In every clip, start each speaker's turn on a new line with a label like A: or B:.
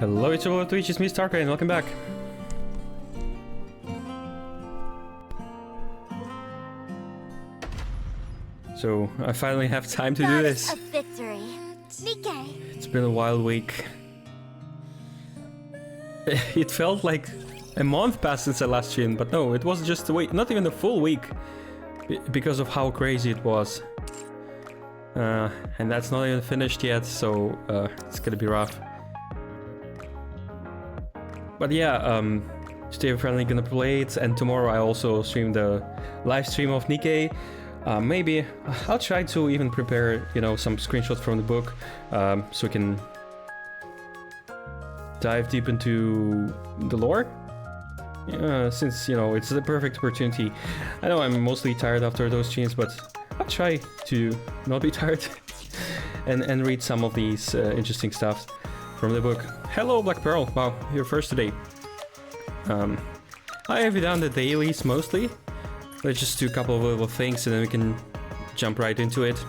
A: Hello, it's all Twitch, it's me, Starkey, and welcome back. So, I finally have time to do this.
B: A victory. NIKKE.
A: It's been a wild week. It felt like a month passed since I last streamed, but no, it was just a week, not even a full week, because of how crazy it was. And that's not even finished yet, so it's gonna be rough. But yeah, today we're finally gonna play it, and tomorrow I also stream the live stream of NIKKE. Maybe I'll try to even prepare, you know, some screenshots from the book, so we can dive deep into the lore. Since, you know, it's the perfect opportunity. I know I'm mostly tired after those streams, but I'll try to not be tired and read some of these interesting stuff from the book. Hello, Black Pearl. Wow, you're first today. I have done the dailies mostly. Let's just do a couple of little things and then we can jump right into it.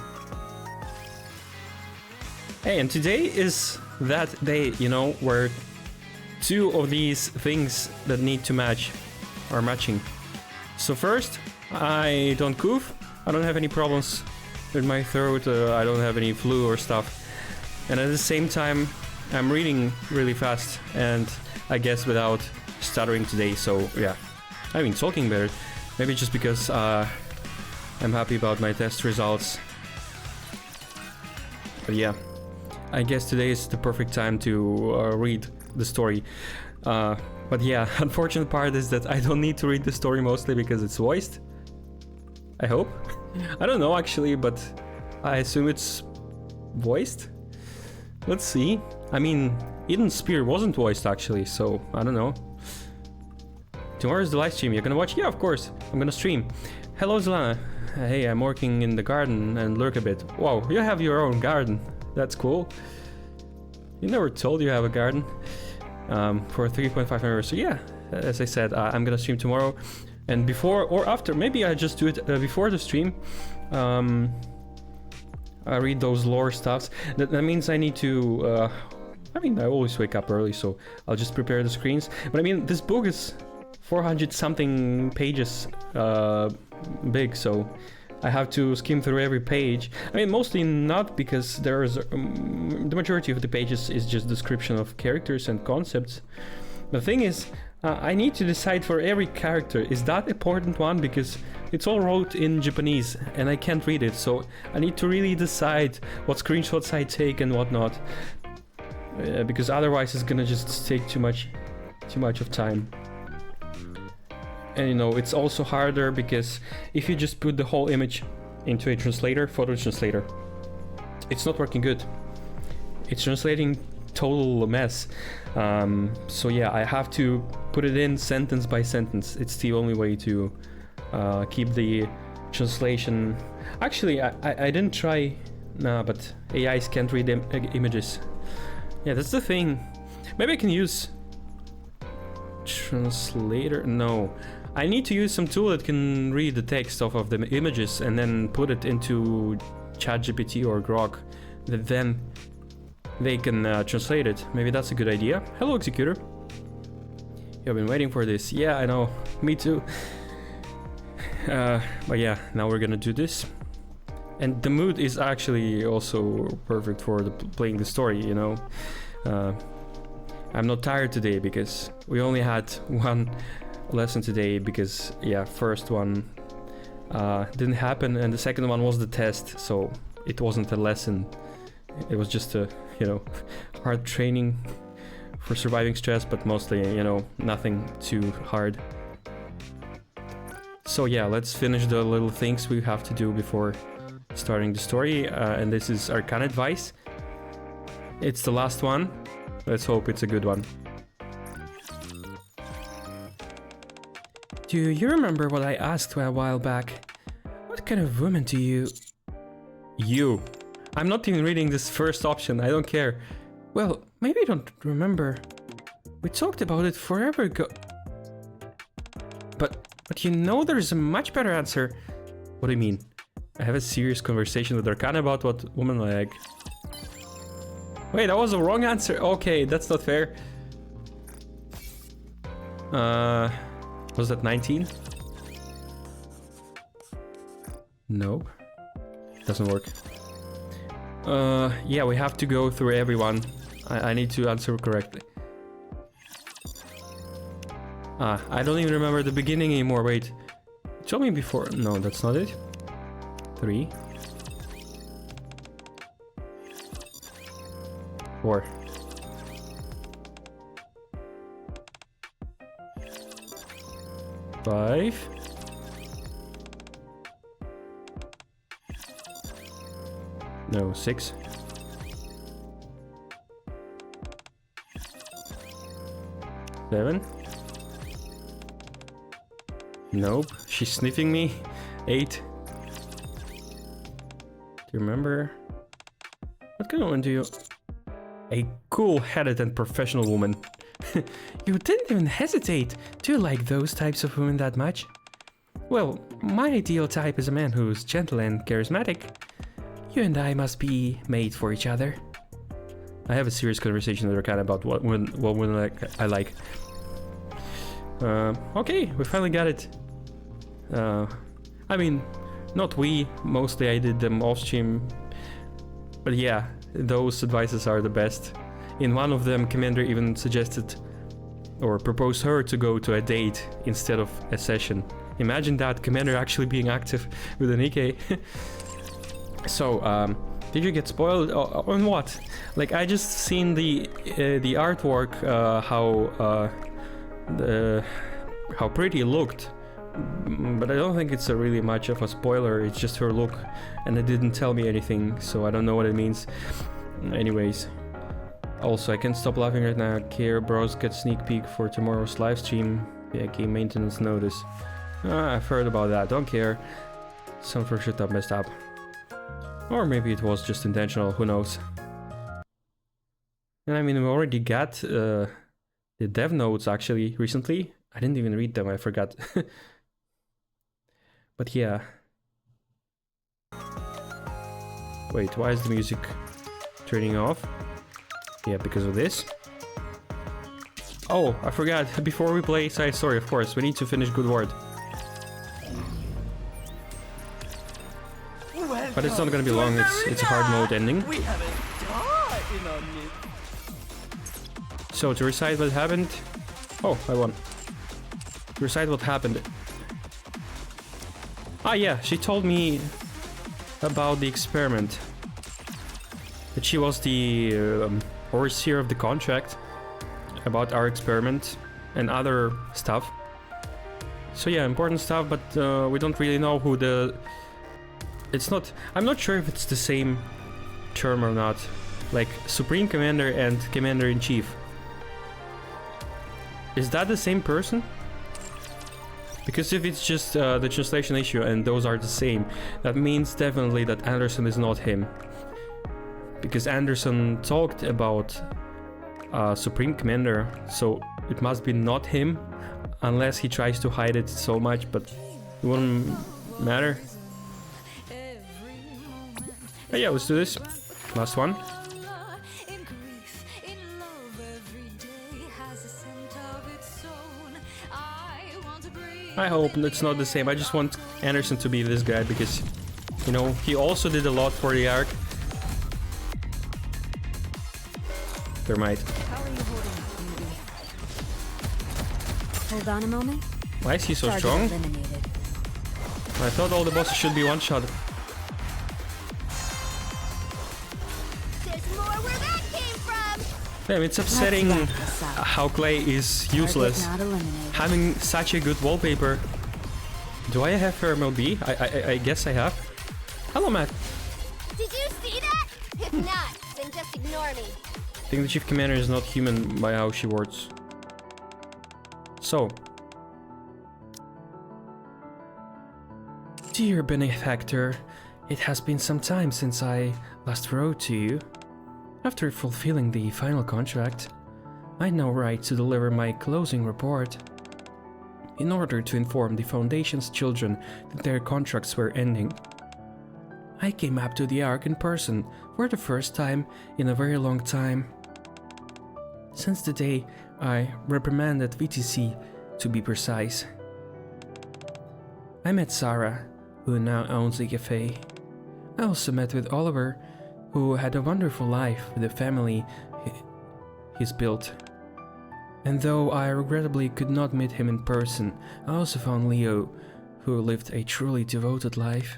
A: Hey, and today is that day, you know, where two of these things that need to match are matching. So first, I don't cough. I don't have any problems with my throat. I don't have any flu or stuff. And at the same time, I'm reading really fast and I guess without stuttering today, so yeah. I mean, talking better. Maybe just because I'm happy about my test results. But yeah, I guess today is the perfect time to read the story. But yeah, unfortunate part is that I don't need to read the story mostly because it's voiced. I hope. I don't know actually, but I assume it's voiced. Let's see. I mean, Eden's Spear wasn't voiced actually, so I don't know. Tomorrow's the live stream. You're gonna watch? Yeah, of course. I'm gonna stream. Hello, Zelana. Hey, I'm working in the garden and lurk a bit. Wow, you have your own garden. That's cool. You never told you have a garden. For 3.5 anniversary. Yeah, as I said, I'm gonna stream tomorrow. And before or after, maybe I just do it before the stream. I read those lore stuffs. That means I need to... I mean, I always wake up early, so I'll just prepare the screens. But I mean, this book is 400 something pages big, so I have to skim through every page. I mean, mostly not, because there's the majority of the pages is just description of characters and concepts. The thing is, I need to decide for every character, is that important one? Because it's all wrote in Japanese and I can't read it, so I need to really decide what screenshots I take and what not. Because otherwise it's gonna just take too much of time. And you know, it's also harder because if you just put the whole image into a translator, photo translator, it's not working good. It's translating total mess. So yeah, I have to put it in sentence by sentence. It's the only way to keep the translation. Actually, I didn't try, nah, but AIs can't read images. Yeah, that's the thing. Maybe I can use translator. No, I need to use some tool that can read the text off of the images and then put it into ChatGPT or Grok. Then they can translate it. Maybe that's a good idea. Hello, Executor. You've been waiting for this. Yeah, I know. Me too. But yeah, now we're gonna do this. And the mood is actually also perfect for playing the story, you know. I'm not tired today because we only had one lesson today because, yeah, first one didn't happen and the second one was the test, so it wasn't a lesson. It was just a, you know, hard training for surviving stress, but mostly, you know, nothing too hard. So yeah, let's finish the little things we have to do before starting the story, and this is Arcana Advice. It's the last one. Let's hope it's a good one. Do you remember what I asked a while back? What kind of woman do you... You. I'm not even reading this first option, I don't care. Well, maybe you don't remember. We talked about it forever ago. But you know there's a much better answer. What do you mean? I have a serious conversation with Arcana about what women like. Wait, that was the wrong answer. Okay, that's not fair. Was that 19? No. Doesn't work. Yeah, we have to go through everyone. I need to answer correctly. I don't even remember the beginning anymore. Wait. You told me before. No, that's not it. 3. 4. 5. No, 6. 7. Nope, she's sniffing me. 8. Do you remember? What kind of one do you... A cool-headed and professional woman. You didn't even hesitate. Do you like those types of women that much? Well, my ideal type is a man who's gentle and charismatic. You and I must be made for each other. I have a serious conversation with Rakana about what women I like. Okay, we finally got it. I mean, not we. Mostly I did them off stream. But yeah, those advices are the best. In one of them, Commander even suggested or proposed her to go to a date instead of a session. Imagine that, Commander actually being active with a NIKKE. So, did you get spoiled on what? Like, I just seen the artwork, how pretty it looked, but I don't think it's really much of a spoiler. It's just her look, and it didn't tell me anything, so I don't know what it means. Anyways, also I can't stop laughing right now. Care Bros get sneak peek for tomorrow's live stream. Yeah, game maintenance notice. I've heard about that. Don't care. Some for shit that messed up. Or maybe it was just intentional, who knows. And I mean, we already got the dev notes actually recently. I didn't even read them, I forgot. But yeah. Wait, why is the music turning off? Yeah, because of this. Oh, I forgot, before we play side story, of course, we need to finish Good Word. But it's not gonna be long, it's a hard mode ending. So, to recite what happened... Oh, I won. To recite what happened... Ah yeah, she told me about the experiment. That she was the overseer of the contract about our experiment and other stuff. So yeah, important stuff, but we don't really know who the... It's not... I'm not sure if it's the same term or not. Like, Supreme Commander and Commander-in-Chief. Is that the same person? Because if it's just the translation issue and those are the same, that means definitely that Anderson is not him. Because Anderson talked about Supreme Commander, so it must be not him, unless he tries to hide it so much, but it wouldn't matter. But yeah, let's do this. Last one. I hope it's not the same. I just want Anderson to be this guy because, you know, he also did a lot for the arc. Thermite.
B: Hold on a moment.
A: Why is he so strong? I thought all the bosses should be one-shot. Damn, it's upsetting how Clay is useless. Having such a good wallpaper. Do I have her MLB? I guess I have. Hello, Matt.
B: Did you see that? If not, then just ignore me.
A: I think the Chief Commander is not human by how she works. So. Dear benefactor, it has been some time since I last wrote to you. After fulfilling the final contract, I now write to deliver my closing report. In order to inform the Foundation's children that their contracts were ending, I came up to the Ark in person for the first time in a very long time. Since the day I reprimanded VTC, to be precise. I met Sarah, who now owns a cafe. I also met with Oliver, who had a wonderful life with the family he's built. And though I regrettably could not meet him in person, I also found Leo, who lived a truly devoted life,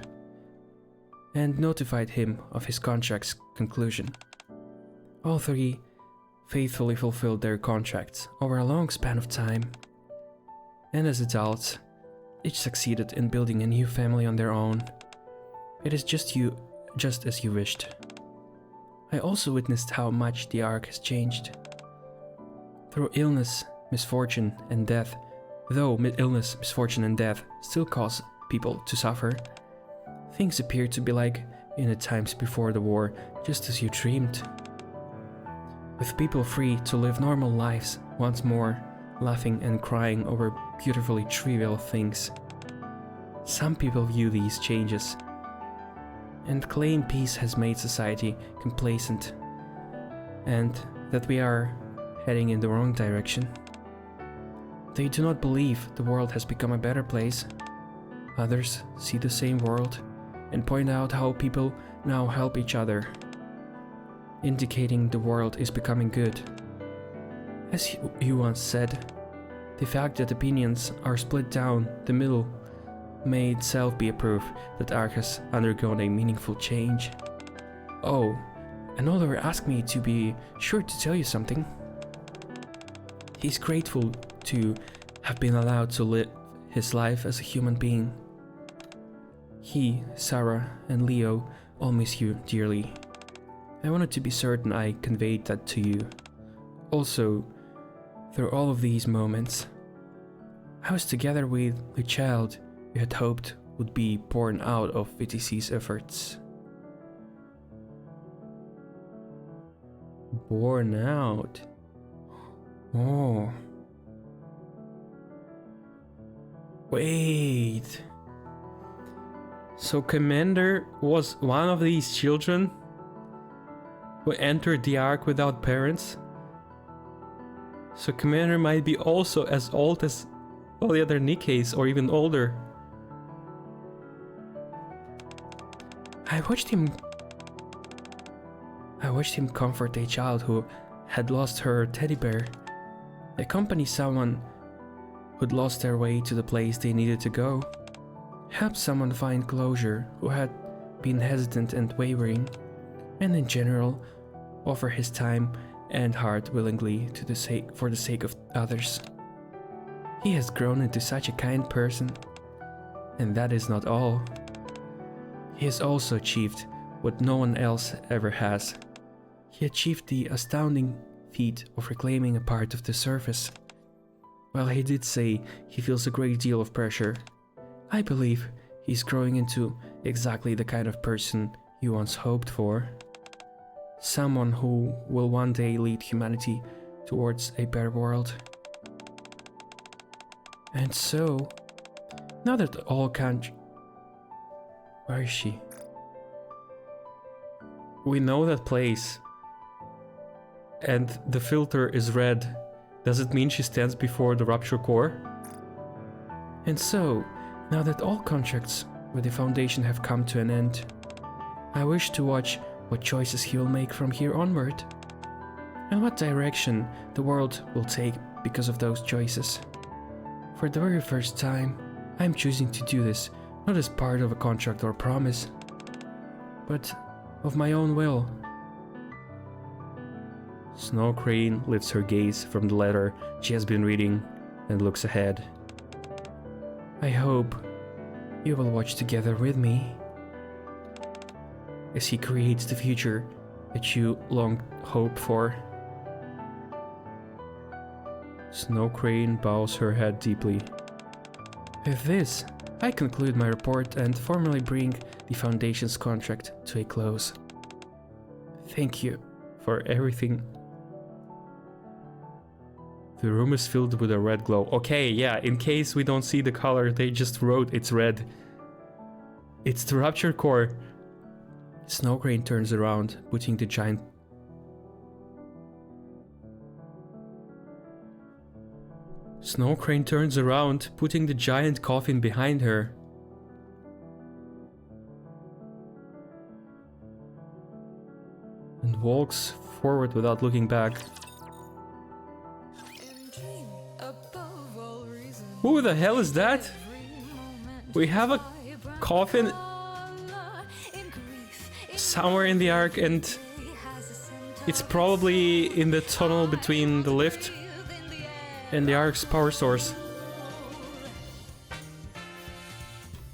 A: and notified him of his contract's conclusion. All three faithfully fulfilled their contracts over a long span of time, and as adults, each succeeded in building a new family on their own. It is just as you wished. I also witnessed how much the Ark has changed. Through illness, misfortune, and death, though illness, misfortune, and death still cause people to suffer, things appear to be like in the times before the war, just as you dreamed. With people free to live normal lives once more, laughing and crying over beautifully trivial things. Some people view these changes and claim peace has made society complacent and that we are heading in the wrong direction. They do not believe the world has become a better place. Others see the same world and point out how people now help each other, indicating the world is becoming good. As you once said, the fact that opinions are split down the middle may itself be a proof that Ark has undergone a meaningful change. Oh, and Oliver asked me to be sure to tell you something. He's grateful to have been allowed to live his life as a human being. He, Sarah, and Leo all miss you dearly. I wanted to be certain I conveyed that to you. Also, through all of these moments, I was together with a child you had hoped would be born out of VTC's efforts. Born out? Oh. Wait. So Commander was one of these children who entered the Ark without parents? So Commander might be also as old as all the other NIKKEs, or even older. I watched him comfort a child who had lost her teddy bear, accompany someone who'd lost their way to the place they needed to go, help someone find closure who had been hesitant and wavering, and in general offer his time and heart willingly for the sake of others. He has grown into such a kind person, and that is not all. He has also achieved what no one else ever has. He achieved the astounding feat of reclaiming a part of the surface. While he did say he feels a great deal of pressure, I believe he's growing into exactly the kind of person you once hoped for. Someone who will one day lead humanity towards a better world. And so, now that all where is she? We know that place. And the filter is red. Does it mean she stands before the rupture core? And so, now that all contracts with the Foundation have come to an end, I wish to watch what choices he will make from here onward, and what direction the world will take because of those choices. For the very first time, I am choosing to do this not as part of a contract or promise, but of my own will. Snow Crane lifts her gaze from the letter she has been reading and looks ahead. I hope you will watch together with me as he creates the future that you long hope for. Snow Crane bows her head deeply. With this, I conclude my report and formally bring the Foundation's contract to a close. Thank you for everything. The room is filled with a red glow. Okay, yeah, in case we don't see the color, they just wrote it's red. It's the rupture core. Snow Crane turns around, putting the giant... Snow Crane turns around, putting the giant coffin behind her. And walks forward without looking back. Who the hell is that? We have a coffin somewhere in the arc, and it's probably in the tunnel between the lift and the Ark's power source.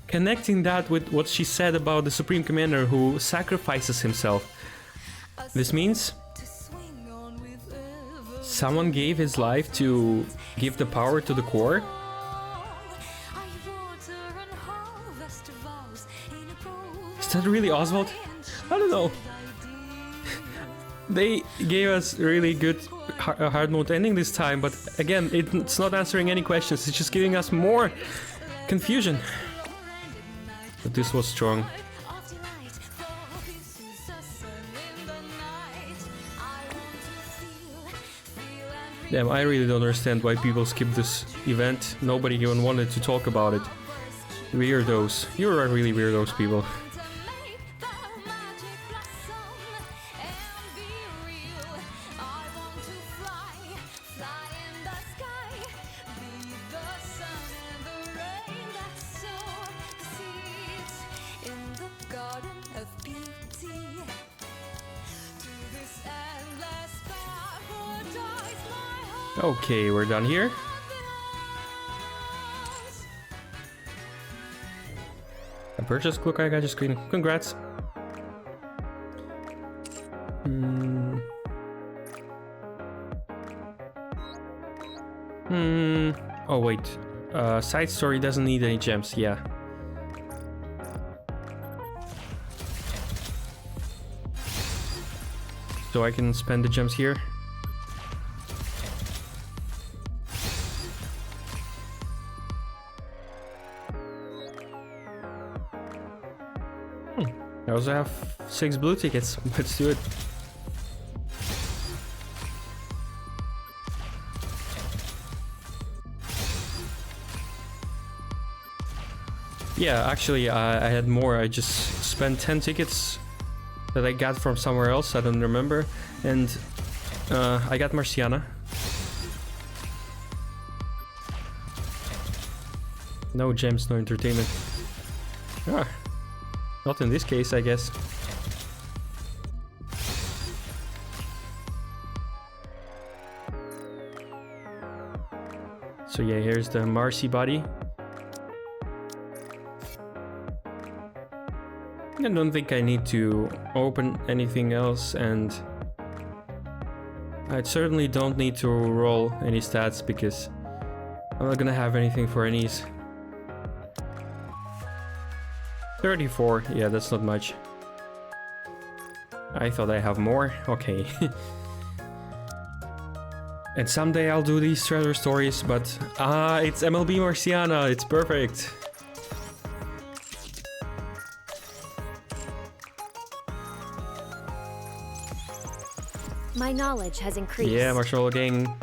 A: Connecting that with what she said about the Supreme Commander who sacrifices himself. This means someone gave his life to give the power to the core. Is that really Oswald? I don't know. They gave us really good hard mode ending this time, but again, it's not answering any questions, it's just giving us more confusion. But this was strong. Damn, I really don't understand why people skip this event. Nobody even wanted to talk about it. Weirdos. You are really weirdos, people. Okay, we're done here. I purchased Look, I got your screen. Congrats. Oh wait. Side story doesn't need any gems, yeah. So I can spend the gems here. I also have 6 blue tickets. Let's do it. Yeah, actually, I had more. I just spent 10 tickets that I got from somewhere else. I don't remember. And I got Marciana. No gems, no entertainment. Ah. Not in this case, I guess. So yeah, here's the Marcy body. I don't think I need to open anything else, and I certainly don't need to roll any stats because I'm not gonna have anything for Anise. 34, yeah, that's not much. I thought I have more, okay. And someday I'll do these treasure stories, but it's MLB Marciana, it's perfect.
B: My knowledge has increased.
A: Yeah, Marshmallow Gang.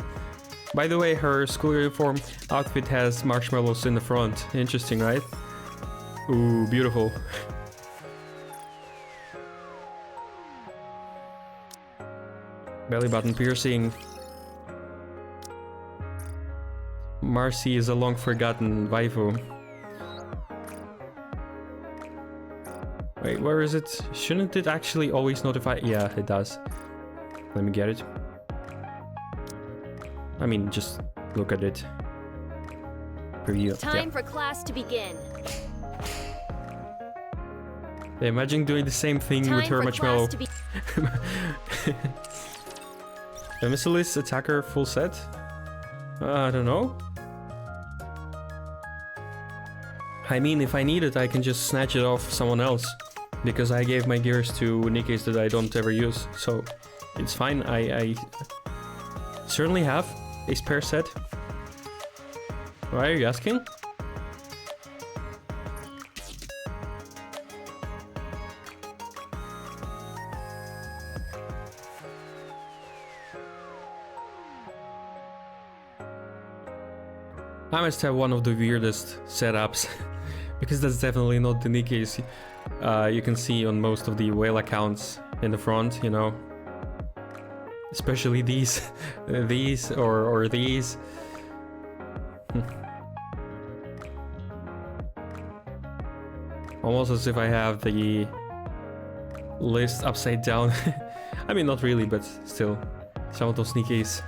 A: By the way, her school uniform outfit has marshmallows in the front. Interesting, right? Ooh, beautiful. Belly button piercing. Marcy is a long forgotten waifu. Wait, where is it? Shouldn't it actually always notify? Yeah, it does. Let me get it. I mean, just look at it. Preview.
B: Time for class to begin.
A: Yeah, imagine doing the same thing with her marshmallow. Themistocles attacker full set? I don't know. I mean, if I need it, I can just snatch it off someone else. Because I gave my gears to NIKKEs that I don't ever use. So, it's fine. I certainly have a spare set. Why are you asking? I must have one of the weirdest setups, because that's definitely not the NIKKEs you can see on most of the whale accounts in the front, you know. Especially these, these or these. Almost as if I have the list upside down. I mean, not really, but still, some of those NIKKEs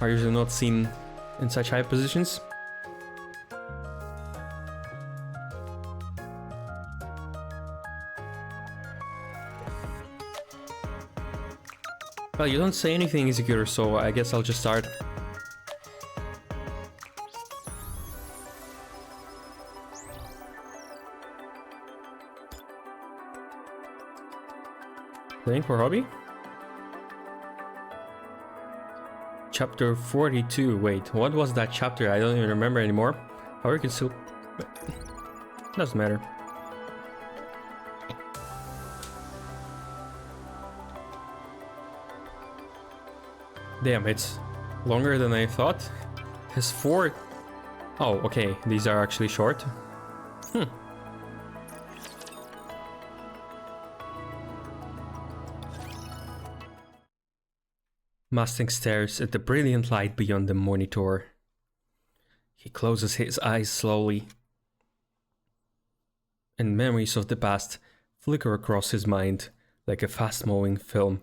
A: are usually not seen in such high positions. Well, you don't say anything, Executor, so I guess I'll just start. Playing for hobby? Chapter 42. Wait, what was that chapter? I don't even remember anymore. How you can still... Doesn't matter. Damn, it's longer than I thought. It has 4... Oh, okay, these are actually short. Mustang stares at the brilliant light beyond the monitor. He closes his eyes slowly, and memories of the past flicker across his mind like a fast-moving film.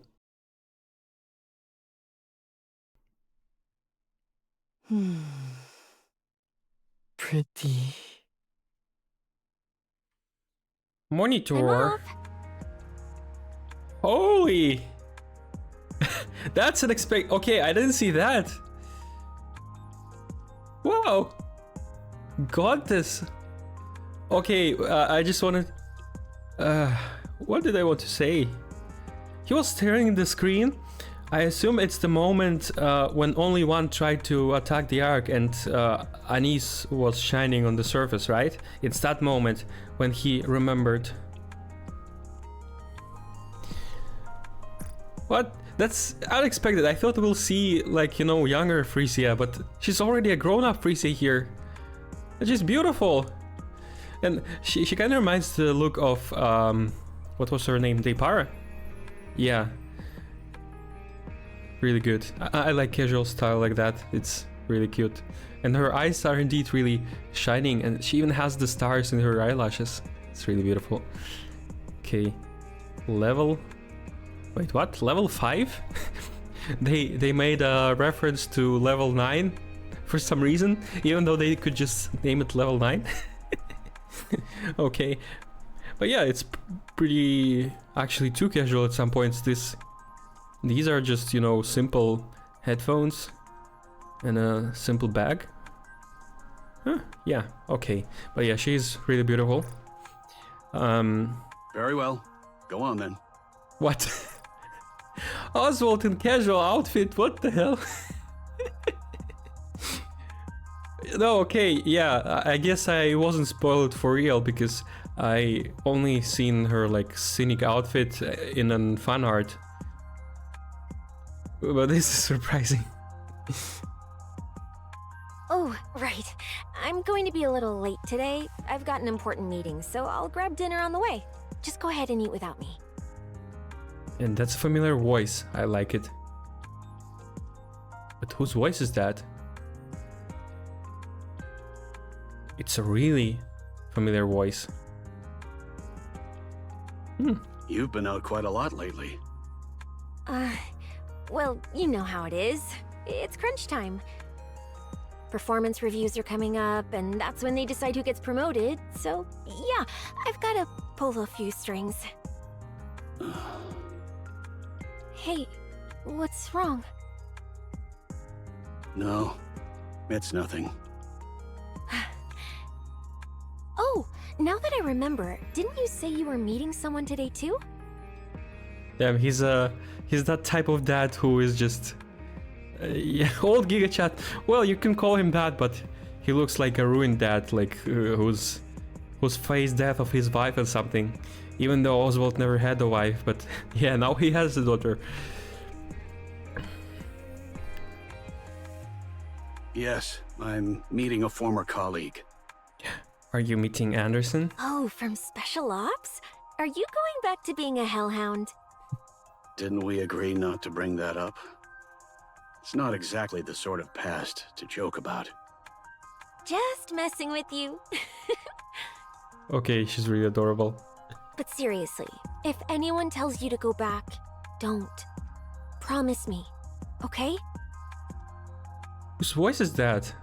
C: Pretty.
A: Monitor. Holy! That's unexpected. Okay, I didn't see that. Wow. Got this. Okay, I just wanted... what did I want to say? He was staring at the screen. I assume it's the moment when only one tried to attack the Ark and Anise was shining on the surface, right? It's that moment when he remembered. What? That's unexpected. I thought we'll see, like, you know, younger Frisia, but she's already a grown-up Frisia here. She's beautiful. And she kind of reminds the look of, what was her name? Deipara? Yeah. Really good. I like casual style like that. It's really cute. And her eyes are indeed really shining, and she even has the stars in her eyelashes. It's really beautiful. Okay. Level... Wait, what? Level 5? They made a reference to level 9 for some reason, even though they could just name it level 9. Okay. But yeah, it's pretty actually too casual at some points. These are just, you know, simple headphones and a simple bag. Huh, yeah, okay. But yeah, she's really beautiful.
D: Very well. Go on then.
A: What? Oswald in casual outfit, what the hell? No, okay, yeah, I guess I wasn't spoiled for real because I only seen her like scenic outfit in a fan art. But this is surprising.
B: Oh, right. I'm going to be a little late today. I've got an important meeting, so I'll grab dinner on the way. Just go ahead and eat without me.
A: And that's a familiar voice. I like it. But whose voice is that? It's a really familiar voice.
D: You've been out quite a lot lately.
B: Well, you know how it is. It's crunch time. Performance reviews are coming up, and that's when they decide who gets promoted. So, yeah, I've got to pull a few strings. Hey, what's wrong?
D: No, it's nothing.
B: Oh, now that I remember, didn't you say you were meeting someone today too?
A: Damn, he's that type of dad who is just... yeah, old Giga Chat. Well, you can call him that, but he looks like a ruined dad, like who's faced death of his wife or something. Even though Oswald never had a wife, but yeah, now he has a daughter.
D: Yes, I'm meeting a former colleague.
A: Are you meeting Anderson?
B: Oh, from Special Ops? Are you going back to being a hellhound?
D: Didn't we agree not to bring that up? It's not exactly the sort of past to joke about.
B: Just messing with you.
A: Okay, she's really adorable.
B: But seriously, if anyone tells you to go back, don't. Promise me, okay?
A: Whose voice is that?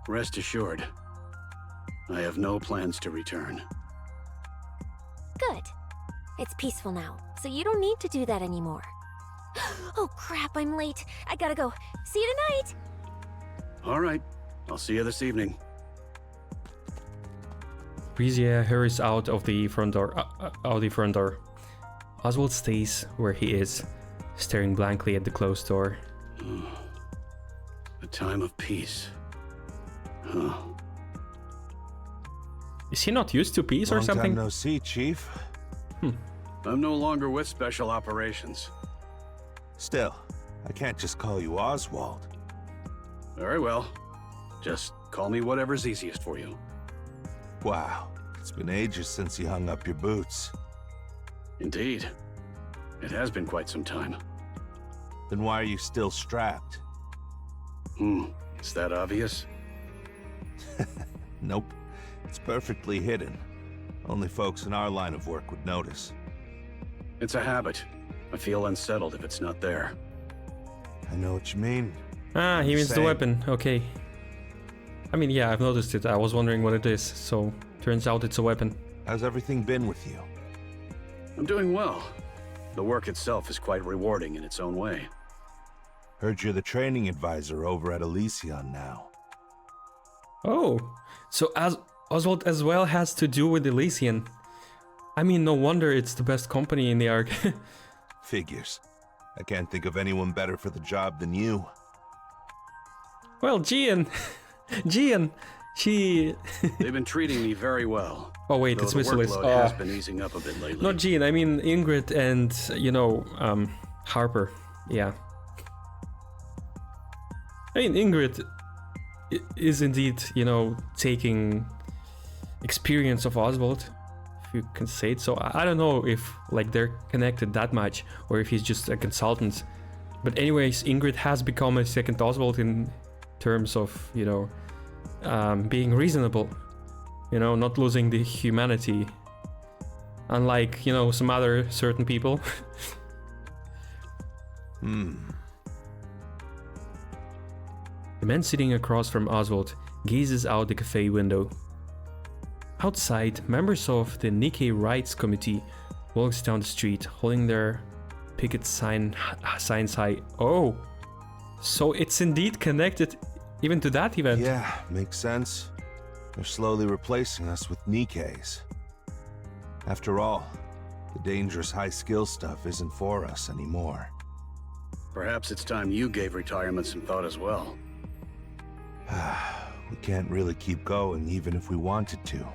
D: Rest assured, I have no plans to return.
B: Good. It's peaceful now, so you don't need to do that anymore. Oh crap, I'm late. I gotta go. See you tonight!
D: All right, I'll see you this evening.
A: Brizia hurries out of the front door. Oswald stays where he is, staring blankly at the closed door.
D: A time of peace. Huh.
A: Is he not used to peace or
E: Long
A: something?
E: time no see, Chief.
D: I'm no longer with Special Operations.
E: Still, I can't just call you Oswald.
D: Very well. Just call me whatever's easiest for you.
E: Wow, it's been ages since you hung up your boots.
D: Indeed. It has been quite some time.
E: Then why are you still strapped?
D: Is that obvious?
E: Nope, it's perfectly hidden. Only folks in our line of work would notice.
D: It's a habit. I feel unsettled if it's not there.
E: I know what you mean.
A: Ah, he means the
E: Same.
A: weapon. Okay. I mean, yeah, I've noticed it. I was wondering what it is, so turns out it's a weapon.
E: How's everything been with you?
D: I'm doing well. The work itself is quite rewarding in its own way.
E: Heard you're the training advisor over at Elysion now.
A: Oh, so Oswald as well has to do with Elysian. I mean, no wonder it's the best company in the Ark.
E: Figures. I can't think of anyone better for the job than you.
A: Well, Gian, she...
D: They've been treating me very well.
A: Oh wait,
D: though
A: it's
D: the
A: Missile.
D: workload has been easing up a bit lately.
A: Not Gian, I mean Ingrid and, Harper. Yeah. I mean, Ingrid is indeed, taking experience of Oswald, if you can say it. So I don't know if, like, they're connected that much, or if he's just a consultant. But anyways, Ingrid has become a second Oswald in terms of, being reasonable. Not losing the humanity. Unlike, some other certain people. The man sitting across from Oswald gazes out the cafe window. Outside, members of the NIKKE Rights Committee walks down the street, holding their picket signs high. Oh, so it's indeed connected even to that event.
E: Yeah, makes sense. They're slowly replacing us with NIKKEs. After all, the dangerous high-skill stuff isn't for us anymore.
D: Perhaps it's time you gave retirement some thought as well.
E: We can't really keep going even if we wanted to.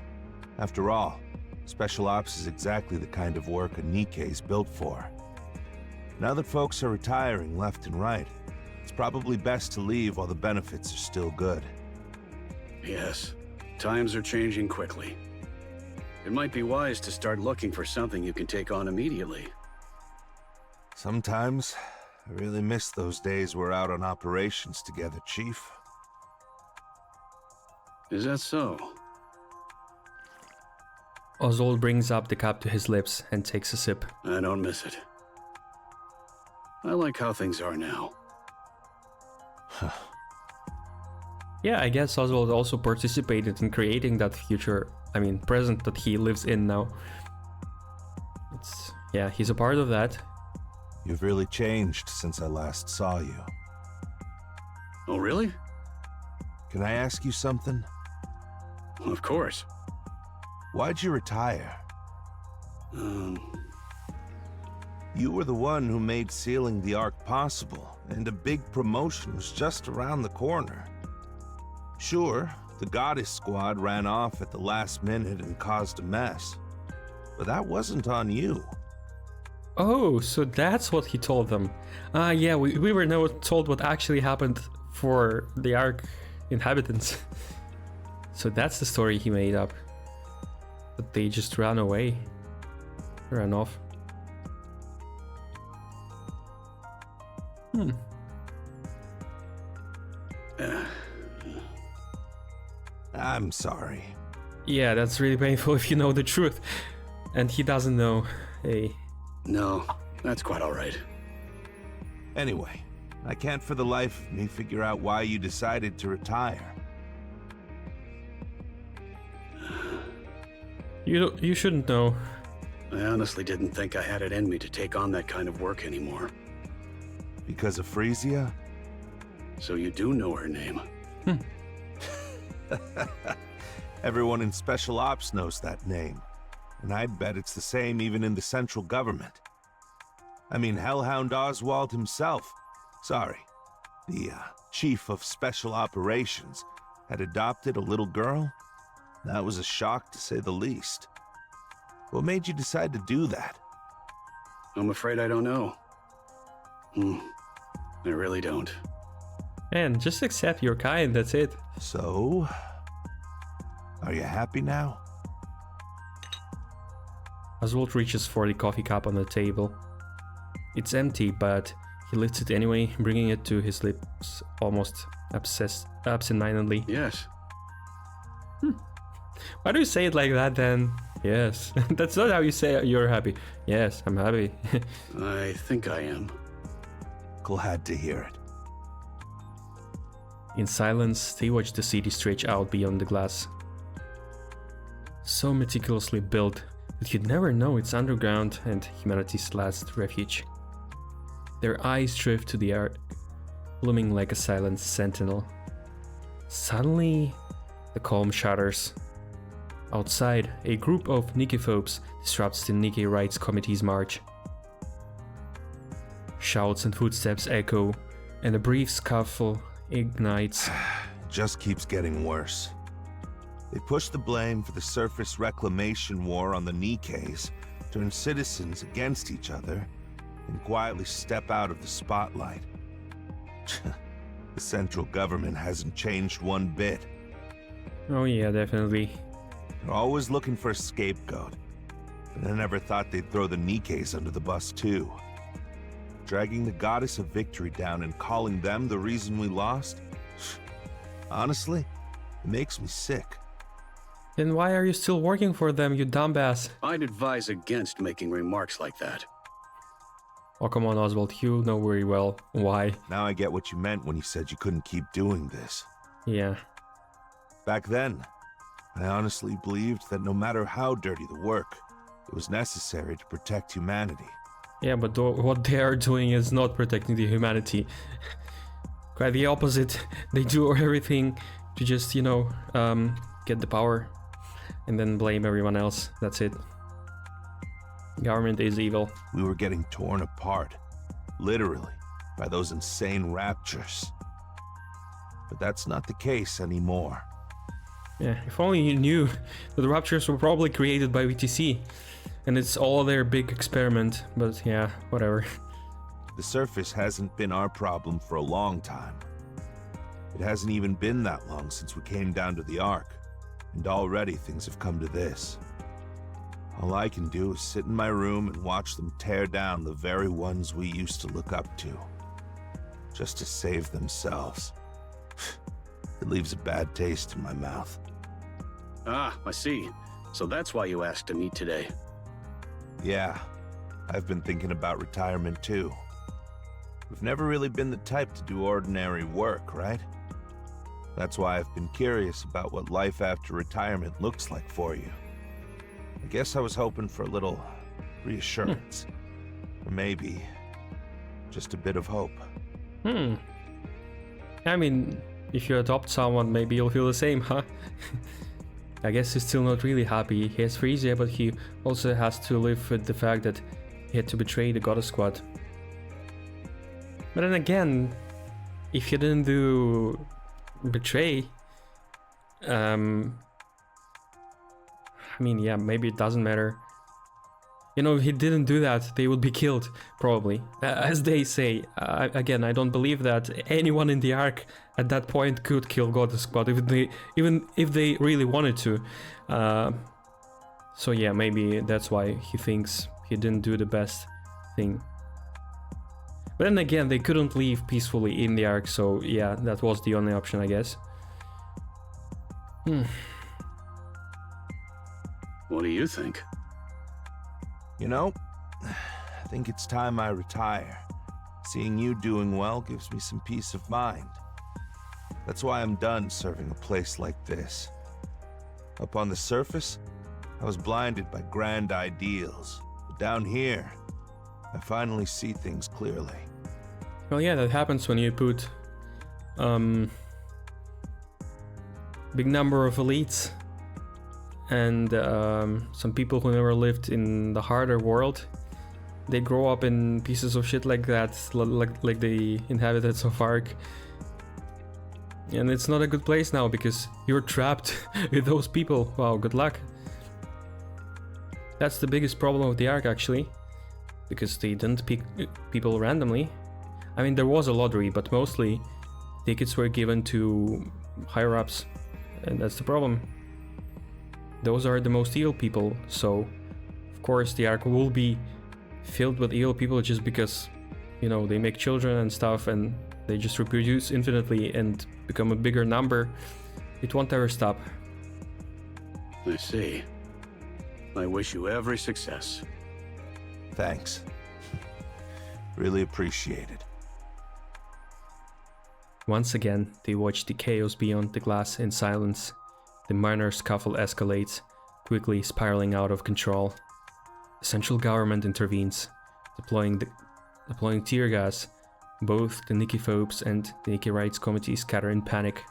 E: After all, Special Ops is exactly the kind of work a NIKKE is built for. Now that folks are retiring left and right, it's probably best to leave while the benefits are still good.
D: Yes, times are changing quickly. It might be wise to start looking for something you can take on immediately.
E: Sometimes, I really miss those days we're out on operations together, Chief.
D: Is that so?
A: Oswald brings up the cup to his lips and takes a sip.
D: I don't miss it. I like how things are now.
A: Yeah, I guess Oswald also participated in creating that present that he lives in now. Yeah, he's a part of that.
E: You've really changed since I last saw you.
D: Oh, really?
E: Can I ask you something?
D: Of course.
E: Why'd you retire? You were the one who made sealing the Ark possible, and a big promotion was just around the corner. Sure, the Goddess Squad ran off at the last minute and caused a mess, but that wasn't on you.
A: Oh, so that's what he told them. Ah, yeah, we were not told what actually happened for the Ark inhabitants. So that's the story he made up. But they just ran away. Ran off.
E: I'm sorry.
A: Yeah, that's really painful if you know the truth. And he doesn't know. Hey.
D: No, that's quite all right.
E: Anyway, I can't for the life of me figure out why you decided to retire.
A: You shouldn't know.
D: I honestly didn't think I had it in me to take on that kind of work anymore.
E: Because of Frisia?
D: So you do know her name?
E: Everyone in Special Ops knows that name. And I'd bet it's the same even in the central government. I mean, Hellhound Oswald himself, sorry, the chief of Special Operations, had adopted a little girl? That was a shock to say the least. What made you decide to do that?
D: I'm afraid I don't know. I really don't.
A: Man, just accept you're kind, that's it.
E: So, are you happy now?
A: Oswald reaches for the coffee cup on the table. It's empty, but he lifts it anyway, bringing it to his lips almost absent-mindedly.
D: Yes.
A: Why do you say it like that then? Yes. That's not how you say you're happy. Yes, I'm happy.
D: I think I am.
E: Glad to hear it.
A: In silence, they watch the city stretch out beyond the glass. So meticulously built that you'd never know it's underground and humanity's last refuge. Their eyes drift to the earth, looming like a silent sentinel. Suddenly, the calm shatters. Outside, a group of NIKKE disrupts the NIKKE Rights Committee's march. Shouts and footsteps echo, and a brief scuffle ignites.
E: It just keeps getting worse. They push the blame for the surface reclamation war on the NIKKEs, turn citizens against each other, and quietly step out of the spotlight. The central government hasn't changed one bit.
A: Oh yeah, definitely.
E: They're always looking for a scapegoat, but I never thought they'd throw the NIKKEs under the bus too. Dragging the goddess of victory down and calling them the reason we lost? Honestly, it makes me sick.
A: Then why are you still working for them, you dumbass?
D: I'd advise against making remarks like that.
A: Oh come on, Oswald, you know very well why.
E: Now I get what you meant when you said you couldn't keep doing this.
A: Yeah.
E: Back then, I honestly believed that no matter how dirty the work, it was necessary to protect humanity.
A: Yeah, but what they are doing is not protecting the humanity. Quite the opposite. They do everything to just, get the power and then blame everyone else. That's it. Government is evil.
E: We were getting torn apart, literally, by those insane raptures. But that's not the case anymore.
A: Yeah, if only you knew that the raptures were probably created by VTC. And it's all their big experiment, but yeah, whatever.
E: The surface hasn't been our problem for a long time. It hasn't even been that long since we came down to the Ark, and already things have come to this. All I can do is sit in my room and watch them tear down the very ones we used to look up to, just to save themselves. It leaves a bad taste in my mouth.
D: Ah, I see. So that's why you asked to meet today.
E: Yeah, I've been thinking about retirement too. We've never really been the type to do ordinary work, right? That's why I've been curious about what life after retirement looks like for you. I guess I was hoping for a little reassurance. Or maybe just a bit of hope.
A: I mean, if you adopt someone, maybe you'll feel the same, huh? I guess he's still not really happy. He has Frisia, but he also has to live with the fact that he had to betray the Goddess Squad. But then again, if you didn't do betray, I mean, yeah, maybe it doesn't matter. You know, if he didn't do that, they would be killed, probably. As they say. Again, I don't believe that anyone in the Ark at that point could kill God Squad, even if they really wanted to. So yeah, maybe that's why he thinks he didn't do the best thing. But then again, they couldn't leave peacefully in the Ark, so yeah, that was the only option, I guess.
D: What do you think?
E: You know, I think it's time I retire. Seeing you doing well gives me some peace of mind. That's why I'm done serving a place like this. Up on the surface, I was blinded by grand ideals. But down here, I finally see things clearly.
A: Well, yeah, that happens when you put big number of elites and some people who never lived in the harder world. They grow up in pieces of shit like that, like the inhabitants of Ark. And it's not a good place now because you're trapped with those people. Wow, good luck. That's the biggest problem of the Ark, actually, because they didn't pick people randomly. I mean, there was a lottery, but mostly tickets were given to higher ups, and that's the problem. Those are the most evil people, so of course the Ark will be filled with evil people just because, you know, they make children and stuff and they just reproduce infinitely and become a bigger number. It won't ever stop.
D: I see. I wish you every success.
E: Thanks. Really appreciate it.
A: Once again, they watch the chaos beyond the glass in silence. The minor scuffle escalates, quickly spiraling out of control. The central government intervenes, deploying tear gas. Both the NIKKE phobes and the NIKKE Rights Committee scatter in panic.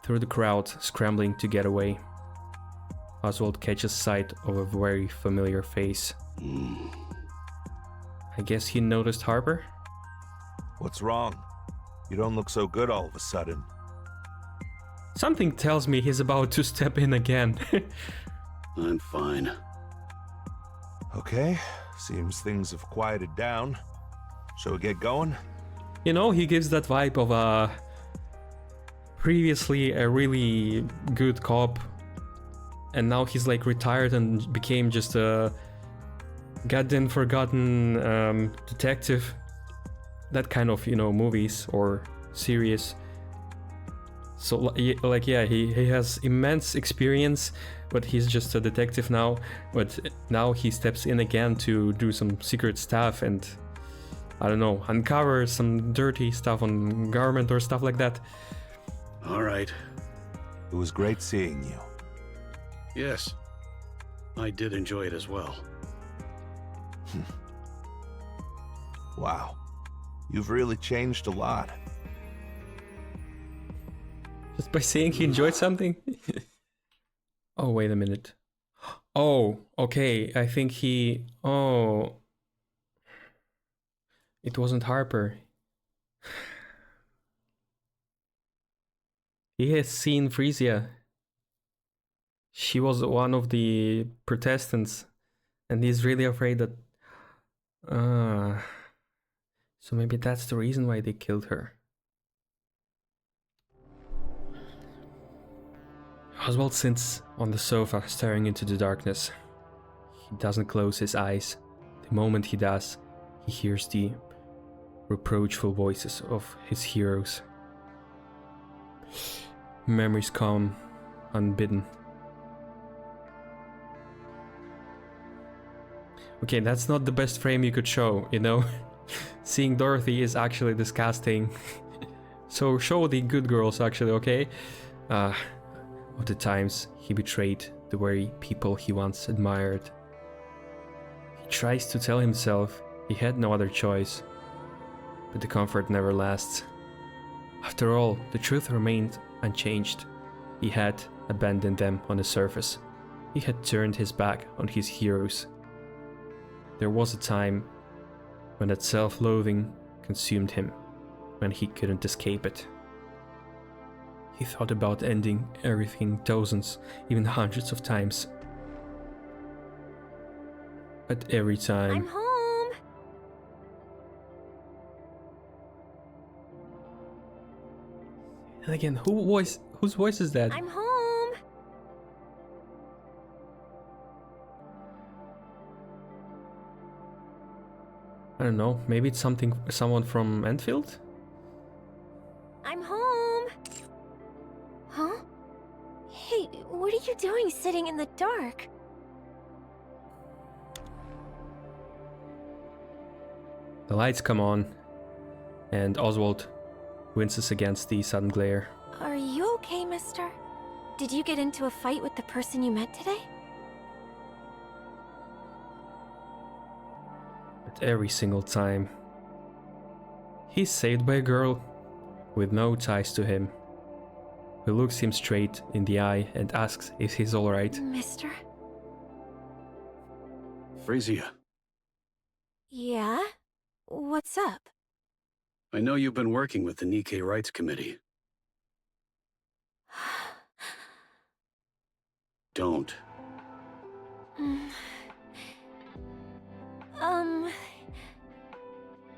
A: Through the crowd, scrambling to get away, Oswald catches sight of a very familiar face. I guess he noticed Harper?
E: What's wrong? You don't look so good all of a sudden.
A: Something tells me he's about to step in again.
D: I'm fine.
E: Okay, seems things have quieted down. Shall we get going?
A: You know, he gives that vibe of a previously a really good cop, and now he's like retired and became just a goddamn forgotten detective. That kind of, you know, movies or series. So like yeah, he has immense experience, but he's just a detective now. But now he steps in again to do some secret stuff and, I don't know, uncover some dirty stuff on government or stuff like that.
D: All right.
E: It was great seeing you.
D: Yes. I did enjoy it as well.
E: Wow. You've really changed a lot.
A: Just by saying he enjoyed something? Oh, wait a minute. Oh, okay. I think he... Oh. It wasn't Harper. He has seen Frisia. She was one of the Protestants. And he's really afraid that... So maybe that's the reason why they killed her. Oswald sits on the sofa, staring into the darkness. He doesn't close his eyes. The moment he does, he hears the reproachful voices of his heroes. Memories come unbidden. Okay, that's not the best frame you could show, you know? Seeing Dorothy is actually disgusting. So show the good girls, actually, okay? Of the times he betrayed the very people he once admired. He tries to tell himself he had no other choice, but the comfort never lasts. After all, the truth remained unchanged. He had abandoned them on the surface. He had turned his back on his heroes. There was a time when that self-loathing consumed him, when he couldn't escape it. He thought about ending everything dozens, even hundreds of times. At every time.
B: I'm home.
A: And again, whose voice is that?
B: I'm home.
A: I don't know. Maybe it's someone from Enfield?
B: I'm home. Huh? Hey, what are you doing sitting in the dark?
A: The lights come on, and Oswald winces against the sudden glare.
B: Are you okay, mister? Did you get into a fight with the person you met today?
A: But every single time, he's saved by a girl with no ties to him, who looks him straight in the eye and asks if he's alright.
B: Mister?
D: Frisia,
B: Yeah? What's up?
D: I know you've been working with the NIKKE Rights Committee. Don't.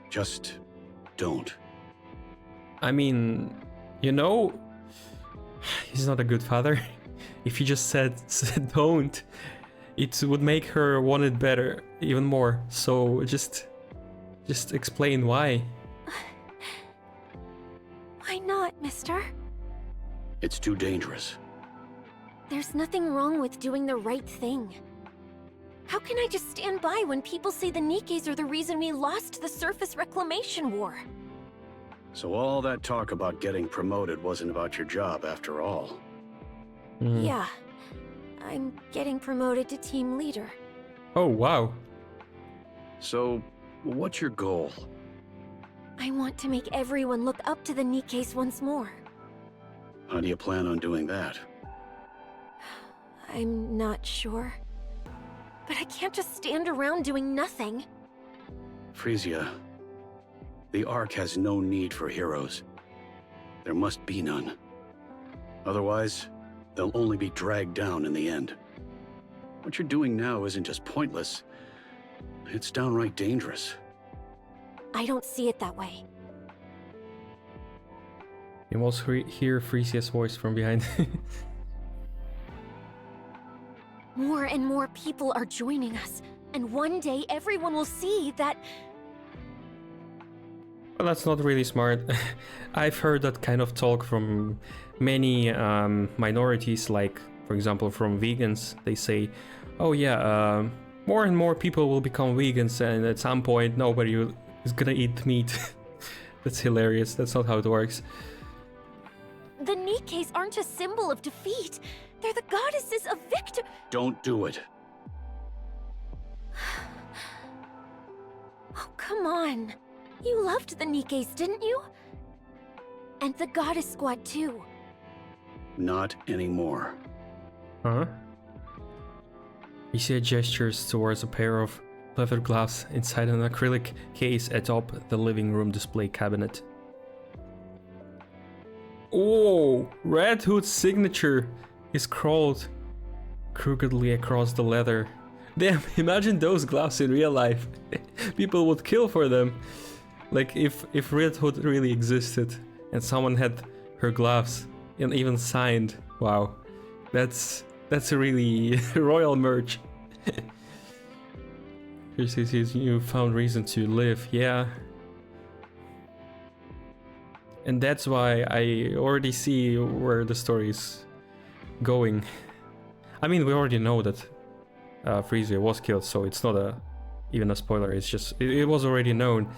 D: Just don't.
A: I mean, you know, he's not a good father. If he just said don't, it would make her want it better, even more. So just explain why.
B: Why not, mister?
D: It's too dangerous.
B: There's nothing wrong with doing the right thing. How can I just stand by when people say the Nikkes are the reason we lost the surface reclamation war?
D: So all that talk about getting promoted wasn't about your job after all.
B: Yeah. I'm getting promoted to team leader.
A: Oh, wow.
D: So, what's your goal?
B: I want to make everyone look up to the Nikkes once more.
D: How do you plan on doing that?
B: I'm not sure. But I can't just stand around doing nothing.
D: Frisia, the Ark has no need for heroes. There must be none. Otherwise, they'll only be dragged down in the end. What you're doing now isn't just pointless, it's downright dangerous.
B: I don't see it that way.
A: You must hear Frisia's voice from behind.
B: More and more people are joining us, and one day everyone will see that...
A: Well, that's not really smart. I've heard that kind of talk from many minorities, like, for example, from vegans. They say, oh yeah, more and more people will become vegans, and at some point nobody is gonna eat meat. That's hilarious. That's not how it works.
B: The Nikkes aren't a symbol of defeat. They're the goddesses of victory.
D: Don't do it.
B: Oh, come on. You loved the Nikkes, didn't you? And the goddess squad too.
D: Not anymore.
A: Huh? Frisia gestures towards a pair of leather gloves inside an acrylic case atop the living room display cabinet. Oh, Red Hood's signature is scrawled crookedly across the leather. Damn, imagine those gloves in real life. People would kill for them. Like if Red Hood really existed and someone had her gloves and even signed. Wow, that's a really royal merch. Here's his newfound reason to live. Yeah. And that's why I already see where the story is going. I mean, we already know that Frisia was killed, so it's not even a spoiler. It's just it was already known.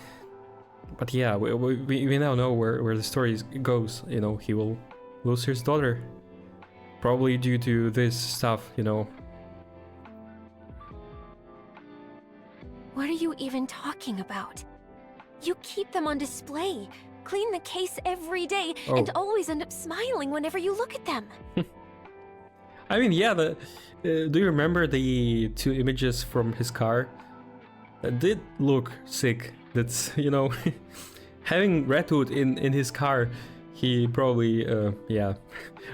A: But yeah, we now know where the story goes. You know, he will lose his daughter, probably due to this stuff. You know.
B: What are you even talking about? You keep them on display, clean the case every day, and always end up smiling whenever you look at them.
A: I mean, yeah, do you remember the two images from his car? That did look sick. That's, you know, having Red Hood in his car, he probably, yeah,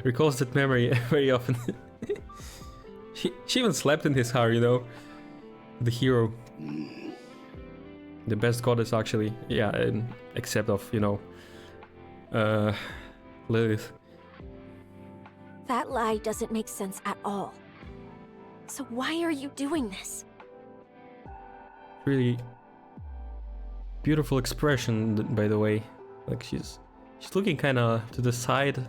A: recalls that memory very often. She even slept in his car, you know. the hero. The best goddess, actually. Yeah, except of, you know, Lilith.
B: That lie doesn't make sense at all. So why are you doing this?
A: Really beautiful expression, by the way. Like she's looking kind of to the side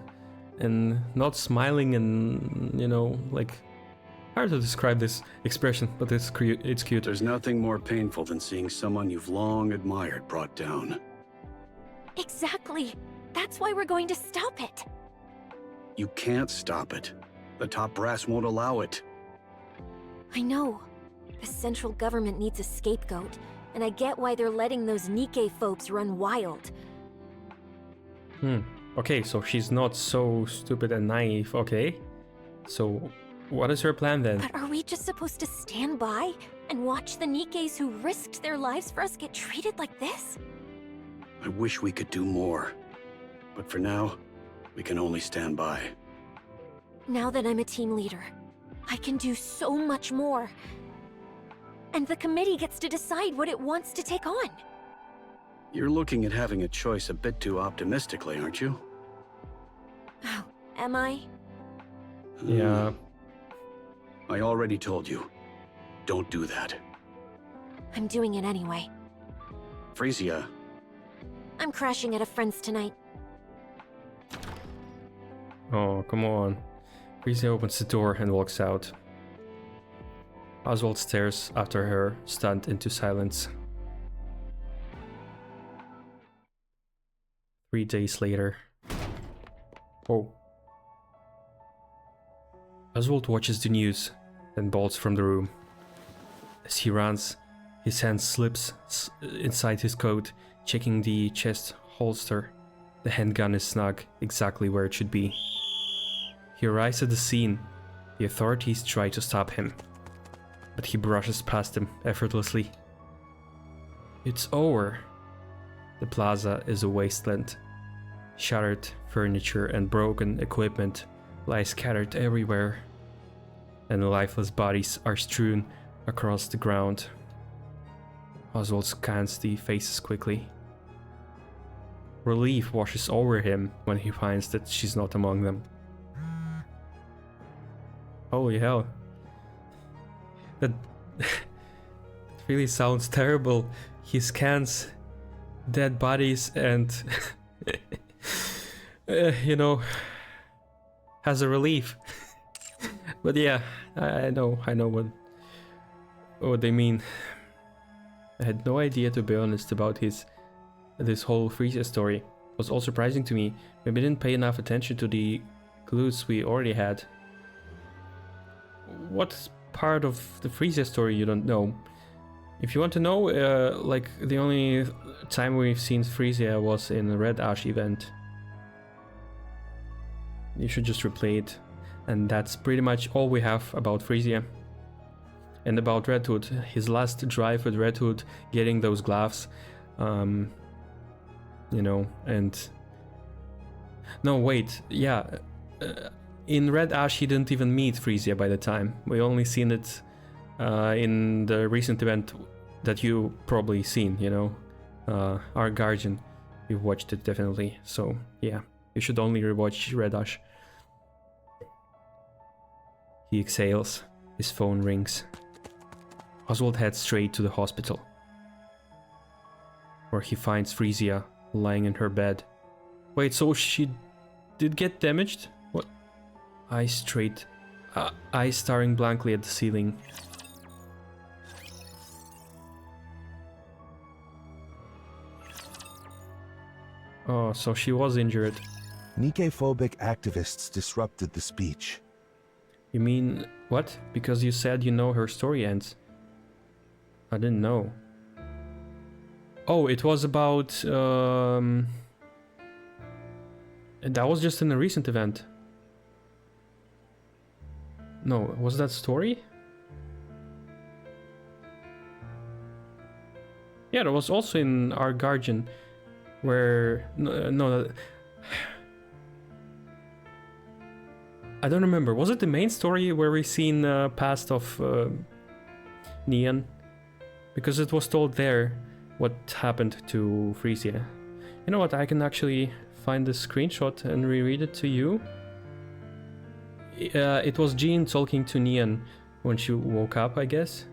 A: and not smiling, and you know, like, hard to describe this expression, but it's cute.
D: There's nothing more painful than seeing someone you've long admired brought down.
B: Exactly. That's why we're going to stop it.
D: You can't stop it. The top brass won't allow it.
B: I know. The central government needs a scapegoat, and I get why they're letting those NIKKE folks run wild.
A: Okay, so she's not so stupid and naive, okay? So, what is her plan then?
B: But are we just supposed to stand by and watch the NIKKEs who risked their lives for us get treated like this?
D: I wish we could do more. But for now, we can only stand by.
B: Now that I'm a team leader, I can do so much more. And the committee gets to decide what it wants to take on.
D: You're looking at having a choice a bit too optimistically, aren't you?
B: Oh, am I?
A: Yeah.
D: I already told you. Don't do that.
B: I'm doing it anyway.
D: Frisia,
B: I'm crashing at a friend's tonight.
A: Oh, come on. Frisia opens the door and walks out. Oswald stares after her, stunned into silence. 3 days later. Oh. Oswald watches the news, then bolts from the room. As he runs, his hand slips inside his coat, checking the chest holster. The handgun is snug, exactly where it should be. He arrives at the scene. The authorities try to stop him, but he brushes past them effortlessly. It's over. The plaza is a wasteland. Shattered furniture and broken equipment lie scattered everywhere, and lifeless bodies are strewn across the ground. Oswald scans the faces quickly. Relief washes over him when he finds that she's not among them. Holy hell. That really sounds terrible. He scans dead bodies and, you know, has a relief. But yeah, I know what they mean. I had no idea, to be honest, about this whole Frisia story. It was all surprising to me. Maybe I didn't pay enough attention to the clues we already had. What part of the Frisia story you don't know? If you want to know, like, the only time we've seen Frisia was in the Red Ash event. You should just replay it. And that's pretty much all we have about Frisia. And about Red Hood, his last drive with Red Hood, getting those gloves, you know, and... No, wait, yeah, in Red Ash he didn't even meet Frisia by the time. We only seen it in the recent event that you probably seen, you know, our Guardian. You've watched it definitely, so yeah, you should only rewatch Red Ash. He exhales, his phone rings. Oswald heads straight to the hospital, where he finds Frisia lying in her bed. Wait, so she did get damaged? What? Eyes straight, eyes staring blankly at the ceiling. Oh, so she was injured.
E: NIKKE-phobic activists disrupted the speech.
A: You mean, what? Because you said you know her story ends. I didn't know. Oh, it was about... that was just in a recent event. No, was that story? Yeah, that was also in our Guardian, where... No, I don't remember. Was it the main story where we seen past of Neon Because it was told there what happened to Frisia. You know what, I can actually find the screenshot and reread it to you. It was Jean talking to Nian when she woke up, I guess.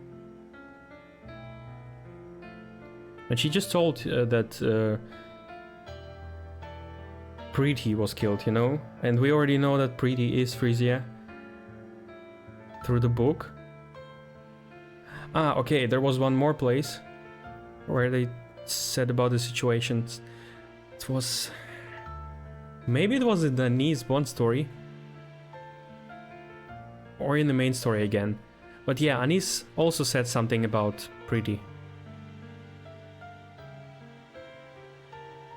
A: And she just told that Preeti was killed, you know? And we already know that Preeti is Frisia through the book. Ah, okay, there was one more place where they said about the situations. It was... maybe it was in the Nice Bond story. Or in the main story again. But yeah, Anis also said something about Preeti.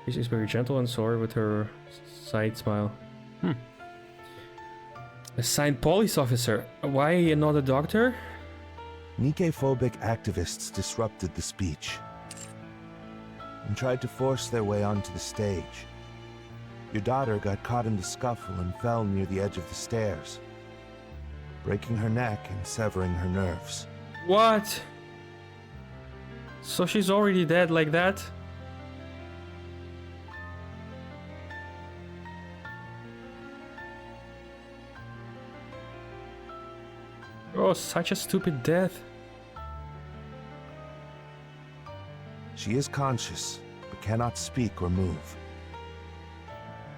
A: She's very gentle and sour with her side smile. Assigned police officer. Why not a doctor?
E: Nikke-phobic activists disrupted the speech and tried to force their way onto the stage. Your daughter got caught in the scuffle and fell near the edge of the stairs, breaking her neck and severing her nerves.
A: What? So she's already dead like that? Oh, such a stupid death.
E: She is conscious, but cannot speak or move.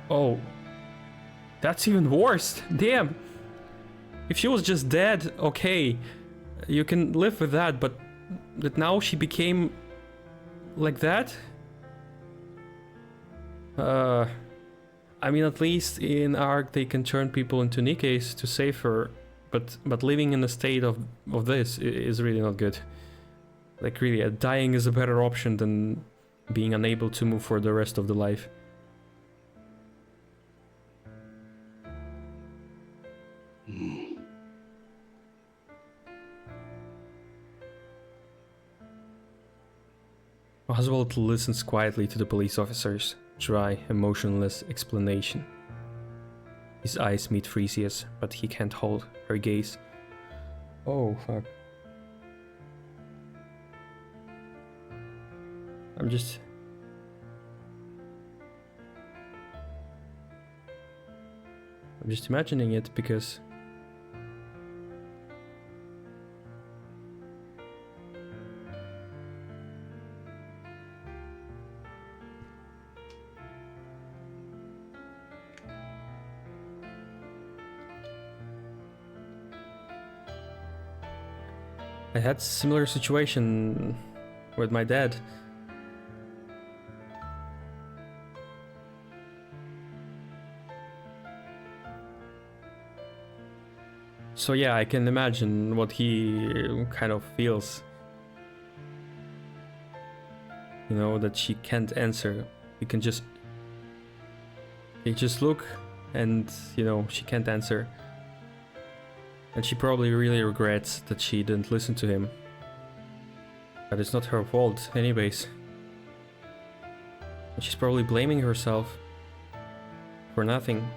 A: Oh. That's even worse. Damn. If she was just dead, okay. You can live with that, but that now she became like that? I mean, at least in Ark they can turn people into Nikkes to save her, but living in a state of this is really not good. Like really, dying is a better option than being unable to move for the rest of the life. Oswald listens quietly to the police officer's dry, emotionless explanation. His eyes meet Frisia's, but he can't hold her gaze. Oh, fuck. I'm just imagining it because I had similar situation with my dad. So yeah, I can imagine what he kind of feels. You know, that she can't answer. He just look and, you know, she can't answer. And she probably really regrets that she didn't listen to him. But it's not her fault anyways. And she's probably blaming herself for nothing.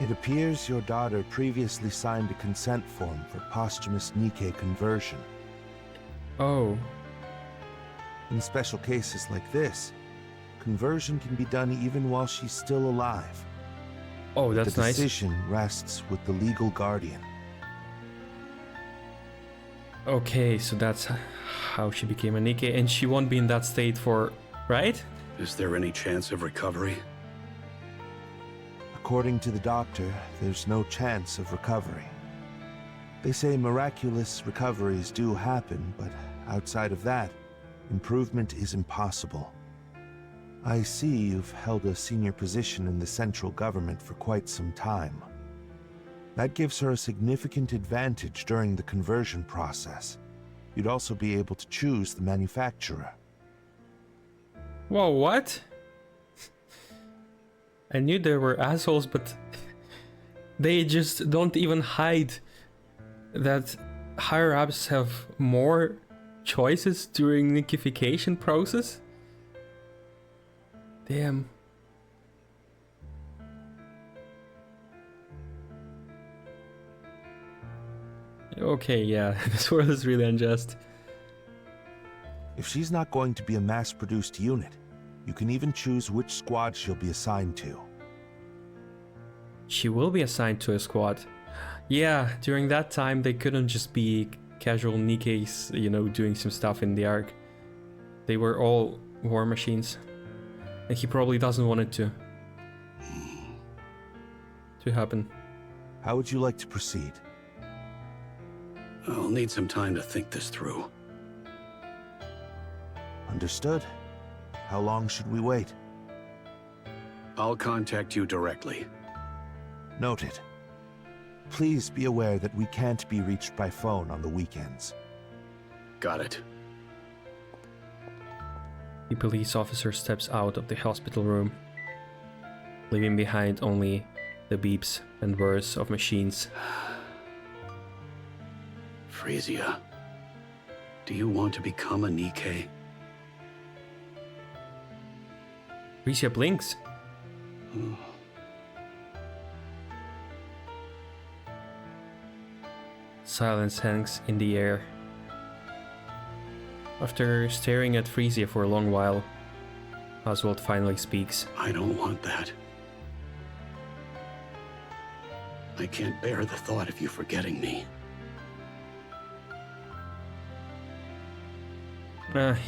E: It appears your daughter previously signed a consent form for posthumous Nikke conversion.
A: Oh.
E: In special cases like this, conversion can be done even while she's still alive.
A: Oh, that's nice.
E: The decision rests with the legal guardian.
A: Okay, so that's how she became a Nikke, and she won't be in that state for... right?
D: Is there any chance of recovery?
E: According to the doctor, there's no chance of recovery. They say miraculous recoveries do happen, but outside of that, improvement is impossible. I see you've held a senior position in the central government for quite some time. That gives her a significant advantage during the conversion process. You'd also be able to choose the manufacturer.
A: Whoa, what? I knew there were assholes, but they just don't even hide that higher-ups have more choices during Nikkification process? Damn. Okay, yeah, this world is really unjust.
E: If she's not going to be a mass-produced unit, you can even choose which squad she'll be assigned to.
A: She will be assigned to a squad. Yeah, during that time they couldn't just be casual Nikkes, you know, doing some stuff in the Ark. They were all war machines. And he probably doesn't want it to happen.
E: How would you like to proceed?
D: I'll need some time to think this through.
E: Understood. How long should we wait?
D: I'll contact you directly.
E: Noted. Please be aware that we can't be reached by phone on the weekends.
D: Got it.
A: The police officer steps out of the hospital room, leaving behind only the beeps and whirs of machines.
D: Frisia, do you want to become a Nikke?
A: Frisia blinks. Silence hangs in the air. After staring at Frisia for a long while, Oswald finally speaks.
D: I don't want that. I can't bear the thought of you forgetting me.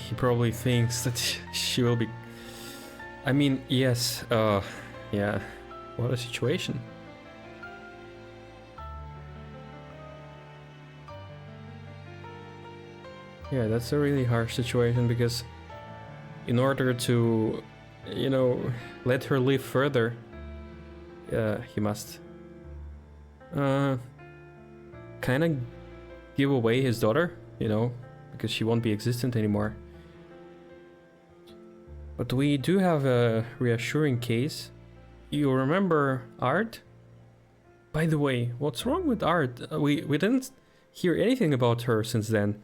A: He probably thinks that she will be... I mean, yes, yeah, what a situation. Yeah, that's a really harsh situation, because in order to, you know, let her live further, he must kind of give away his daughter, you know, because she won't be existent anymore. But we do have a reassuring case. You remember Art? By the way, what's wrong with Art? We didn't hear anything about her since then.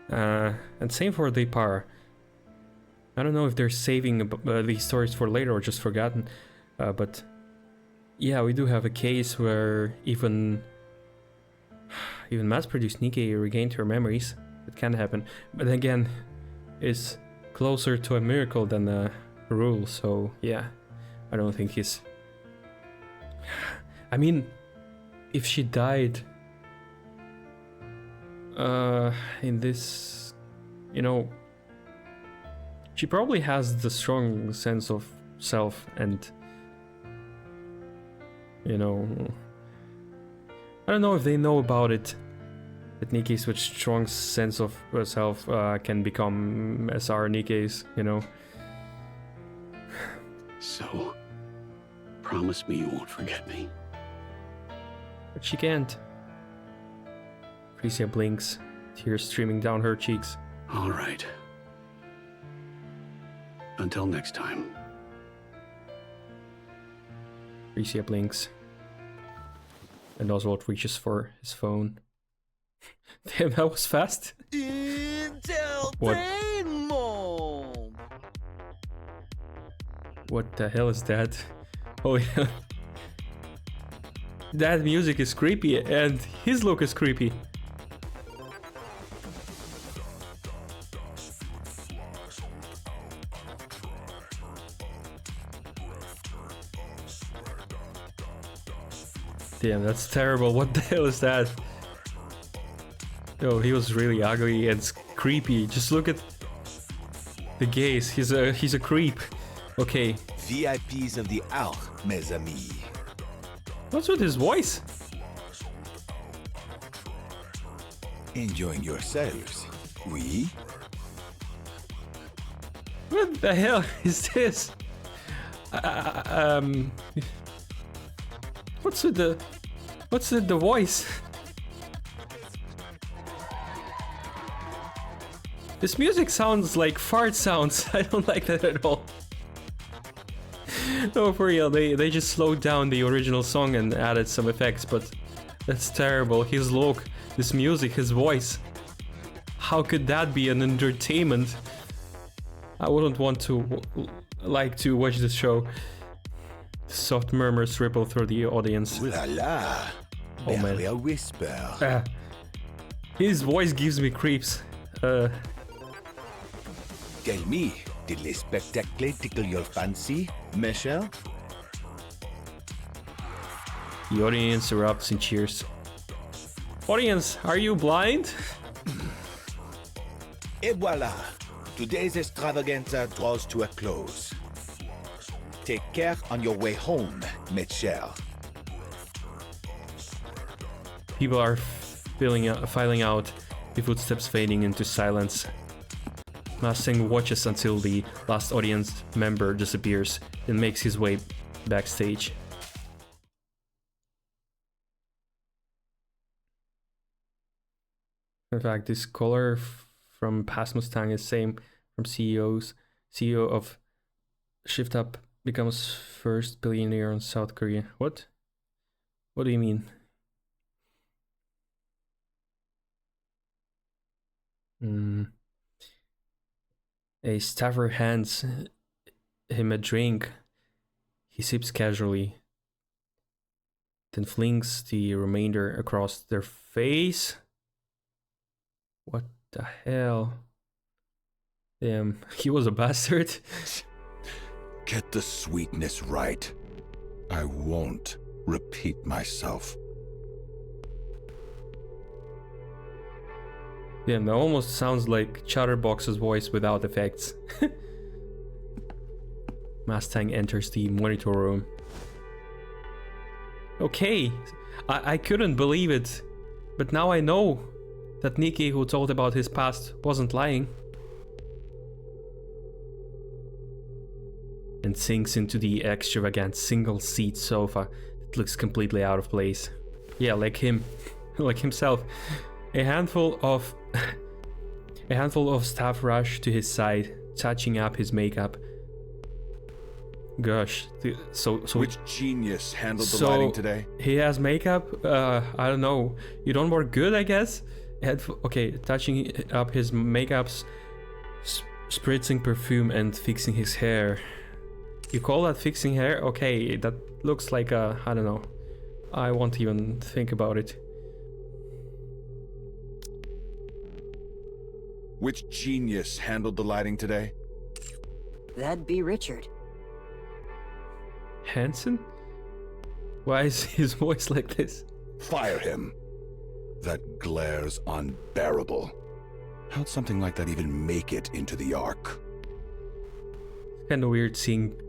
A: And same for Depar. I don't know if they're saving these stories for later or just forgotten. But yeah, we do have a case where even mass-produced Nikke regained her memories. It can happen. But again, it's closer to a miracle than a rule, so yeah, I don't think he's... I mean, if she died in this, you know, she probably has the strong sense of self, and, you know, I don't know if they know about it, that Nikkes with strong sense of self can become SR Nikkes, you know.
D: So, promise me you won't forget me.
A: But she can't. Frisia blinks, tears streaming down her cheeks.
D: All right. Until next time.
A: Frisia blinks. And Oswald reaches for his phone. Damn, that was fast. What? What the hell is that? Oh yeah. That music is creepy, and his look is creepy. Damn, that's terrible. What the hell is that? Yo, he was really ugly and creepy. Just look at the gaze. He's a creep. Okay.
F: VIPs of the Ark, mes amis.
A: What's with his voice?
F: Enjoying yourselves, oui?
A: What the hell is this? What's with the voice? This music sounds like fart sounds. I don't like that at all. No, for real, they just slowed down the original song and added some effects, but that's terrible. His look, this music, his voice. How could that be an entertainment? I wouldn't want to like to watch this show. Soft murmurs ripple through the audience.
F: Ooh la la.
A: Oh man.
F: Barely a whisper.
A: His voice gives me creeps.
F: Tell me, did les spectacles tickle your fancy, Michel?
A: The audience erupts in cheers. Audience, are you blind?
F: Et voila! Today's extravaganza draws to a close. Take care on your way home, Michel.
A: People are filing out, the footsteps fading into silence. Mustang watches until the last audience member disappears, then makes his way backstage. In fact, this color from past Mustang is same from CEO of Shift Up becomes first billionaire in South Korea. What? What do you mean? A staffer hands him a drink. He sips casually, then flings the remainder across their face. What the hell? Damn, he was a bastard.
F: Get the sweetness right. I won't repeat myself.
A: Damn, that almost sounds like Chatterbox's voice without effects. Mustang enters the monitor room. Okay, I couldn't believe it, but now I know that NIKKE, who told about his past, wasn't lying. And sinks into the extravagant single-seat sofa that looks completely out of place. Yeah, like him, like himself. A handful of staff rush to his side, touching up his makeup. Gosh, so
F: which genius handled the lighting today?
A: He has makeup. I don't know. You don't work good, I guess. Okay, touching up his makeups, spritzing perfume, and fixing his hair. You call that fixing hair? Okay, that looks like a, I don't know. I won't even think about it.
F: Which genius handled the lighting today?
C: That'd be Richard.
A: Hanson? Why is his voice like this?
F: Fire him. That glare's unbearable. How'd something like that even make it into the Ark?
A: Kind of weird seeing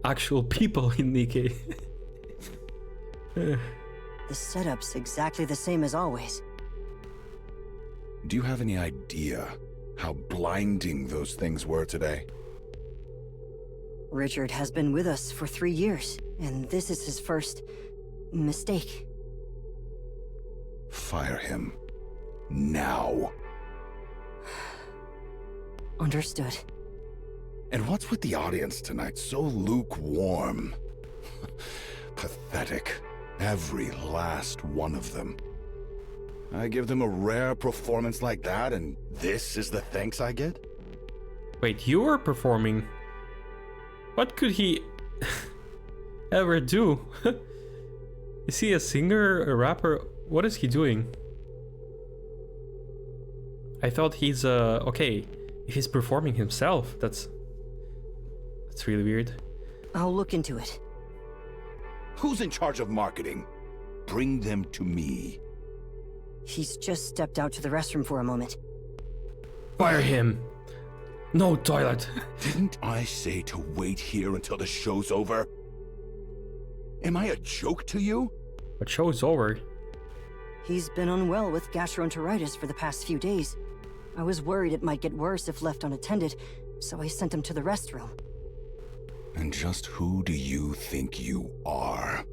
A: actual people in NIKKE.
C: The setup's exactly the same as always.
F: Do you have any idea how blinding those things were today?
C: Richard has been with us for 3 years, and this is his first mistake.
F: Fire him. Now.
C: Understood.
F: And what's with the audience tonight? So lukewarm. Pathetic. Every last one of them. I give them a rare performance like that, and this is the thanks I get?
A: Wait, you were performing? What could he ever do? Is he a singer, a rapper? What is he doing? I thought he's okay, if he's performing himself, that's really weird.
C: I'll look into it.
F: Who's in charge of marketing? Bring them to me.
C: He's just stepped out to the restroom for a moment.
A: Fire him! No toilet!
F: Didn't I say to wait here until the show's over? Am I a joke to you?
A: But show's over.
C: He's been unwell with gastroenteritis for the past few days. I was worried it might get worse if left unattended, so I sent him to the restroom.
F: And just who do you think you are?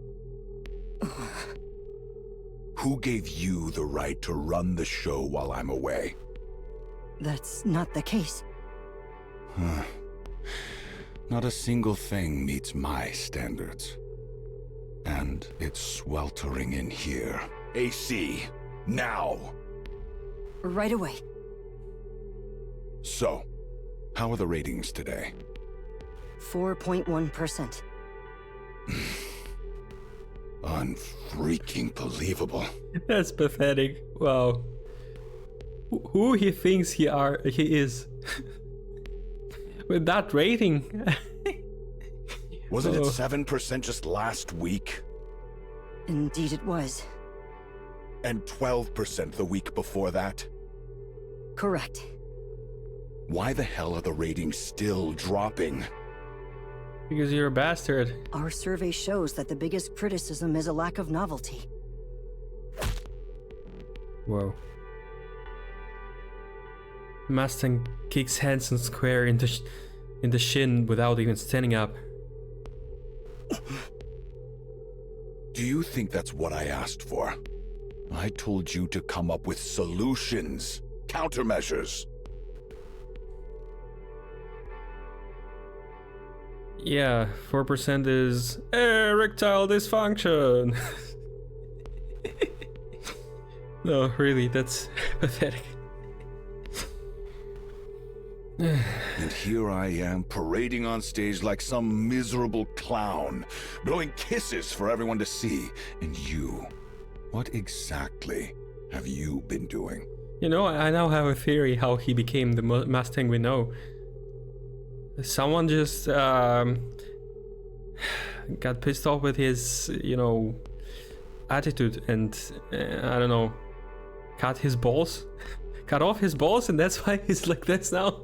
F: Who gave you the right to run the show while I'm away?
C: That's not the case.
F: Not a single thing meets my standards. And it's sweltering in here. AC, now!
C: Right away.
F: So, how are the ratings today?
C: 4.1%.
F: Unfreaking believable.
A: That's pathetic. Wow. who he thinks he is. With that rating.
F: Wasn't it 7% just last week?
C: Indeed it was.
F: And 12% the week before that?
C: Correct.
F: Why the hell are the ratings still dropping?
A: Because you're a bastard.
C: Our survey shows that the biggest criticism is a lack of novelty.
A: Whoa. Mustang kicks Hansen square in the shin without even standing up.
F: Do you think that's what I asked for? I told you to come up with solutions, countermeasures.
A: Yeah, 4% is erectile dysfunction. No, really, that's pathetic.
F: And here I am, parading on stage like some miserable clown, blowing kisses for everyone to see. And you, what exactly have you been doing?
A: You know, I now have a theory how he became the Mustang we know. Someone just got pissed off with his, you know, attitude and, I don't know, cut off his balls, and that's why he's like this now.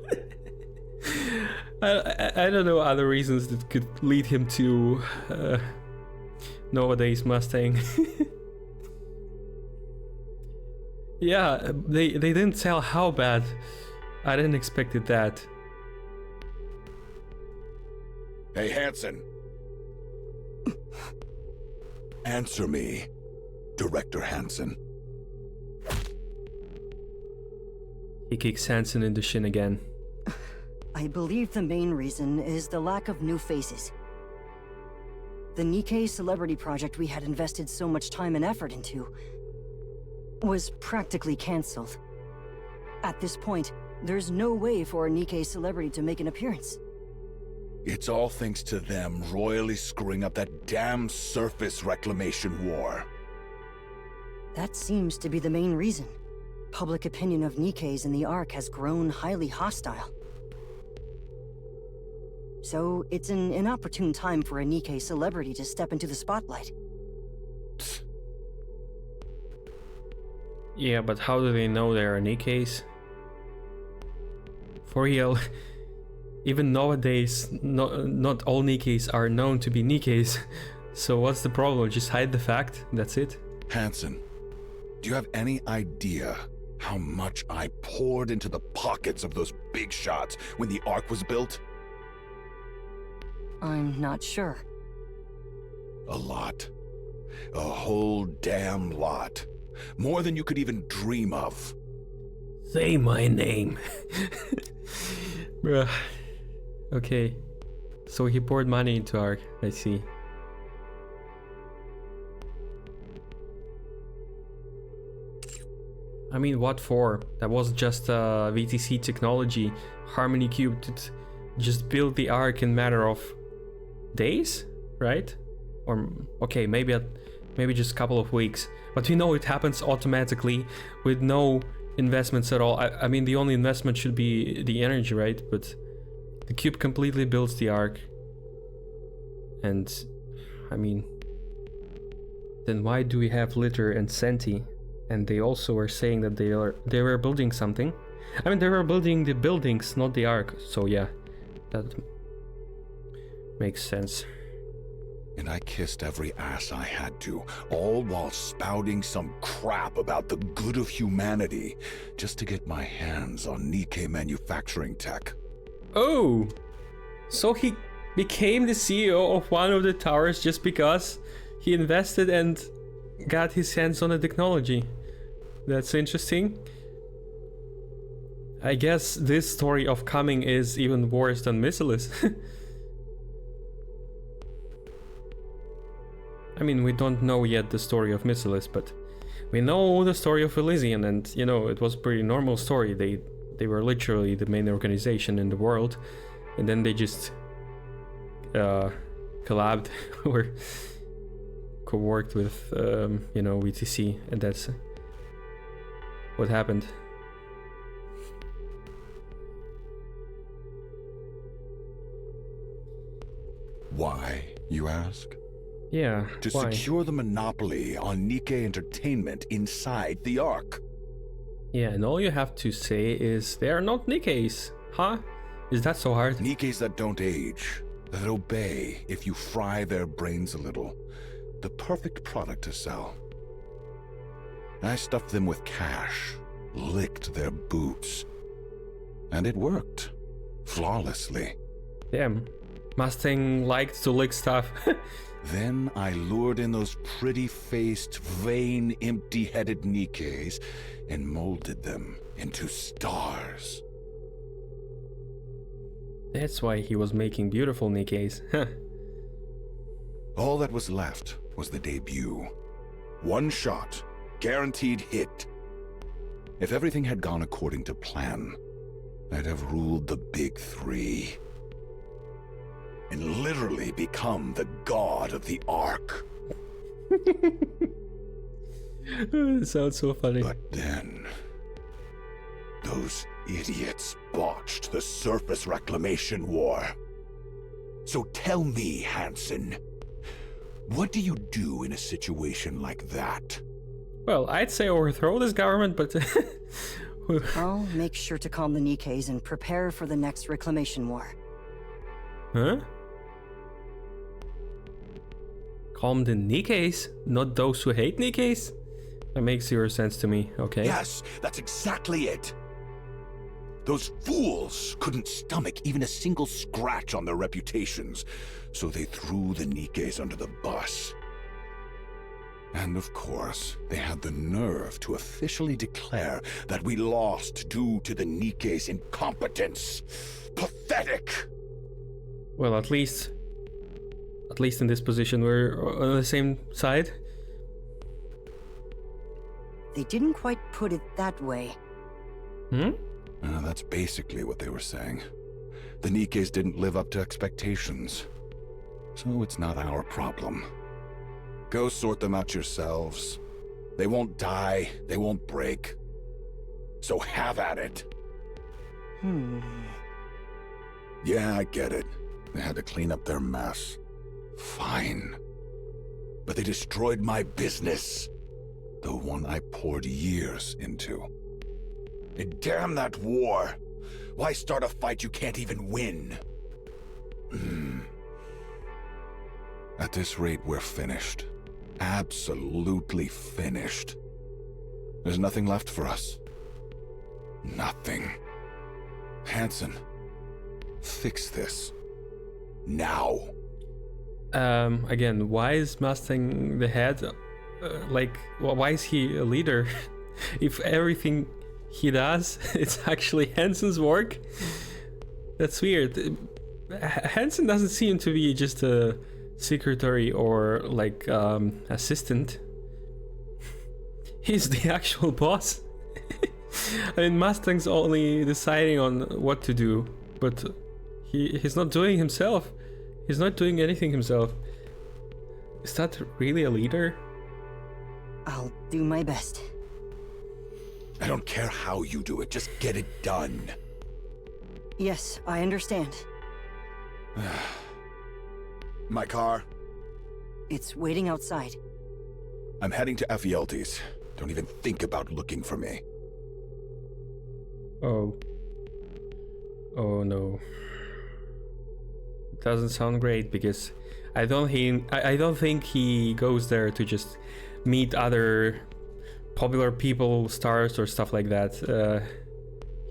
A: I don't know other reasons that could lead him to nowadays Mustang. Yeah, they didn't tell how bad. I didn't expect it that.
F: Hey, Hansen. Answer me, Director Hansen.
A: He kicks Hansen in the shin again.
C: I believe the main reason is the lack of new faces. The NIKKE celebrity project we had invested so much time and effort into was practically cancelled. At this point, there's no way for a NIKKE celebrity to make an appearance.
F: It's all thanks to them royally screwing up that damn surface reclamation war.
C: That seems to be the main reason. Public opinion of NIKKEs in the Ark has grown highly hostile. So it's an inopportune time for a NIKKE celebrity to step into the spotlight.
A: Yeah, but how do they know there are NIKKEs? For real, even nowadays, not all NIKKEs are known to be NIKKEs. So what's the problem? Just hide the fact, that's it?
F: Hansen, do you have any idea how much I poured into the pockets of those big shots when the Ark was built?
C: I'm not sure.
F: A lot. A whole damn lot. More than you could even dream of.
A: Say my name. Bruh. Okay. So he poured money into Ark, I see. I mean, what for? That was just VTC technology. Harmony Cube just built the Ark in a matter of days, right? Or okay, maybe just a couple of weeks. But we know it happens automatically with no investments at all. I mean, the only investment should be the energy, right? But the cube completely builds the Ark. And I mean, then why do we have Litter and Senti? And they also are saying that they were building something. I mean, they were building the buildings, not the Ark. So yeah, that makes sense.
F: And I kissed every ass I had to, all while spouting some crap about the good of humanity, just to get my hands on NIKKE manufacturing tech.
A: Oh, so he became the CEO of one of the towers just because he invested and got his hands on the technology. That's interesting. I guess this story of coming is even worse than Missilis. I mean, we don't know yet the story of Missilis, but we know the story of Elysian, and you know, it was a pretty normal story. They were literally the main organization in the world, and then they just collabed or co-worked with you know, VTC, and that's what happened.
F: you ask?
A: Yeah,
F: To
A: why?
F: secure the monopoly on NIKKE Entertainment inside the Ark.
A: Yeah, and all you have to say is they are not Nikke's. Huh? Is that so hard?
F: NIKKEs that don't age, that obey if you fry their brains a little. The perfect product to sell. I stuffed them with cash, licked their boots, and it worked. Flawlessly.
A: Damn. Mustang liked to lick stuff.
F: Then I lured in those pretty-faced, vain, empty-headed NIKKEs and molded them into stars.
A: That's why he was making beautiful Nikke's.
F: All that was left was the debut. One shot, guaranteed hit. If everything had gone according to plan, I'd have ruled the big three. And literally become the god of the Ark.
A: It sounds so funny.
F: But then, those idiots botched the surface reclamation war. So tell me, Hansen, what do you do in a situation like that?
A: Well, I'd say overthrow this government, but...
C: I'll make sure to calm the NIKKEs and prepare for the next reclamation war.
A: Huh? Calm the NIKKEs, not those who hate NIKKEs? That makes zero sense to me, okay?
F: Yes, that's exactly it. Those fools couldn't stomach even a single scratch on their reputations, so they threw the NIKKEs under the bus. And of course, they had the nerve to officially declare that we lost due to the NIKKE's incompetence. Pathetic!
A: Well, at least in this position we're on the same side.
C: They didn't quite put it that way.
A: Hmm?
F: That's basically what they were saying. The NIKKEs didn't live up to expectations. So it's not our problem. Go sort them out yourselves. They won't die, they won't break. So have at it. Yeah, I get it. They had to clean up their mess. Fine. But they destroyed my business. The one I poured years into. And damn that war! Why start a fight you can't even win? At this rate, we're finished. Absolutely finished. There's nothing left for us. Nothing. Hansen, fix this. Now.
A: Again, why is Mustang the head? Why is he a leader? If everything he does, it's actually Hansen's work? That's weird. Hansen doesn't seem to be just a secretary or like assistant. He's the actual boss. I mean, Mustang's only deciding on what to do, but he's not doing himself. He's not doing anything himself. Is that really a leader?
C: I'll do my best.
F: I don't care how you do it, just get it done.
C: Yes, I understand.
F: My car?
C: It's waiting outside.
F: I'm heading to Ephialtes. Don't even think about looking for me.
A: Oh. Oh no. It doesn't sound great because I don't think he goes there to just meet other popular people, stars or stuff like that.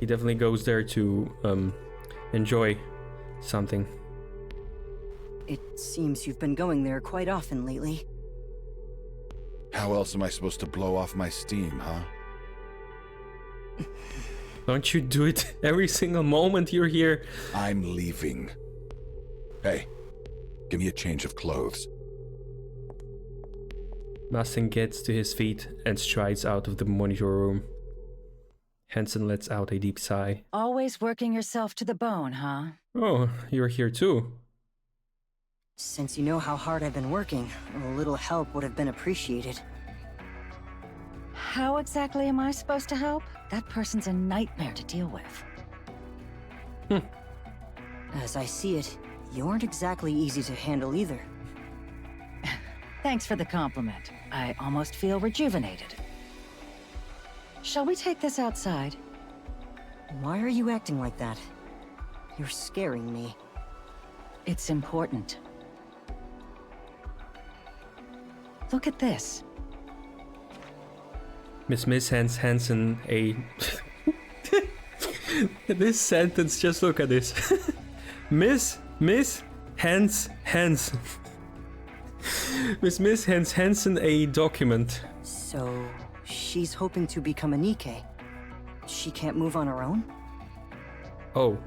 A: He definitely goes there to enjoy something.
C: It seems you've been going there quite often lately.
F: How else am I supposed to blow off my steam, huh?
A: Don't you do it every single moment you're here?
F: I'm leaving. Hey, give me a change of clothes.
A: Mustang gets to his feet and strides out of the monitor room. Hansen lets out a deep sigh.
G: Always working yourself to the bone, huh?
A: Oh, you're here too.
C: Since you know how hard I've been working, a little help would have been appreciated.
G: How exactly am I supposed to help? That person's a nightmare to deal with.
C: As I see it, you aren't exactly easy to handle either.
G: Thanks for the compliment. I almost feel rejuvenated. Shall we take this outside?
C: Why are you acting like that? You're scaring me.
G: It's important. Look at this.
A: Miss Hansen a... This sentence, just look at this. Miss Hansen. Miss Hansen a document.
C: So, she's hoping to become a NIKKE. She can't move on her own?
A: Oh.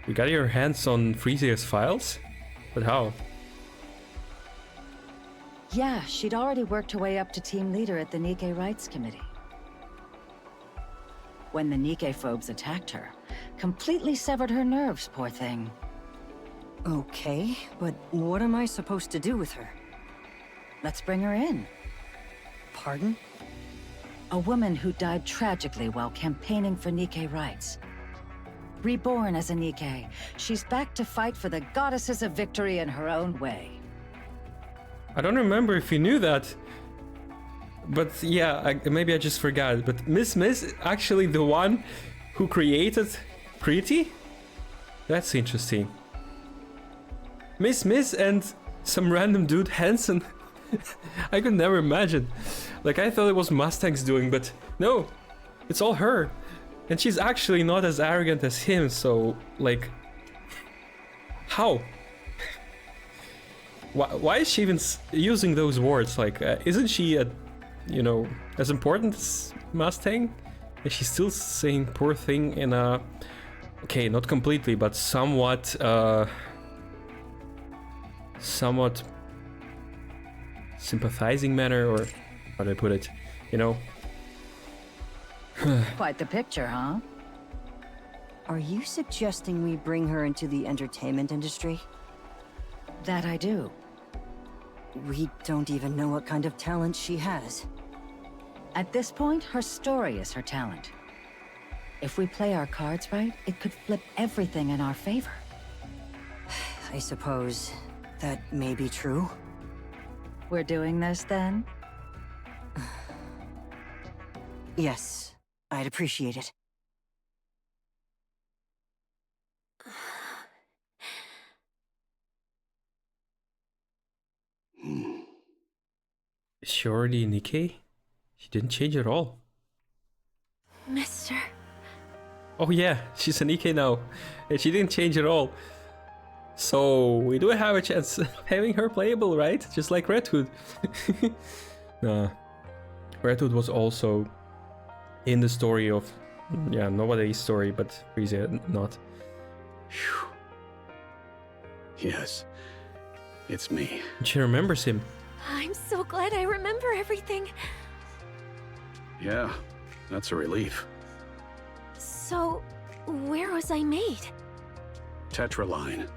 A: You got your hands on Frisia's files? But how?
G: Yeah, she'd already worked her way up to team leader at the NIKKE Rights Committee. When the NIKKE phobes attacked her, completely severed her nerves, poor thing.
C: Okay, but what am I supposed to do with her?
G: Let's bring her in.
C: Pardon?
G: A woman who died tragically while campaigning for NIKKE rights. Reborn as a NIKKE, she's back to fight for the goddesses of victory in her own way.
A: I don't remember if you knew that. But yeah, maybe I just forgot. But Miss actually the one who created Pretty? That's interesting. Miss and some random dude Hansen. I could never imagine. Like, I thought it was Mustang's doing, but no, it's all her. And she's actually not as arrogant as him, so, like, how? Why is she even using those words? Like, isn't she, you know, as important as Mustang? Is she still saying poor thing in a, okay, not completely, but somewhat sympathizing manner, or how do I put it, you know?
G: Quite the picture, huh?
C: Are you suggesting we bring her into the entertainment industry?
G: That I do.
C: We don't even know what kind of talent she has.
G: At this point, her story is her talent. If we play our cards right, it could flip everything in our favor.
C: I suppose that may be true.
G: We're doing this then?
C: Yes, I'd appreciate it.
A: Is she already NIKKE? She didn't change at all.
B: Mister.
A: Oh yeah, she's a NIKKE now. And she didn't change at all. So we do have a chance of having her playable, right? Just like Red Hood. Nah. Red Hood was also in the story of, yeah, nobody's story, but Frisia not.
D: Phew. Yes, it's me.
A: She remembers him.
B: I'm so glad I remember everything.
D: Yeah, that's a relief.
B: So, where was I made?
D: Tetraline.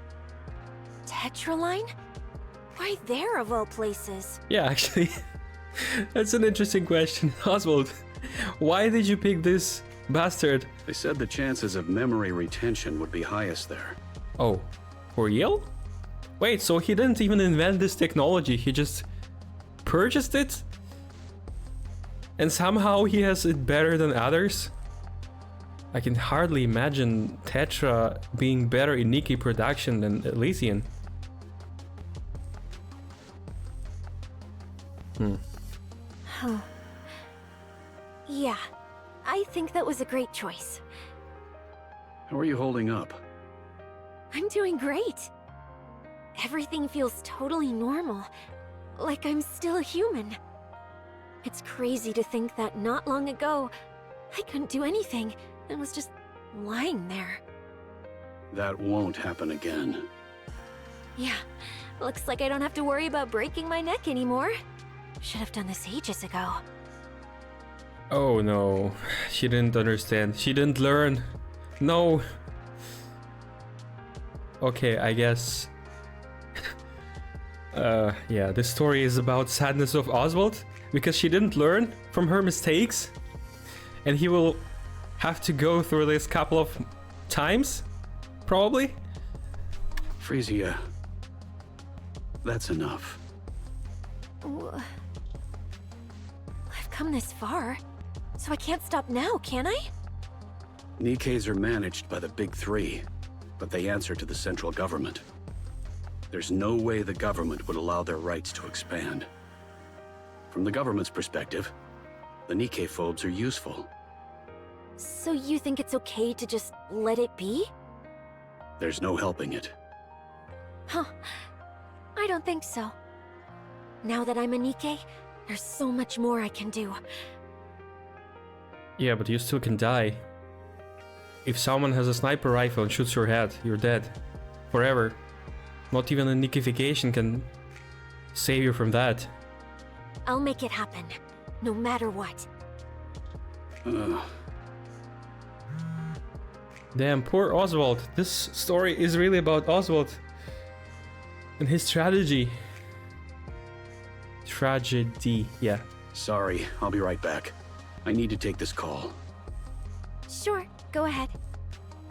B: Tetraline? Why there of all places?
A: Yeah, actually, that's an interesting question. Oswald, why did you pick this bastard?
D: They said the chances of memory retention would be highest there.
A: Oh, for real? Wait, so he didn't even invent this technology, he just purchased it? And somehow he has it better than others? I can hardly imagine Tetra being better in NIKKE production than Elysian.
B: Oh. Yeah, I think that was a great choice.
D: How are you holding up?
B: I'm doing great. Everything feels totally normal, like I'm still a human. It's crazy to think that not long ago, I couldn't do anything and was just lying there.
D: That won't happen again.
B: Yeah, looks like I don't have to worry about breaking my neck anymore. Should have done this ages ago.
A: Oh no, she didn't understand. She didn't learn. No. Okay, I guess. Yeah, this story is about sadness of Oswald because she didn't learn from her mistakes, and he will have to go through this couple of times, probably.
D: Frisia, that's enough.
B: I've come this far, so I can't stop now, can I?
D: Nikke's are managed by the Big Three, but they answer to the central government. There's no way the government would allow their rights to expand. From the government's perspective, the Nikke phobes are useful.
B: So you think it's okay to just let it be?
D: There's no helping it.
B: Huh. I don't think so. Now that I'm a Nikke, there's so much more I can do.
A: Yeah, but you still can die. If someone has a sniper rifle and shoots your head, you're dead. Forever. Not even a Nikkification can save you from that.
B: I'll make it happen, no matter what.
A: Damn, poor Oswald. This story is really about Oswald and his tragedy. Tragedy, yeah.
D: Sorry, I'll be right back. I need to take this call.
B: Sure, go ahead.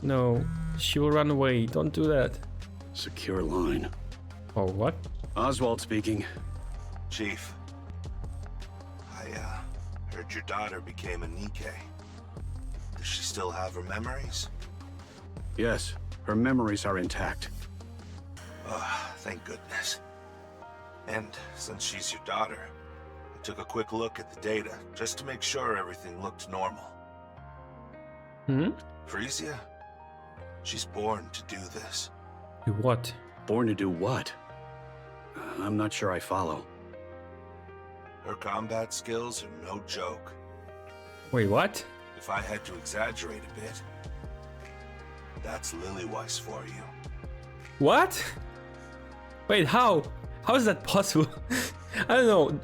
A: No, she will run away. Don't do that.
D: Secure line.
A: Oh, what?
D: Oswald speaking.
E: Chief, I heard your daughter became a Nikke. Does she still have her memories?
D: Yes, her memories are intact.
E: Thank goodness. And since she's your daughter, I took a quick look at the data just to make sure everything looked normal. Frisia? She's born to do this.
A: Do what?
D: Born to do what? I'm not sure I follow.
E: Her combat skills are no joke.
A: Wait, what?
E: If I had to exaggerate a bit, that's Lillyweiss for you.
A: What? Wait, how? How is that possible? I don't know.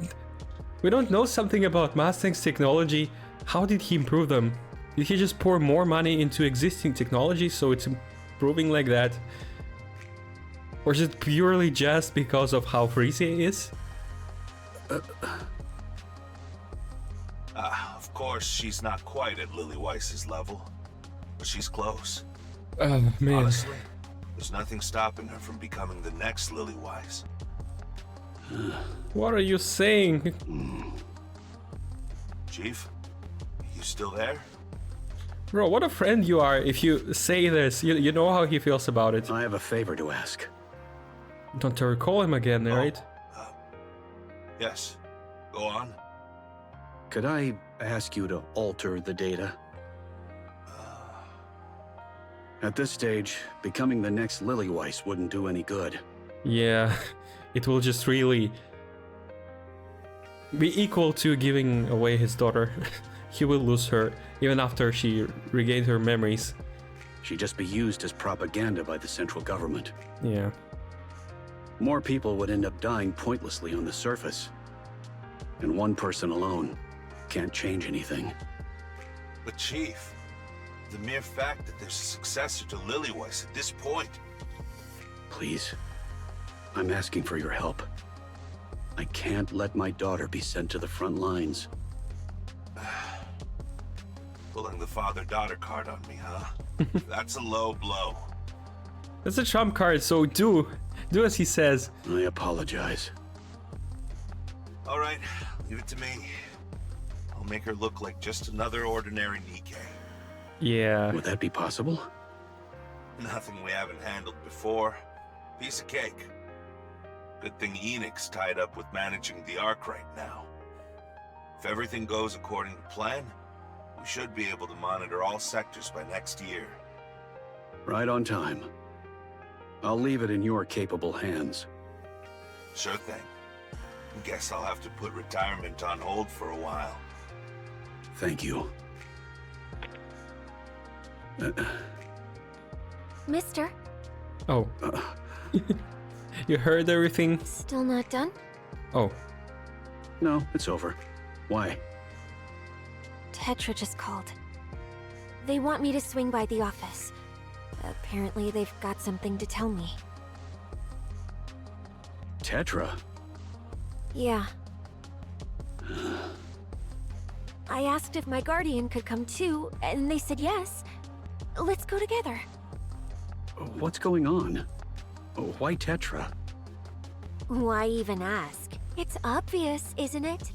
A: We don't know something about Mustang's technology. How did he improve them? Did he just pour more money into existing technology so it's improving like that? Or is it purely just because of how Frisia is?
E: Of course, she's not quite at Lillyweiss's level, but she's close.
A: Oh, man.
E: Honestly, there's nothing stopping her from becoming the next Lillyweiss.
A: What are you saying?
E: Chief, you still there?
A: Bro, what a friend you are if you say this. You know how he feels about it.
D: I have a favor to ask.
A: Don't recall him again, right?
E: Yes. Go on.
D: Could I ask you to alter the data? At this stage, becoming the next Lillyweiss wouldn't do any good.
A: Yeah, it will just really be equal to giving away his daughter. He will lose her, even after she regained her memories.
D: She'd just be used as propaganda by the central government.
A: Yeah.
D: More people would end up dying pointlessly on the surface. And one person alone can't change anything.
E: But Chief, the mere fact that there's a successor to Lillyweiss at this point...
D: Please, I'm asking for your help. I can't let my daughter be sent to the front lines.
E: Pulling the father-daughter card on me, huh? That's a low blow.
A: That's a trump card, so do as he says.
D: I apologize.
E: All right, leave it to me. I'll make her look like just another ordinary Nikke.
A: Yeah.
D: Would that be possible?
E: Nothing we haven't handled before. Piece of cake. Good thing Enix's tied up with managing the Ark right now. If everything goes according to plan, we should be able to monitor all sectors by next year.
D: Right on time. I'll leave it in your capable hands.
E: Sure thing. Guess I'll have to put retirement on hold for a while.
D: Thank you.
B: Mister,
A: Oh. You heard everything?
B: still not done?
A: Oh.
D: No, it's over. Why?
B: Tetra just called. They want me to swing by the office. Apparently they've got something to tell me.
D: Tetra?
B: Yeah. I asked if my guardian could come too, and they said yes. Let's go together.
D: What's going on? Why Tetra?
B: Why even ask? It's obvious, isn't it?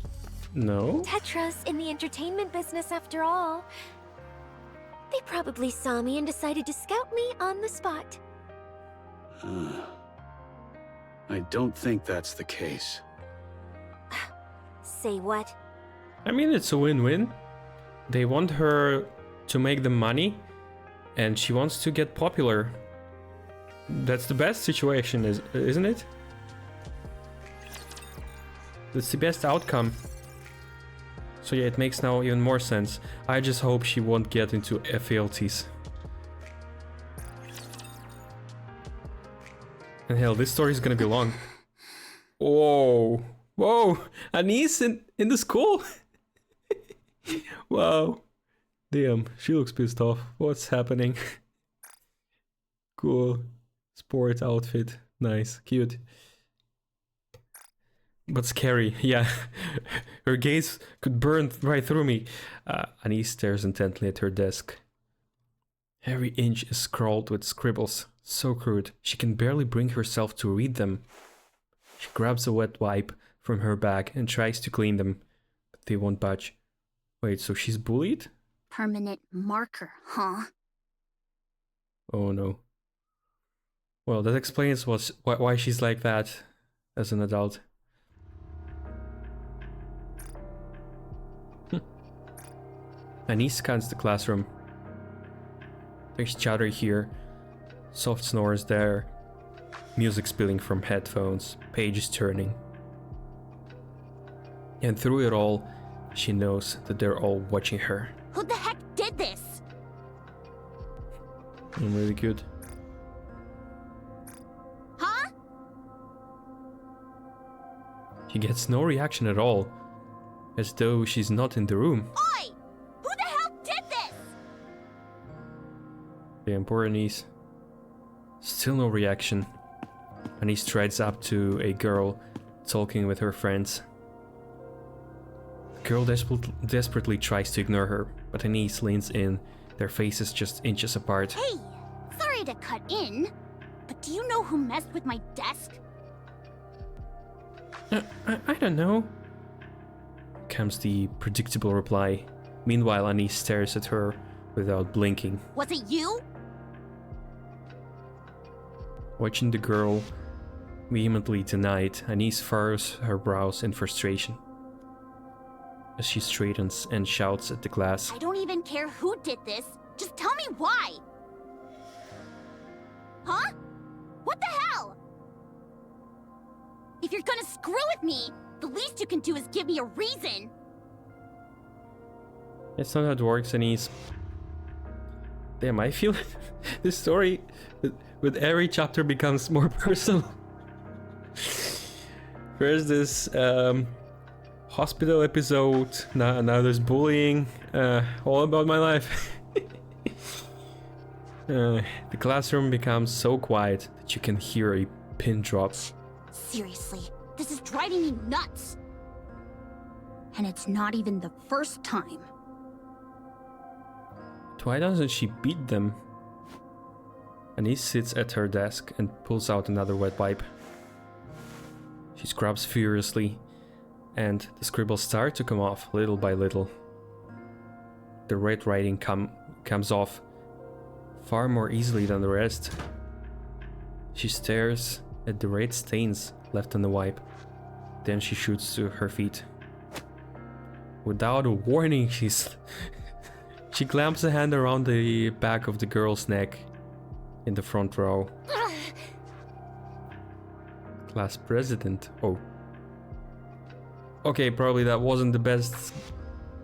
A: No?
B: Tetra's in the entertainment business after all. They probably saw me and decided to scout me on the spot.
D: I don't think that's the case.
B: Say what?
A: I mean, it's a win-win. They want her to make the money, and she wants to get popular. That's the best situation, isn't it? That's the best outcome. So yeah, it makes now even more sense. I just hope she won't get into FALTs. And hell, this story is gonna be long. Whoa. Whoa! Anise in the school? Wow. Damn, she looks pissed off. What's happening? Cool. Sport outfit. Nice. Cute. But scary, yeah. Her gaze could burn right through me. Anise stares intently at her desk. Every inch is scrawled with scribbles. So crude, she can barely bring herself to read them. She grabs a wet wipe from her bag and tries to clean them, but they won't budge. Wait, so she's bullied?
H: Permanent marker, huh?
A: Oh no. Well, that explains why she's like that as an adult. Anise scans the classroom. There's chatter here, soft snores there, music spilling from headphones, pages turning. And through it all, she knows that they're all watching her.
H: Who the heck did this?
A: I'm really good.
H: Huh?
A: She gets no reaction at all, as though she's not in the room.
H: Oi! Who the hell did this?
A: Damn, poor Anise. Still no reaction. Anise strides up to a girl talking with her friends. The girl desperately tries to ignore her, but Anise leans in, their faces just inches apart.
H: Hey, sorry to cut in, but do you know who messed with my desk?
A: I don't know, comes the predictable reply. Meanwhile, Anise stares at her without blinking.
H: Was it you?
A: Watching the girl vehemently denied, Anise furrows her brows in frustration as she straightens and shouts at the class.
H: I don't even care who did this. Just tell me why. Huh? What the hell? If you're gonna screw with me, the least you can do is give me a reason.
A: It's not how it works, Anise. Damn, I feel this story with every chapter becomes more personal. First this hospital episode, now there's bullying, all about my life. The classroom becomes so quiet that you can hear a pin drop.
H: Seriously, this is driving me nuts. And it's not even the first time.
A: Why doesn't she beat them? Anise sits at her desk and pulls out another wet wipe. She scrubs furiously, and the scribbles start to come off little by little. The red writing comes off far more easily than the rest. She stares at the red stains left on the wipe. Then she shoots to her feet. Without a warning, she clamps a hand around the back of the girl's neck in the front row. Class president. Oh. Okay, probably that wasn't the best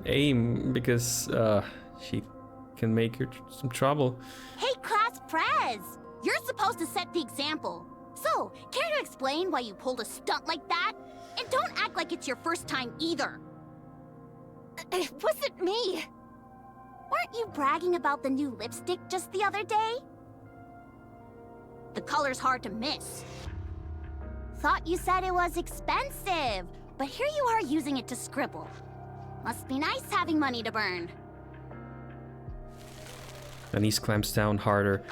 A: aim because she can make her some trouble.
H: Hey, class prez! You're supposed to set the example. So, care to explain why you pulled a stunt like that? And don't act like it's your first time either.
B: It wasn't me.
H: Weren't you bragging about the new lipstick just the other day? The color's hard to miss. Thought you said it was expensive, but here you are using it to scribble. Must be nice having money to burn.
A: Anise clamps down harder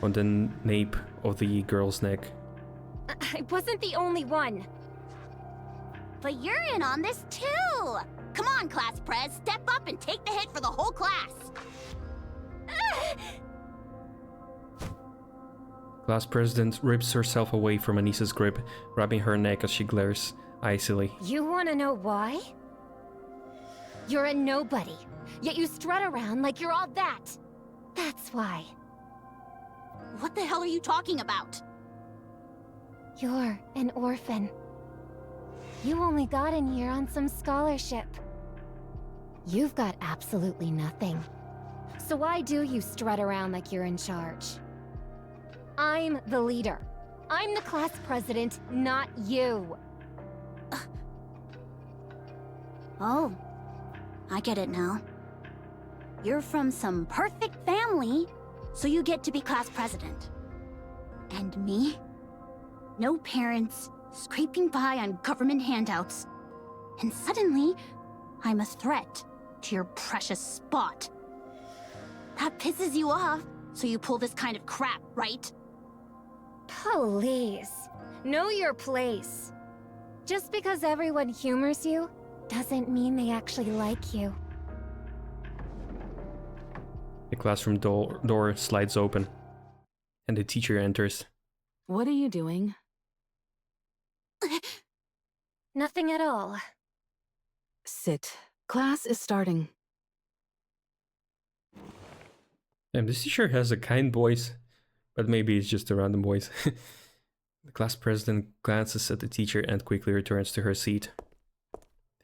A: on the nape of the girl's neck.
B: I wasn't the only one.
H: But you're in on this too! Come on, class pres, step up and take the hit for the whole class!
A: Class president rips herself away from Anissa's grip, rubbing her neck as she glares icily.
B: You wanna know why? You're a nobody, yet you strut around like you're all that. That's why.
H: What the hell are you talking about?
B: You're an orphan. You only got in here on some scholarship. You've got absolutely nothing. So why do you strut around like you're in charge? I'm the leader. I'm the class president, not you.
H: Oh, I get it now. You're from some perfect family, so you get to be class president. And me? No parents, scraping by on government handouts. And suddenly, I'm a threat to your precious spot. That pisses you off, so you pull this kind of crap, right?
B: Please, know your place. Just because everyone humors you, doesn't mean they actually like you.
A: The classroom door slides open, and the teacher enters.
I: What are you doing?
B: Nothing at all.
I: Sit. Class is starting.
A: And this teacher has a kind voice, but maybe it's just a random voice. The class president glances at the teacher and quickly returns to her seat.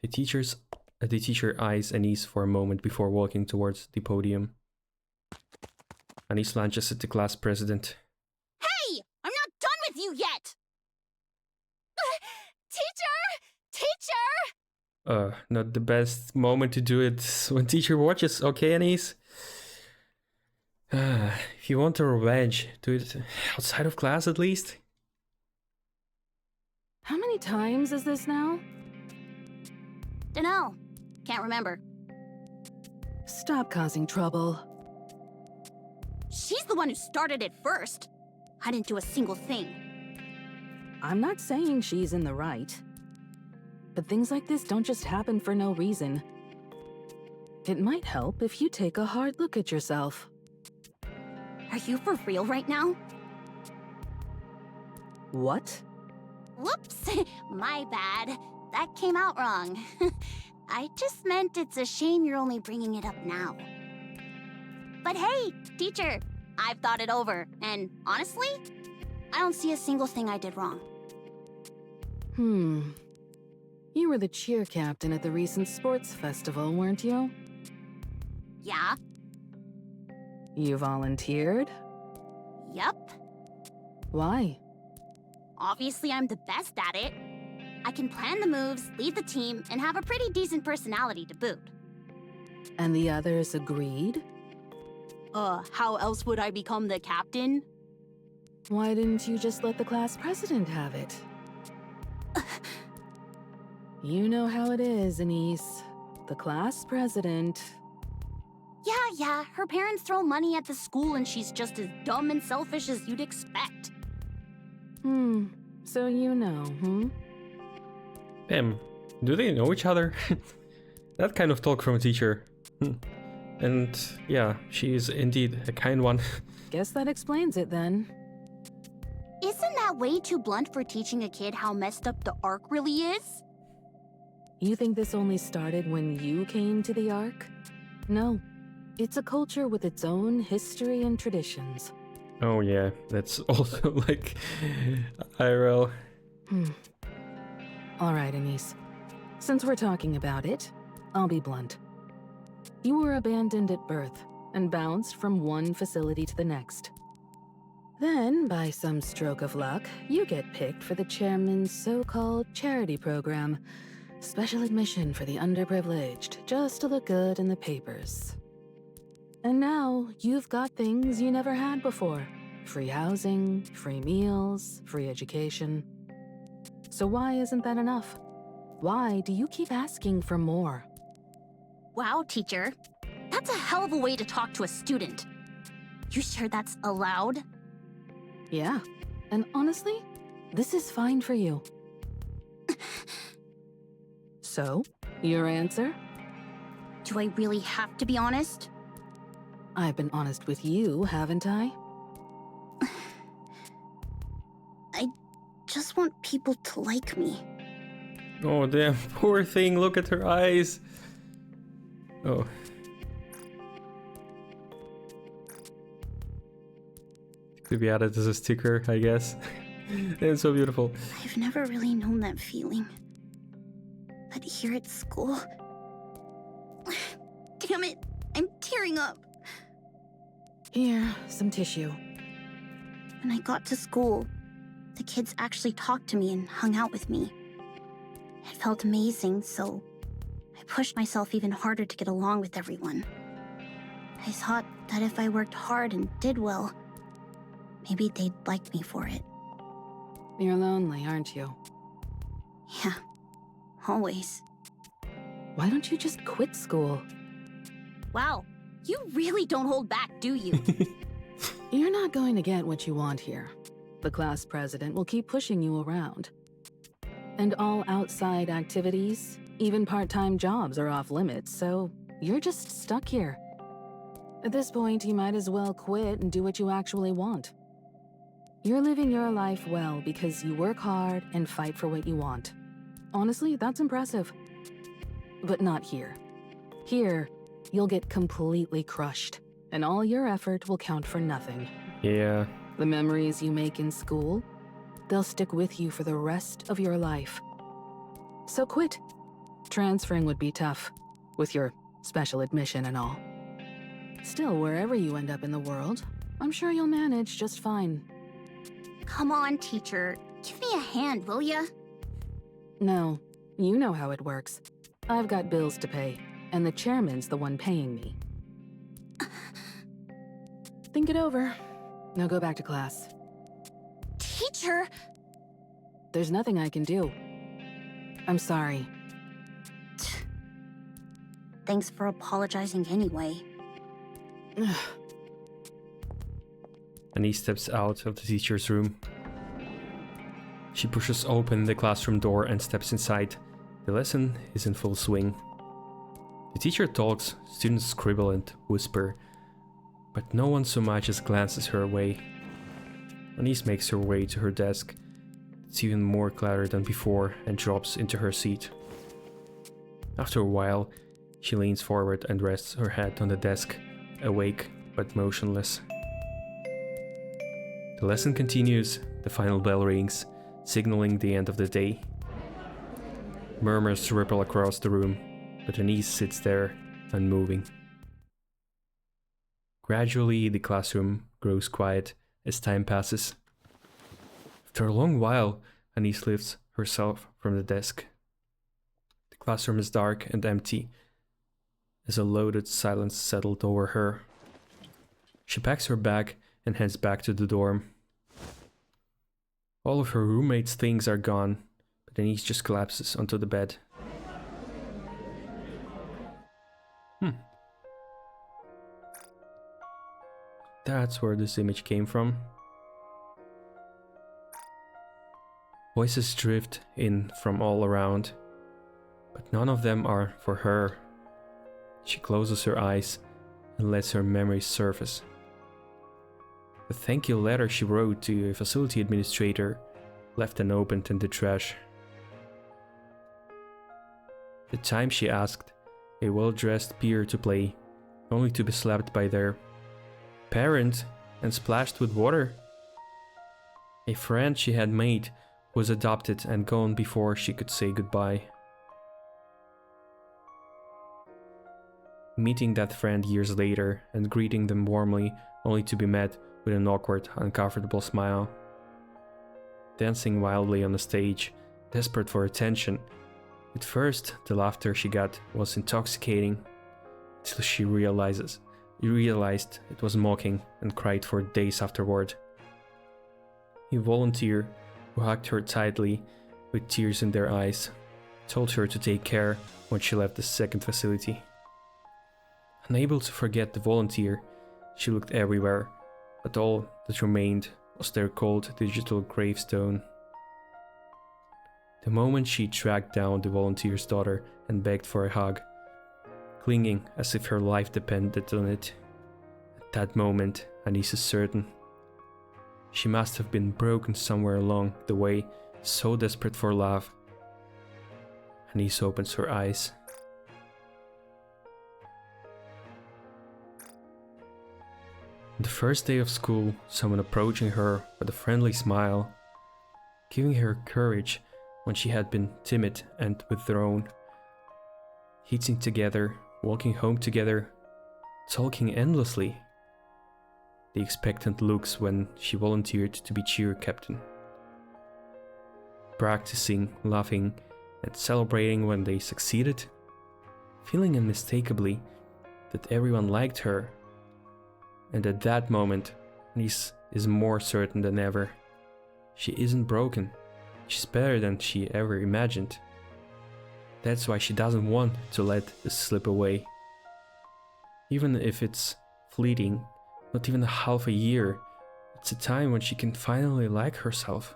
A: The teacher eyes Anise for a moment before walking towards the podium. Anise lunges at the class president.
H: Hey! I'm not done with you yet!
B: Teacher!
A: Not the best moment to do it when teacher watches, okay, Anise? If you want a revenge, do it outside of class at least.
I: How many times is this now?
H: Dunno. Can't remember.
I: Stop causing trouble.
H: She's the one who started it first. I didn't do a single thing.
I: I'm not saying she's in the right. But things like this don't just happen for no reason. It might help if you take a hard look at yourself.
H: Are you for real right now?
I: What?
H: Whoops! My bad. That came out wrong. I just meant it's a shame you're only bringing it up now. But hey, teacher, I've thought it over, and honestly, I don't see a single thing I did wrong.
I: You were the cheer captain at the recent sports festival, weren't you?
H: Yeah?
I: You volunteered?
H: Yup.
I: Why?
H: Obviously, I'm the best at it. I can plan the moves, lead the team, and have a pretty decent personality to boot.
I: And the others agreed?
H: How else would I become the captain?
I: Why didn't you just let the class president have it? You know how it is, Anise. The class president...
H: Yeah, her parents throw money at the school and she's just as dumb and selfish as you'd expect.
I: So you know,
A: Damn, do they know each other? That kind of talk from a teacher. And yeah, she is indeed a kind one.
I: Guess that explains it then.
H: Isn't that way too blunt for teaching a kid how messed up the Ark really is?
I: You think this only started when you came to the Ark? No. It's a culture with its own history and traditions.
A: Oh yeah, that's also like IRL.
I: Alright, Anise. Since we're talking about it, I'll be blunt. You were abandoned at birth and bounced from one facility to the next. Then, by some stroke of luck, you get picked for the chairman's so-called charity program. Special admission for the underprivileged, just to look good in the papers. And now, you've got things you never had before. Free housing, free meals, free education. So why isn't that enough? Why do you keep asking for more?
H: Wow, teacher. That's a hell of a way to talk to a student. You sure that's allowed?
I: Yeah, and honestly, this is fine for you. So, your answer?
H: Do I really have to be honest?
I: I've been honest with you, haven't I?
H: I just want people to like me.
A: Oh, damn. Poor thing. Look at her eyes. Oh. Could be added as a sticker, I guess. It's so beautiful.
H: I've never really known that feeling. But here at school... Damn it, I'm tearing up.
I: Here, some tissue.
H: When I got to school, the kids actually talked to me and hung out with me. It felt amazing, so I pushed myself even harder to get along with everyone. I thought that if I worked hard and did well, maybe they'd like me for it.
I: You're lonely, aren't you?
H: Yeah, always.
I: Why don't you just quit school?
H: Wow, you really don't hold back, do you?
I: You're not going to get what you want here. The class president will keep pushing you around. And all outside activities, even part-time jobs are off limits, so you're just stuck here. At this point, you might as well quit and do what you actually want. You're living your life well because you work hard and fight for what you want. Honestly, that's impressive. But not here. Here, you'll get completely crushed, and all your effort will count for nothing.
A: Yeah.
I: The memories you make in school, they'll stick with you for the rest of your life. So quit. Transferring would be tough, with your special admission and all. Still, wherever you end up in the world, I'm sure you'll manage just fine.
H: Come on, teacher. Give me a hand, will ya?
I: No, you know how it works. I've got bills to pay, and the chairman's the one paying me. Think it over. Now go back to class.
H: Teacher!
I: There's nothing I can do. I'm sorry.
H: Thanks for apologizing anyway.
A: And he steps out of the teacher's room. She pushes open the classroom door and steps inside. The lesson is in full swing. The teacher talks, students scribble and whisper, but no one so much as glances her way. Anise makes her way to her desk. It's even more cluttered than before and drops into her seat. After a while, she leans forward and rests her head on the desk, awake but motionless. The lesson continues, the final bell rings, signaling the end of the day. Murmurs ripple across the room, but Anise sits there, unmoving. Gradually, the classroom grows quiet as time passes. After a long while, Anise lifts herself from the desk. The classroom is dark and empty, as a loaded silence settled over her. She packs her bag and heads back to the dorm. All of her roommates' things are gone, but Anise just collapses onto the bed. That's where this image came from. Voices drift in from all around, but none of them are for her. She closes her eyes and lets her memories surface. The thank you letter she wrote to a facility administrator, left unopened in the trash. The time she asked a well-dressed peer to play, only to be slapped by their parent and splashed with water. A friend she had made was adopted and gone before she could say goodbye. Meeting that friend years later and greeting them warmly, only to be met with an awkward, uncomfortable smile. Dancing wildly on the stage, desperate for attention. At first, the laughter she got was intoxicating, till she realized it was mocking and cried for days afterward. A volunteer who hugged her tightly with tears in their eyes told her to take care when she left the second facility. Unable to forget the volunteer, she looked everywhere, but all that remained was their cold digital gravestone. The moment she tracked down the volunteer's daughter and begged for a hug, clinging as if her life depended on it. At that moment, Anise is certain she must have been broken somewhere along the way, so desperate for love. Anise opens her eyes. On the first day of school, someone approaching her with a friendly smile, giving her courage when she had been timid and withdrawn. Eating together, walking home together, talking endlessly. The expectant looks when she volunteered to be cheer captain. Practicing, laughing, and celebrating when they succeeded. Feeling unmistakably that everyone liked her. And at that moment, Anise is more certain than ever. She isn't broken. She's better than she ever imagined. That's why she doesn't want to let this slip away. Even if it's fleeting, not even half a year, it's a time when she can finally like herself.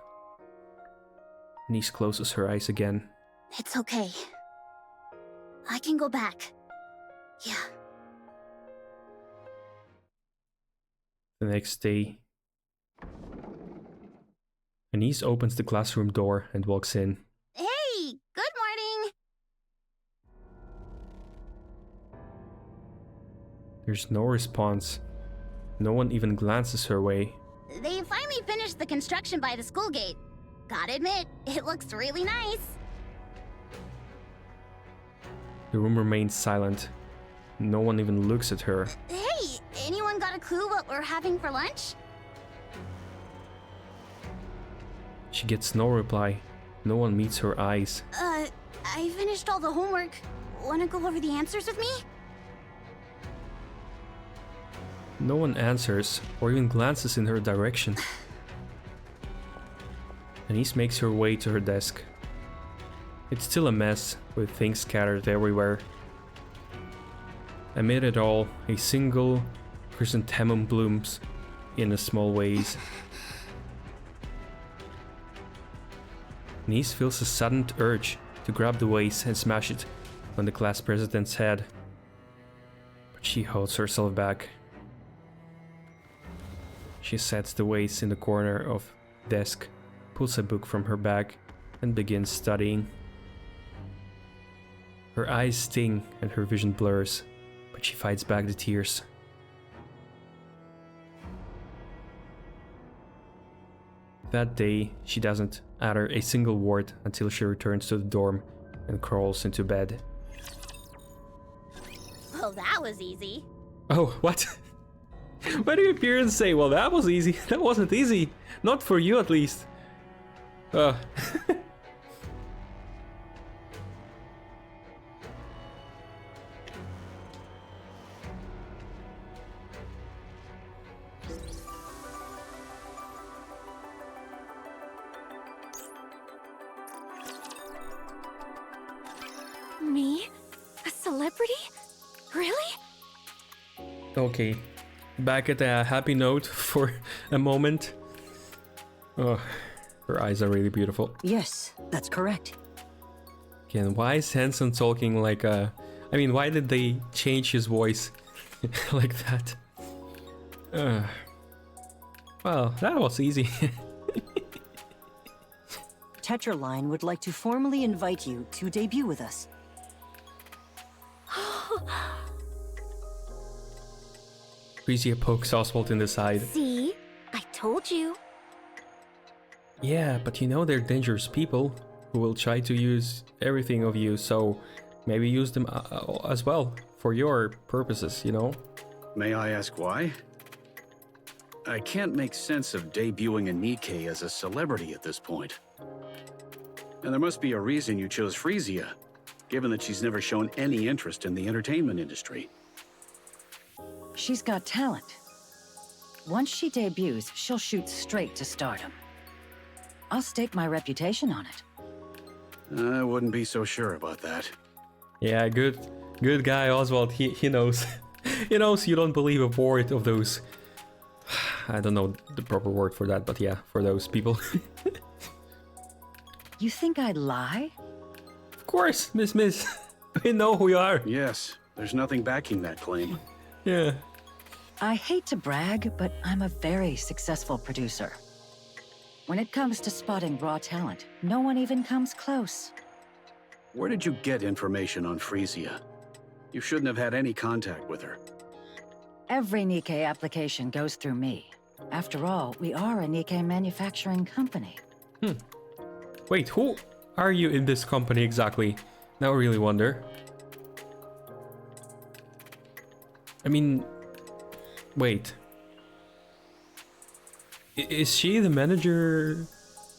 A: Anise closes her eyes again.
H: It's okay. I can go back. Yeah.
A: The next day, Anise opens the classroom door and walks in.
H: Hey, good morning.
A: There's no response. No one even glances her way.
H: They finally finished the construction by the school gate. Gotta admit, it looks really nice.
A: The room remains silent. No one even looks at her.
H: Hey, anyone got a clue what we're having for lunch?
A: She gets no reply. No one meets her eyes.
H: I finished all the homework. Wanna go over the answers with me?
A: No one answers or even glances in her direction. Anise makes her way to her desk. It's still a mess, with things scattered everywhere. Amid it all, a single chrysanthemum blooms in a small vase. Anise feels a sudden urge to grab the vase and smash it on the class president's head. But she holds herself back. She sets the vase in the corner of the desk, pulls a book from her bag, and begins studying. Her eyes sting and her vision blurs, but she fights back the tears. That day, she doesn't utter a single word until she returns to the dorm and crawls into bed.
H: Well, that was easy.
A: Oh, what? Why do your parents say, well, that was easy? That wasn't easy. Not for you, at least.
B: Me? A celebrity? Really?
A: Okay, back at a happy note for a moment. Oh, her eyes are really beautiful.
C: Yes, that's correct.
A: Again, why is Hanson talking like a... I mean, why did they change his voice like that? Well, that was easy.
C: Tetraline would like to formally invite you to debut with us.
A: Frisia pokes Oswald in the side.
B: See? I told you.
A: Yeah, but you know they're dangerous people who will try to use everything of you, so maybe use them as well for your purposes, you know?
D: May I ask why? I can't make sense of debuting a NIKKE as a celebrity at this point. And there must be a reason you chose Frisia, given that she's never shown any interest in the entertainment industry.
G: She's got talent. Once she debuts, she'll shoot straight to stardom. I'll stake my reputation on it.
D: I wouldn't be so sure about that.
A: Yeah, good guy Oswald, he knows. He knows you don't believe a word of those... I don't know the proper word for that, but yeah, for those people.
G: You think I'd lie?
A: Of course, Miss. We know who you are.
D: Yes, there's nothing backing that claim.
A: Yeah.
G: I hate to brag, but I'm a very successful producer. When it comes to spotting raw talent, no one even comes close.
D: Where did you get information on Frisia? You shouldn't have had any contact with her.
G: Every NIKKE application goes through me. After all, we are a NIKKE manufacturing company.
A: Wait, who are you in this company exactly? Now I really wonder. I mean, wait. Is she the manager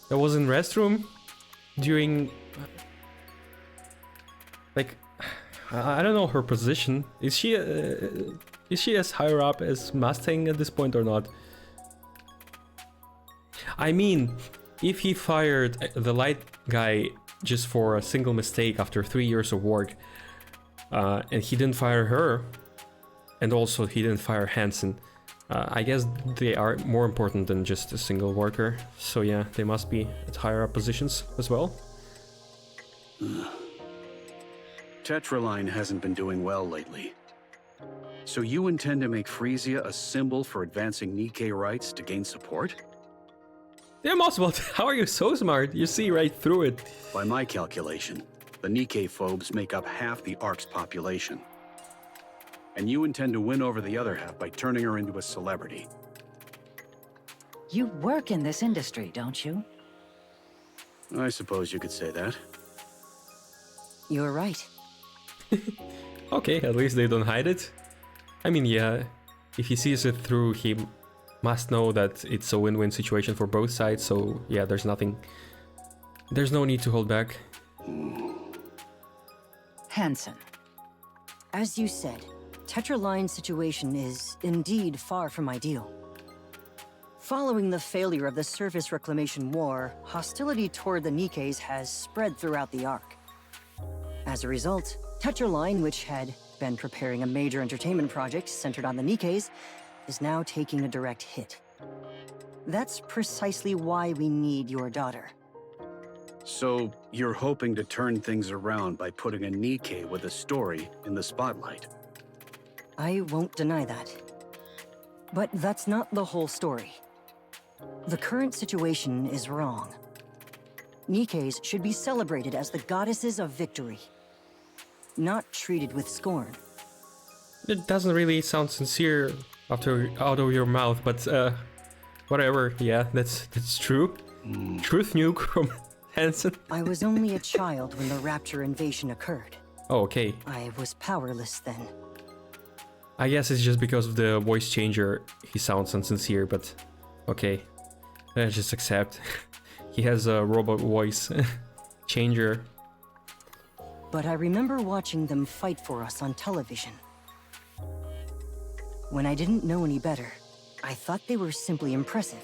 A: that was in restroom during... Like, I don't know her position. Is she as higher up as Mustang at this point or not? I mean, if he fired the light guy just for a single mistake after 3 years of work, and he didn't fire her, and also he didn't fire Hansen, I guess they are more important than just a single worker. So yeah, they must be at higher up positions as well.
D: Tetraline hasn't been doing well lately. So you intend to make Frisia a symbol for advancing NIKKE rights to gain support?
A: Impossible. How are you so smart? You see right through it.
D: By my calculation, the NIKKE phobes make up half the Ark's population. And you intend to win over the other half by turning her into a celebrity.
G: You work in this industry, don't you?
D: I suppose you could say that.
C: You're right.
A: Okay, at least they don't hide it. I mean, yeah, if he sees it through, he must know that it's a win-win situation for both sides, so yeah, there's no need to hold back.
G: Hansen.
C: As you said, Tetraline's situation is indeed far from ideal. Following the failure of the Surface Reclamation War, hostility toward the NIKKEs has spread throughout the Ark. As a result, Tetraline, which had been preparing a major entertainment project centered on the NIKKEs, is now taking a direct hit. That's precisely why we need your daughter.
D: So, you're hoping to turn things around by putting a NIKKE with a story in the spotlight?
C: I won't deny that. But that's not the whole story. The current situation is wrong. NIKKEs should be celebrated as the goddesses of victory, not treated with scorn.
A: It doesn't really sound sincere out of your mouth, but whatever. Yeah, that's true. Truth nuke from Hansen.
C: I was only a child when the Rapture invasion occurred.
A: Oh, okay.
C: I was powerless then.
A: I guess it's just because of the voice changer he sounds insincere, but okay. Let's just accept. He has a robot voice changer.
C: But I remember watching them fight for us on television. When I didn't know any better, I thought they were simply impressive.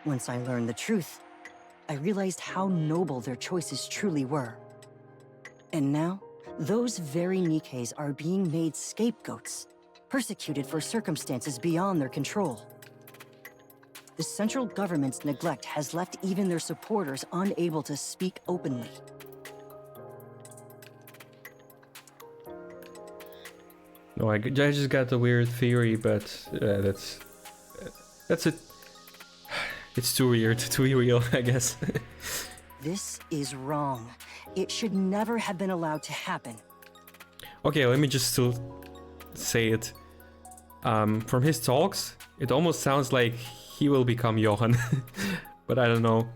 C: Once I learned the truth, I realized how noble their choices truly were. And now, those very NIKKEs are being made scapegoats, persecuted for circumstances beyond their control. The central government's neglect has left even their supporters unable to speak openly.
A: No, I just got a weird theory, but that's it. It's too weird to be real, I guess.
C: This is wrong. It should never have been allowed to happen.
A: Okay, let me just still say it. From his talks, it almost sounds like he will become Johan, but I don't know.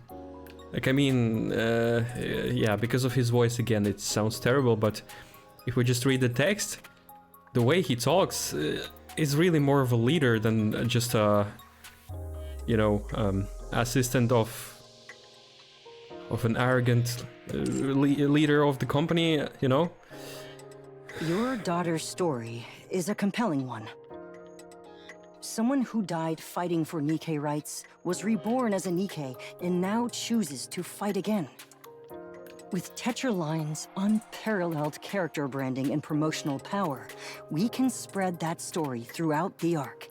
A: Like, I mean, yeah, because of his voice again, it sounds terrible, but if we just read the text, the way he talks is really more of a leader than just a, you know, assistant of an arrogant leader of the company, you know?
C: Your daughter's story is a compelling one. Someone who died fighting for NIKKE rights was reborn as a NIKKE and now chooses to fight again. With Tetraline's unparalleled character branding and promotional power, we can spread that story throughout the Ark.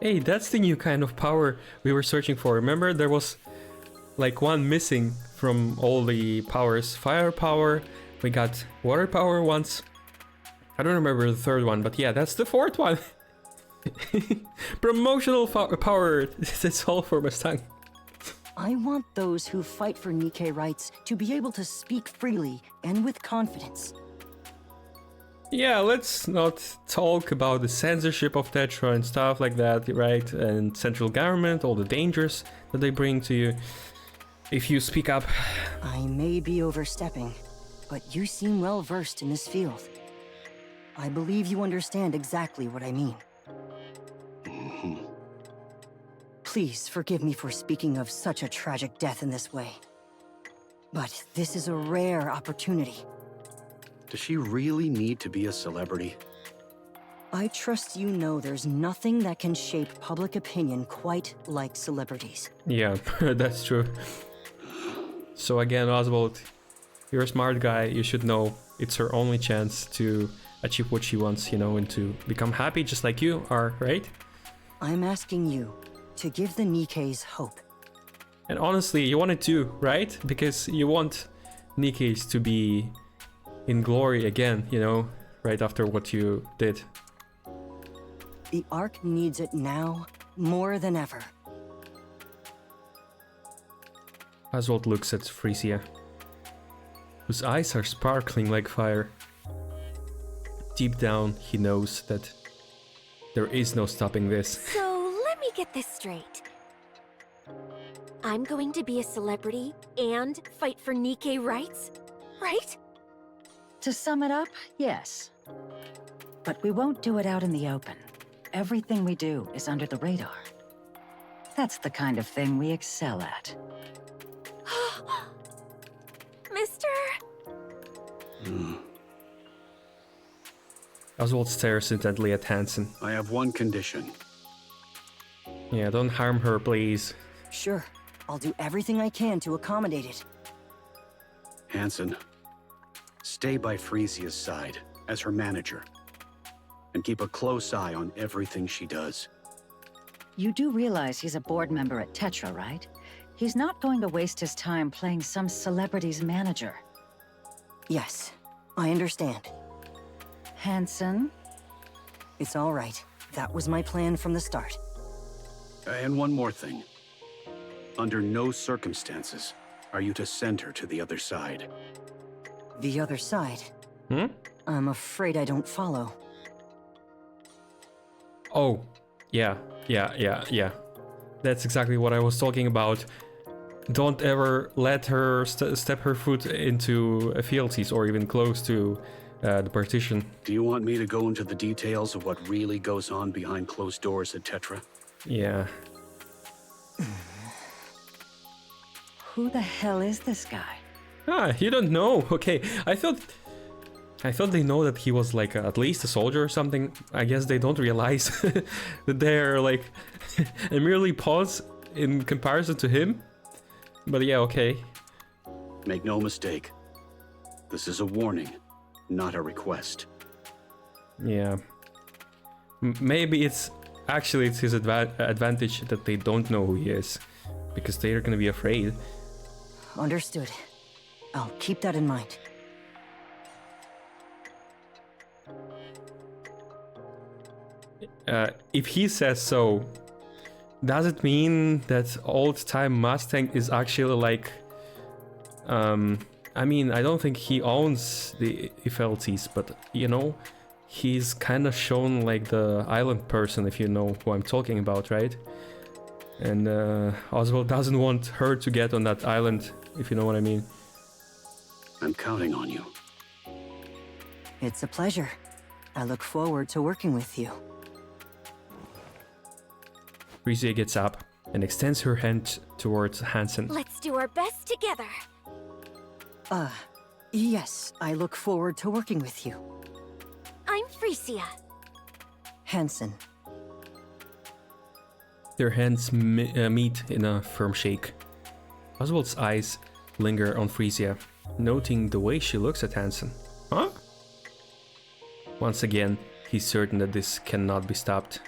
A: Hey, that's the new kind of power we were searching for. Remember, there was like one missing from all the powers. Fire power, we got water power once. I don't remember the third one, but yeah, that's the fourth one. Promotional power, that's all for Mustang.
C: I want those who fight for NIKKE rights to be able to speak freely and with confidence.
A: Yeah, let's not talk about the censorship of Tetra and stuff like that, right? And central government, all the dangers that they bring to you. If you speak up...
C: I may be overstepping, but you seem well versed in this field. I believe you understand exactly what I mean. Please forgive me for speaking of such a tragic death in this way. But this is a rare opportunity.
D: Does she really need to be a celebrity?
C: I trust you know there's nothing that can shape public opinion quite like celebrities.
A: Yeah, that's true. So again, Oswald, you're a smart guy, you should know it's her only chance to achieve what she wants, you know, and to become happy just like you are, right?
C: I'm asking you to give the NIKKEs hope.
A: And honestly, you want it too, right? Because you want NIKKEs to be in glory again, you know, right after what you did.
C: The Ark needs it now more than ever.
A: Oswald looks at Frisia, whose eyes are sparkling like fire. Deep down, he knows that there is no stopping this.
B: So, let me get this straight. I'm going to be a celebrity and fight for NIKKE rights, right?
G: To sum it up, yes. But we won't do it out in the open. Everything we do is under the radar. That's the kind of thing we excel at.
B: Mister?
A: Oswald stares intently at Hansen.
D: I have one condition.
A: Yeah, don't harm her, please.
C: Sure, I'll do everything I can to accommodate it.
D: Hansen, stay by Frisia's side as her manager. And keep a close eye on everything she does.
G: You do realize he's a board member at Tetra, right? He's not going to waste his time playing some celebrity's manager.
C: Yes, I understand.
G: Hansen?
C: It's all right. That was my plan from the start.
D: And one more thing. Under no circumstances are you to send her to the other side.
C: The other side? I'm afraid I don't follow.
A: Oh, yeah. That's exactly what I was talking about. Don't ever let her step her foot into fealties or even close to the partition.
D: Do you want me to go into the details of what really goes on behind closed doors at Tetra?
A: Yeah.
G: Who the hell is this guy?
A: Ah, you don't know. Okay, I thought they know that he was like at least a soldier or something. I guess they don't realize that they're like a merely pawns in comparison to him. But yeah, okay.
D: Make no mistake. This is a warning, not a request.
A: Yeah. Maybe it's his advantage that they don't know who he is, because they're gonna be afraid.
C: Understood. I'll keep that in mind.
A: If he says so, does it mean that old-time Mustang is actually like... I mean, I don't think he owns the fealties, but, you know, he's kind of shown like the island person, if you know who I'm talking about, right? And Oswald doesn't want her to get on that island, if you know what I mean.
D: I'm counting on you.
C: It's a pleasure. I look forward to working with you.
A: Frisia gets up and extends her hand towards Hansen.
B: Let's do our best together.
C: Yes, I look forward to working with you.
B: I'm Frisia.
C: Hansen.
A: Their hands meet in a firm shake. Oswald's eyes linger on Frisia, noting the way she looks at Hansen. Huh? Once again, he's certain that this cannot be stopped.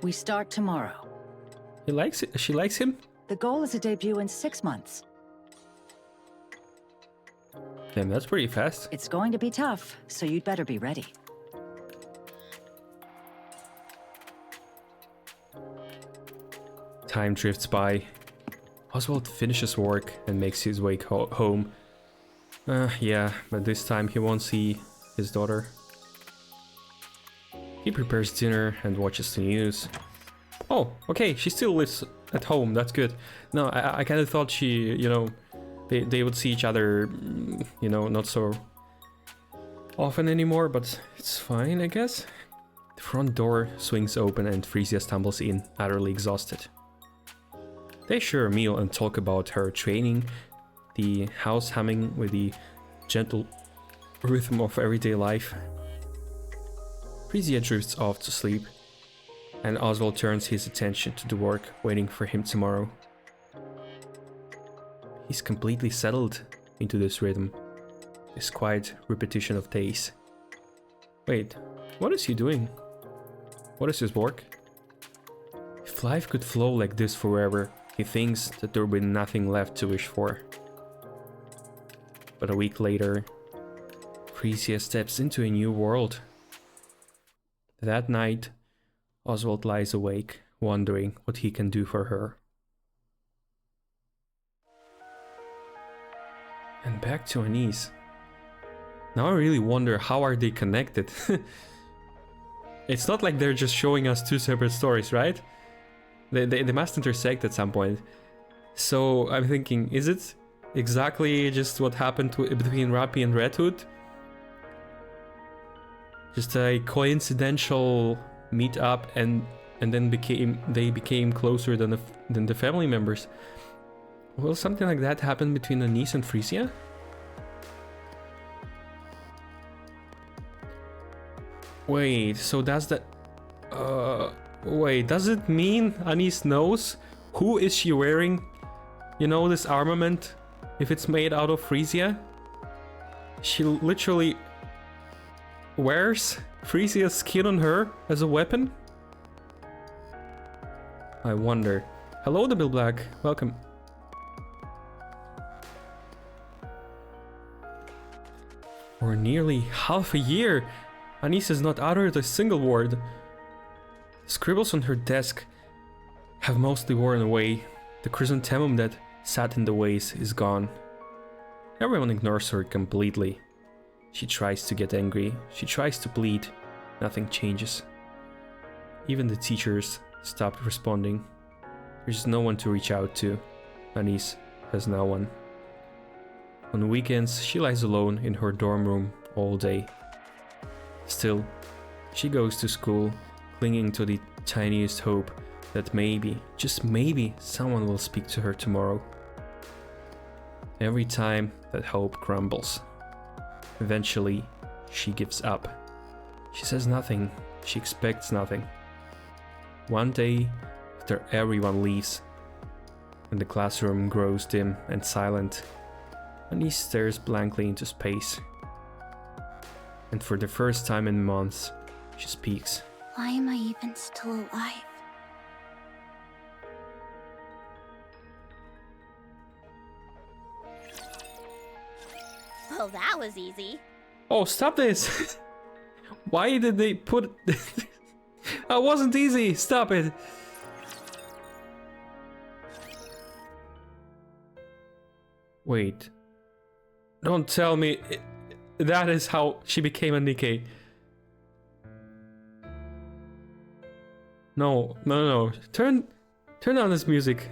G: We start tomorrow.
A: He likes it. She likes him?
G: The goal is a debut in 6 months.
A: Damn, that's pretty fast.
G: It's going to be tough, so you'd better be ready.
A: Time drifts by. Oswald finishes work and makes his way home. Yeah, but this time he won't see his daughter. He prepares dinner and watches the news. Oh, okay, she still lives at home, that's good. No, I kind of thought she, you know, they would see each other, you know, not so often anymore, but it's fine, I guess. The front door swings open and Frisia stumbles in, utterly exhausted. They share a meal and talk about her training, the house humming with the gentle rhythm of everyday life. Frisia drifts off to sleep, and Oswald turns his attention to the work waiting for him tomorrow. He's completely settled into this rhythm, this quiet repetition of days. Wait, what is he doing? What is his work? If life could flow like this forever, he thinks that there will be nothing left to wish for. But a week later, Frisia steps into a new world. That night, Oswald lies awake, wondering what he can do for her. And back to Anise. Now I really wonder, how are they connected? It's not like they're just showing us two separate stories, right? They must intersect at some point. So I'm thinking, is it exactly just what happened between Rappy and Red Hood? Just a coincidental meet-up and then they became closer than the family members. Will something like that happen between Anise and Frisia? Wait, so that's the... wait, does it mean Anise knows? Who is she wearing? You know, this armament? If it's made out of Frisia? She literally wears Frisia's skin on her as a weapon? I wonder. Hello, the Bill Black. Welcome. For nearly half a year, Anise has not uttered a single word. The scribbles on her desk have mostly worn away. The chrysanthemum that sat in the vase is gone. Everyone ignores her completely. She tries to get angry, she tries to plead. Nothing changes. Even the teachers stopped responding. There's no one to reach out to. Anise has no one. On weekends, she lies alone in her dorm room all day. Still, she goes to school, clinging to the tiniest hope that maybe, just maybe, someone will speak to her tomorrow. Every time, that hope crumbles. Eventually, she gives up. She says nothing, she expects nothing. One day, after everyone leaves, and the classroom grows dim and silent, Anise stares blankly into space. And for the first time in months, she speaks.
H: Why am I even still alive? Well, that was easy.
A: Oh, stop this! Why did they put... That wasn't easy! Stop it! Wait. Don't tell me that is how she became a NIKKE. No. Turn on this music.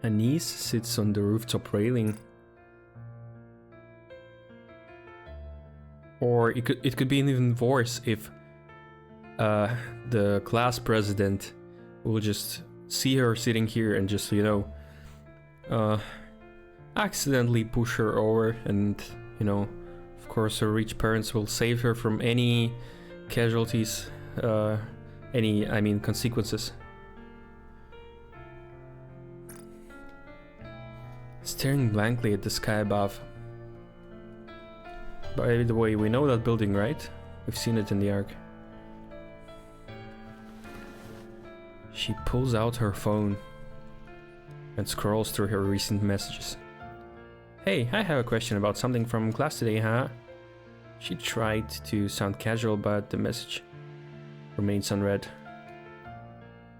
A: Anise sits on the rooftop railing. Or it could be even worse if the class president will just see her sitting here and just, you know, accidentally push her over, and, you know, of course her rich parents will save her from any casualties, consequences. Staring blankly at the sky above. By the way, we know that building, right? we've seen it in the arc. She pulls out her phone and scrolls through her recent messages. Hey, I have a question about something from class today, huh? She tried to sound casual, but the message remains unread.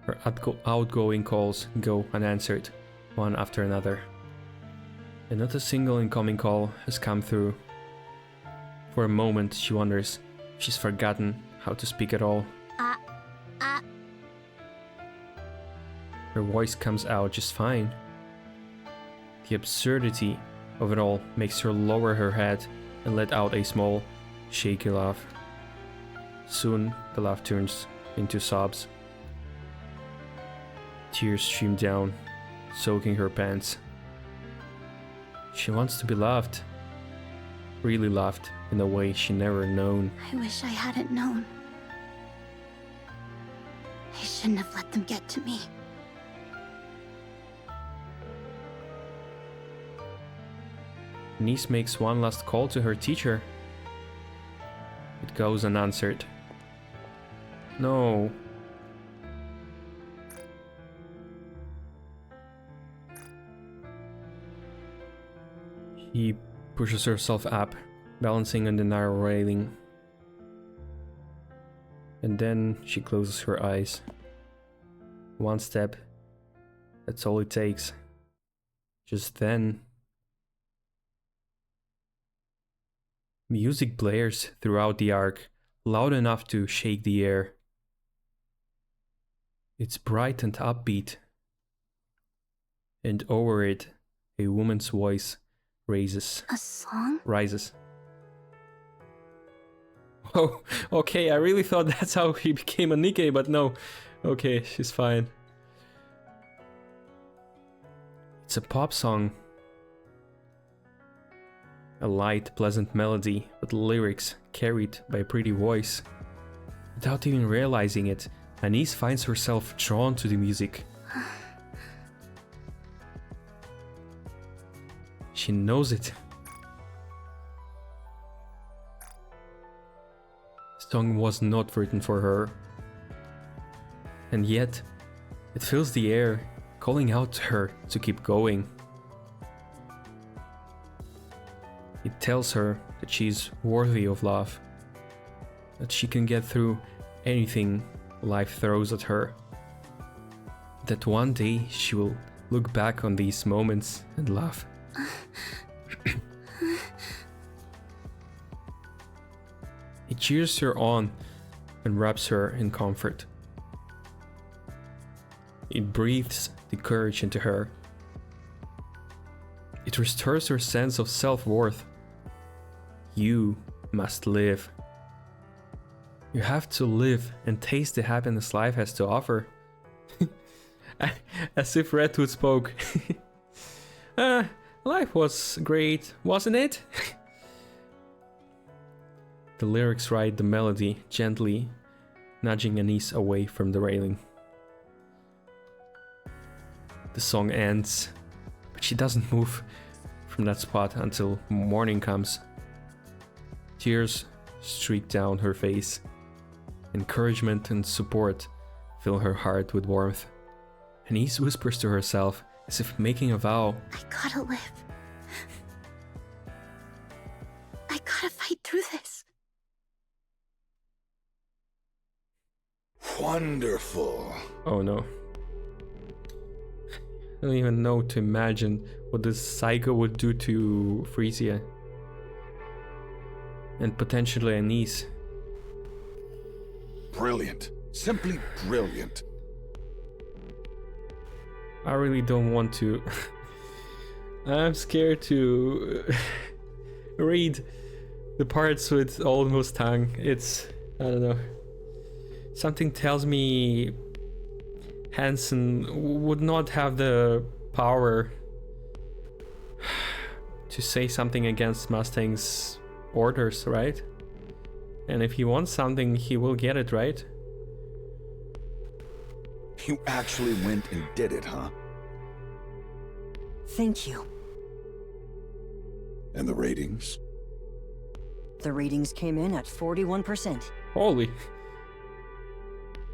A: Her outgoing calls go unanswered, one after another. And not a single incoming call has come through. For a moment, she wonders if she's forgotten how to speak at all. Her voice comes out just fine. The absurdity of it all makes her lower her head and let out a small, shaky laugh. Soon, the laugh turns into sobs. Tears stream down, soaking her pants. She wants to be loved. Really loved in a way she never known.
H: I wish I hadn't known. I shouldn't have let them get to me.
A: Niece makes one last call to her teacher. It goes unanswered. No. She pushes herself up, balancing on the narrow railing. And then she closes her eyes. One step. That's all it takes. Just then, music blares throughout the arc, loud enough to shake the air. It's bright and upbeat. And over it, a woman's voice rises.
H: A song?
A: Rises. Oh, okay, I really thought that's how he became a NIKKE, but no. Okay, she's fine. It's a pop song. A light, pleasant melody with lyrics carried by a pretty voice. Without even realizing it, Anise finds herself drawn to the music. She knows it. The song was not written for her. And yet, it fills the air, calling out to her to keep going. It tells her that she's worthy of love, that she can get through anything life throws at her, that one day she will look back on these moments and laugh. It cheers her on and wraps her in comfort. It breathes the courage into her. It restores her sense of self-worth. You must live. You have to live and taste the happiness life has to offer. As if Redwood spoke. Life was great, wasn't it? The lyrics ride the melody gently, nudging Anise away from the railing. The song ends, but she doesn't move from that spot until morning comes. Tears streak down her face. Encouragement and support fill her heart with warmth. Anise whispers to herself as if making a vow.
H: I gotta live. I gotta fight through this.
F: Wonderful.
A: Oh no. I don't even know to imagine what this psycho would do to Frisia. And potentially Anise.
F: Brilliant. Simply brilliant.
A: I really don't want to. I'm scared to read the parts with almost tongue. It's, I don't know. Something tells me Hansen would not have the power to say something against Mustang's orders, right? And if he wants something, he will get it, right?
F: You actually went and did it, huh?
C: Thank you.
F: And the ratings?
C: The ratings came in at 41%.
A: Holy.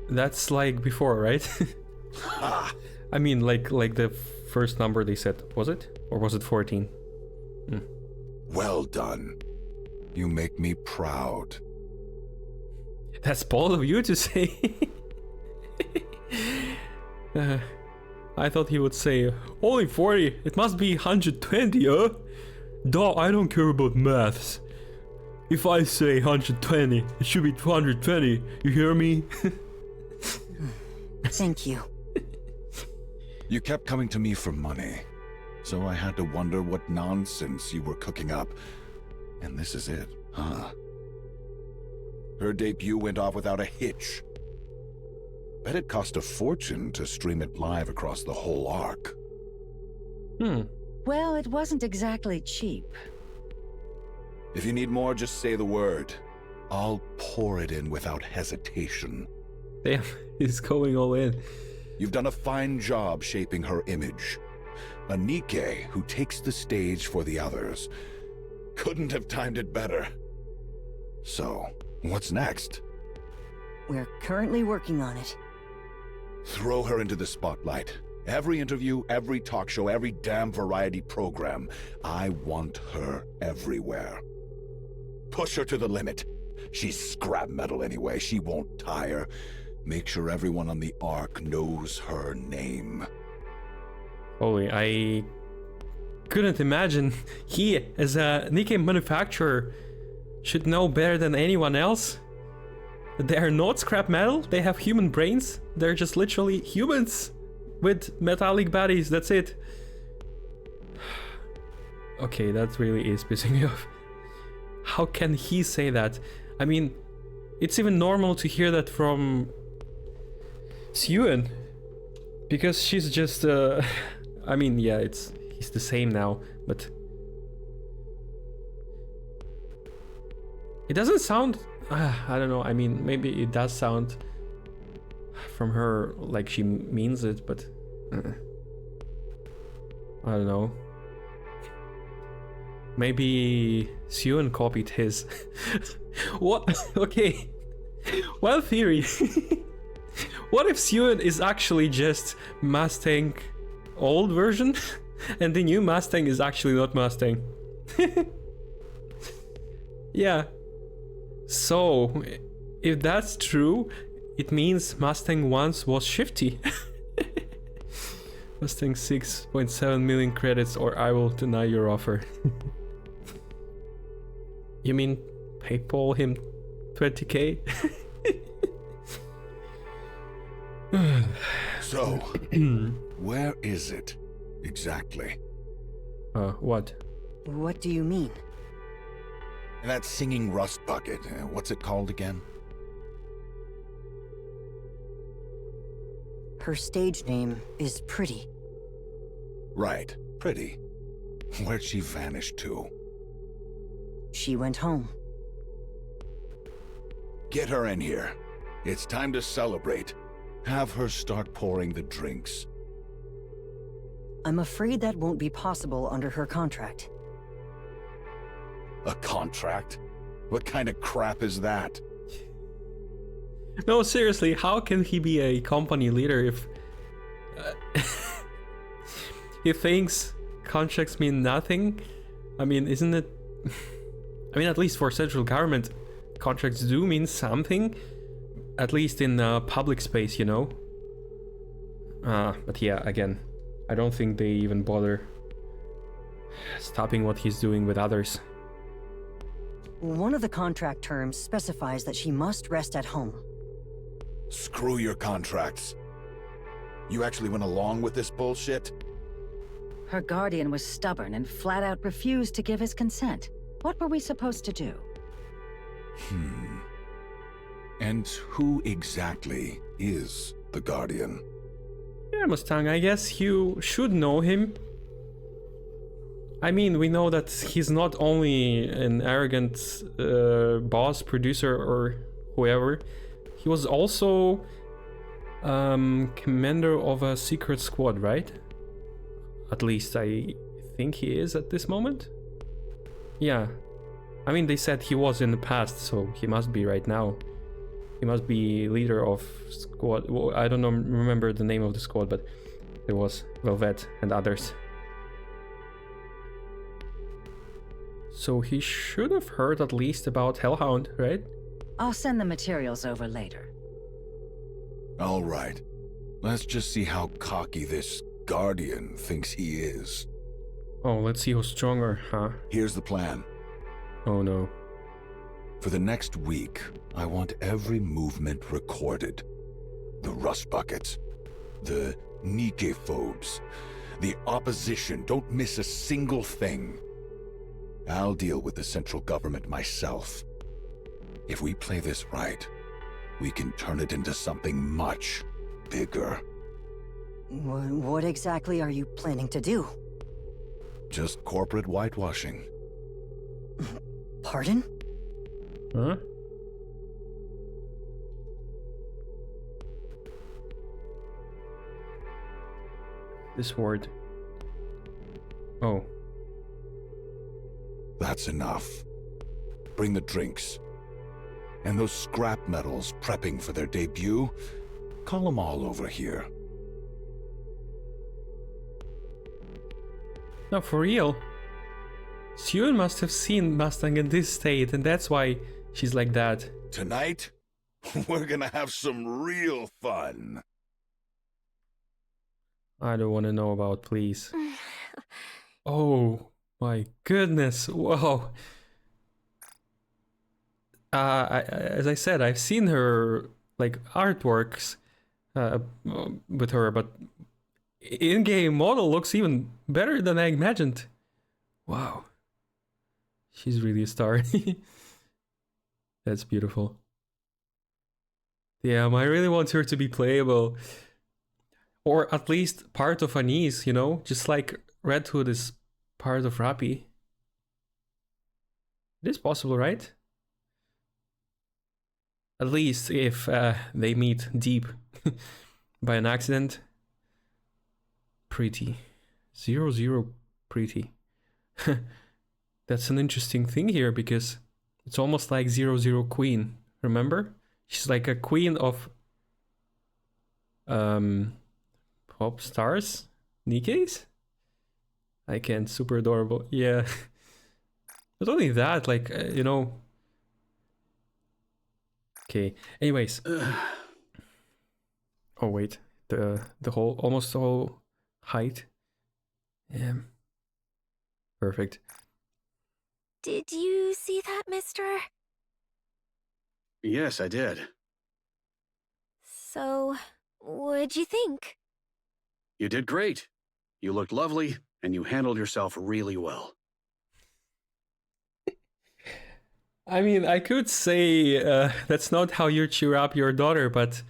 A: That's like before, right? I mean, like the first number they said, was it? Or was it 14?
F: Well done. You make me proud.
A: That's bold of you to say. I thought he would say, only 40, it must be 120, huh? Duh, I don't care about maths. If I say 120, it should be 220, you hear me?
C: Thank you.
F: You kept coming to me for money, so I had to wonder what nonsense you were cooking up. And this is it, huh? Her debut went off without a hitch. Bet it cost a fortune to stream it live across the whole arc.
G: Well, it wasn't exactly cheap.
F: If you need more, just say the word. I'll pour it in without hesitation.
A: Damn, he's going all in.
F: You've done a fine job shaping her image. A NIKKE who takes the stage for the others. Couldn't have timed it better. So, what's next?
C: We're currently working on it.
F: Throw her into the spotlight. Every interview, every talk show, every damn variety program. I want her everywhere. Push her to the limit. She's scrap metal anyway, she won't tire. Make sure everyone on the Ark knows her name.
A: Holy, I couldn't imagine he, as a NIKKE manufacturer, should know better than anyone else. They are not scrap metal, they have human brains, they're just literally humans with metallic bodies, that's it. Okay, that really is pissing me off. How can he say that? I mean, it's even normal to hear that from Suen, because she's just I mean, yeah, he's the same now, but it doesn't sound I don't know, I mean, maybe it does sound from her like she means it, but I don't know. Maybe Suen copied his. What? Okay. Wild theory. What if Suen is actually just Mustang old version and the new Mustang is actually not Mustang? Yeah. So, if that's true, it means Mustang once was shifty. Mustang 6.7 million credits or I will deny your offer. You mean PayPal him 20k?
F: So, where is it exactly?
A: What?
C: What do you mean?
F: That singing rust bucket, what's it called again?
C: Her stage name is Pretty.
F: Right, Pretty. Where'd she vanish to?
C: She went home.
F: Get her in here. It's time to celebrate. Have her start pouring the drinks.
C: I'm afraid that won't be possible under her contract.
F: A contract? What kind of crap is that?
A: No, seriously, how can he be a company leader if he thinks contracts mean nothing? I mean, isn't it? I mean, at least for central government, contracts do mean something, at least in public space, you know? But yeah, again, I don't think they even bother stopping what he's doing with others.
C: One of the contract terms specifies that she must rest at home.
F: Screw your contracts. You actually went along with this bullshit?
G: Her guardian was stubborn and flat out refused to give his consent. What were we supposed to do?
F: And who exactly is the Guardian?
A: Yeah, Mustang, I guess you should know him. I mean, we know that he's not only an arrogant boss, producer, or whoever. He was also commander of a secret squad, right? At least I think he is at this moment. Yeah. I mean, they said he was in the past, so he must be right now. He must be leader of squad. Well, I don't know, remember the name of the squad, but it was Velvet and others. So he should have heard at least about Hellhound, right?
G: I'll send the materials over later.
F: All right. Let's just see how cocky this Guardian thinks he is.
A: Oh, let's see who's stronger, huh?
F: Here's the plan.
A: Oh no.
F: For the next week, I want every movement recorded. The rust buckets, the NIKKE phobes, the opposition. Don't miss a single thing. I'll deal with the central government myself. If we play this right, we can turn it into something much bigger.
C: What exactly are you planning to do?
F: Just corporate whitewashing.
C: Pardon?
A: Huh? This word. Oh.
F: That's enough. Bring the drinks. And those scrap metals prepping for their debut, call them all over here.
A: No, for real. Suyun must have seen Mustang in this state, and that's why she's like that.
F: Tonight, we're gonna have some real fun.
A: I don't want to know about, please. Oh my goodness! Whoa. As I said, I've seen her like artworks with her, but in-game model looks even better than I imagined. Wow. She's really a star. That's beautiful. Damn, I really want her to be playable. Or at least part of Anise, you know? Just like Red Hood is part of Rappy. It is possible, right? At least if they meet deep by an accident. Pretty. 0-0 pretty. That's an interesting thing here because it's almost like 0-0 queen. Remember? She's like a queen of pop stars? Nikke's? I can't. Super adorable. Yeah. Not only that, like, you know. Okay. Anyways. Oh wait. The whole, almost the whole height. Yeah. Perfect.
B: Did you see that, mister?
D: Yes, I did.
B: So, what'd you think?
D: You did great. You looked lovely, and you handled yourself really well.
A: I mean, I could say that's not how you cheer up your daughter, but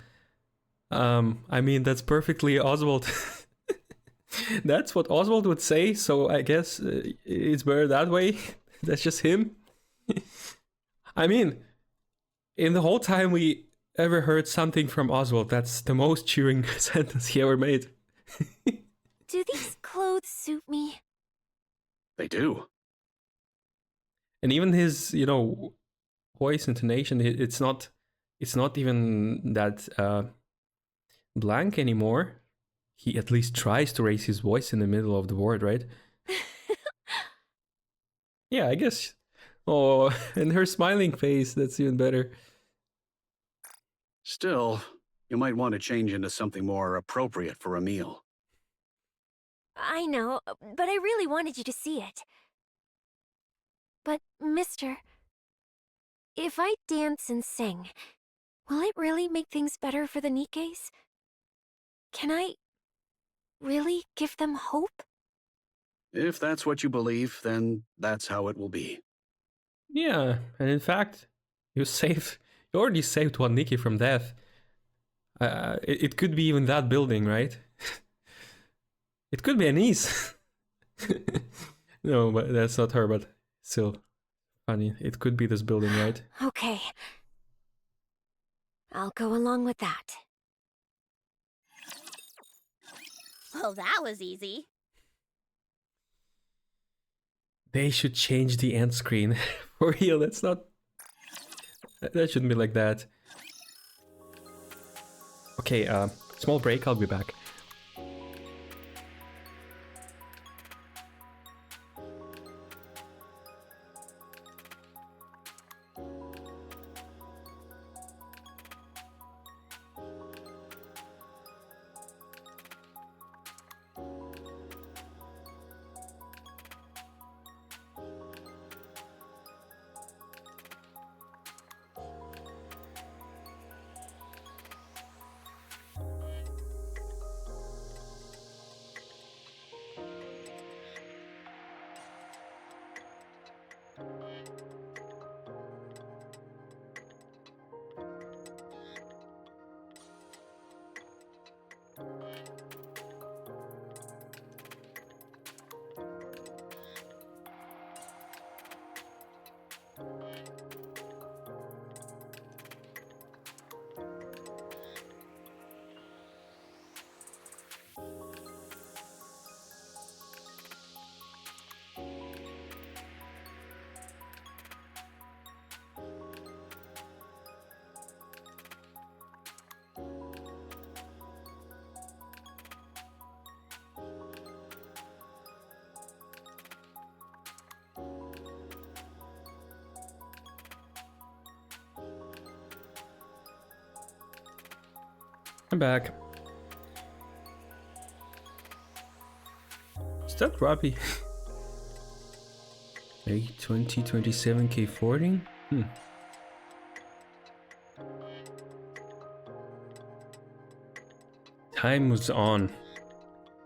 A: I mean, that's perfectly Oswald. That's what Oswald would say, so I guess it's better that way. That's just him. I mean, in the whole time we ever heard something from Oswald, that's the most cheering sentence he ever made.
B: Do these clothes suit me?
D: They do.
A: And even his, you know, voice intonation, it's not even that blank anymore. He at least tries to raise his voice in the middle of the word, right? Yeah, I guess. Oh, and her smiling face, that's even better.
D: Still, you might want to change into something more appropriate for a meal.
B: I know, but I really wanted you to see it. But, mister, if I dance and sing, will it really make things better for the Nikkes? Can I really give them hope?
D: If that's what you believe, then that's how it will be.
A: Yeah, and in fact, you already saved one Nikke from death. It could be even that building, right? It could be Anise. No, but that's not her, but still funny. It could be this building, right?
B: Okay. I'll go along with that.
H: Well, that was easy.
A: They should change the end screen. For real, that's not... That shouldn't be like that. Okay, small break, I'll be back. I'm back. Is that Robbie? May 2027 K40? Time moves on.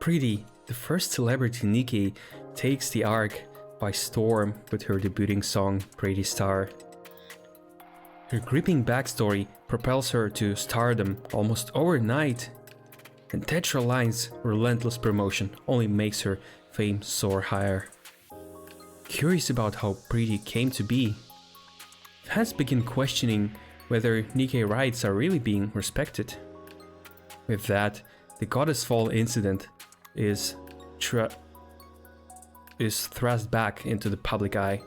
A: Pretty, the first celebrity NIKKE, takes the arc by storm with her debuting song Pretty Star. Her gripping backstory propels her to stardom almost overnight, and Tetra Line's relentless promotion only makes her fame soar higher. Curious about how Pretty came to be, fans begin questioning whether NIKKE rights are really being respected. With that, the Goddess Fall incident is thrust back into the public eye,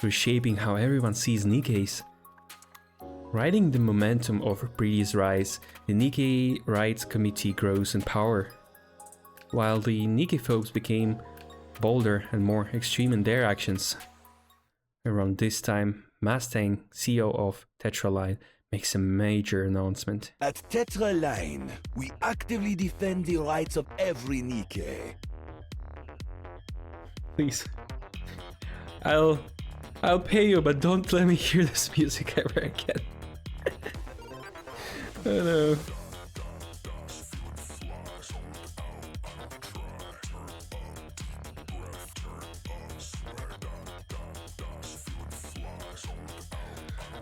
A: reshaping how everyone sees NIKKEs. Riding the momentum of Pretty's rise, the NIKKE Rights Committee grows in power. While the NIKKE folks became bolder and more extreme in their actions. Around this time, Mustang, CEO of Tetra Line, makes a major announcement.
J: At Tetra Line, we actively defend the rights of every NIKKE.
A: Please. I'll pay you, but don't let me hear this music ever again. Oh no.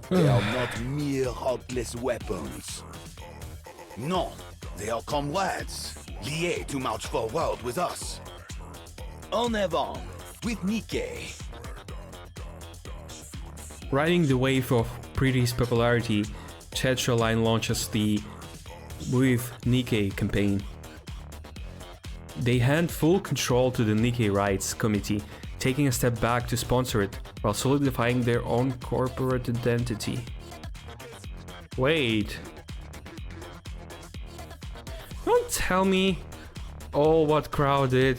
J: They are not mere heartless weapons. No, they are comrades, liés to march forward with us. En avant, with NIKKE.
A: Riding the wave of Pretty's popularity, Tetra Line launches the With NIKKE campaign. They hand full control to the NIKKE Rights Committee, taking a step back to sponsor it while solidifying their own corporate identity. Wait. Don't tell me all what Crow did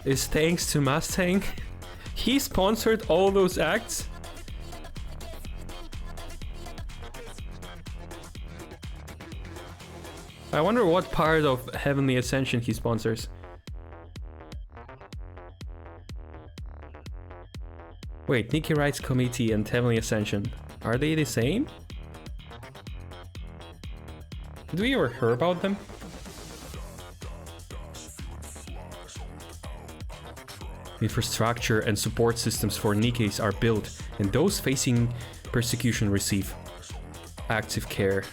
A: is thanks to Mustang? He sponsored all those acts? I wonder what part of Heavenly Ascension he sponsors. Wait, NIKKE Rights Committee and Heavenly Ascension, are they the same? Did we ever hear about them? Infrastructure and support systems for NIKKEs are built, and those facing persecution receive active care.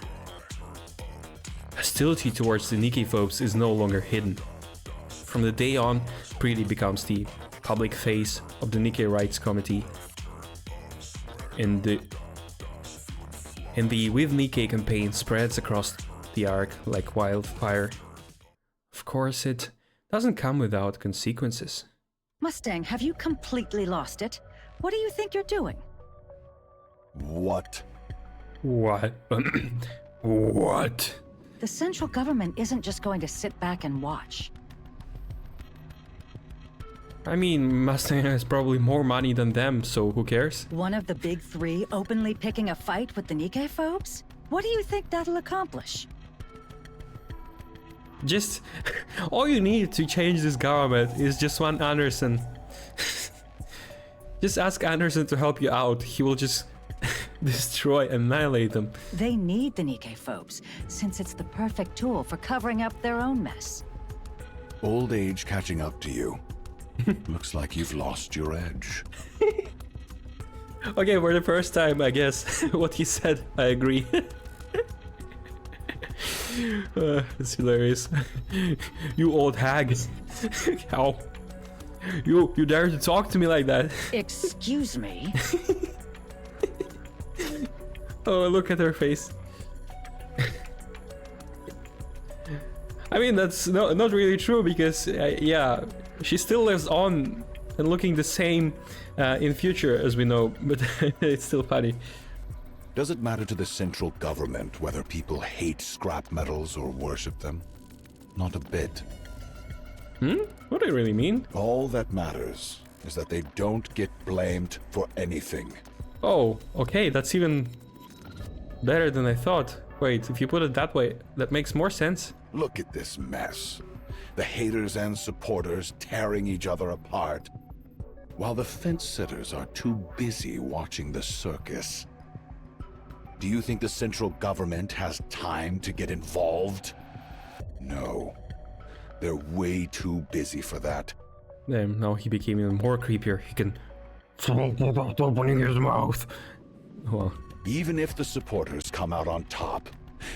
A: Hostility towards the NIKKE folks is no longer hidden. From the day on, Pretty becomes the public face of the NIKKE Rights Committee. And the With NIKKE campaign spreads across the arc like wildfire. Of course, it doesn't come without consequences.
G: Mustang, have you completely lost it? What do you think you're doing?
F: What?
A: What? What?
G: The central government isn't just going to sit back and watch.
A: I mean, Mustang has probably more money than them, so who cares?
G: One of the big three openly picking a fight with the NIKKE folks? What do you think that'll accomplish?
A: Just all you need to change this government is just one Anderson. Just ask Anderson to help you out. He will just destroy, annihilate them.
G: They need the NIKKE folks, since it's the perfect tool for covering up their own mess.
F: Old age catching up to you. Looks like you've lost your edge.
A: Okay, for the first time, I guess what he said, I agree. It's hilarious. You old hag. How? You dare to talk to me like that?
G: Excuse me?
A: Oh, look at her face. I mean, that's not really true because, yeah, she still lives on and looking the same in future as we know, but it's still funny.
F: Does it matter to the central government whether people hate scrap metals or worship them? Not a bit.
A: What do you really mean?
F: All that matters is that they don't get blamed for anything.
A: Oh, okay, that's even better than I thought. Wait, if you put it that way, that makes more sense.
F: Look at this mess. The haters and supporters tearing each other apart, while the fence-sitters are too busy watching the circus. Do you think the central government has time to get involved? No. They're way too busy for that.
A: Damn, now he became even more creepier. He can talk without opening his mouth. Well,
F: Even if the supporters come out on top,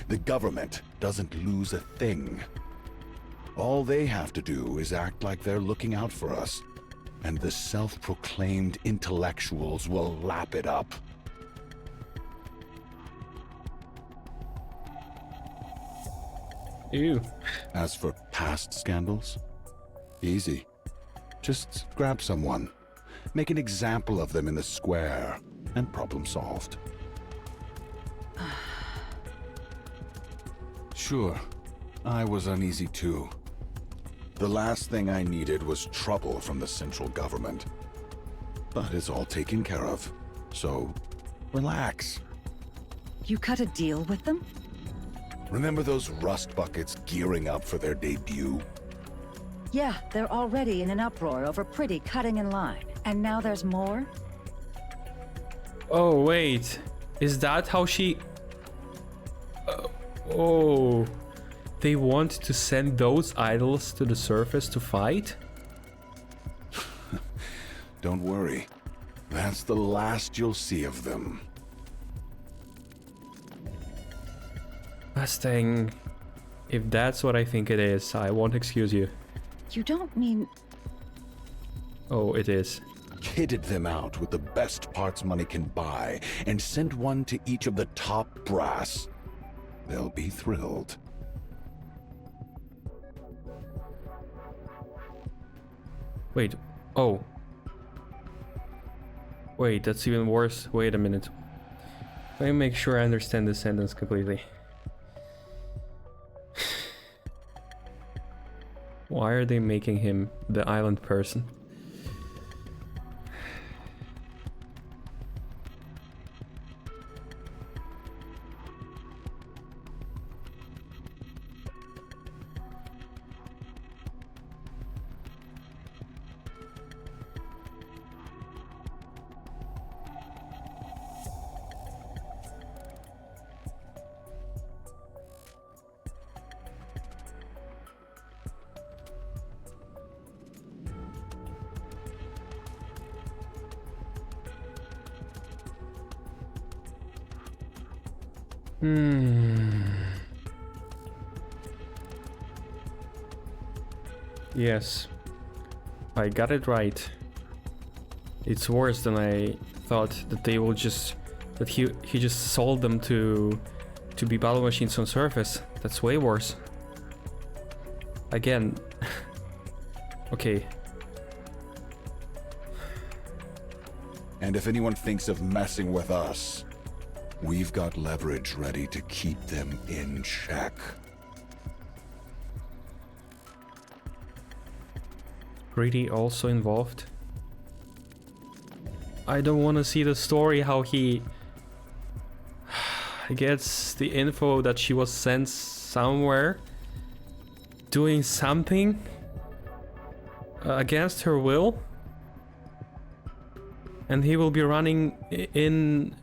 F: the government doesn't lose a thing. All they have to do is act like they're looking out for us, and the self-proclaimed intellectuals will lap it up.
A: ew.
F: As for past scandals, easy. Just grab someone, make an example of them in the square, and problem solved. Sure, I was uneasy too. The last thing I needed was trouble from the central government. But it's all taken care of, so relax.
G: You cut a deal with them?
F: Remember those rust buckets gearing up for their debut?
G: Yeah, they're already in an uproar over Pretty cutting in line. And now there's more?
A: Oh, wait. Is that how she... oh. They want to send those idols to the surface to fight?
F: Don't worry. That's the last you'll see of them.
A: Mustang, if that's what I think it is, I won't excuse you.
G: You don't mean...
A: Oh, it is.
F: Kitted them out with the best parts money can buy and sent one to each of the top brass. They'll be thrilled.
A: Wait, oh. Wait, that's even worse. Wait a minute. Let me make sure I understand this sentence completely. Why are they making him the island person? Yes, I got it right. It's worse than I thought, that they will just... that he just sold them to be battle machines on surface. That's way worse. Again. Okay.
F: And if anyone thinks of messing with us, we've got leverage ready to keep them in check.
A: Pretty also involved. I don't want to see the story how he gets the info that she was sent somewhere doing something against her will, and he will be running in,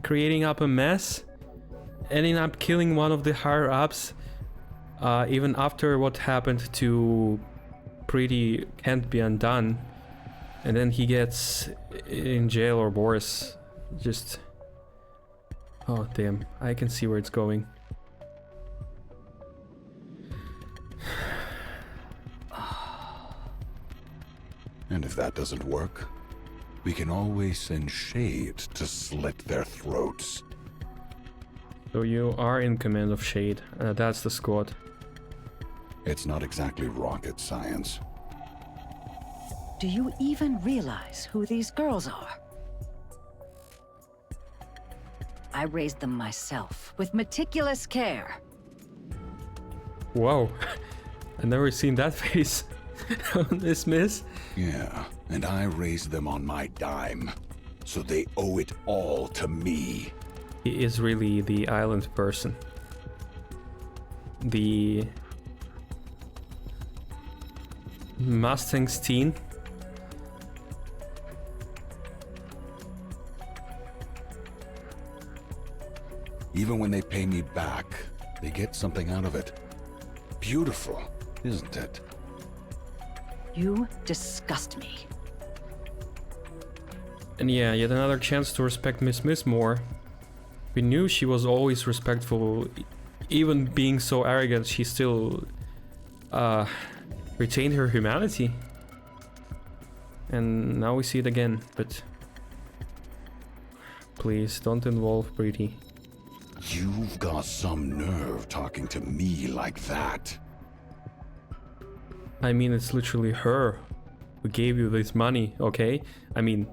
A: creating up a mess, ending up killing one of the higher ups, even after what happened to Pretty can't be undone, and then he gets in jail or worse. Just, oh damn, I can see where it's going.
F: And if that doesn't work, we can always send Shade to slit their throats.
A: So you are in command of Shade. That's the squad.
F: It's not exactly rocket science.
G: Do you even realize who these girls are? I raised them myself, with meticulous care.
A: Whoa, I've never seen that face on this miss.
F: Yeah, and I raised them on my dime, so they owe it all to me.
A: He is really the island person. The Mustang's teen.
F: Even when they pay me back, they get something out of it. Beautiful, isn't it?
G: You disgust me.
A: And yeah, yet another chance to respect Miss more. We knew she was always respectful. Even being so arrogant, she still retained her humanity. And now we see it again, but please don't involve Pretty.
F: You've got some nerve talking to me like that.
A: I mean, it's literally her who gave you this money, okay? I mean,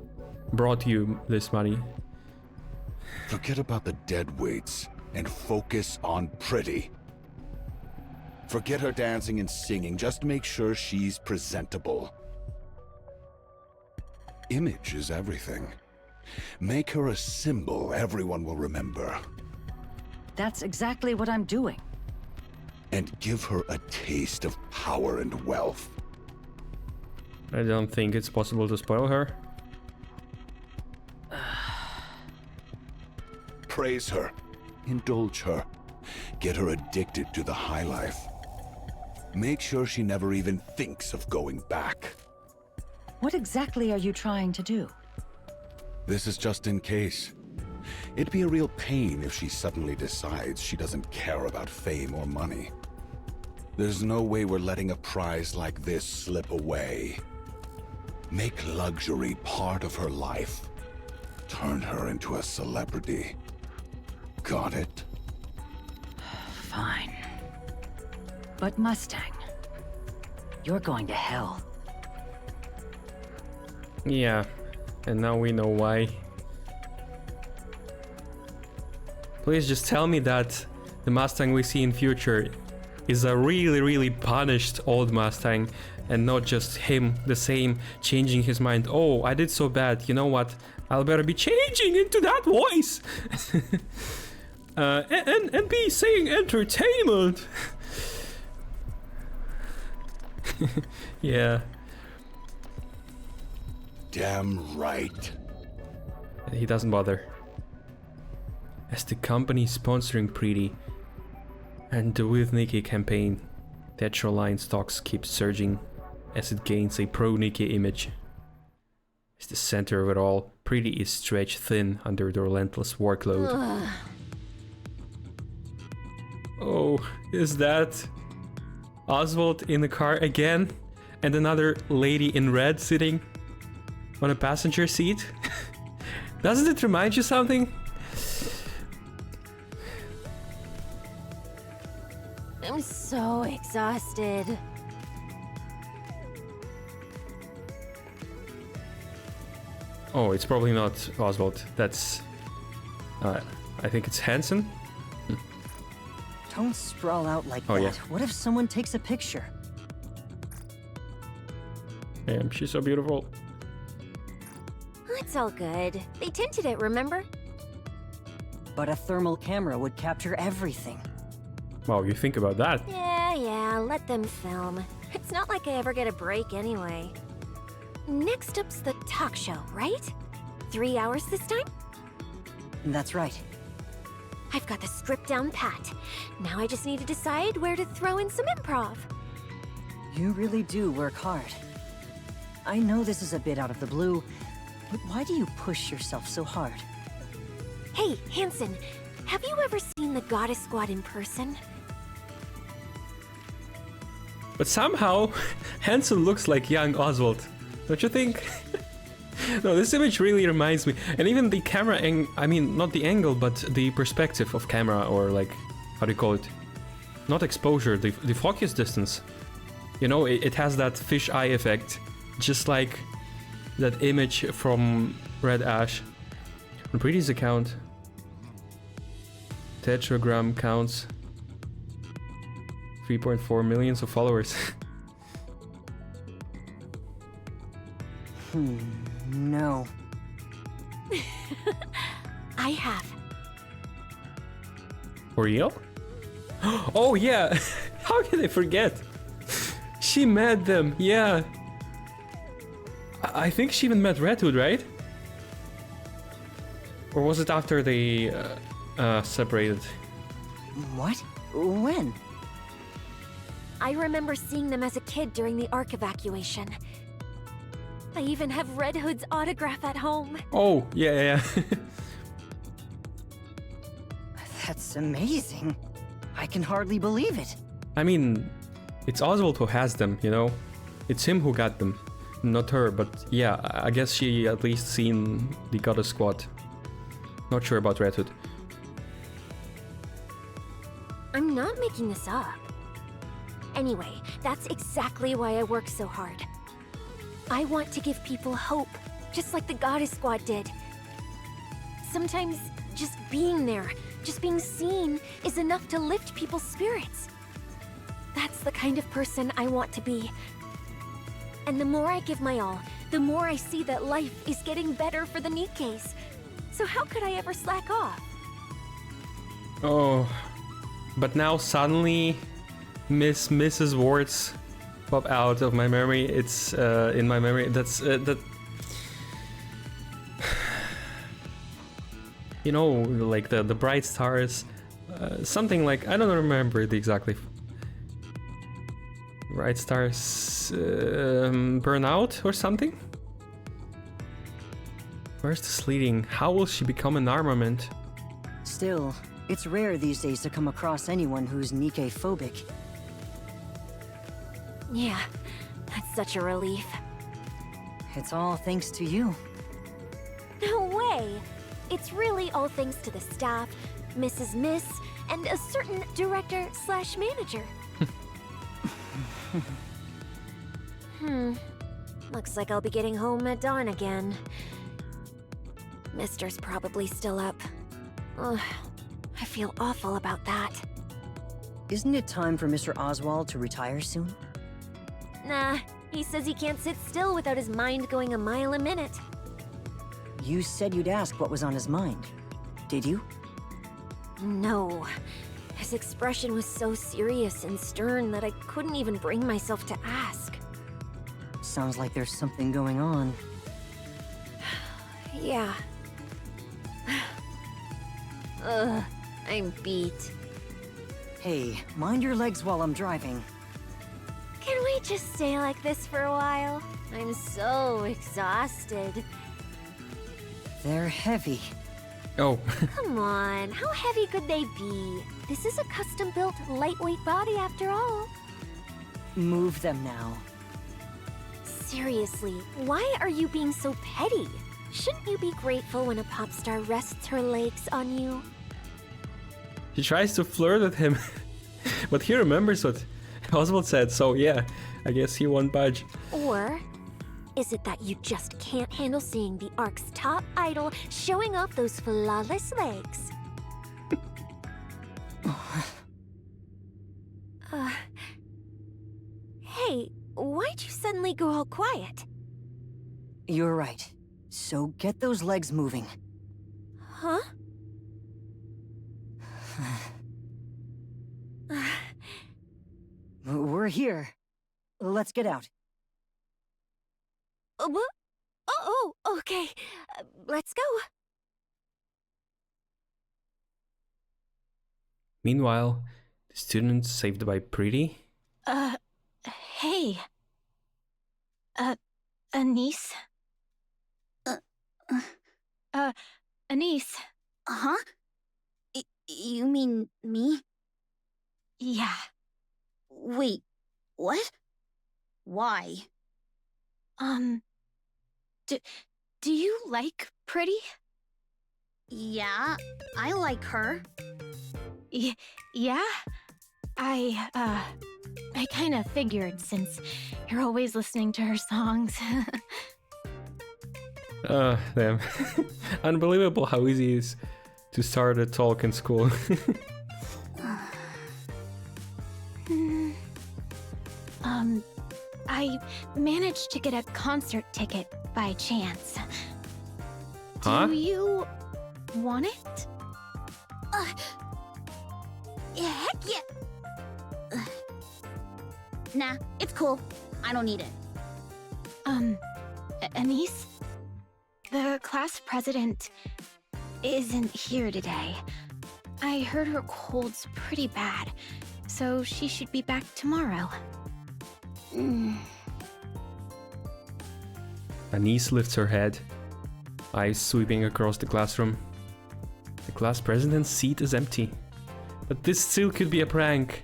A: brought you this money.
F: Forget about the deadweights and focus on Pretty. Forget her dancing and singing, just make sure she's presentable. Image is everything. Make her a symbol everyone will remember.
G: That's exactly what I'm doing.
F: And give her a taste of power and wealth.
A: I don't think it's possible to spoil her.
F: Praise her. Indulge her. Get her addicted to the high life. Make sure she never even thinks of going back.
G: What exactly are you trying to do?
F: This is just in case. It'd be a real pain if she suddenly decides she doesn't care about fame or money. There's no way we're letting a prize like this slip away. Make luxury part of her life. Turn her into a celebrity. Got it?
G: Fine. But Mustang, you're going to hell.
A: Yeah, and now we know why. Please just tell me that the Mustang we see in future is a really punished old Mustang and not just him, the same, changing his mind. Oh, I did so bad, you know what? I'll better be changing into that voice. and be saying entertainment. Yeah.
F: Damn right.
A: He doesn't bother. As the company sponsoring Pretty and the With NIKKE campaign, Tetraline stocks keep surging as it gains a pro-NIKKE image. As the center of it all, Pretty is stretched thin under the relentless workload. Oh, is that Oswald in the car again? And another lady in red sitting on a passenger seat? Doesn't it remind you something?
B: I'm so exhausted.
A: Oh, it's probably not Oswald. That's... I think it's Hansen?
C: Don't sprawl out like
A: Oh,
C: that.
A: yeah.
C: What if someone takes a picture?
A: Damn, she's so beautiful.
B: It's all good. They tinted it, remember?
C: But a thermal camera would capture everything.
A: Wow, you think about that.
B: Yeah, let them film. It's not like I ever get a break anyway. Next up's the talk show, right? 3 hours this time?
C: That's right.
B: I've got the script down pat. Now I just need to decide where to throw in some improv.
C: You really do work hard. I know this is a bit out of the blue, but why do you push yourself so hard?
B: Hey, Hansen, have you ever seen the Goddess Squad in person?
A: But somehow, Hansen looks like young Oswald. Don't you think? No, this image really reminds me. And even the camera I mean, not the angle, but the perspective of camera, or like, how do you call it? Not exposure, the focus distance. You know, it has that fish-eye effect, just like that image from Red Ash. On Preeti's account, tetragram counts 3.4 million of followers.
C: No.
B: I have.
A: For real? Oh yeah! How can I forget? She met them, yeah. I think she even met Red Hood, right? Or was it after they separated?
C: What? When?
B: I remember seeing them as a kid during the Ark evacuation. I even have Red Hood's autograph at home.
A: Oh, yeah.
C: That's amazing. I can hardly believe it.
A: I mean, it's Oswald who has them, you know? It's him who got them, not her, but yeah, I guess she at least seen the Goddess Squad. Not sure about Red Hood.
B: I'm not making this up. Anyway, that's exactly why I work so hard. I want to give people hope, just like the Goddess Squad did. Sometimes just being there, just being seen, is enough to lift people's spirits. That's the kind of person I want to be. And the more I give my all, the more I see that life is getting better for the NIKKEs. So how could I ever slack off?
A: Oh, but now suddenly Mrs. Warts pop out of my memory. It's in my memory. That's that. You know, like the bright stars, something like, I don't remember the exactly. Bright stars burn out or something. Where's this leading? How will she become an armament?
C: Still, it's rare these days to come across anyone who's NIKKE phobic.
B: Yeah, that's such a relief.
C: It's all thanks to you.
B: No way! It's really all thanks to the staff, Mrs. Miss, and a certain director/manager. Looks like I'll be getting home at dawn again. Mister's probably still up. Ugh, I feel awful about that.
C: Isn't it time for Mr. Oswald to retire soon?
B: Nah, he says he can't sit still without his mind going a mile a minute.
C: You said you'd ask what was on his mind. Did you?
B: No. His expression was so serious and stern that I couldn't even bring myself to ask.
C: Sounds like there's something going on.
B: Yeah. Ugh, I'm beat.
C: Hey, mind your legs while I'm driving.
B: Can we just stay like this for a while? I'm so exhausted.
C: They're heavy.
A: Oh.
B: Come on, how heavy could they be? This is a custom-built, lightweight body after all.
C: Move them now.
B: Seriously, why are you being so petty? Shouldn't you be grateful when a pop star rests her legs on you?
A: She tries to flirt with him, but he remembers what Oswald said, so yeah, I guess he won't budge.
B: Or Is it that you just can't handle seeing the Ark's top idol showing off those flawless legs? Hey, why'd you suddenly go all quiet?
C: You're right. So get those legs moving.
B: Huh?
C: We're here. Let's get out.
B: What? Oh, okay. Let's go.
A: Meanwhile, the students saved by Pretty.
H: Hey. Anise? Anise. Huh? You mean me? Yeah. Wait, what? Why? Do you like Pretty? Yeah, I like her. Yeah? I kind of figured since you're always listening to her songs.
A: Damn. Unbelievable how easy it is to start a talk in school.
H: I managed to get a concert ticket by chance.
A: Huh?
H: Do you want it? Heck yeah! Nah, it's cool. I don't need it. Anise? The class president isn't here today. I heard her cold's pretty bad, so she should be back tomorrow.
A: Anise lifts her head, eyes sweeping across the classroom. The class president's seat is empty, but this still could be a prank.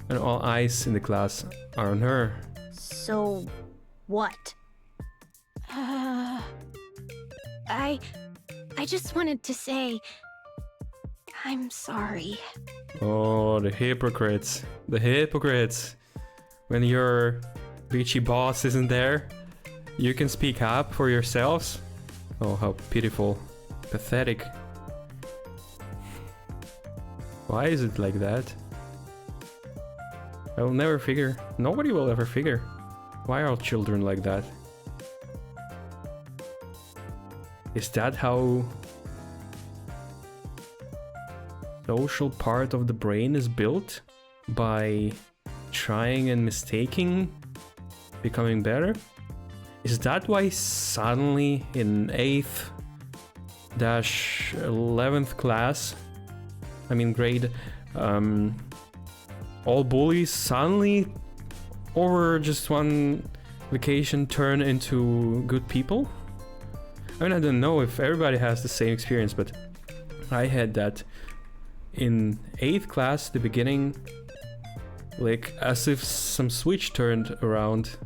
A: And all eyes in the class are on her.
H: So, what? I just wanted to say, I'm sorry.
A: Oh, the hypocrites. The hypocrites. When your bitchy boss isn't there, you can speak up for yourselves. Oh, how pitiful. Pathetic. Why is it like that? I will never figure. Nobody will ever figure. Why are children like that? Is that how social part of the brain is built? By trying and mistaking, becoming better? Is that why suddenly in 8th-11th class, grade, all bullies suddenly over just one vacation turn into good people? I don't know if everybody has the same experience, but I had that in 8th class, the beginning, like as if some switch turned around.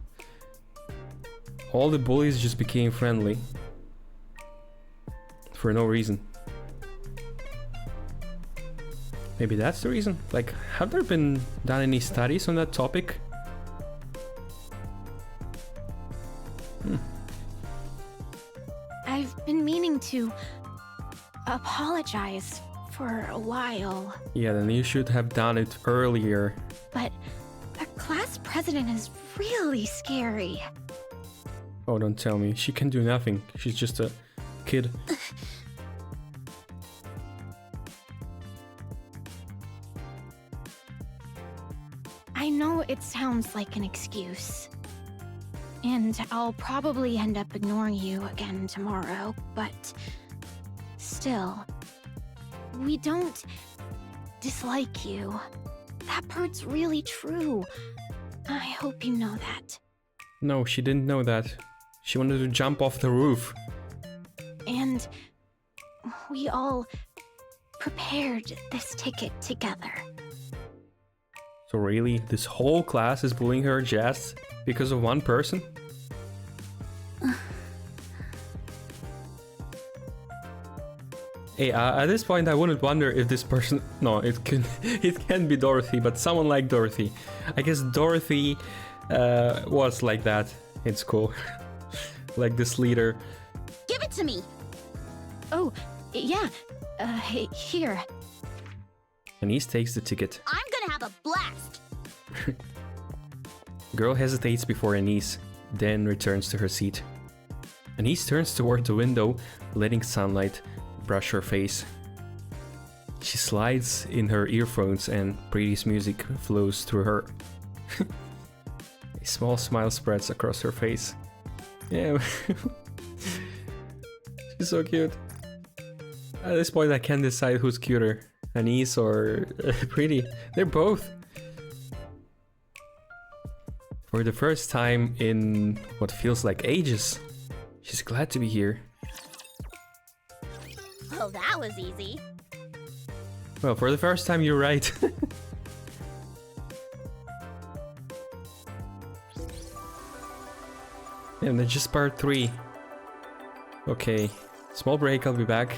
A: All the bullies just became friendly. For no reason. Maybe that's the reason? Like, have there been done any studies on that topic?
H: I've been meaning to apologize for a while.
A: Yeah, then you should have done it earlier.
H: But a class president is really scary.
A: Oh, don't tell me. She can do nothing. She's just a kid.
H: I know it sounds like an excuse. And I'll probably end up ignoring you again tomorrow, but still, we don't dislike you. That part's really true. I hope you know that.
A: No, she didn't know that. She wanted to jump off the roof.
H: And we all prepared this ticket together.
A: So really, this whole class is bullying her just because of one person? Hey, at this point I wouldn't wonder if this person... No, it can be Dorothy, but someone like Dorothy. I guess Dorothy was like that It's cool. Like this leader.
H: Give it to me!
B: Oh, yeah. Here.
A: Anise takes the ticket.
H: I'm gonna have a blast!
A: Girl hesitates before Anise, then returns to her seat. Anise turns toward the window, letting sunlight brush her face. She slides in her earphones and Pretty's music flows through her. A small smile spreads across her face. Yeah, she's so cute. At this point I can't decide who's cuter, Anise or Pretty. They're both. For the first time in what feels like ages, she's glad to be here.
H: Oh, that was easy.
A: Well, for the first time, you're right. And that's just part 3. Okay, small break, I'll be back.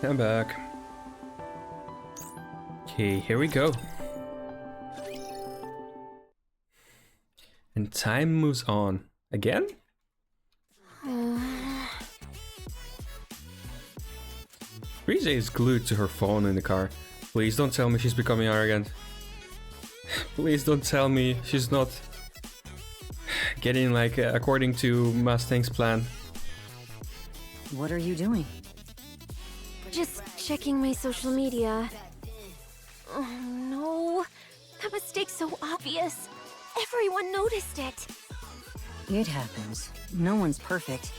A: I'm back. Okay, here we go. And time moves on. Again? Rize is glued to her phone in the car. Please don't tell me she's becoming arrogant. Please don't tell me she's not getting like according to Mustang's plan.
C: What are you doing?
B: Just checking my social media. Oh no. That mistake's so obvious. Everyone noticed it.
C: It happens. No one's perfect.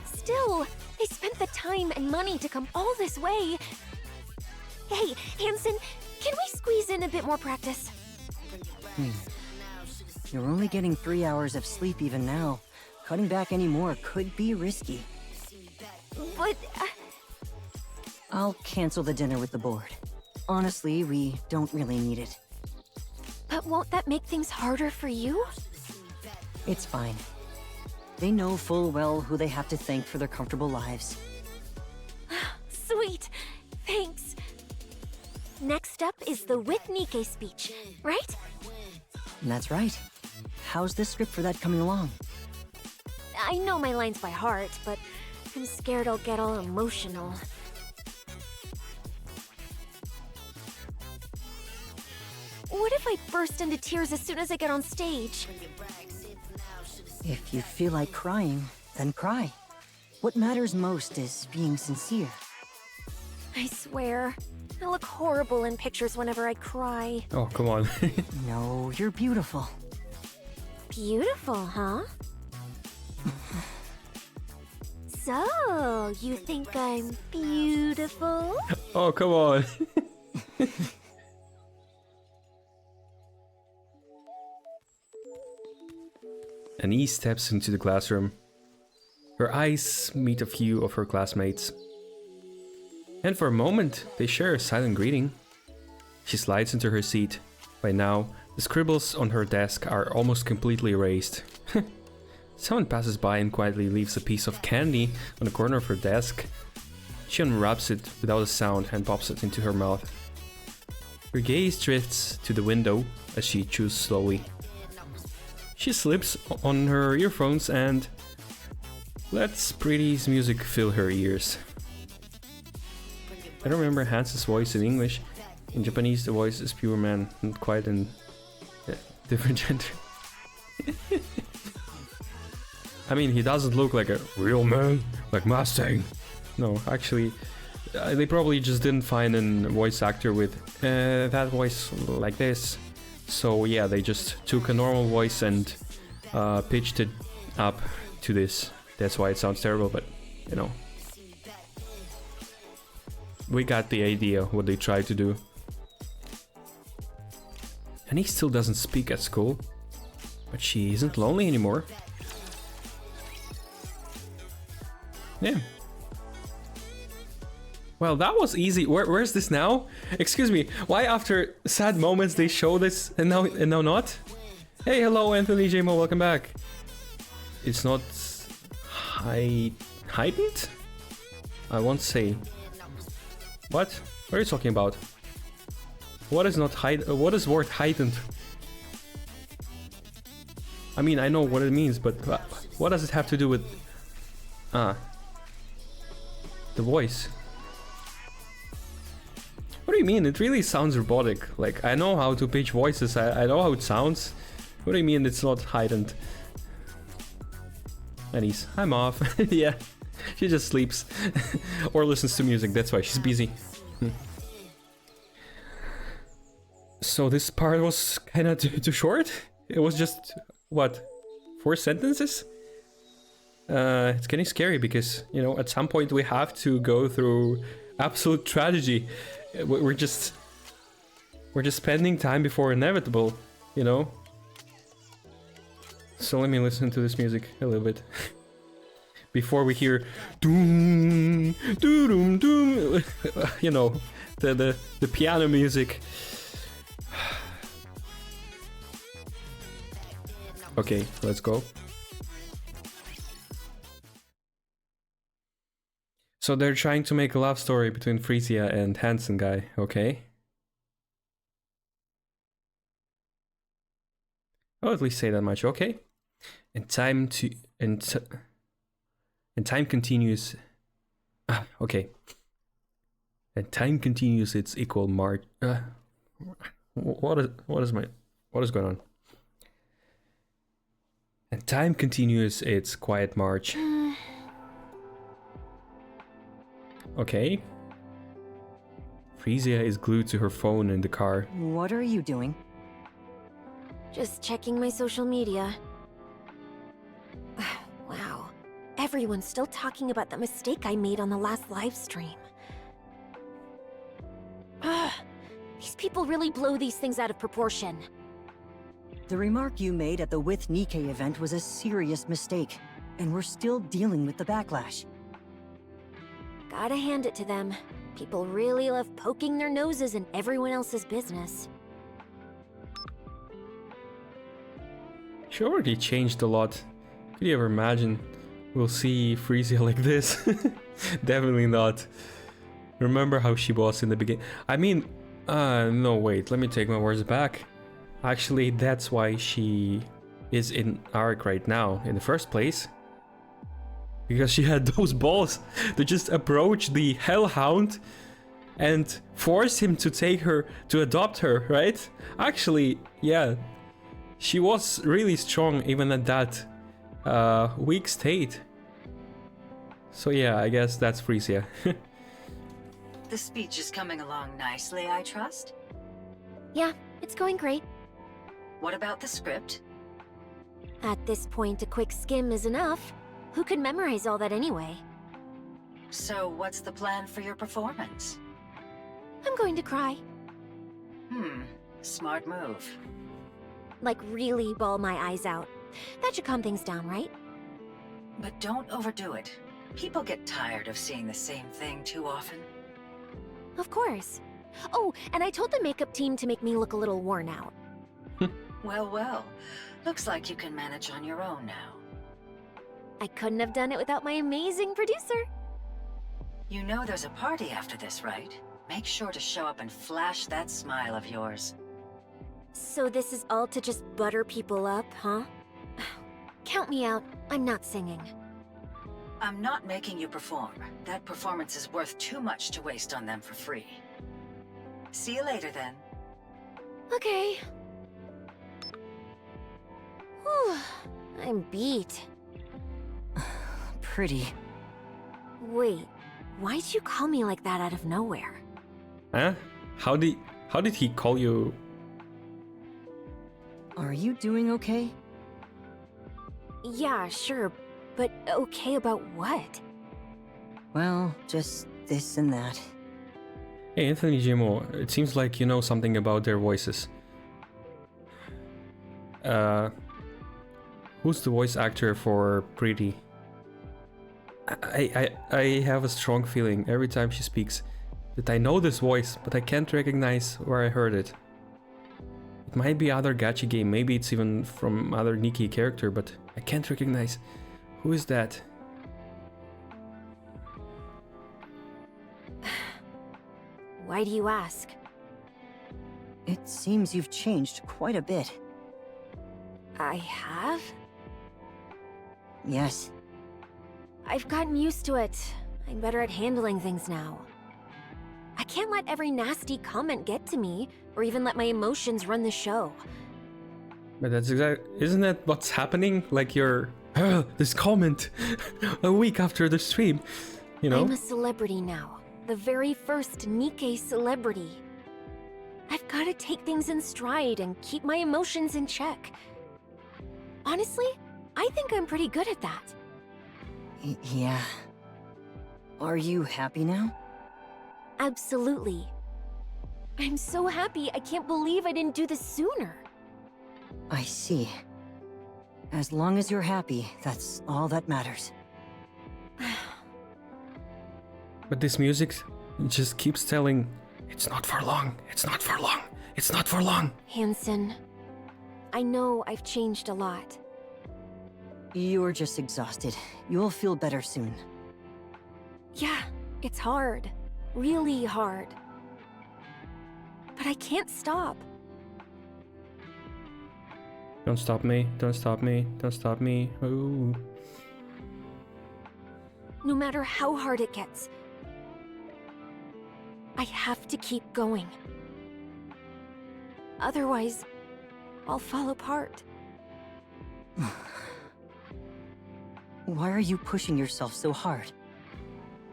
B: Still, they spent the time and money to come all this way. Hey, Hansen, can we squeeze in a bit more practice?
C: You're only getting 3 hours of sleep even now. Cutting back any more could be risky.
B: But...
C: I'll cancel the dinner with the board. Honestly, we don't really need it.
B: But won't that make things harder for you?
C: It's fine. They know full well who they have to thank for their comfortable lives.
B: Sweet. Thanks. Next up is the with NIKKE speech, right?
C: That's right. How's the script for that coming along?
B: I know my lines by heart, but I'm scared I'll get all emotional. What if I burst into tears as soon as I get on stage?
C: If you feel like crying, then cry. What matters most is being sincere.
B: I swear, I look horrible in pictures whenever I cry.
A: Oh, come on.
C: No, you're beautiful.
B: Beautiful, huh? So, you think I'm beautiful?
A: Oh, come on. Anise steps into the classroom. Her eyes meet a few of her classmates. And for a moment, they share a silent greeting. She slides into her seat. By now, the scribbles on her desk are almost completely erased. Someone passes by and quietly leaves a piece of candy on the corner of her desk. She unwraps it without a sound and pops it into her mouth. Her gaze drifts to the window as she chews slowly. She slips on her earphones and lets Pretty's music fill her ears. I don't remember Hans's voice in English. In Japanese, the voice is pure man, not quite in different gender. I mean, he doesn't look like a real man, like Mustang. No, actually, they probably just didn't find a voice actor with that voice like this. So yeah, they just took a normal voice and pitched it up to this. That's why it sounds terrible, but you know. We got the idea what they tried to do. And he still doesn't speak at school. But she isn't lonely anymore. Yeah. Well, that was easy. Where's this now? Excuse me. Why after sad moments they show this and now not? Hey, hello, Anthony J. Mo. Welcome back. It's not heightened? I won't say. What? What are you talking about? What is not what is word heightened? I mean, I know what it means, but what does it have to do with the voice? What do you mean? It really sounds robotic. Like, I know how to pitch voices. I know how it sounds. What do you mean it's not heightened? And I'm off. Yeah. She just sleeps or listens to music, that's why she's busy. So this part was kinda too short? It was just, what, 4 sentences? It's getting scary because, you know, at some point we have to go through absolute tragedy. We're just spending time before inevitable, you know? So let me listen to this music a little bit. Before we hear doom doom doom, you know, the piano music. Okay, let's go. So they're trying to make a love story between Frisia and Handsome guy, okay? I'll at least say that much, okay? And time continues. Okay. And time continues its equal march. What is going on? And time continues its quiet march. Okay. Frisia is glued to her phone in the car.
C: What are you doing?
B: Just checking my social media. Wow. Everyone's still talking about the mistake I made on the last live stream. These people really blow these things out of proportion.
C: The remark you made at the With NIKKE event was a serious mistake, and we're still dealing with the backlash.
B: Gotta hand it to them. People really love poking their noses in everyone else's business.
A: She already changed a lot. Could you ever imagine we'll see Frisia like this? Definitely not. Remember how she was in the beginning? I mean, no, wait, let me take my words back. Actually, that's why she is in ARC right now, in the first place. Because she had those balls to just approach the Hellhound and force him to take her, to adopt her, right? Actually, yeah, she was really strong even at that weak state. So yeah, I guess that's Frisia.
G: The speech is coming along nicely, I trust?
B: Yeah, it's going great.
G: What about the script?
B: At this point, a quick skim is enough. Who could memorize all that anyway?
G: So what's the plan for your performance?
B: I'm going to cry.
G: Smart move.
B: Like really bawl my eyes out. That should calm things down, right?
G: But don't overdo it. People get tired of seeing the same thing too often.
B: Of course. Oh, and I told the makeup team to make me look a little worn out.
G: Well, well. Looks like you can manage on your own now.
B: I couldn't have done it without my amazing producer.
G: You know there's a party after this, right? Make sure to show up and flash that smile of yours.
B: So this is all to just butter people up, huh? Count me out. I'm not singing.
G: I'm not making you perform. That performance is worth too much to waste on them for free. See you later, then.
B: Okay. Whew. I'm beat.
C: pretty.
B: Wait, why'd you call me like that out of nowhere?
A: Huh? How did he call you?
C: Are you doing okay?
B: Yeah, sure, but okay about what?
C: Well, just this and that.
A: Hey, Anthony Jimo, it seems like you know something about their voices. Who's the voice actor for Pretty? I have a strong feeling every time she speaks that I know this voice, but I can't recognize where I heard it. It might be other gacha game, maybe it's even from other NIKKE character, but I can't recognize. Who is that?
B: Why do you ask?
C: It seems you've changed quite a bit.
B: I have?
C: Yes.
B: I've gotten used to it. I'm better at handling things now. I can't let every nasty comment get to me, or even let my emotions run the show.
A: But that's isn't that what's happening? Like you're this comment a week after the stream, you know?
B: I'm a celebrity now. The very first NIKKE celebrity. I've got to take things in stride and keep my emotions in check. Honestly, I think I'm pretty good at that.
C: Yeah. Are you happy now?
B: Absolutely. I'm so happy, I can't believe I didn't do this sooner.
C: I see. As long as you're happy, that's all that matters.
A: But this music just keeps telling, it's not for long, it's not for long, it's not for long.
B: Hansen, I know I've changed a lot.
C: You're just exhausted. You'll feel better soon.
B: Yeah, it's hard. Really hard. But I can't stop.
A: Don't stop me, don't stop me, don't stop me. Ooh.
B: No matter how hard it gets, I have to keep going. Otherwise, I'll fall apart.
C: Why are you pushing yourself so hard?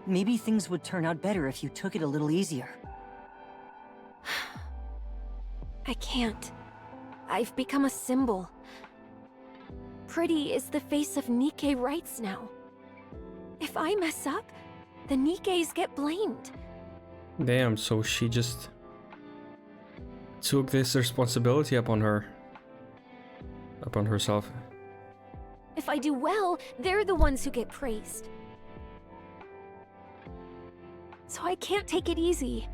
C: Maybe things would turn out better if you took it a little easier.
B: I can't. I've become a symbol. Pretty is the face of NIKKE rights now. If I mess up, the Nikkes get blamed.
A: Damn, so she just took this responsibility upon herself.
B: If I do well, they're the ones who get praised. So I can't take it easy.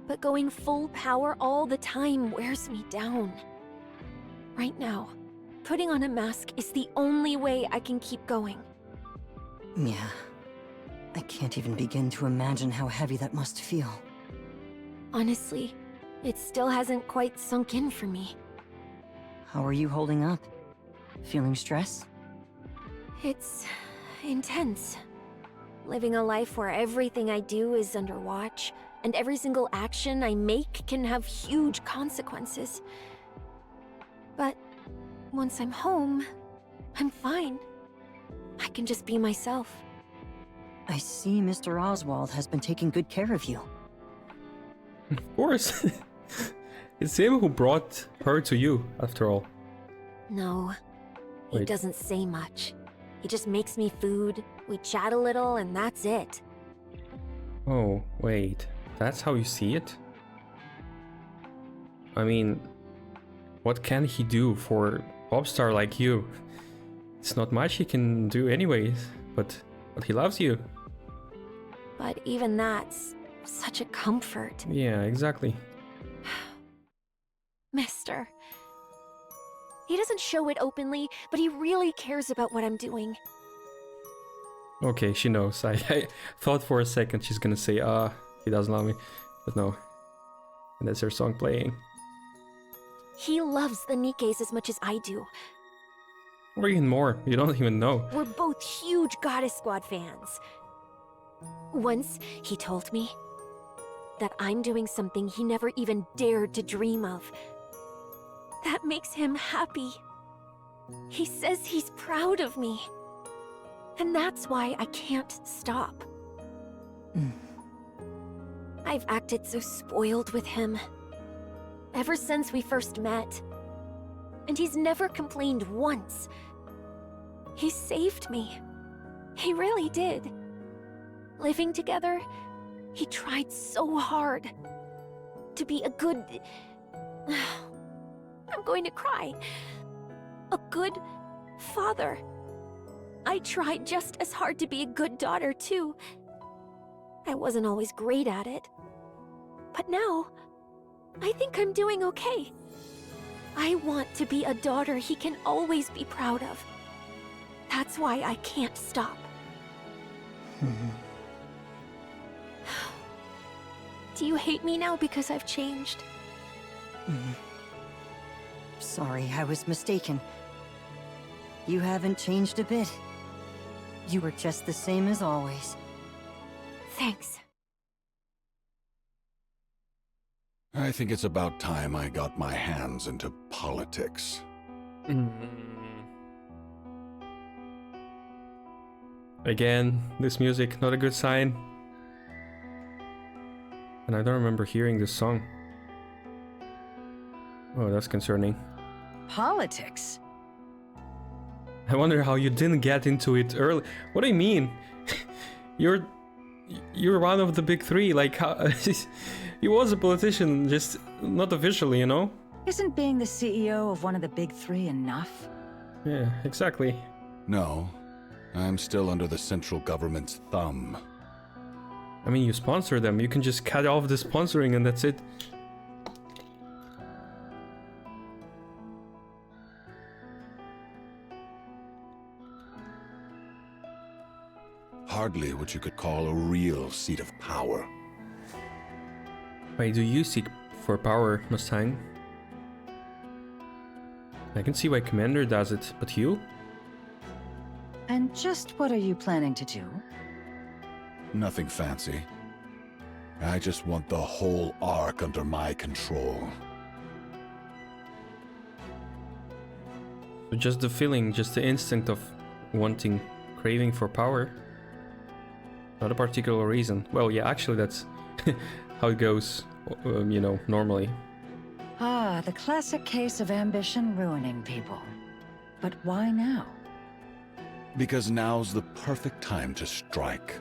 B: But going full power all the time wears me down. Right now, putting on a mask is the only way I can keep going.
C: Yeah. I can't even begin to imagine how heavy that must feel.
B: Honestly, it still hasn't quite sunk in for me.
C: How are you holding up? Feeling stress?
B: It's intense. Living a life where everything I do is under watch, and every single action I make can have huge consequences. But once I'm home, I'm fine. I can just be myself.
C: I see Mr. Oswald has been taking good care of you.
A: Of course. It's him who brought her to you, after all.
B: No, he
A: Wait.
B: doesn't say much. He just makes me food, we chat a little, and that's it.
A: Oh, wait. That's how you see it? I mean, what can he do for a popstar like you? It's not much he can do anyways, but he loves you.
B: But even that's such a comfort.
A: Yeah, exactly.
B: Mister. He doesn't show it openly, but he really cares about what I'm doing.
A: Okay, she knows. I thought for a second she's gonna say, he doesn't love me. But no. And that's her song playing.
B: He loves the Nikkes as much as I do.
A: Or even more, you don't even know.
B: We're both huge Goddess Squad fans. Once, he told me that I'm doing something he never even dared to dream of. That makes him happy. He says he's proud of me. And that's why I can't stop. I've acted so spoiled with him. Ever since we first met. And he's never complained once. He saved me. He really did. Living together, he tried so hard to be a good... I'm going to cry. A good father. I tried just as hard to be a good daughter, too. I wasn't always great at it. But now, I think I'm doing okay. I want to be a daughter he can always be proud of. That's why I can't stop. Do you hate me now because I've changed?
C: Sorry, I was mistaken. You haven't changed a bit. You were just the same as always.
B: Thanks.
F: I think it's about time I got my hands into politics.
A: Again, this music, not a good sign. And I don't remember hearing this song. Oh, that's concerning.
G: Politics?
A: I wonder how you didn't get into it early. What do you mean? You're one of the big three. Like, how... He was a politician, just not officially, you know?
G: Isn't being the CEO of one of the big three enough?
A: Yeah, exactly.
F: No, I'm still under the central government's thumb.
A: I mean, you sponsor them. You can just cut off the sponsoring and that's it.
F: Hardly what you could call a real seat of power.
A: Why do you seek for power, Mustang? I can see why Commander does it, but you?
G: And just what are you planning to do?
F: Nothing fancy. I just want the whole Ark under my control.
A: So just the feeling, just the instinct of wanting, craving for power? Not a particular reason. Well, yeah, actually that's how it goes, you know, normally.
G: Ah, the classic case of ambition ruining people. But why now?
F: Because now's the perfect time to strike.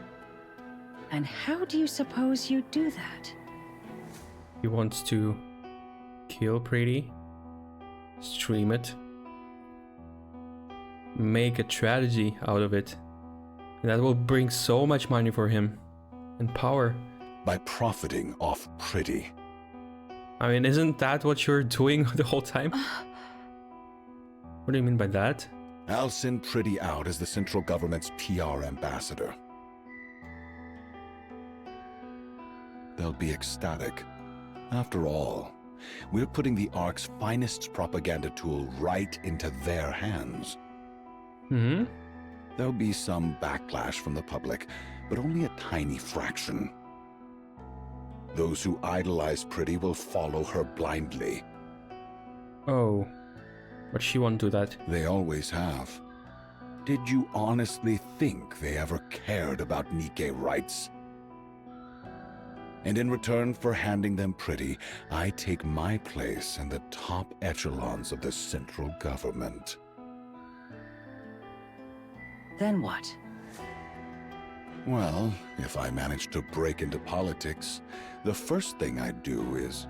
G: And how do you suppose you do that?
A: He wants to kill Pretty, stream it, make a tragedy out of it. And that will bring so much money for him and power.
F: By profiting off Pretty.
A: I mean, isn't that what you're doing the whole time? What do you mean by that?
F: I'll send Pretty out as the central government's PR ambassador. They'll be ecstatic. After all, we're putting the Ark's finest propaganda tool right into their hands.
A: Mm-hmm.
F: There'll be some backlash from the public, but only a tiny fraction. Those who idolize Pretty will follow her blindly.
A: Oh, but she won't do that.
F: They always have. Did you honestly think they ever cared about NIKKE rights? And in return for handing them Pretty, I take my place in the top echelons of the central government.
G: Then what?
F: Well, if I manage to break into politics, the first thing I'd do is...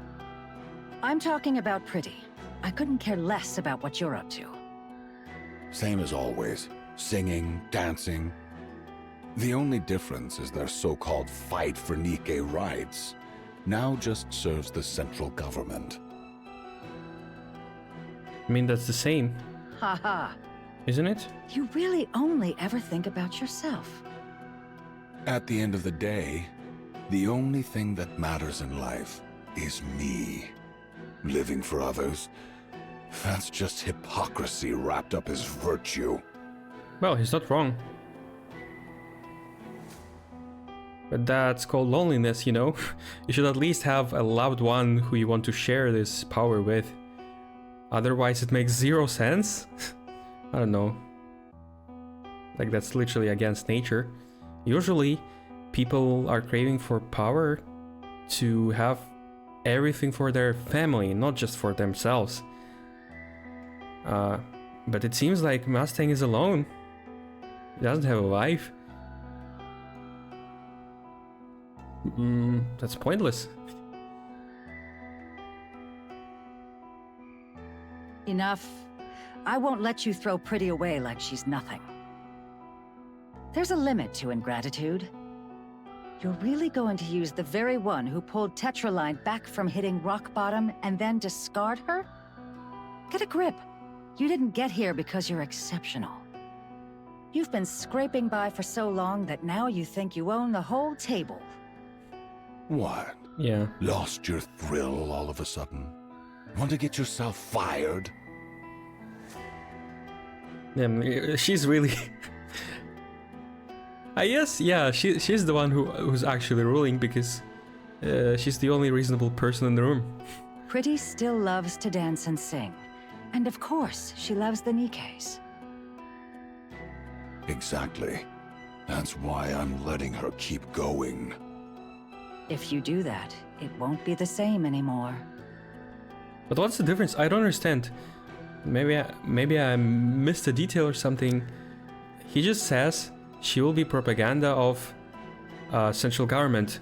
G: I'm talking about Pretty. I couldn't care less about what you're up to.
F: Same as always. Singing, dancing. The only difference is their so-called fight for NIKKE rights now just serves the central government.
A: I mean, that's the same,
G: Haha.
A: isn't it?
G: You really only ever think about yourself.
F: At the end of the day, the only thing that matters in life is me. Living for others, that's just hypocrisy wrapped up as virtue.
A: Well, he's not wrong. But that's called loneliness, you know? You should at least have a loved one who you want to share this power with. Otherwise it makes zero sense. I don't know. Like, that's literally against nature. Usually, people are craving for power to have everything for their family, not just for themselves. But it seems like Mustang is alone. He doesn't have a wife. That's pointless.
G: Enough. I won't let you throw Pretty away like she's nothing. There's a limit to ingratitude. You're really going to use the very one who pulled Tetraline back from hitting rock bottom and then discard her? Get a grip. You didn't get here because you're exceptional. You've been scraping by for so long that now you think you own the whole table.
F: What?
A: Yeah.
F: Lost your thrill all of a sudden? Want to get yourself fired?
A: Yeah, she's really... I guess, yeah, she's the one who's actually ruling, because she's the only reasonable person in the room.
G: Pretty still loves to dance and sing. And of course, she loves the Nikkes.
F: Exactly. That's why I'm letting her keep going.
G: If you do that, it won't be the same anymore.
A: But what's the difference? I don't understand. Maybe I missed a detail or something. He just says she will be propaganda of central government.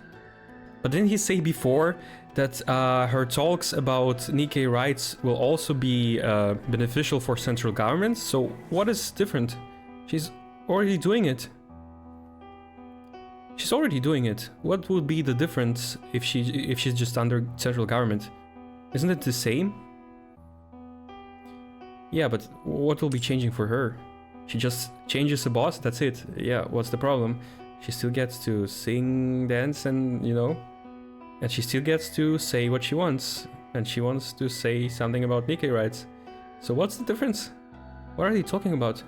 A: But didn't he say before that her talks about Nikkei rights will also be beneficial for central government? So what is different? She's already doing it. She's already doing it. What would be the difference if she's just under central government? Isn't it the same? Yeah, but what will be changing for her? She just changes the boss, that's it. Yeah, what's the problem? She still gets to sing, dance, and, you know, and she still gets to say what she wants. And she wants to say something about Nikkei rights. So what's the difference? What are they talking about?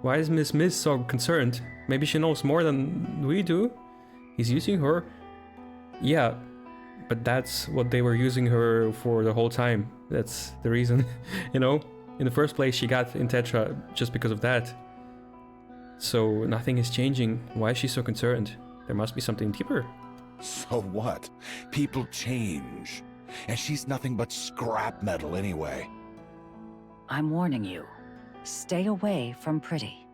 A: Why is Miss so concerned? Maybe she knows more than we do? He's using her? Yeah, but that's what they were using her for the whole time. That's the reason, you know? In the first place, she got in Tetra just because of that. So nothing is changing. Why is she so concerned? There must be something deeper.
F: So what? People change. And she's nothing but scrap metal anyway.
G: I'm warning you. Stay away from Pretty.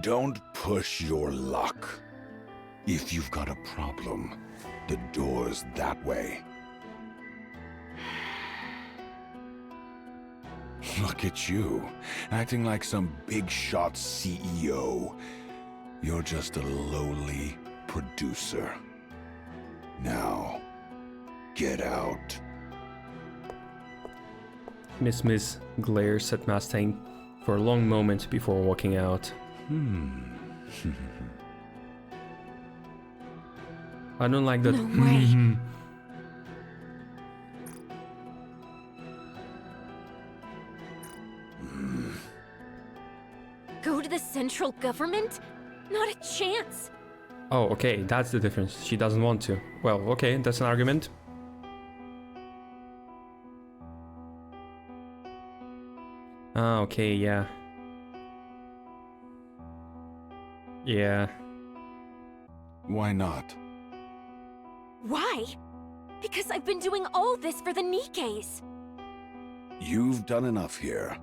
F: Don't push your luck. If you've got a problem, the door's that way. Look at you, acting like some big shot CEO. You're just a lowly producer. Now, get out.
A: Miss glares at Mustang for a long moment before walking out. I don't like that.
B: No way. Go to the central government? Not a chance.
A: Oh, okay, that's the difference. She doesn't want to. Well, okay, that's an argument. Ah, okay, yeah. Yeah.
F: Why not?
B: Why? Because I've been doing all this for the Nikkes.
F: You've done enough here.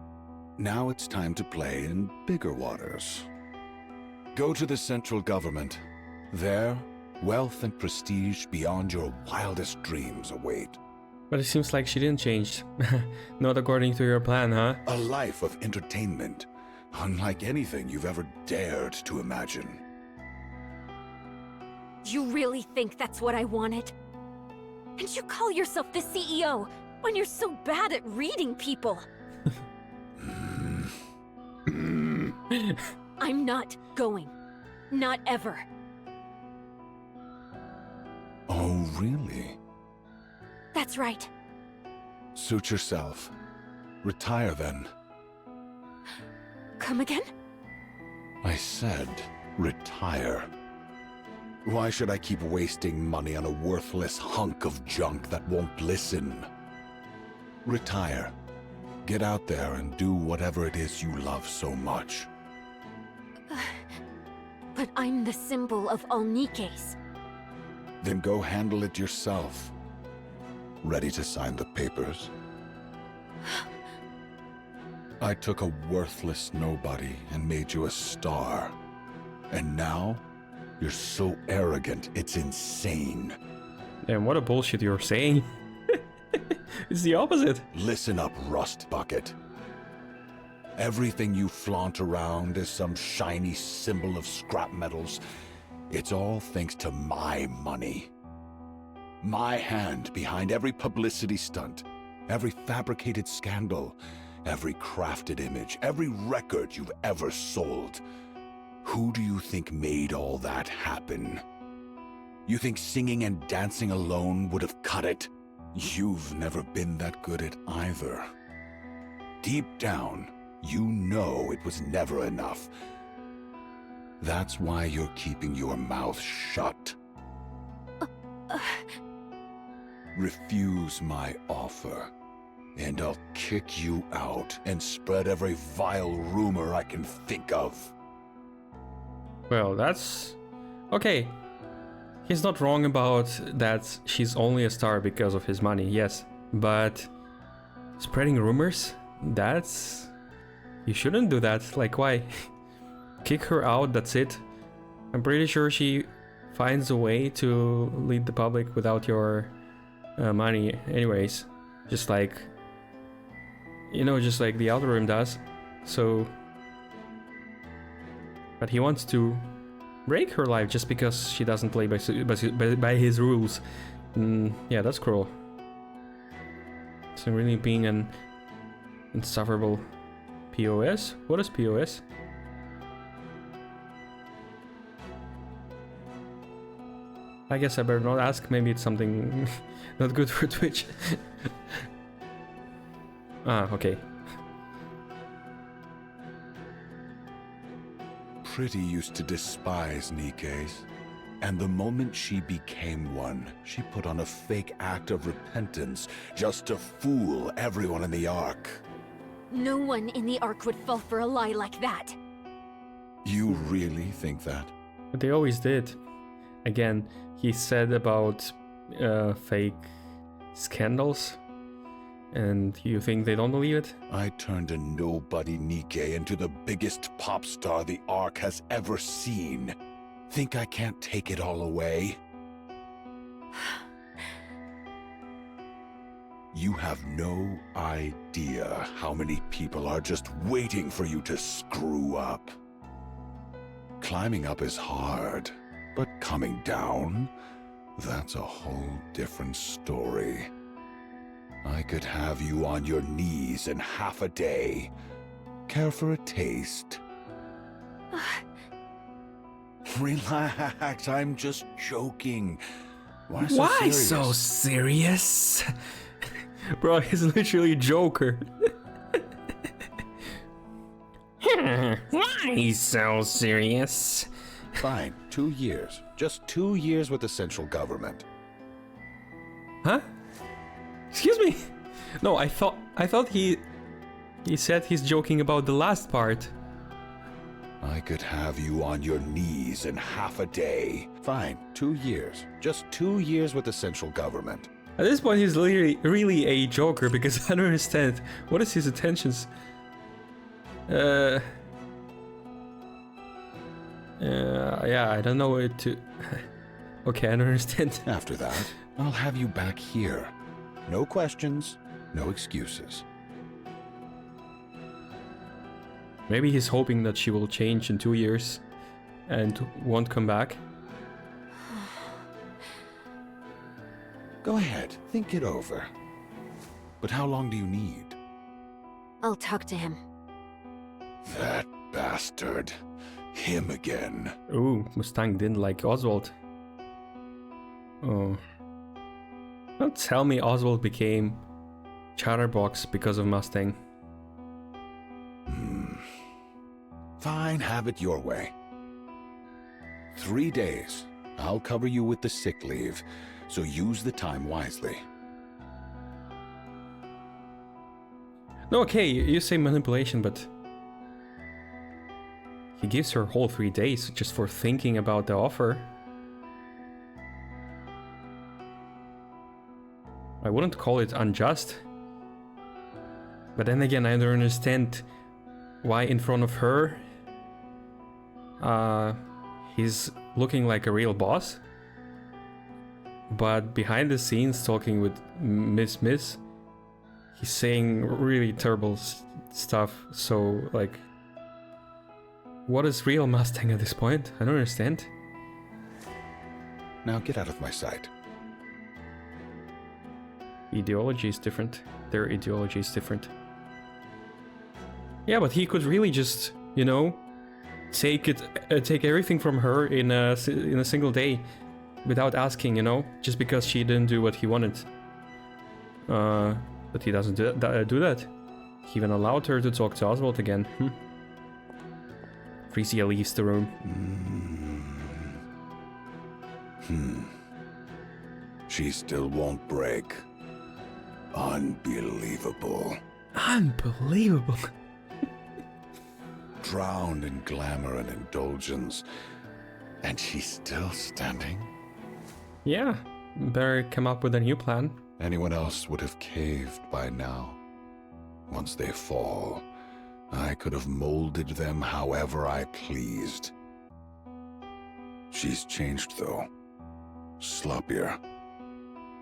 F: Now it's time to play in bigger waters. Go to the central government. There, wealth and prestige beyond your wildest dreams await.
A: But it seems like she didn't change. Not according to your plan, huh?
F: A life of entertainment, unlike anything you've ever dared to imagine.
B: You really think that's what I wanted? And you call yourself the CEO when you're so bad at reading people? I'm not going. Not ever.
F: Oh, really?
B: That's right.
F: Suit yourself. Retire then.
B: Come again?
F: I said, retire. Why should I keep wasting money on a worthless hunk of junk that won't listen? Retire. Get out there and do whatever it is you love so much.
B: But I'm the symbol of all Nikkes.
F: Then go handle it yourself. Ready to sign the papers? I took a worthless nobody and made you a star. And now, you're so arrogant, it's insane.
A: And what a bullshit you're saying. It's the opposite.
F: Listen up, Rust Bucket. Everything you flaunt around is some shiny symbol of scrap metals. It's all thanks to my money. My hand behind every publicity stunt, every fabricated scandal, every crafted image, every record you've ever sold. Who do you think made all that happen? You think singing and dancing alone would have cut it? You've never been that good at either. Deep down, you know it was never enough. That's why you're keeping your mouth shut. Refuse my offer, and I'll kick you out and spread every vile rumor I can think of.
A: Well, that's... okay. He's not wrong about that she's only a star because of his money, yes. But spreading rumors? That's... you shouldn't do that. Like, why? Kick her out, that's it. I'm pretty sure she finds a way to lead the public without your money anyways. Just like... you know, just like the Outer Rim does. So... but he wants to break her life just because she doesn't play by his rules. Yeah, that's cruel. So really being an insufferable POS? What is POS? I guess I better not ask, maybe it's something not good for Twitch. Ah, okay.
F: Pretty used to despise Nikkes, and the moment she became one, she put on a fake act of repentance just to fool everyone in the Ark.
B: No one in the Ark would fall for a lie like that.
F: You really think that?
A: But they always did. Again, he said about fake scandals, and you think they don't believe it?
F: I turned a nobody Nikke into the biggest pop star the Ark has ever seen. Think I can't take it all away? You have no idea how many people are just waiting for you to screw up. Climbing up is hard, but coming down, that's a whole different story. I could have you on your knees in half a day. Care for a taste? Relax, I'm just joking. Why
A: so serious? Bro, he's literally a Joker. Why so serious?
F: Fine, 2 years. Just 2 years with the central government.
A: Huh? Excuse me? No, I thought he said he's joking about the last part.
F: I could have you on your knees in half a day. Fine, 2 years. Just 2 years with the central government.
A: At this point, he's really a Joker because I don't understand. What is his intentions? Yeah, I don't know what to... Okay, I don't understand.
F: After that, I'll have you back here. No questions, no excuses.
A: Maybe he's hoping that she will change in 2 years and won't come back.
F: Go ahead, think it over. But how long do you need?
B: I'll talk to him.
F: That bastard. Him again.
A: Ooh, Mustang didn't like Oswald. Oh. Don't tell me Oswald became Chatterbox because of Mustang.
F: Fine, have it your way. 3 days. I'll cover you with the sick leave, so use the time wisely.
A: No, okay, you say manipulation, but he gives her whole 3 days just for thinking about the offer. I wouldn't call it unjust. But then again, I don't understand why in front of her he's looking like a real boss. But behind the scenes, talking with Miss, he's saying really terrible stuff. So, like, what is real Mustang at this point? I don't understand.
F: Now get out of my sight.
A: Ideology is different. Their ideology is different. Yeah, but he could really just, you know, take everything from her in a single day, without asking, you know, just because she didn't do what he wanted. But he doesn't do that. He even allowed her to talk to Oswald again. Frisia leaves the room.
F: She still won't break. Unbelievable.
A: Unbelievable.
F: Drowned in glamour and indulgence, and she's still standing?
A: Yeah, better come up with a new plan.
F: Anyone else would have caved by now. Once they fall, I could have molded them however I pleased. She's changed, though. Sloppier.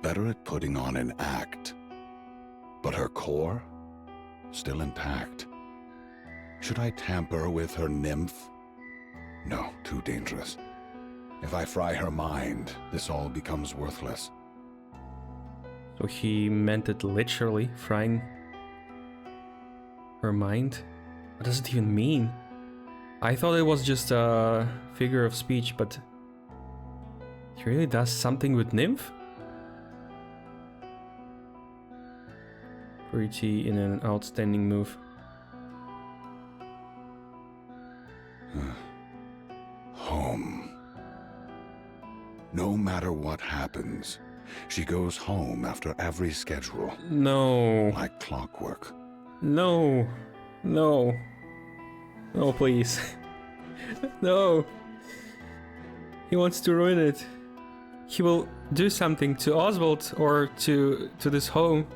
F: Better at putting on an act. But her core? Still intact. Should I tamper with her nymph? No, too dangerous. If I fry her mind, this all becomes worthless.
A: So he meant it literally, frying her mind? What does it even mean? I thought it was just a figure of speech, but he really does something with nymph? Pretty in an outstanding move.
F: Home. No matter what happens, she goes home after every schedule.
A: No.
F: Like clockwork.
A: No. No. No, please. No. He wants to ruin it. He will do something to Oswald or to this home.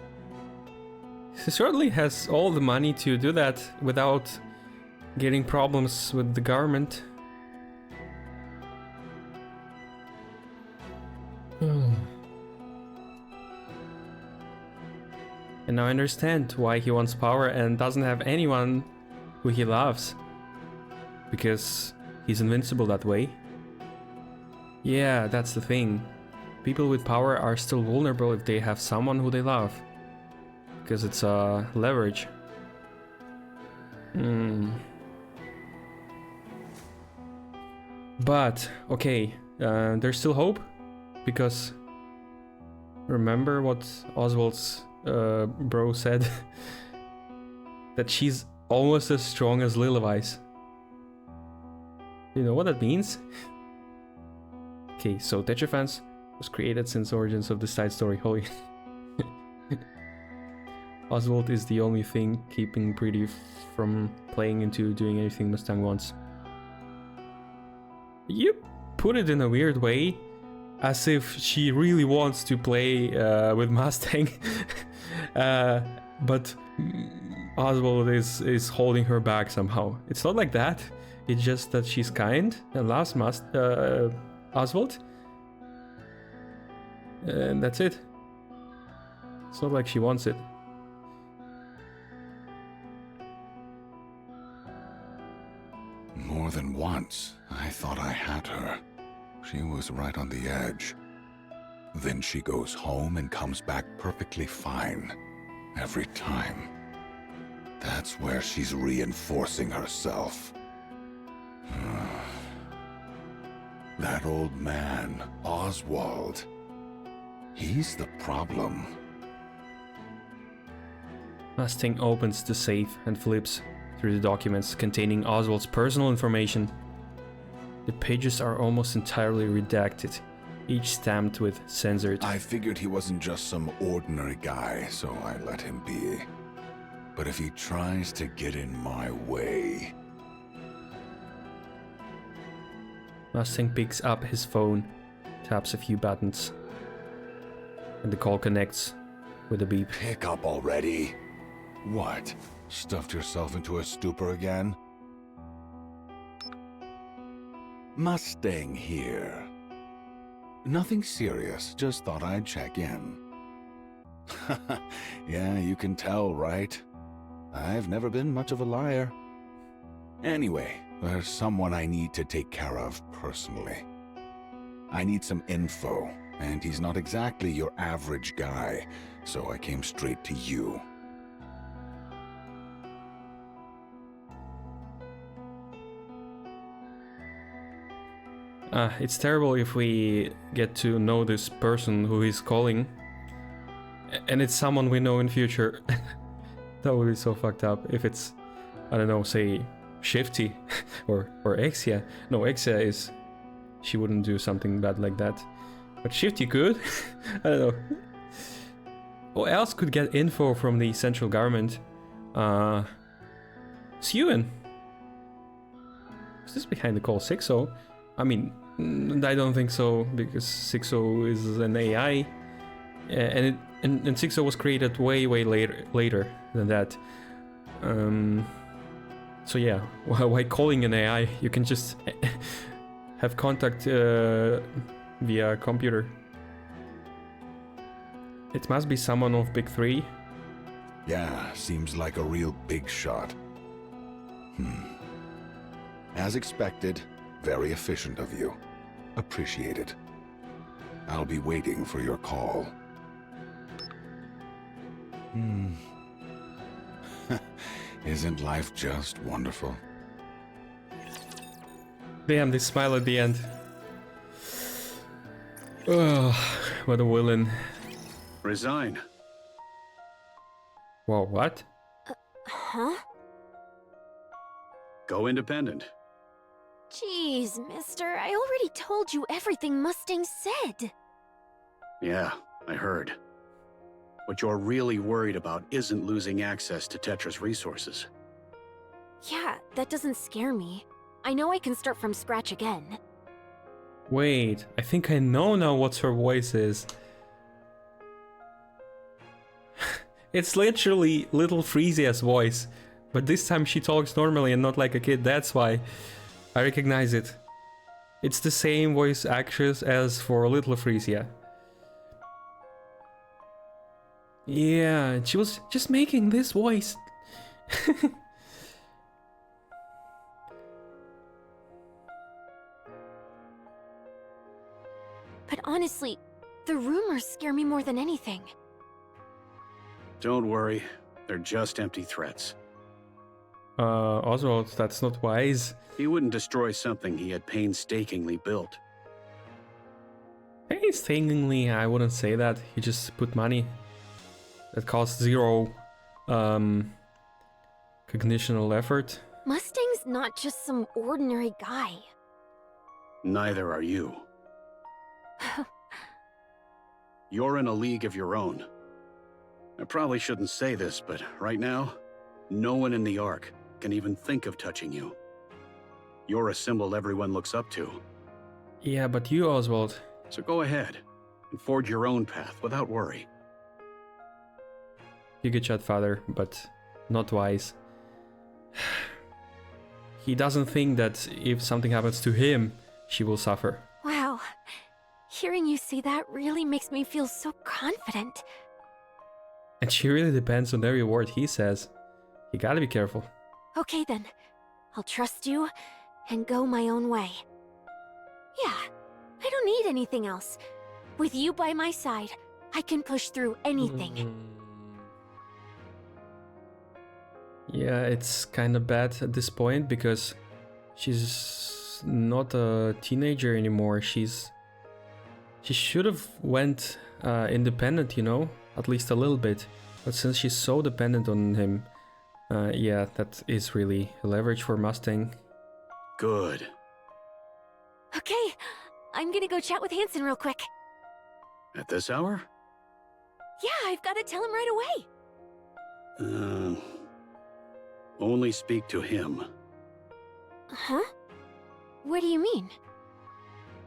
A: He certainly has all the money to do that without getting problems with the government. And now I understand why he wants power and doesn't have anyone who he loves. Because he's invincible that way. Yeah, that's the thing. People with power are still vulnerable if they have someone who they love. Because it's a leverage. But, okay, there's still hope. Because remember what Oswald's bro said? That she's almost as strong as Lilywise. You know what that means? Okay, so Tetrafans was created since origins of the side story. Holy. Oswald is the only thing keeping Pretty from playing into doing anything Mustang wants. You put it in a weird way, as if she really wants to play with Mustang. But Oswald is holding her back somehow. It's not like that. It's just that she's kind and loves Oswald. And that's it. It's not like she wants it.
F: More than once, I thought I had her. She was right on the edge. Then she goes home and comes back perfectly fine. Every time. That's where she's reinforcing herself. That old man, Oswald. He's the problem.
A: Mustang opens the safe and flips through the documents containing Oswald's personal information. The pages are almost entirely redacted, each stamped with censored.
F: I figured he wasn't just some ordinary guy, so I let him be. but if he tries to get in my way...
A: Mustang picks up his phone, taps a few buttons, and the call connects with a beep.
F: Pick up already. What? Stuffed yourself into a stupor again? Mustang here. Nothing serious, just thought I'd check in. Yeah, you can tell, right? I've never been much of a liar. Anyway, there's someone I need to take care of personally. I need some info, and he's not exactly your average guy, so I came straight to you.
A: It's terrible if we get to know this person who is calling, and it's someone we know in future. That would be so fucked up if it's, I don't know, say Shifty or Exia. No, Exia is, she wouldn't do something bad like that, but Shifty could. I don't know. Who else could get info from the central government? Suen. Is this behind the call 6-0? I mean, I don't think so, because 6-0 is an AI, and 6-0 was created way later than that. So yeah, why calling an AI? You can just have contact via computer. It must be someone of Big 3.
F: Yeah, seems like a real big shot. As expected, very efficient of you. Appreciate it. I'll be waiting for your call. Isn't life just wonderful?
A: Damn, this smile at the end. Oh, what a villain.
D: Resign.
A: Whoa, what?
B: Huh?
D: Go independent.
B: Jeez, mister, I already told you everything Mustang said.
D: Yeah, I heard. What you're really worried about isn't losing access to Tetra's resources.
B: Yeah, that doesn't scare me. I know I can start from scratch again.
A: Wait, I think I know now what her voice is. It's literally little Frisia's voice, but this time she talks normally and not like a kid, that's why. I recognize it. It's the same voice actress as for Little Frisia. Yeah, she was just making this voice.
B: But honestly, the rumors scare me more than anything.
D: Don't worry, they're just empty threats.
A: Oswald, that's not wise.
D: He wouldn't destroy something he had painstakingly built.
A: Painstakingly, I wouldn't say that. He just put money that cost zero cognitional effort.
B: Mustang's not just some ordinary guy.
D: Neither are you. You're in a league of your own. I probably shouldn't say this, but right now, no one in the Ark can even think of touching you. You're a symbol everyone looks up to.
A: Yeah, but you, Oswald.
D: So go ahead and forge your own path without worry.
A: You good shot, father, but not wise. He doesn't think that if something happens to him, she will suffer.
B: Wow. Hearing you say that really makes me feel so confident.
A: And she really depends on every word he says. You gotta be careful.
B: Okay then. I'll trust you and go my own way. Yeah, I don't need anything else. With you by my side, I can push through anything.
A: Yeah, it's kind of bad at this point because she's not a teenager anymore. She should have went independent, you know, at least a little bit. But since she's so dependent on him, yeah, that is really a leverage for Mustang.
D: Good.
B: Okay, I'm gonna go chat with Hansen real quick.
D: At this hour?
B: Yeah, I've gotta tell him right away.
D: Only speak to him.
B: Huh? What do you mean?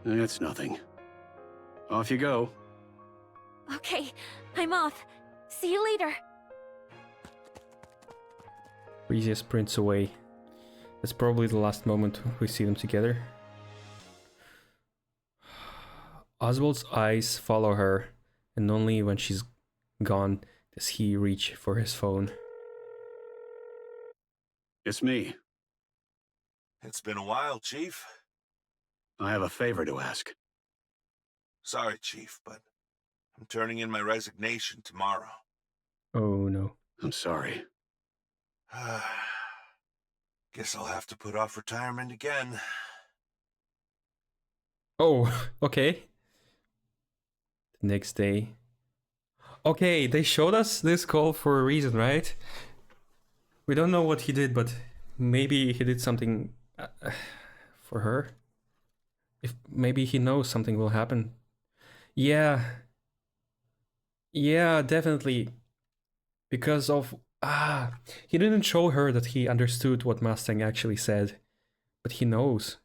D: It's nothing. Off you go.
B: Okay, I'm off. See you later.
A: Frisia sprints away. That's probably the last moment we see them together. Oswald's eyes follow her, and only when she's gone does he reach for his phone.
D: It's me.
E: It's been a while, Chief.
D: I have a favor to ask.
E: Sorry, Chief, but I'm turning in my resignation tomorrow.
A: Oh no.
D: I'm sorry.
E: Guess I'll have to put off retirement again.
A: Oh, okay. The next day. Okay, they showed us this call for a reason, right? We don't know what he did, but maybe he did something for her. If maybe he knows something will happen. Yeah. Yeah, definitely. Because of he didn't show her that he understood what Mustang actually said, but he knows.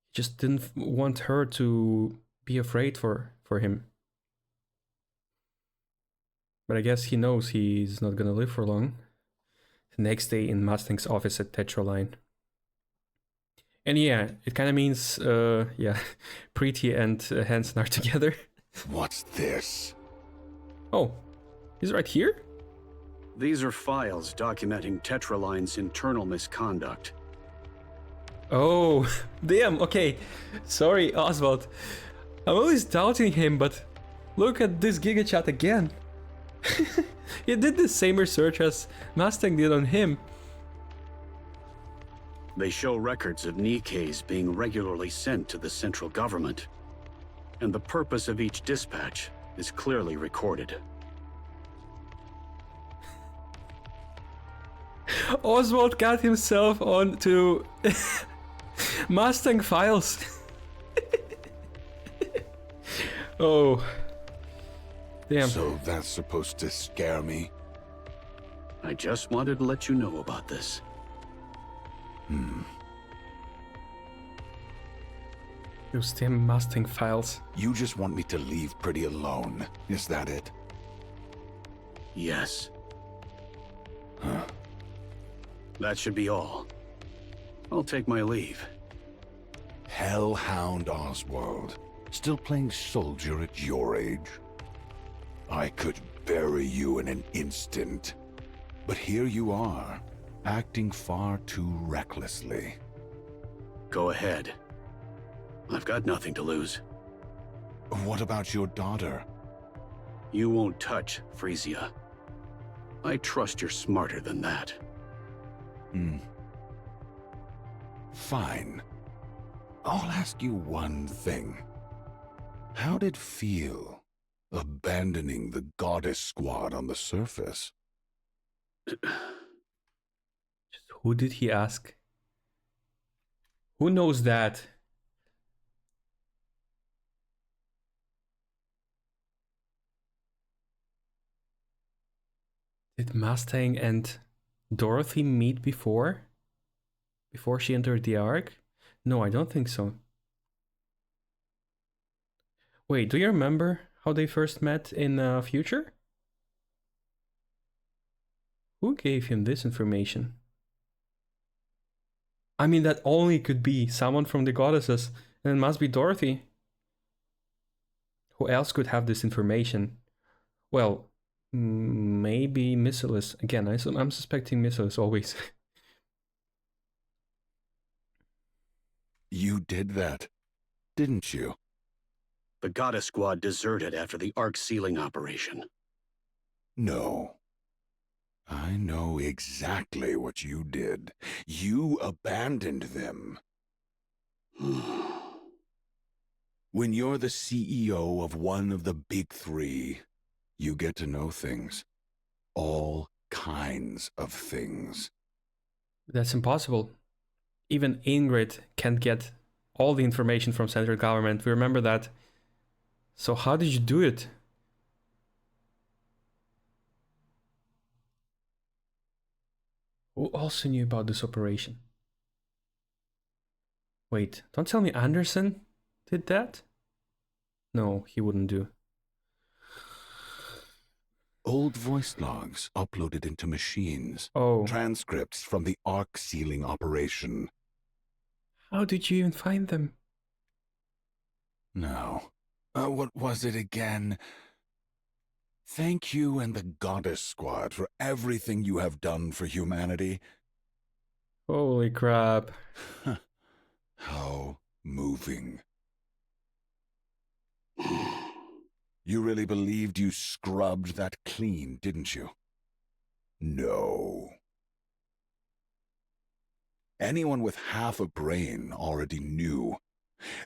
A: He just didn't want her to be afraid for him. But I guess he knows he's not gonna live for long. The next day in Mustang's office at Tetraline. And yeah, it kind of means, yeah, Preeti and Hansen are together.
F: What's this?
A: Oh, he's right here?
D: These are files documenting Tetraline's internal misconduct.
A: Oh, damn, okay. Sorry, Oswald. I'm always doubting him, but look at this GigaChat again. He did the same research as Mustang did on him.
D: They show records of NIKKEs being regularly sent to the central government. And the purpose of each dispatch is clearly recorded.
A: Oswald got himself onto Mustang files. Oh. Damn.
F: So that's supposed to scare me?
D: I just wanted to let you know about this.
A: Those damn Mustang files.
F: You just want me to leave Pretty alone, is that it?
D: Yes.
F: Huh.
D: That should be all. I'll take my leave.
F: Hellhound Oswald. Still playing soldier at your age? I could bury you in an instant. But here you are, acting far too recklessly.
D: Go ahead. I've got nothing to lose.
F: What about your daughter?
D: You won't touch Frisia. I trust you're smarter than that.
F: Fine. I'll ask you one thing. How'd it feel, abandoning the Goddess Squad on the surface?
A: Just who did he ask? Who knows that? Did Mustang and Dorothy meet before? Before she entered the Ark? No, I don't think so. Wait, do you remember how they first met in Future? Who gave him this information? I mean, that only could be someone from the Goddesses, and it must be Dorothy. Who else could have this information? Well, maybe Missilis. Again, I'm suspecting Missilis always.
F: You did that, didn't you?
D: The Goddess Squad deserted after the Ark sealing operation.
F: No. I know exactly what you did. You abandoned them. When you're the CEO of one of the big three, you get to know things. All kinds of things.
A: That's impossible. Even Ingrid can't get all the information from central government. We remember that. So how did you do it? Who also knew about this operation? Wait, don't tell me Anderson did that? No, he wouldn't do.
F: Old voice logs uploaded into machines.
A: Oh.
F: Transcripts from the arc sealing operation.
A: How did you even find them?
F: Now, what was it again? Thank you and the Goddess Squad for everything you have done for humanity.
A: Holy crap.
F: How moving. You really believed you scrubbed that clean, didn't you? No. Anyone with half a brain already knew.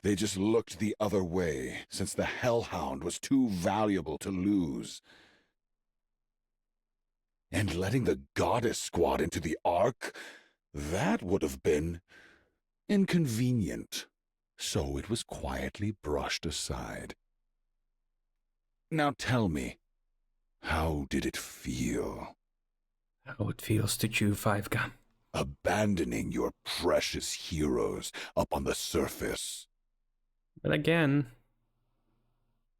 F: They just looked the other way, since the Hellhound was too valuable to lose. And letting the Goddess Squad into the Ark? That would have been inconvenient. So it was quietly brushed aside. Now tell me, how did it feel?
A: How it feels to chew 5-gum.
F: Abandoning your precious heroes up on the surface.
A: But again,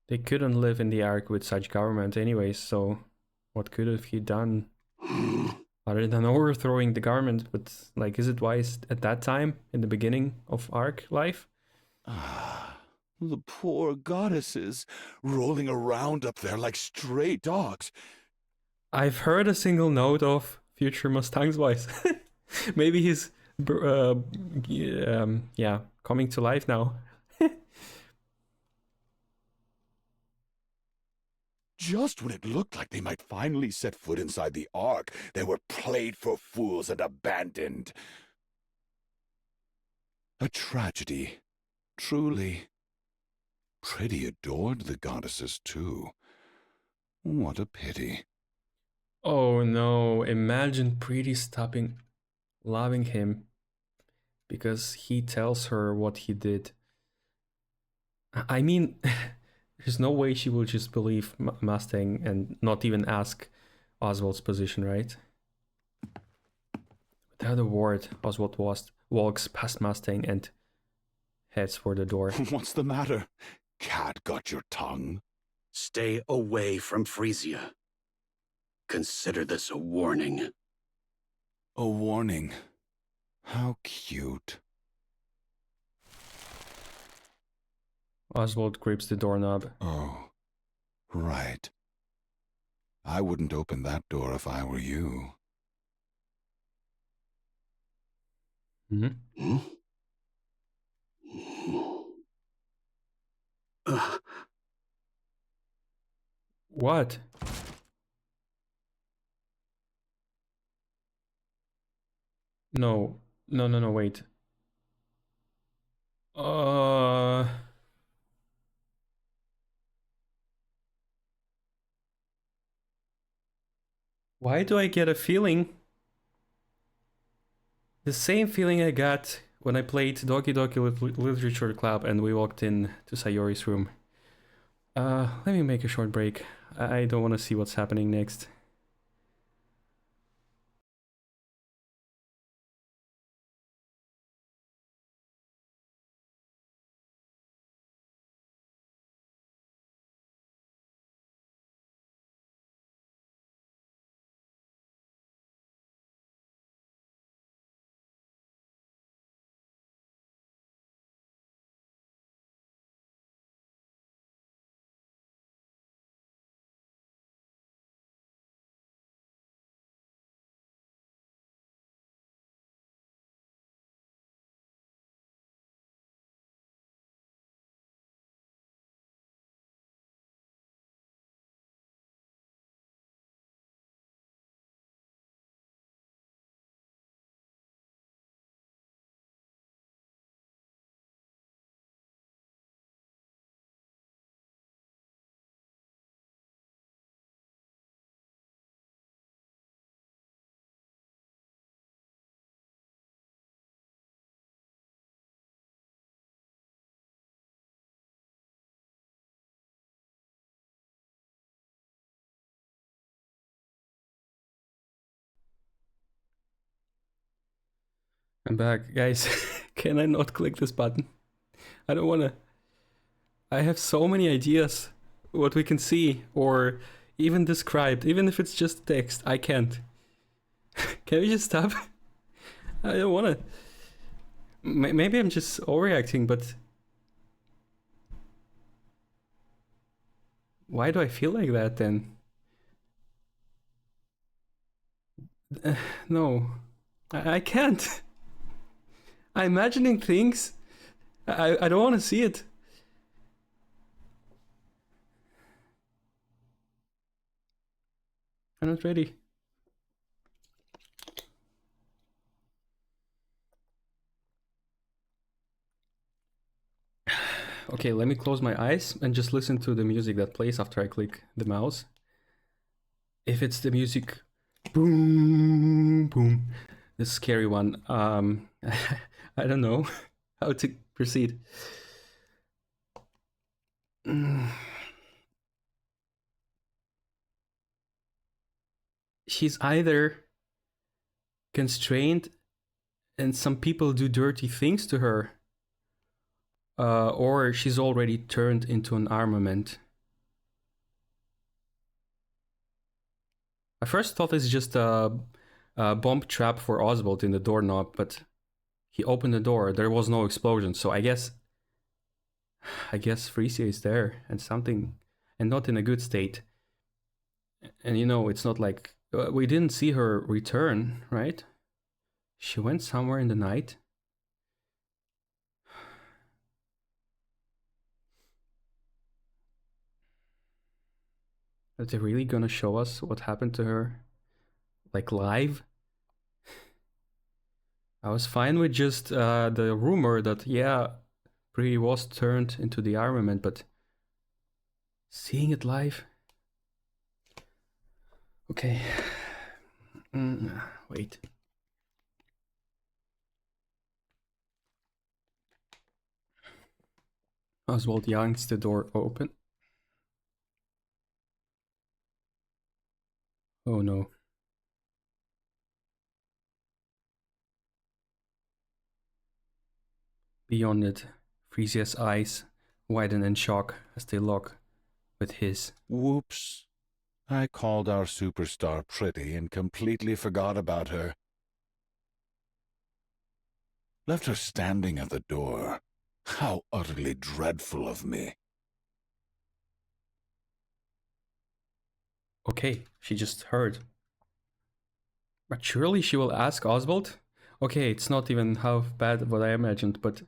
A: they couldn't live in the Ark with such government anyways, so what could have he done? Other than overthrowing the government, but like, is it wise at that time, in the beginning of Ark life?
F: Ah, the poor goddesses, rolling around up there like stray dogs.
A: I've heard a single note of future Mustang's voice. Maybe he's, yeah, coming to life now.
F: Just when it looked like they might finally set foot inside the Ark, they were played for fools and abandoned. A tragedy, truly. Pretty adored the goddesses, too. What a pity.
A: Oh no, imagine Preeti stopping loving him because he tells her what he did. I mean, there's no way she will just believe Mustang and not even ask Oswald's position, right? Without a word, Oswald walks past Mustang and heads for the door.
F: What's the matter? Cat got your tongue?
D: Stay away from Frisia. Consider this a warning.
F: A warning. How cute.
A: Oswald grips the doorknob.
F: Oh, right. I wouldn't open that door if I were you.
A: Hmm?
D: Hmm?
A: What? No, wait. Why do I get a feeling? The same feeling I got when I played Doki Doki Literature Club and we walked in to Sayori's room. Let me make a short break. I don't want to see what's happening next. I'm back. Guys, can I not click this button? I don't wanna... I have so many ideas what we can see or even described, even if it's just text. I can't. Can we just stop? I don't wanna... Maybe I'm just overreacting, but... Why do I feel like that then? No. I can't. I'm imagining things. I don't want to see it. I'm not ready. Okay, let me close my eyes and just listen to the music that plays after I click the mouse. If it's the music, boom, boom, the scary one, I don't know how to proceed. She's either constrained and some people do dirty things to her, or she's already turned into an armament. I first thought it's just a bomb trap for Oswald in the doorknob, but he opened the door, there was no explosion, so I guess Frisia is there and something, and not in a good state. And you know, it's not like, we didn't see her return, right? She went somewhere in the night. Are they really gonna show us what happened to her? Like live? I was fine with just the rumor that, yeah, Pretty was turned into the armament, but seeing it live? Okay. Wait. Oswald yanks the door open. Oh no. Beyond it, Frisia's eyes widen in shock as they lock with his.
F: Whoops. I called our superstar pretty and completely forgot about her. Left her standing at the door. How utterly dreadful of me.
A: Okay, she just heard. But surely she will ask Oswald? Okay, it's not even half bad what I imagined, but...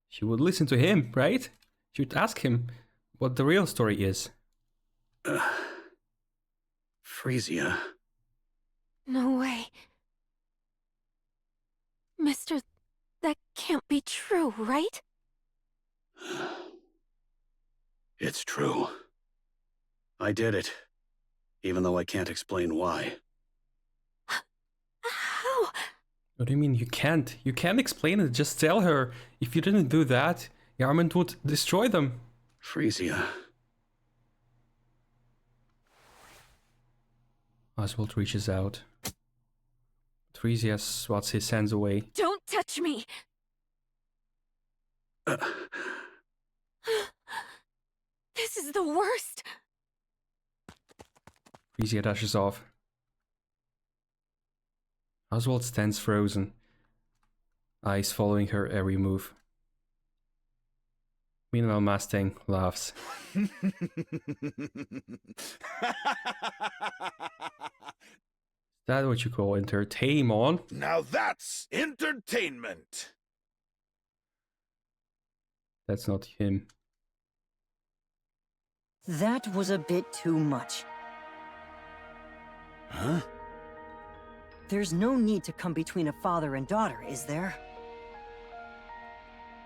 A: She would listen to him, right? She would ask him what the real story is.
D: Frisia.
B: No way. Mister, that can't be true, right?
D: It's true. I did it, even though I can't explain why.
B: How?
A: What do you mean you can't? You can't explain it, just tell her. If you didn't do that, the armament would destroy them.
D: Frisia.
A: Oswald reaches out. Frisia swats his hands away.
B: Don't touch me! This is the worst!
A: Frisia dashes off. Oswald stands frozen, eyes following her every move. Meanwhile, Mustang laughs.
F: Is
A: that what you call entertainment?
F: Now that's entertainment!
A: That's not him.
C: That was a bit too much.
F: Huh?
C: There's no need to come between a father and daughter, is there?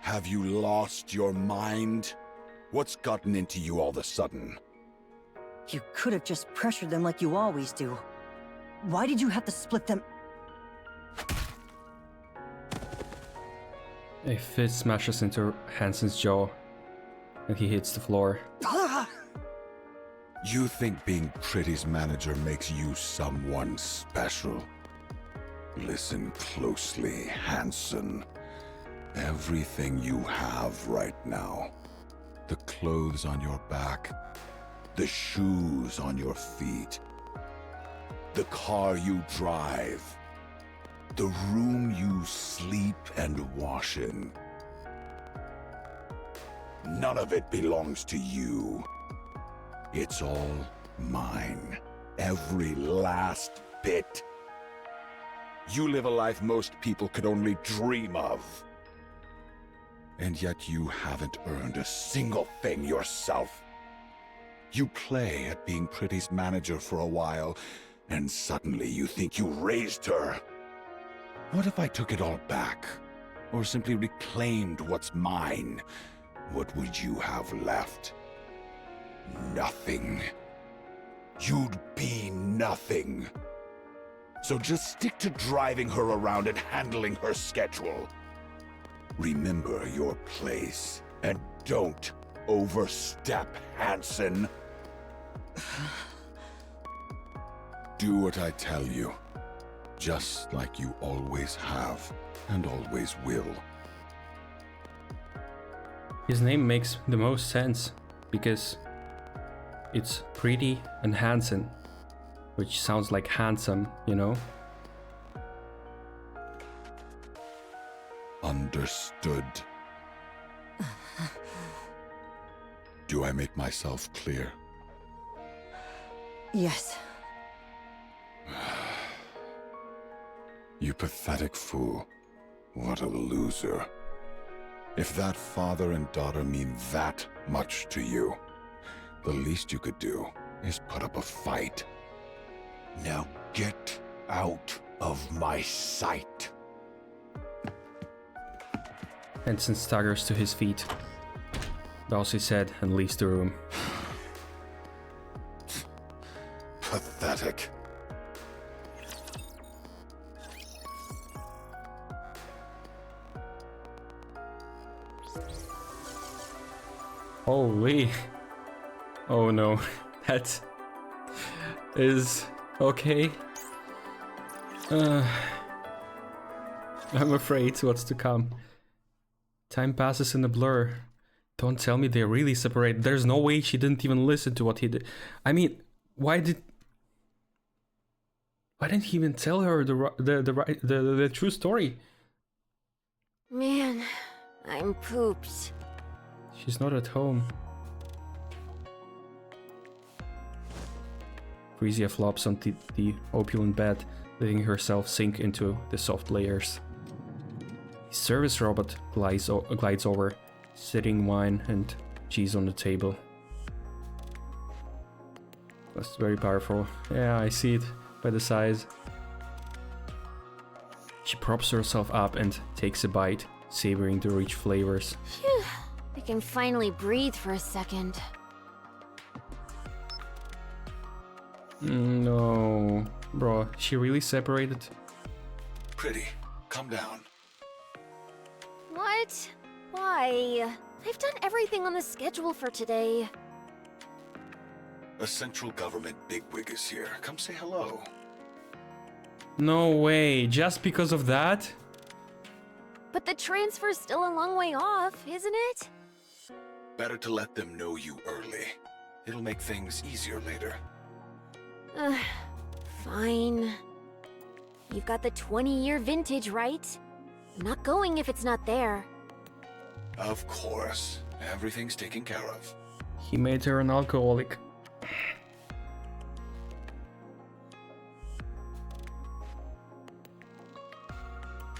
F: Have you lost your mind? What's gotten into you all of a sudden?
C: You could have just pressured them like you always do. Why did you have to split them?
A: A fist smashes into Hansen's jaw, and he hits the floor.
F: You think being Pretty's manager makes you someone special? Listen closely, Hansen. Everything you have right now, the clothes on your back, the shoes on your feet, the car you drive, the room you sleep and wash in, none of it belongs to you. It's all mine. Every last bit. You live a life most people could only dream of. And yet you haven't earned a single thing yourself. You play at being Pretty's manager for a while, and suddenly you think you raised her. What if I took it all back? Or simply reclaimed what's mine? What would you have left? Nothing. You'd be nothing. So just stick to driving her around and handling her schedule. Remember your place, and don't overstep, Hansen. Do what I tell you, just like you always have and always will.
A: His name makes the most sense, because it's Pretty and Hansen, which sounds like handsome, you know?
F: Understood. Do I make myself clear?
C: Yes.
F: You pathetic fool. What a loser. If that father and daughter mean that much to you, the least you could do is put up a fight. Now get out of my sight.
A: Hansen staggers to his feet. Darcy said and leaves the room.
F: Pathetic.
A: Holy. Oh no. That is okay. I'm afraid what's to come. Time passes in a blur. Don't tell me they're really separated. There's no way she didn't even listen to what he did. I mean, why didn't he even tell her the true story?
B: Man, I'm pooped.
A: She's not at home. Frisia flops onto the opulent bed, letting herself sink into the soft layers. The service robot glides over, setting wine and cheese on the table. That's very powerful. Yeah, I see it by the size. She props herself up and takes a bite, savoring the rich flavors.
B: Phew, I can finally breathe for a second.
A: No, bro, she really separated?
F: Pretty, come down.
B: What? Why? I've done everything on the schedule for today.
F: A central government bigwig is here. Come say hello.
A: No way, just because of that?
B: But the transfer's still a long way off, isn't it?
F: Better to let them know you early. It'll make things easier later.
B: Fine. You've got the 20-year vintage, right? I'm not going if it's not there.
F: Of course. Everything's taken care of.
A: He made her an alcoholic.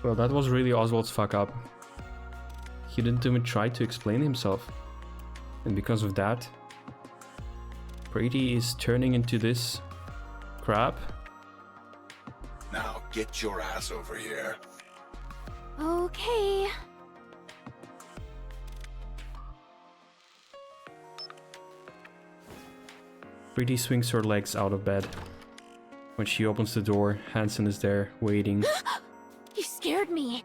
A: Well, that was really Oswald's fuck up. He didn't even try to explain himself. And because of that, Brady is turning into this crap.
F: Now get your ass over here.
B: Okay.
A: Brady swings her legs out of bed. When she opens the door, Hansen is there, waiting.
B: You scared me.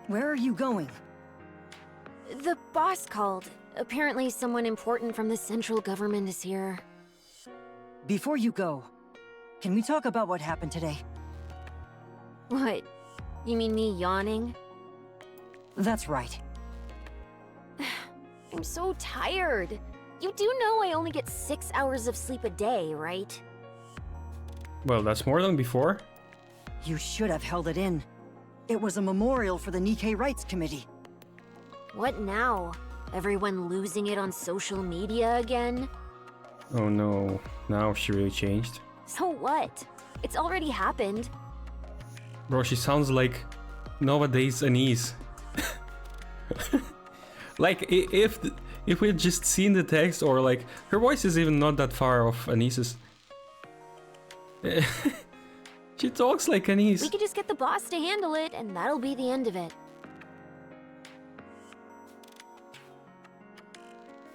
C: Where are you going?
B: The boss called. Apparently someone important from the central government is here.
C: Before you go, can we talk about what happened today?
B: What? You mean me yawning?
C: That's right.
B: I'm so tired. You do know I only get 6 hours of sleep a day, right?
A: Well, that's more than before.
C: You should have held it in. It was a memorial for the NIKKE Rights Committee.
B: What now? Everyone losing it on social media again?
A: Oh no, now she really changed.
B: So what? It's already happened.
A: Bro, she sounds like nowadays Anise. Like, if we had just seen the text, or like, her voice is even not that far off Anise's. She talks like Anise.
B: We could just get the boss to handle it, and that'll be the end of it.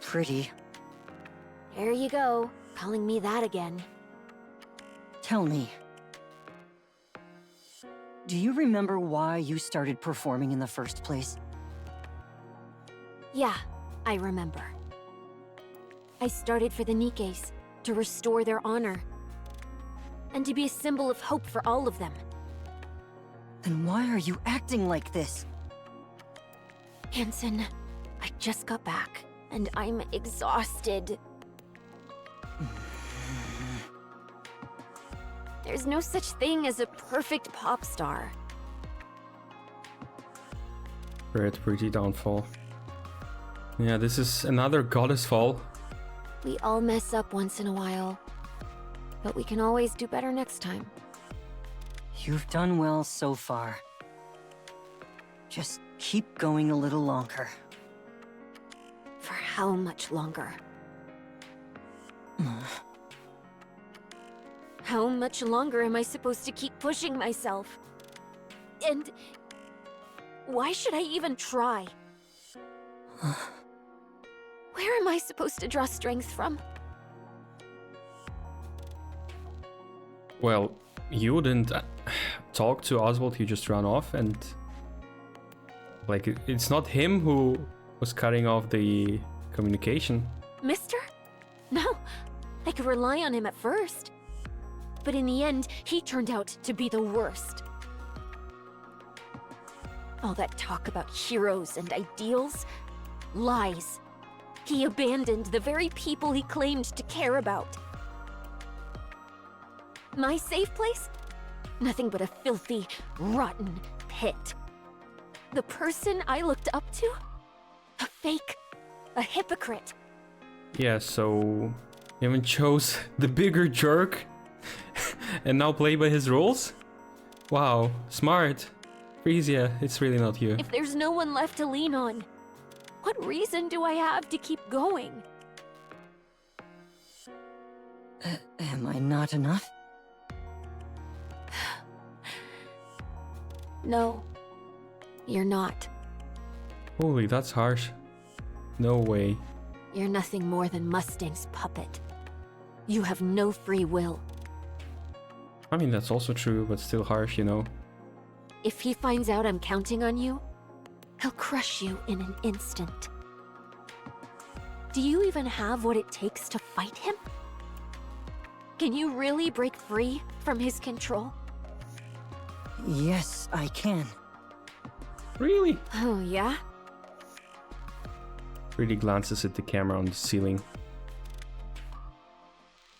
C: Pretty.
B: There you go, calling me that again.
C: Tell me. Do you remember why you started performing in the first place?
B: Yeah, I remember. I started for the Nikkes, to restore their honor. And to be a symbol of hope for all of them.
C: Then why are you acting like this?
B: Hansen, I just got back, and I'm exhausted. There's no such thing as a perfect pop star.
A: Pretty downfall. Yeah, this is another goddess fall.
B: We all mess up once in a while. But we can always do better next time.
C: You've done well so far. Just keep going a little longer.
B: For how much longer? How much longer am I supposed to keep pushing myself? And why should I even try? Where am I supposed to draw strength from?
A: Well, you didn't talk to Oswald, you just ran off, and like, it's not him who was cutting off the communication.
B: Mister? No, I could rely on him at first. But in the end, he turned out to be the worst. All that talk about heroes and ideals? Lies. He abandoned the very people he claimed to care about. My safe place? Nothing but a filthy, rotten pit. The person I looked up to? A fake, a hypocrite.
A: Yeah, so even chose the bigger jerk and now play by his rules? Wow, smart. Frisia, it's really not you.
B: If there's no one left to lean on, what reason do I have to keep going?
C: Am I not enough?
B: No, you're not.
A: Holy, that's harsh. No way.
B: You're nothing more than Mustang's puppet. You have no free will.
A: I mean, that's also true, but still harsh, you know.
B: If he finds out I'm counting on you, he'll crush you in an instant. Do you even have what it takes to fight him? Can you really break free from his control?
C: Yes, I can.
A: Really?
B: Oh, yeah?
A: Really glances at the camera on the ceiling.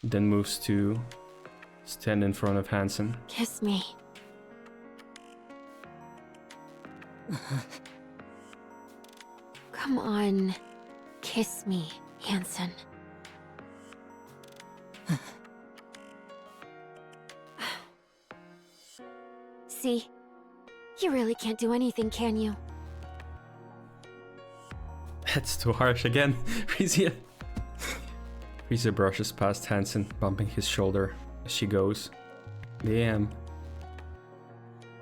A: Then moves to stand in front of Hansen.
B: Kiss me. Come on. Kiss me, Hansen. See? You really can't do anything, can you?
A: That's too harsh again. Frisia. Frisia brushes past Hansen, bumping his shoulder as she goes. Damn.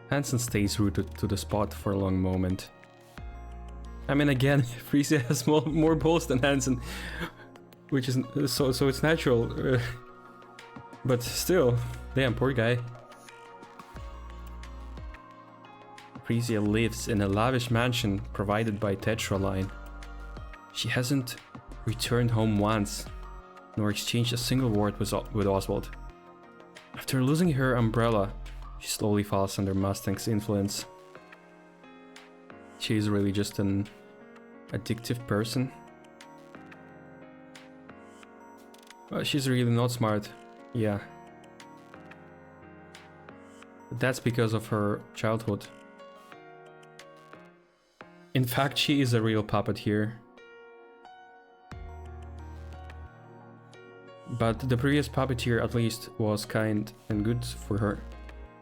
A: Hansen stays rooted to the spot for a long moment. I mean, again, Frisia has more balls than Hansen, which is so it's natural. But still, damn, poor guy. Frisia lives in a lavish mansion provided by Tetra Line. She hasn't returned home once, nor exchanged a single word with Oswald. After losing her umbrella, She slowly falls under Mustang's influence. She's really just an addictive person. Well, she's really not smart, yeah. But that's because of her childhood. In fact, she is a real puppet here. But the previous puppeteer at least was kind and good for her.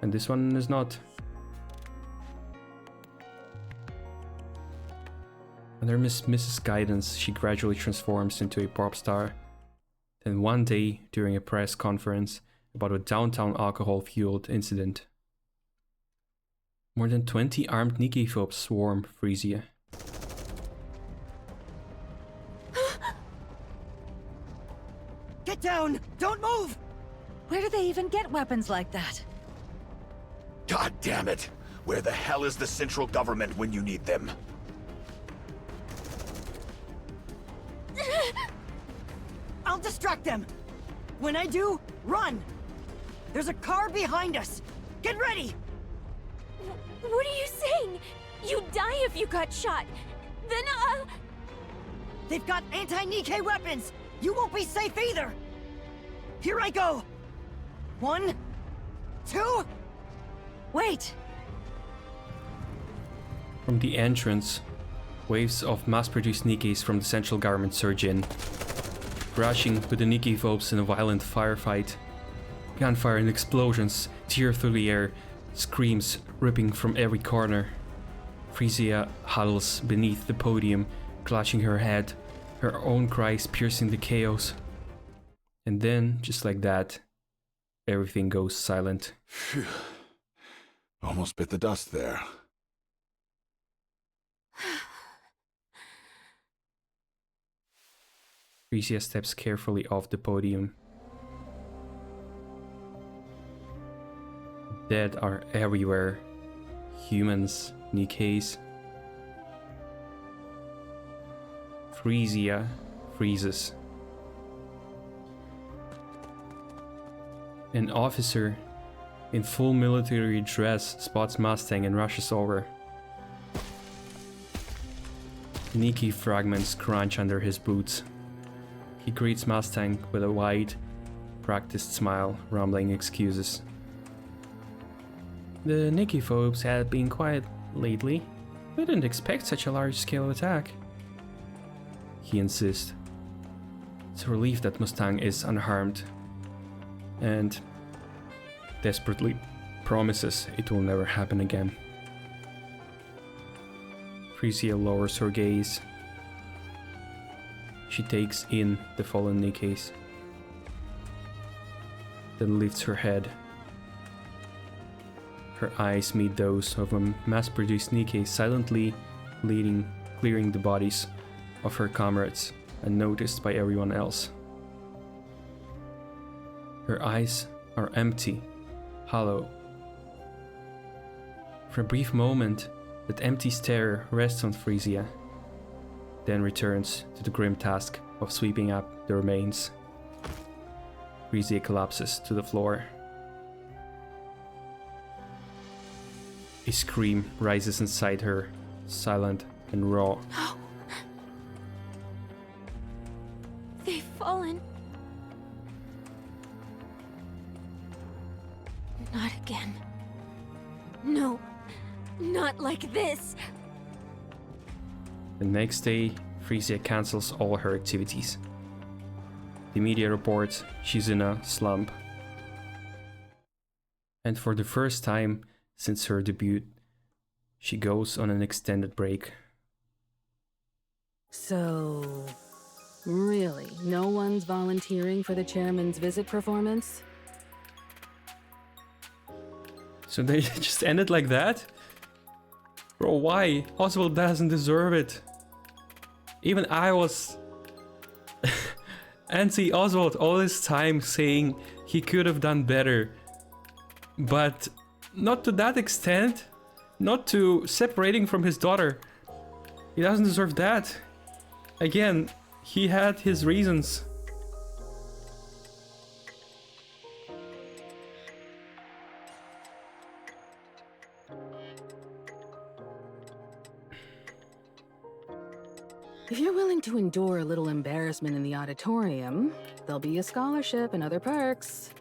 A: And this one is not. Under Mrs. Guidance, she gradually transforms into a pop star. Then one day, during a press conference about a downtown alcohol-fueled incident, more than 20 armed NIKKE phobes swarm Frisia.
C: Get down! Don't move!
G: Where do they even get weapons like that?
J: God damn it! Where the hell is the central government when you need them?
C: I'll distract them! When I do, run! There's a car behind us! Get ready!
B: What are you saying? You'd die if you got shot. Then,
C: They've got anti-NIKKE weapons! You won't be safe either! Here I go! 1, 2...
G: Wait!
A: From the entrance, waves of mass-produced NIKKEs from the central government surge in, rushing with the NIKKE phobes in a violent firefight. Gunfire and explosions tear through the air, screams ripping from every corner. Frisia huddles beneath the podium, clutching her head, her own cries piercing the chaos. And then, just like that, everything goes silent.
F: Phew. Almost bit the dust there.
A: Frisia steps carefully off the podium. Dead are everywhere. Humans, NIKKEs. Frisia freezes. An officer in full military dress spots Mustang and rushes over. NIKKE fragments crunch under his boots. He greets Mustang with a wide, practiced smile, rumbling excuses. The NIKKE phobes had been quiet lately. We didn't expect such a large-scale attack. He insists. It's a relief that Mustang is unharmed, and desperately promises it will never happen again. Frisia lowers her gaze. She takes in the fallen NIKKEs, then lifts her head. Her eyes meet those of a mass-produced NIKKE silently clearing the bodies of her comrades, unnoticed by everyone else. Her eyes are empty, hollow. For a brief moment, that empty stare rests on Frisia, then returns to the grim task of sweeping up the remains. Frisia collapses to the floor. A scream rises inside her, silent and raw.
B: they've fallen. Not again. No, not like this.
A: The next day, Frisia cancels all her activities. The media reports she's in a slump. And for the first time since her debut, she goes on an extended break.
I: So, really, no one's volunteering for the chairman's visit performance?
A: So they just ended like that? Bro, why? Oswald doesn't deserve it. Even I was anti-Oswald all this time, saying he could have done better. But not to that extent. Not to separating from his daughter. He doesn't deserve that. Again, he had his reasons.
I: If you're willing to endure a little embarrassment in the auditorium, there'll be a scholarship and other perks.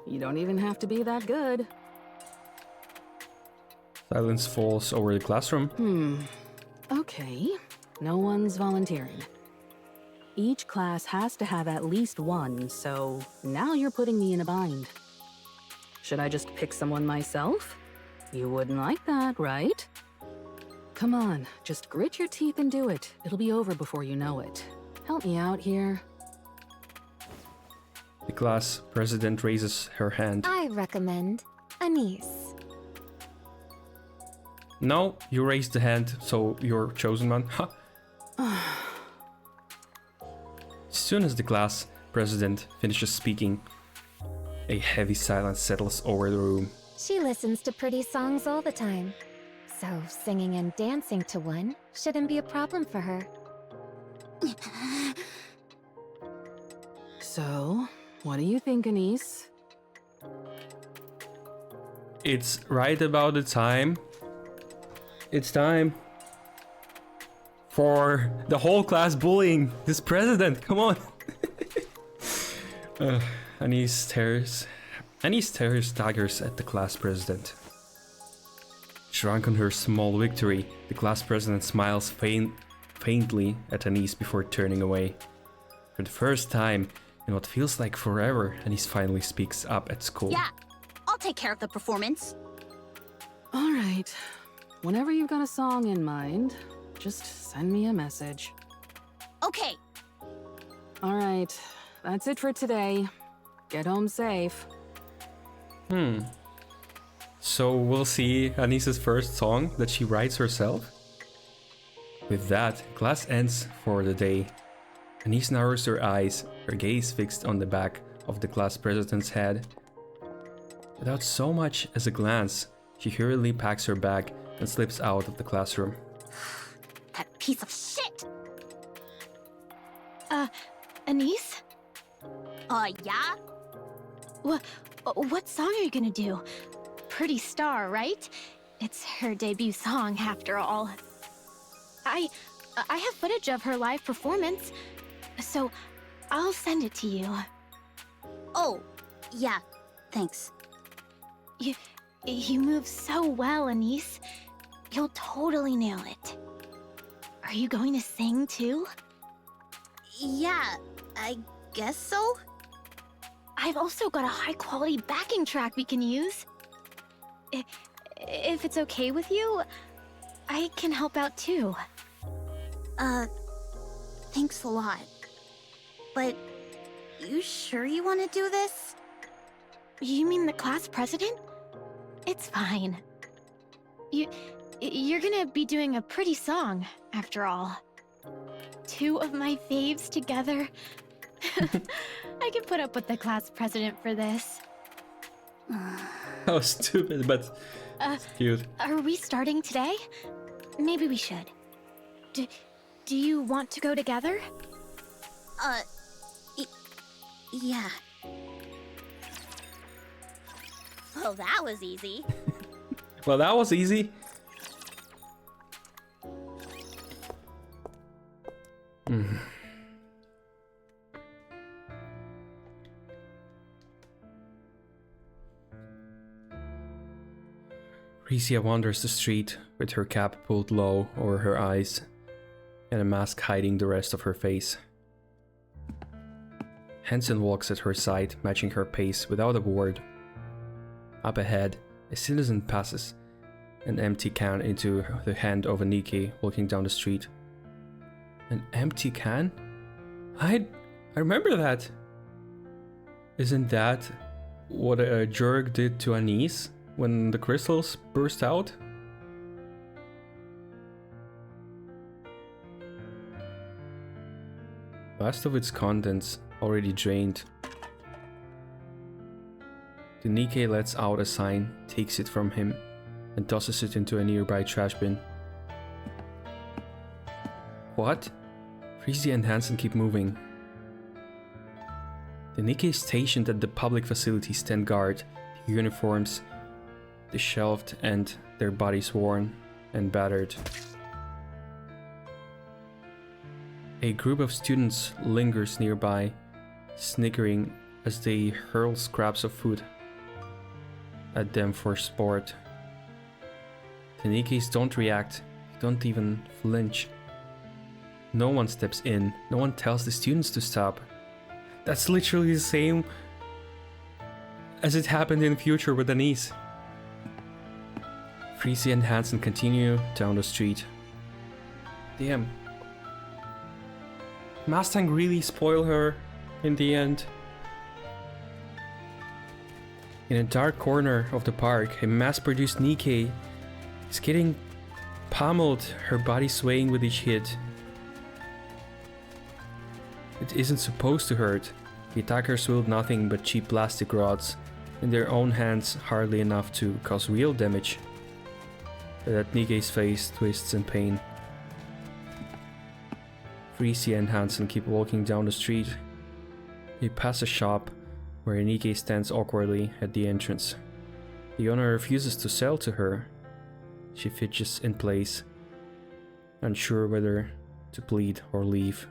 I: You don't even have to be that good.
A: Silence falls over the classroom.
I: Okay. No one's volunteering. Each class has to have at least one, so now you're putting me in a bind. Should I just pick someone myself? You wouldn't like that, right? Come on, just grit your teeth and do it. It'll be over before you know it. Help me out here.
A: The class president raises her hand.
B: I recommend Anise.
A: No, you raised the hand, so you're chosen one. Ha! As soon as the class president finishes speaking, a heavy silence settles over the room.
B: She listens to pretty songs all the time, so singing and dancing to one shouldn't be a problem for her.
I: So, what do you think, Anise?
A: It's right about the time. It's time for the whole class bullying this president. Come on. Anise stares daggers at the class president. Drunk on her small victory, the class president smiles faintly at Anise before turning away. For the first time in what feels like forever, Anise finally speaks up at school.
H: Yeah, I'll take care of the performance.
I: All right. Whenever you've got a song in mind, just send me a message.
H: Okay.
I: All right. That's it for today. Get home safe.
A: So we'll see Anise's first song that she writes herself. With that, class ends for the day. Anise narrows her eyes, her gaze fixed on the back of the class president's head. Without so much as a glance, she hurriedly packs her bag and slips out of the classroom.
H: That piece of shit!
K: Anise?
H: Yeah?
K: What song are you gonna do? Pretty Star, right? It's her debut song, after all. I have footage of her live performance, so I'll send it to you.
H: Oh, yeah, thanks.
K: You move so well, Anise. You'll totally nail it. Are you going to sing, too?
H: Yeah, I guess so.
K: I've also got a high-quality backing track we can use. If it's okay with you, I can help out, too.
H: Thanks a lot. But you sure you want to do this?
K: You mean the class president? It's fine. You're gonna be doing a pretty song, after all. Two of my faves together. I can put up with the class president for this.
A: How stupid, but it's cute.
K: Are we starting today? Maybe we should. Do you want to go together?
H: Yeah. Well, that was easy.
A: Well, that was easy. Frisia wanders the street with her cap pulled low over her eyes and a mask hiding the rest of her face. Hansen walks at her side, matching her pace without a word. Up ahead, a citizen passes an empty can into the hand of a NIKKE walking down the street. An empty can? I remember that. Isn't that what a jerk did to Anise when the crystals burst out? Most of its contents already drained. The NIKKE lets out a sign, takes it from him, and tosses it into a nearby trash bin. What? Frisia and Hansen keep moving. The NIKKE stationed at the public facilities stand guard, the uniforms disheveled and their bodies worn and battered. A group of students lingers nearby, snickering as they hurl scraps of food at them for sport. The Nikke's don't react, don't even flinch. No one steps in, no one tells the students to stop. That's literally the same as it happened in the future with Denise. Frisia and Hansen continue down the street. Damn. Mustang really spoiled her in the end. In a dark corner of the park, a mass-produced Nikke is getting pummeled, her body swaying with each hit. It isn't supposed to hurt. The attackers wield nothing but cheap plastic rods, in their own hands hardly enough to cause real damage. That Nikke's face twists in pain. Frisia and Hansen keep walking down the street. They pass a shop where Nikke stands awkwardly at the entrance. The owner refuses to sell to her. She fidgets in place, unsure whether to plead or leave.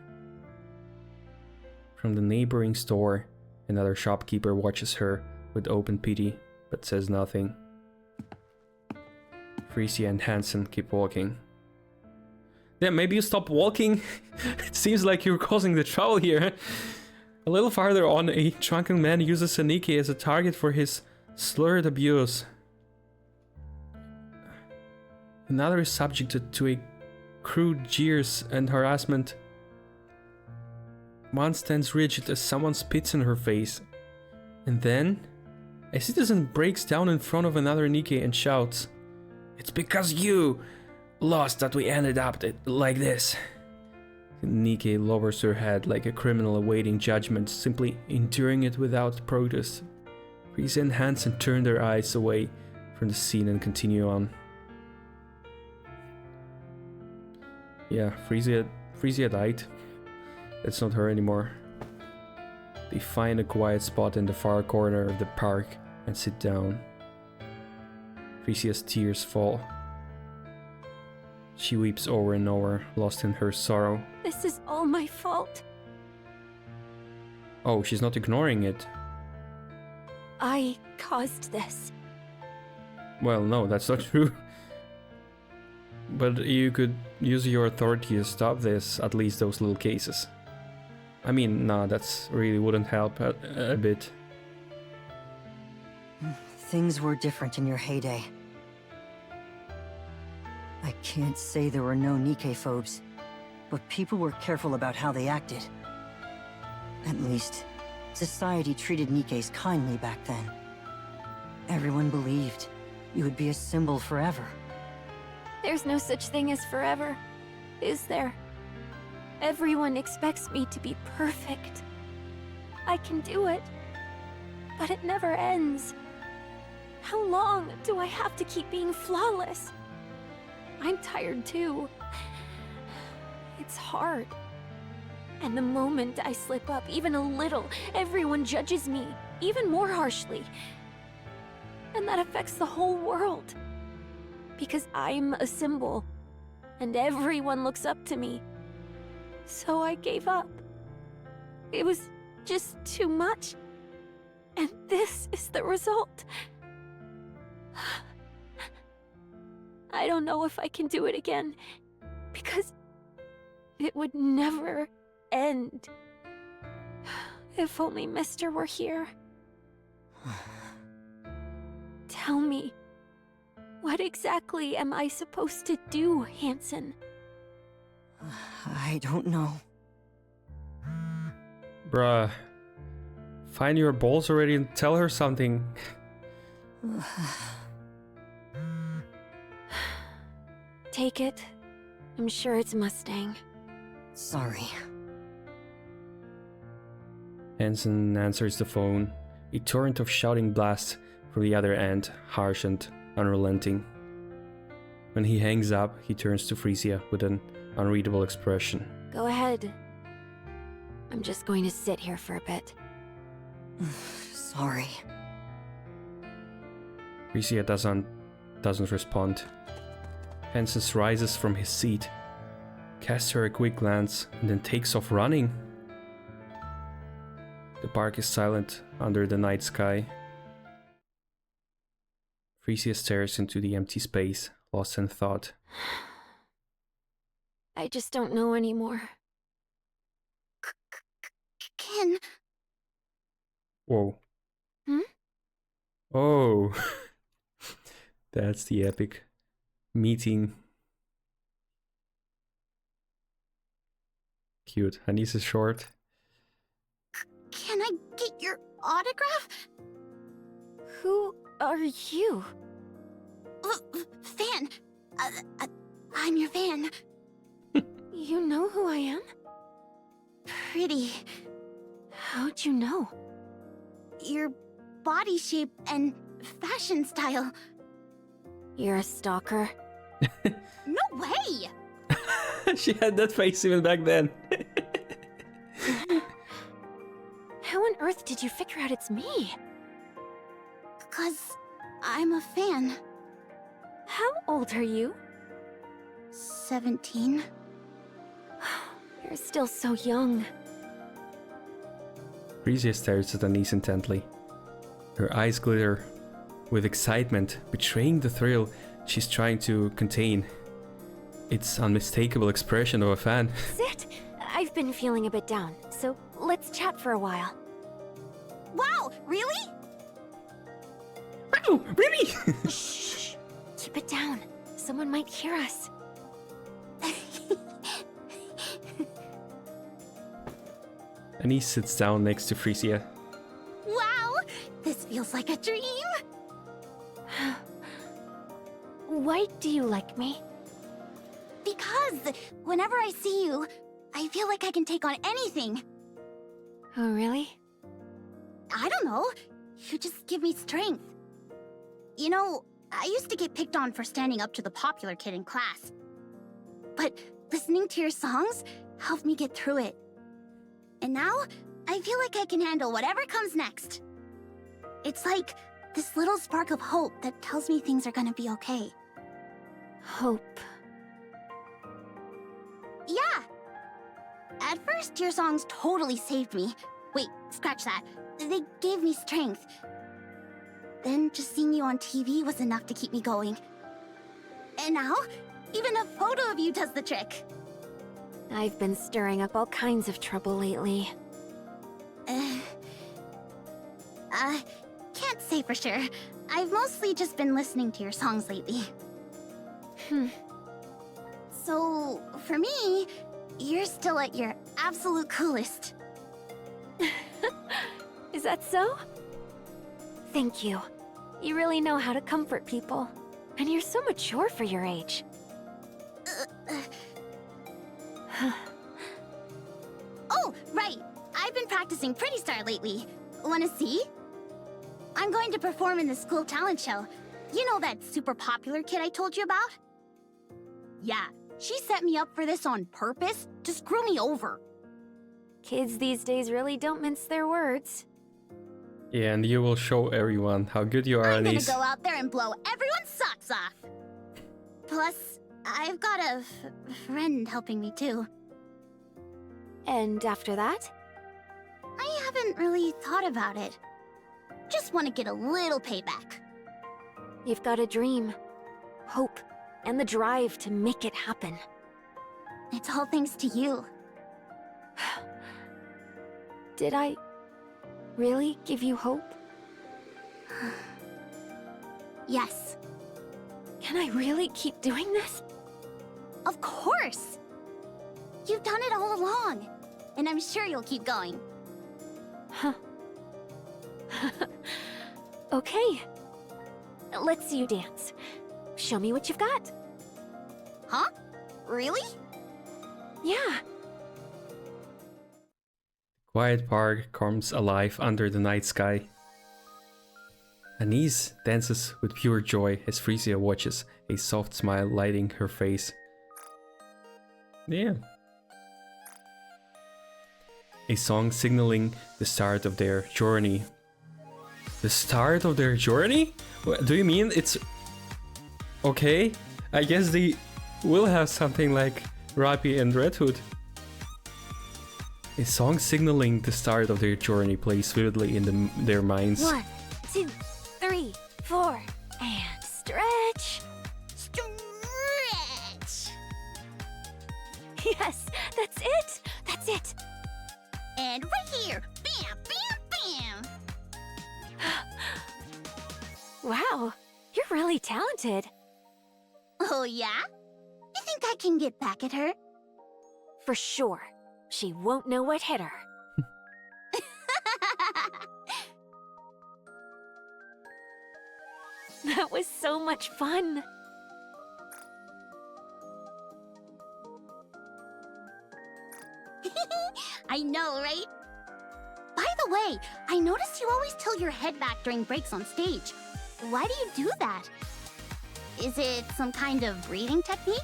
A: From the neighboring store, another shopkeeper watches her with open pity, but says nothing. Frisia and Hansen keep walking. Yeah, maybe you stop walking. It seems like you're causing the trouble here. A little farther on, a drunken man uses a Nikke as a target for his slurred abuse. Another is subjected to a crude jeers and harassment. One stands rigid as someone spits in her face. And then, a citizen breaks down in front of another Nikke and shouts, "It's because you lost that we ended up like this." Nikke lowers her head like a criminal awaiting judgment, simply enduring it without protest. Frisia and Hansen turn their eyes away from the scene and continue on. Yeah, Frisia died. It's not her anymore. They find a quiet spot in the far corner of the park and sit down. Frisia's tears fall. She weeps over and over, lost in her sorrow.
B: This is all my fault.
A: Oh, she's not ignoring it.
B: I caused this.
A: Well, no, that's not true. But you could use your authority to stop this, at least those little cases. I mean, nah, that's really wouldn't help a bit.
C: Things were different in your heyday. I can't say there were no Nikke-phobes, but people were careful about how they acted. At least, society treated Nikkes kindly back then. Everyone believed you would be a symbol forever.
B: There's no such thing as forever, is there? Everyone expects me to be perfect. I can do it, but it never ends. How long do I have to keep being flawless? I'm tired too. It's hard. And the moment I slip up even a little, everyone judges me even more harshly. And that affects the whole world. Because I'm a symbol, and everyone looks up to me. So I gave up. It was just too much. And this is the result. I don't know if I can do it again, because it would never end. If only Mister were here. Tell me, what exactly am I supposed to do, Hansen?
C: I don't know.
A: Bruh. Find your balls already and tell her something.
B: Take it. I'm sure it's Mustang.
C: Sorry.
A: Hansen answers the phone. A torrent of shouting blasts from the other end, harsh and unrelenting. When he hangs up, he turns to Frisia with an unreadable expression.
B: Go ahead. I'm just going to sit here for a bit.
C: Sorry.
A: Frisia doesn't respond. Hansen rises from his seat, casts her a quick glance and then takes off running. The park is silent under the night sky. Frisia stares into the empty space, lost in thought.
B: I just don't know anymore.
H: Ken.
A: Whoa.
B: Hmm?
A: Oh. That's the epic meeting. Cute. Anise is short.
H: Can I get your autograph?
B: Who are you?
H: Fan. I'm your fan.
B: You know who I am?
H: Pretty.
B: How'd you know?
H: Your body shape and fashion style.
B: You're a stalker.
H: No way!
A: She had that face even back then.
B: How on earth did you figure out it's me?
H: 'Cause I'm a fan.
B: How old are you?
H: 17.
B: You're still so young.
A: Frisia stares at Anise intently. Her eyes glitter with excitement, betraying the thrill she's trying to contain. It's unmistakable expression of a fan.
B: Sit! I've been feeling a bit down, so let's chat for a while.
H: Wow, really?
A: Oh, really?
B: Shh! Keep it down. Someone might hear us.
A: Anise sits down next to Frisia.
H: Wow! This feels like a dream!
B: Why do you like me?
H: Because whenever I see you, I feel like I can take on anything.
B: Oh, really?
H: I don't know. You just give me strength. You know, I used to get picked on for standing up to the popular kid in class. But listening to your songs helped me get through it. And now, I feel like I can handle whatever comes next. It's like this little spark of hope that tells me things are gonna be okay.
B: Hope.
H: Yeah! At first, your songs totally saved me. Wait, scratch that. They gave me strength. Then just seeing you on TV was enough to keep me going. And now, even a photo of you does the trick.
B: I've been stirring up all kinds of trouble lately.
H: Can't say for sure. I've mostly just been listening to your songs lately. So, for me, you're still at your absolute coolest.
B: Is that so? Thank you. You really know how to comfort people. And you're so mature for your age.
H: Oh, right. I've been practicing Pretty Star lately. Wanna see? I'm going to perform in the school talent show. You know that super popular kid I told you about? Yeah, she set me up for this on purpose to screw me over.
B: Kids these days really don't mince their words.
A: Yeah, and you will show everyone how good you are,
H: I'm
A: Anise.
H: gonna go out there and blow everyone's socks off. Plus, I've got a friend helping me too.
B: And after that?
H: I haven't really thought about it. Just want to get a little payback.
B: You've got a dream, hope, and the drive to make it happen.
H: It's all thanks to you.
B: Did I really give you hope?
H: Yes.
B: Can I really keep doing this?
H: Of course! You've done it all along, and I'm sure you'll keep going.
B: Huh. Okay. Let's see you dance. Show me what you've got.
H: Huh? Really?
B: Yeah.
A: Quiet park comes alive under the night sky. Anise dances with pure joy as Frisia watches, a soft smile lighting her face. Yeah. A song signaling the start of their journey. The start of their journey? Do you mean it's... Okay, I guess they will have something like Rappy and Red Hood. A song signaling the start of their journey plays vividly in their minds.
B: 1, 2, 3, 4, and stretch.
H: Stretch!
B: Yes, that's it. That's it.
H: And right here! Bam, bam, bam!
B: Wow, you're really talented.
H: Oh, yeah? You think I can get back at her?
B: For sure. She won't know what hit her. That was so much fun.
H: I know, right? By the way, I noticed you always tilt your head back during breaks on stage. Why do you do that? Is it some kind of breathing technique?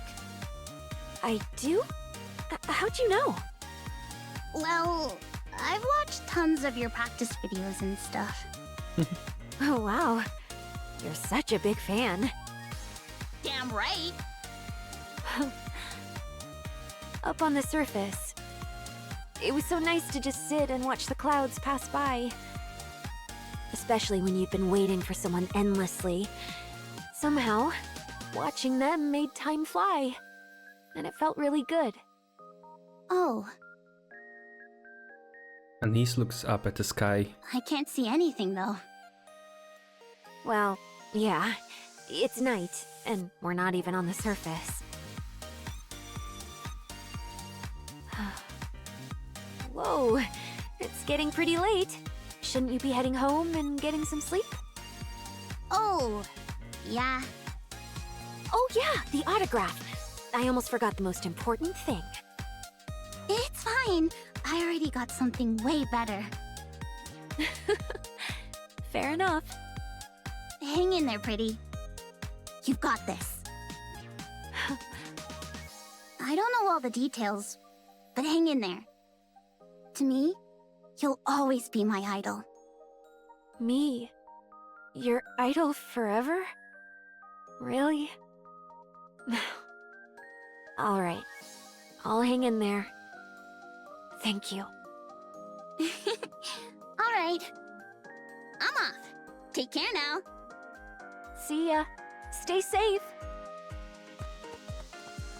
B: I do? How'd you know?
H: Well, I've watched tons of your practice videos and stuff.
B: Oh, wow. You're such a big fan.
H: Damn right!
B: Up on the surface, it was so nice to just sit and watch the clouds pass by. Especially when you'd been waiting for someone endlessly. Somehow, watching them made time fly. And it felt really good.
H: Oh,
A: Anise looks up at the sky.
H: I can't see anything though.
B: Well, yeah, it's night, and we're not even on the surface. Whoa, it's getting pretty late. Shouldn't you be heading home and getting some sleep?
H: Oh, yeah.
B: Oh yeah, the autograph. I almost forgot the most important thing.
H: It's fine. I already got something way better.
B: Fair enough.
H: Hang in there, pretty. You've got this. I don't know all the details, but hang in there. To me, you'll always be my idol.
B: Me? Your idol forever? Really? Alright. I'll hang in there. Thank you.
H: Alright. I'm off. Take care now.
B: See ya. Stay safe.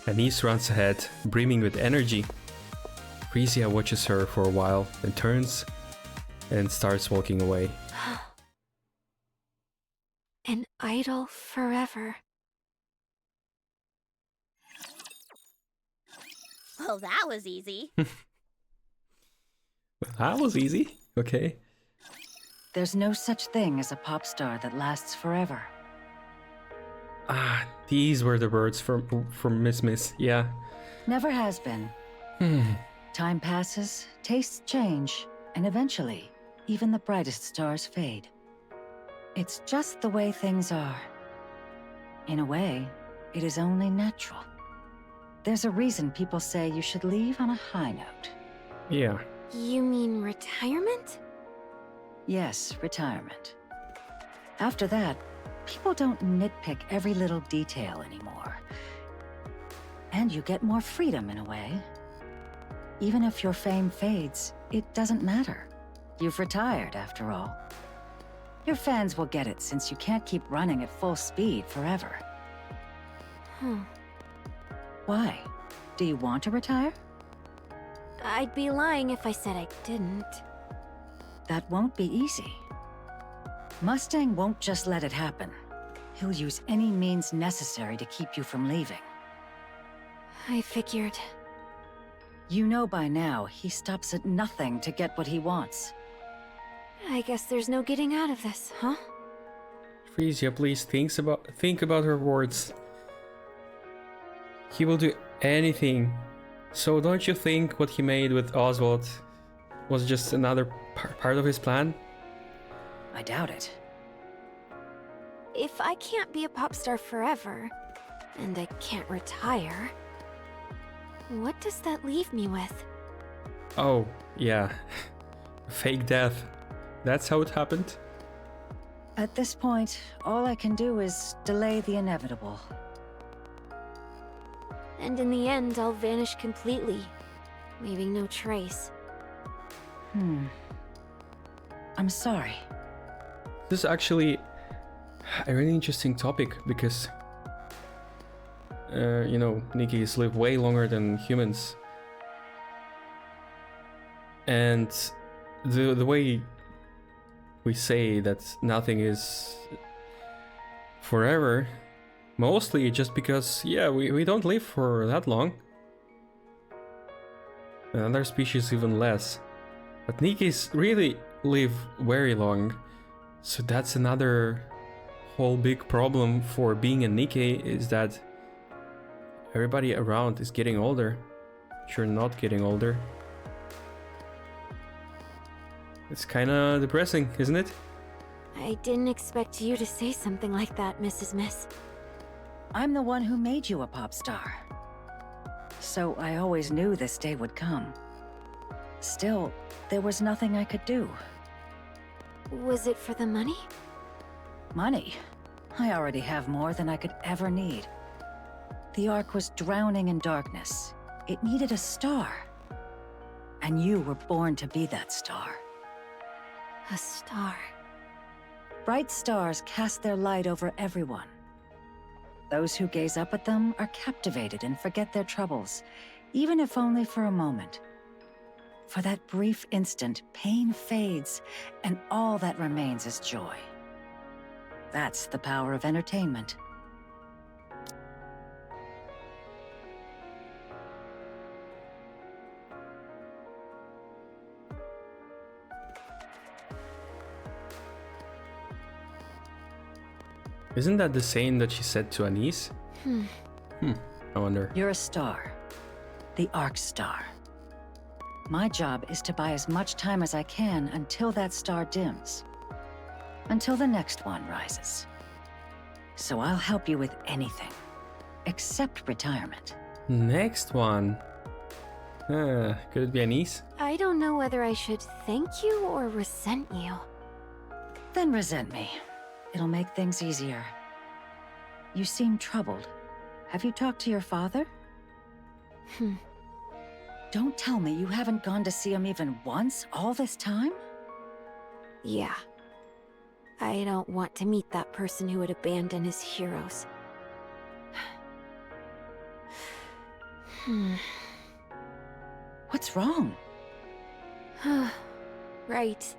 A: Anise runs ahead, brimming with energy. Frisia watches her for a while, then turns and starts walking away.
B: An idol forever.
H: Well, that was easy.
A: That was easy. Okay.
G: There's no such thing as a pop star that lasts forever.
A: Ah, these were the words from Miss. Yeah.
G: Never has been. Time passes, tastes change, and eventually, even the brightest stars fade. It's just the way things are. In a way, it is only natural. There's a reason people say you should leave on a high note.
A: Yeah.
B: You mean retirement?
G: Yes, retirement. After that, people don't nitpick every little detail anymore. And you get more freedom in a way. Even if your fame fades, it doesn't matter. You've retired, after all. Your fans will get it since you can't keep running at full speed forever. Why? Do you want to retire?
B: I'd be lying if I said I didn't.
G: That won't be easy. Mustang won't just let it happen. He'll use any means necessary to keep you from leaving.
B: I figured.
G: You know by now, he stops at nothing to get what he wants.
B: I guess there's no getting out of this, huh?
A: Frisia, please think about her words. He will do anything. So don't you think what he made with Oswald was just another part of his plan?
G: I doubt it.
B: If I can't be a pop star forever, and I can't retire, what does that leave me with?
A: Oh, yeah. Fake death. That's how it happened?
G: At this point, all I can do is delay the inevitable.
B: And in the end, I'll vanish completely, leaving no trace.
G: I'm sorry.
A: This is actually a really interesting topic because, you know, Nikke's live way longer than humans. And the way we say that nothing is forever, mostly just because, yeah, we don't live for that long. And other species even less. But Nikke's really live very long. So that's another whole big problem for being a Nikke, is that everybody around is getting older. You're not getting older. It's kinda depressing, isn't it?
B: I didn't expect you to say something like that, Mrs. Miss.
G: I'm the one who made you a pop star. So I always knew this day would come. Still, there was nothing I could do.
B: Was it for the money?
G: Money? I already have more than I could ever need. The Ark was drowning in darkness. It needed a star. And you were born to be that star.
B: A star.
G: Bright stars cast their light over everyone. Those who gaze up at them are captivated and forget their troubles, even if only for a moment. For that brief instant, pain fades, and all that remains is joy. That's the power of entertainment.
A: Isn't that the same that she said to Anise? I wonder.
G: You're a star. The Ark Star. My job is to buy as much time as I can until that star dims. Until the next one rises. So I'll help you with anything. Except retirement.
A: Next one. Could it be Anise?
B: I don't know whether I should thank you or resent you.
G: Then resent me. It'll make things easier. You seem troubled. Have you talked to your father? Don't tell me you haven't gone to see him even once all this time?
B: Yeah. I don't want to meet that person who would abandon his heroes.
G: What's wrong?
B: Right.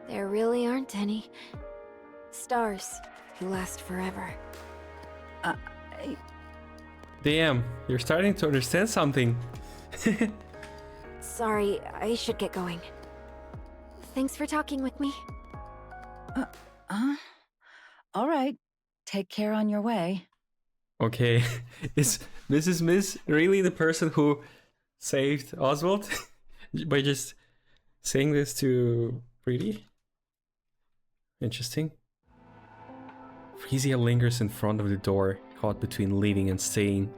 B: There really aren't any stars who last forever.
A: Damn, you're starting to understand something.
B: Sorry, I should get going. Thanks for talking with me.
G: All right. Take care on your way.
A: Okay, is Mrs. Miss really the person who saved Oswald by just saying this to Pretty? Interesting. Frisia lingers in front of the door, caught between leaving and staying.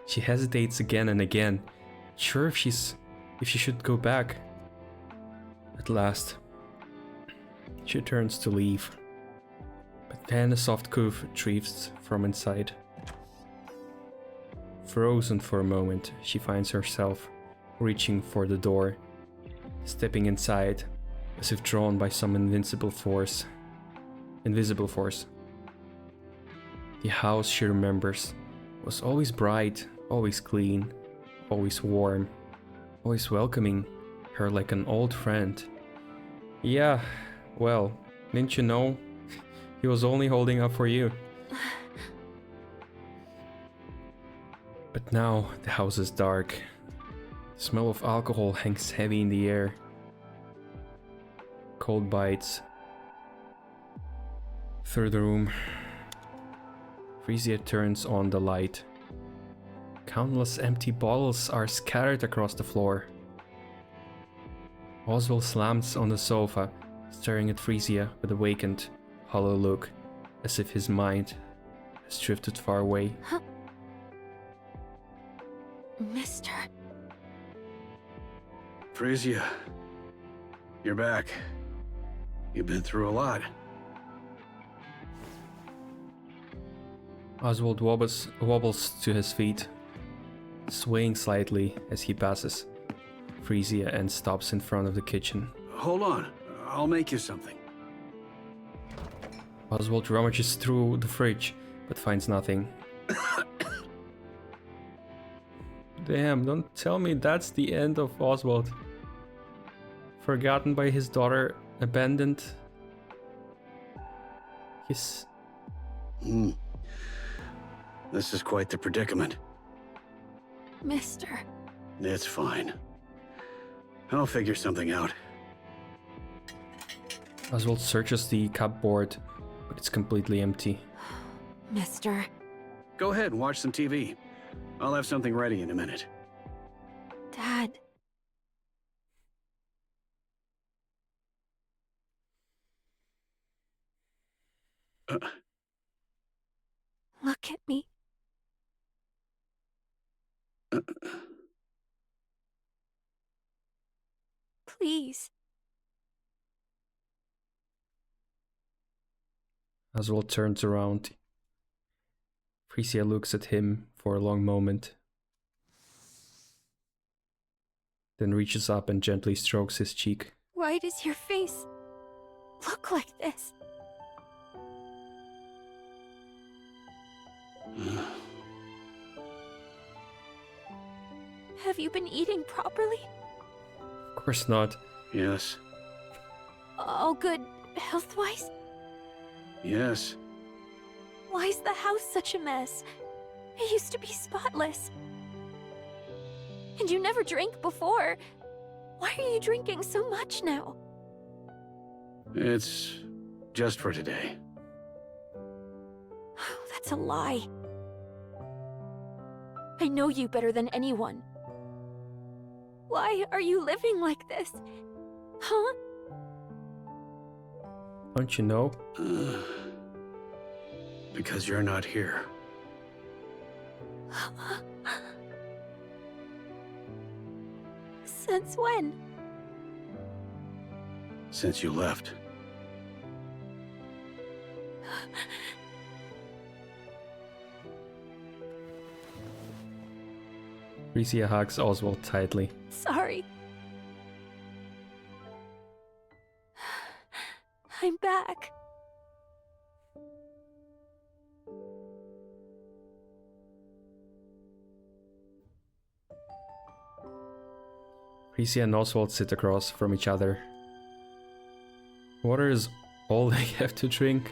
A: She hesitates again and again, sure if she should go back. At last, she turns to leave. But then a soft cough drifts from inside. Frozen for a moment, she finds herself reaching for the door, stepping inside, as if drawn by some invisible force. The house she remembers was always bright, always clean, always warm, always welcoming her like an old friend. Yeah, well, didn't you know? He was only holding up for you. But now the house is dark. The smell of alcohol hangs heavy in the air. Cold bites through the room. Frisia turns on the light. Countless empty bottles are scattered across the floor. Oswald slams on the sofa, staring at Frisia with a vacant, hollow look, as if his mind has drifted far away.
B: Mister.
D: Frisia, you're back. You've been through a lot.
A: Oswald wobbles to his feet, swaying slightly as he passes Frisia and stops in front of the kitchen.
D: Hold on. I'll make you something.
A: Oswald rummages through the fridge, but finds nothing. Damn, don't tell me that's the end of Oswald. Forgotten by his daughter, abandoned. His...
D: This is quite the predicament.
B: Mister.
D: It's fine. I'll figure something out.
A: Oswald searches the cupboard, but it's completely empty.
B: Mister.
D: Go ahead and watch some TV. I'll have something ready in a minute.
B: Dad. Look at me. Please.
A: Oswald turns around. Frisia looks at him for a long moment, then reaches up and gently strokes his cheek.
B: Why does your face look like this? Have you been eating properly?
A: Of course not.
D: Yes.
B: All good health-wise?
D: Yes.
B: Why is the house such a mess? It used to be spotless. And you never drank before. Why are you drinking so much now?
D: It's just for today.
B: That's a lie. I know you better than anyone. Why are you living like this? Huh?
A: Don't you know?
D: Because you're not here.
B: Since when?
D: Since you left.
A: Frisia hugs Oswald tightly.
B: Sorry. I'm back.
A: Frisia and Oswald sit across from each other. Water is all they have to drink.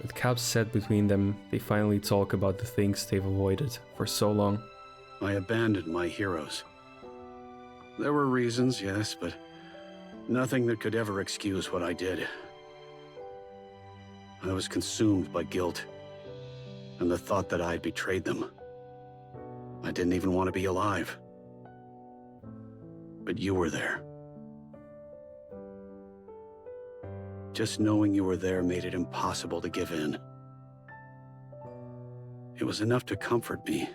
A: With cups set between them, they finally talk about the things they've avoided for so long.
D: I abandoned my heroes. There were reasons, yes, but nothing that could ever excuse what I did. I was consumed by guilt, and the thought that I had betrayed them. I didn't even want to be alive. But you were there. Just knowing you were there made it impossible to give in. It was enough to comfort me.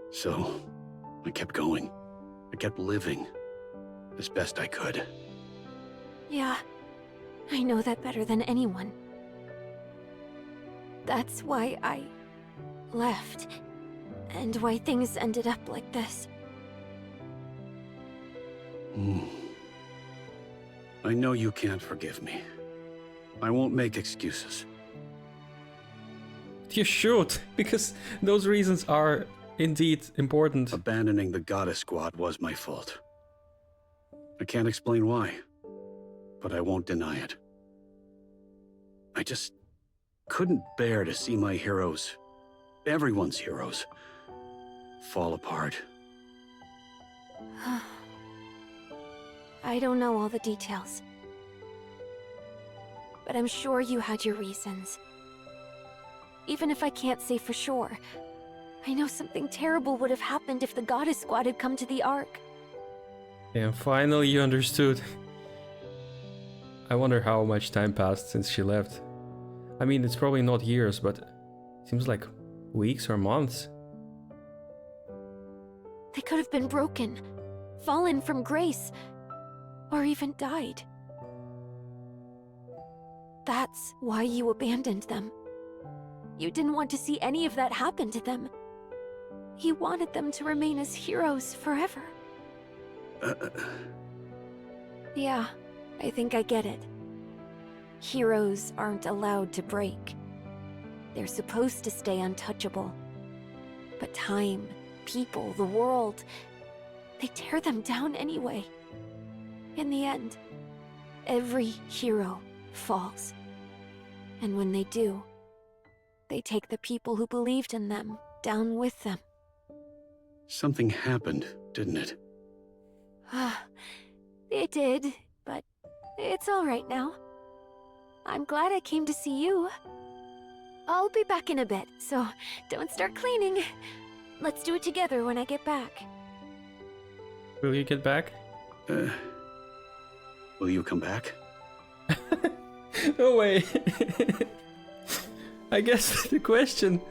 D: So, I kept going. I kept living as best I could.
B: Yeah, I know that better than anyone. That's why I left, and why things ended up like this.
D: I know you can't forgive me. I won't make excuses.
A: You should, because those reasons are indeed important.
D: Abandoning the Goddess Squad was my fault. I can't explain why, but I won't deny it. I just couldn't bear to see my heroes, everyone's heroes, fall apart.
B: I don't know all the details, but I'm sure you had your reasons. Even if I can't say for sure, I know something terrible would have happened if the Goddess Squad had come to the Ark.
A: And finally you understood. I wonder how much time passed since she left. I mean, it's probably not years, but it seems like weeks or months.
B: They could have been broken, fallen from grace, or even died. That's why you abandoned them. You didn't want to see any of that happen to them. You wanted them to remain as heroes forever. Yeah, I think I get it. Heroes aren't allowed to break. They're supposed to stay untouchable. But time, people, the world, they tear them down anyway. In the end, every hero falls. And when they do, they take the people who believed in them down with them.
D: Something happened, didn't it?
B: It did, but it's all right now. I'm glad I came to see you. I'll be back in a bit, so don't start cleaning. Let's do it together when I get back.
A: Will you get back?
D: Will you come back?
A: No way. I guess the question.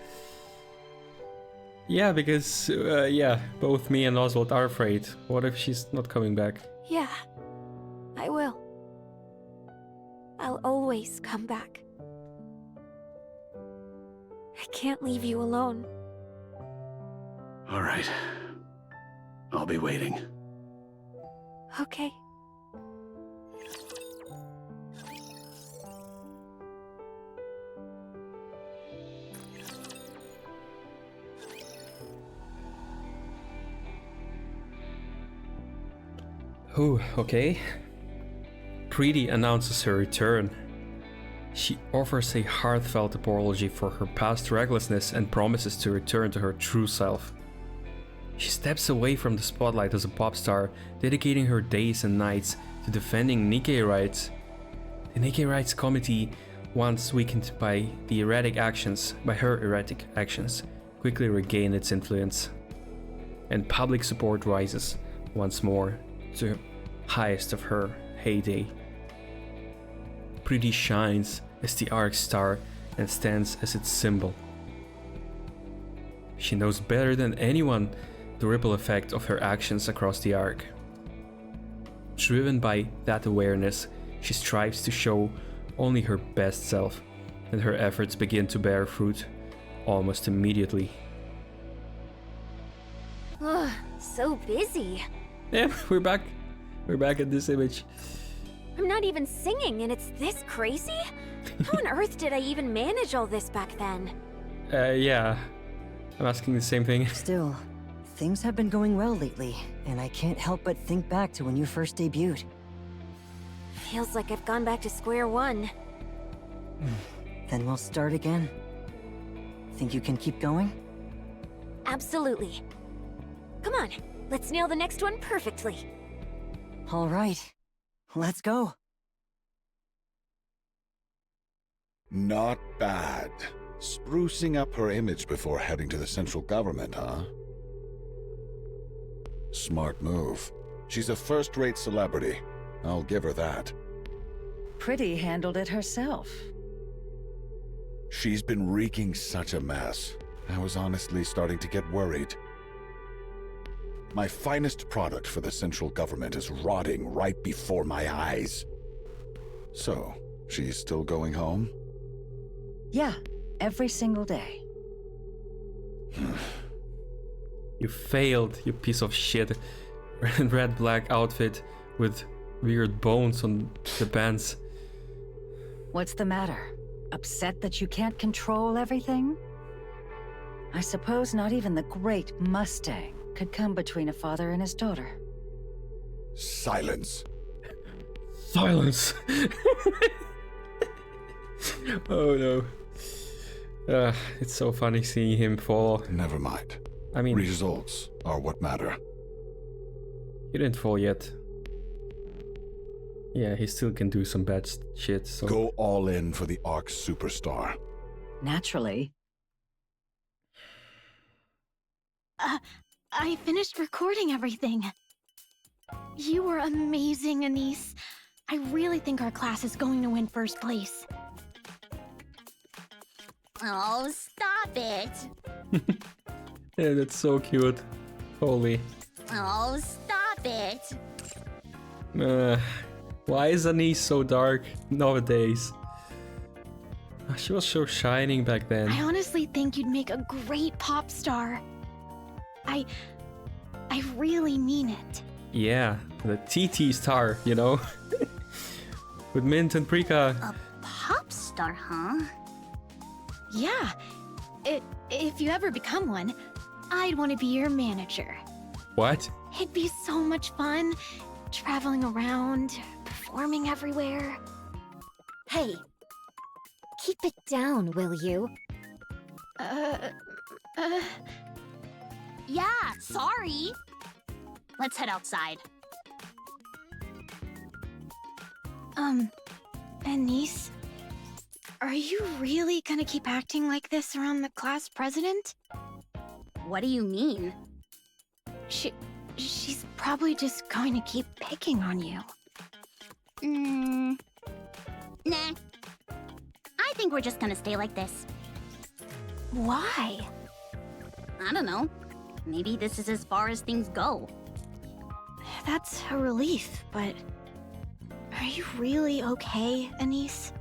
A: Yeah, because yeah, both me and Oswald are afraid. What if she's not coming back?
B: Yeah, I will. I'll always come back. I can't leave you alone.
D: All right. I'll be waiting.
B: Okay.
A: Ooh, okay. Preeti announces her return. She offers a heartfelt apology for her past recklessness and promises to return to her true self. She steps away from the spotlight as a pop star, dedicating her days and nights to defending NIKKE rights. The NIKKE Rights Committee, once weakened by her erratic actions, quickly regain its influence. And public support rises once more to the highest of her heyday. Preeti shines as the Ark's star and stands as its symbol. She knows better than anyone the ripple effect of her actions across the Ark. Driven by that awareness, she strives to show only her best self, and her efforts begin to bear fruit almost immediately.
B: Ugh, so busy.
A: Yeah, we're back. We're back at this image.
B: I'm not even singing and it's this crazy? How on earth did I even manage all this back then?
A: Yeah. I'm asking the same thing.
C: Still, things have been going well lately, and I can't help but think back to when you first debuted.
B: Feels like I've gone back to square one.
C: Then we'll start again. Think you can keep going?
B: Absolutely. Come on, let's nail the next one perfectly.
C: All right, let's go.
F: Not bad. Sprucing up her image before heading to the central government, huh? Smart move. She's a first-rate celebrity. I'll give her that.
G: Preeti handled it herself.
F: She's been wreaking such a mess. I was honestly starting to get worried. My finest product for the central government is rotting right before my eyes. So, she's still going home?
G: Yeah, every single day.
A: You failed, you piece of shit. Red-black outfit with weird bones on the pants.
G: What's the matter? Upset that you can't control everything? I suppose not even the great Mustang could come between a father and his daughter.
F: Silence.
A: Silence! Oh no. It's so funny seeing him fall.
F: Never mind.
A: I mean,
F: Results are what matter.
A: he didn't fall yet. Yeah, he still can do some bad shit, so...
F: Go all in for the Ark superstar.
G: Naturally.
K: I finished recording everything. You were amazing, Anise. I really think our class is going to win first place.
H: Oh, stop it.
A: Yeah, that's so cute. Holy.
H: Oh, stop it.
A: Why is Anise so dark nowadays? She was so shining back then.
K: I honestly think you'd make a great pop star. I really mean it.
A: Yeah, the TT star, you know? With Mint and Prika.
H: A pop star, huh?
K: Yeah. If you ever become one, I'd want to be your manager.
A: What?
K: It'd be so much fun, traveling around, performing everywhere.
B: Hey, keep it down, will you?
H: Yeah, sorry. Let's head outside.
K: Anise, are you really gonna keep acting like this around the class president?
H: What do you mean?
K: She's probably just going to keep picking on you.
H: Nah. I think we're just gonna stay like this.
K: Why?
H: I don't know. Maybe this is as far as things go.
K: That's a relief, but... Are you really okay, Anise?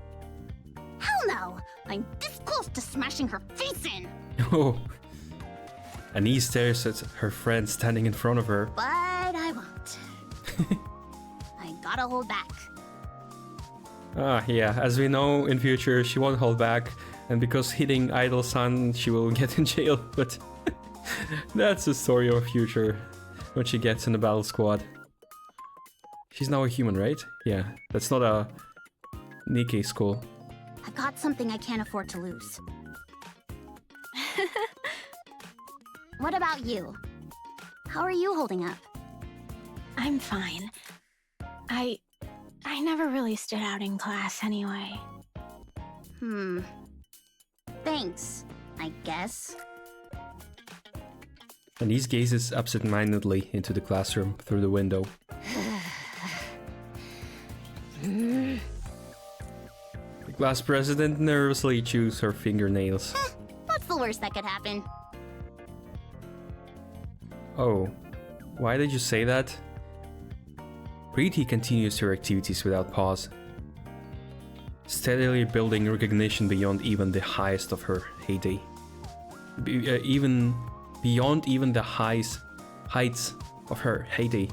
H: Hell no! I'm this close to smashing her face in!
A: Oh. Anise stares at her friend standing in front of her.
H: But I won't. I gotta hold back.
A: Yeah, as we know, in future she won't hold back, and because hitting Idol's son, she will get in jail, but that's the story of future, when she gets in the battle squad. She's now a human, right? Yeah, that's not a NIKKE school.
H: I got something I can't afford to lose. What about you? How are you holding up?
K: I'm fine. I never really stood out in class anyway.
H: Thanks, I guess.
A: Anise gazes absent-mindedly into the classroom through the window. The class president nervously chews her fingernails.
H: What's the worst that could happen?
A: Oh, why did you say that? Preeti continues her activities without pause, steadily building recognition beyond even the highest of her heyday. Beyond even the heights of her heyday.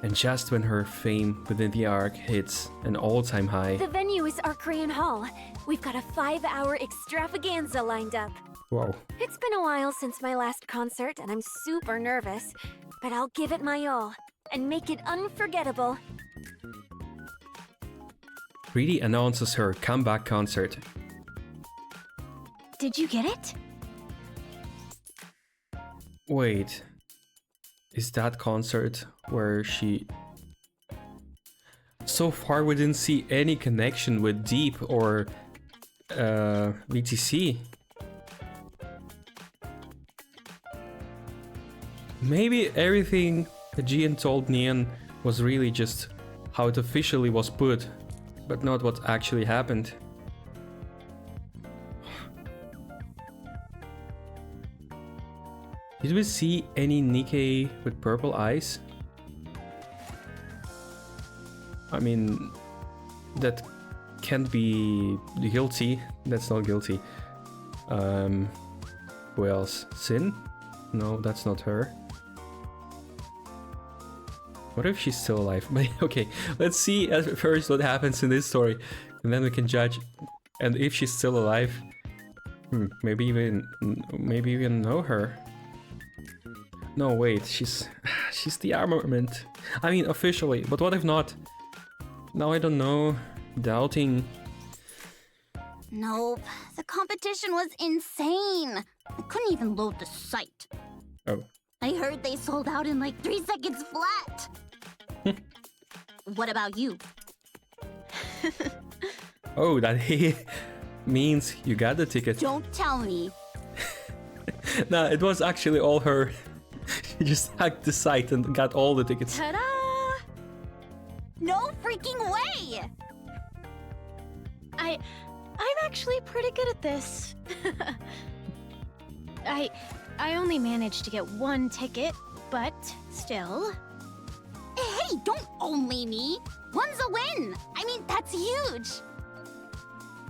A: And just when her fame within the Ark hits an all-time high...
B: The venue is Arcrayon Hall. We've got a 5-hour extravaganza lined up.
A: Whoa.
B: It's been a while since my last concert, and I'm super nervous. But I'll give it my all, and make it unforgettable.
A: Preeti announces her comeback concert.
K: Did you get it?
A: Wait, is that concert where she... So far we didn't see any connection with Deep or VTC. Maybe everything Aegean told Nian was really just how it officially was put, but not what actually happened. Did we see any NIKKE with purple eyes? I mean, that can't be guilty. That's not guilty. Who else? Sin? No, that's not her. What if she's still alive? Okay, let's see at first what happens in this story, and then we can judge. And if she's still alive, maybe even know her. No, wait, she's the armament. I mean, officially, but what if not? Now I don't know. Doubting.
H: Nope, the competition was insane. I couldn't even load the site.
A: Oh.
H: I heard they sold out in like 3 seconds flat. What about you?
A: Oh, that means you got the ticket.
H: Don't tell me.
A: Nah, it was actually all her. She just hacked the site and got all the tickets.
H: Ta-da! No freaking way!
K: I'm actually pretty good at this. I only managed to get 1 ticket, but still.
H: Hey, don't only me! 1's a win! I mean, that's huge!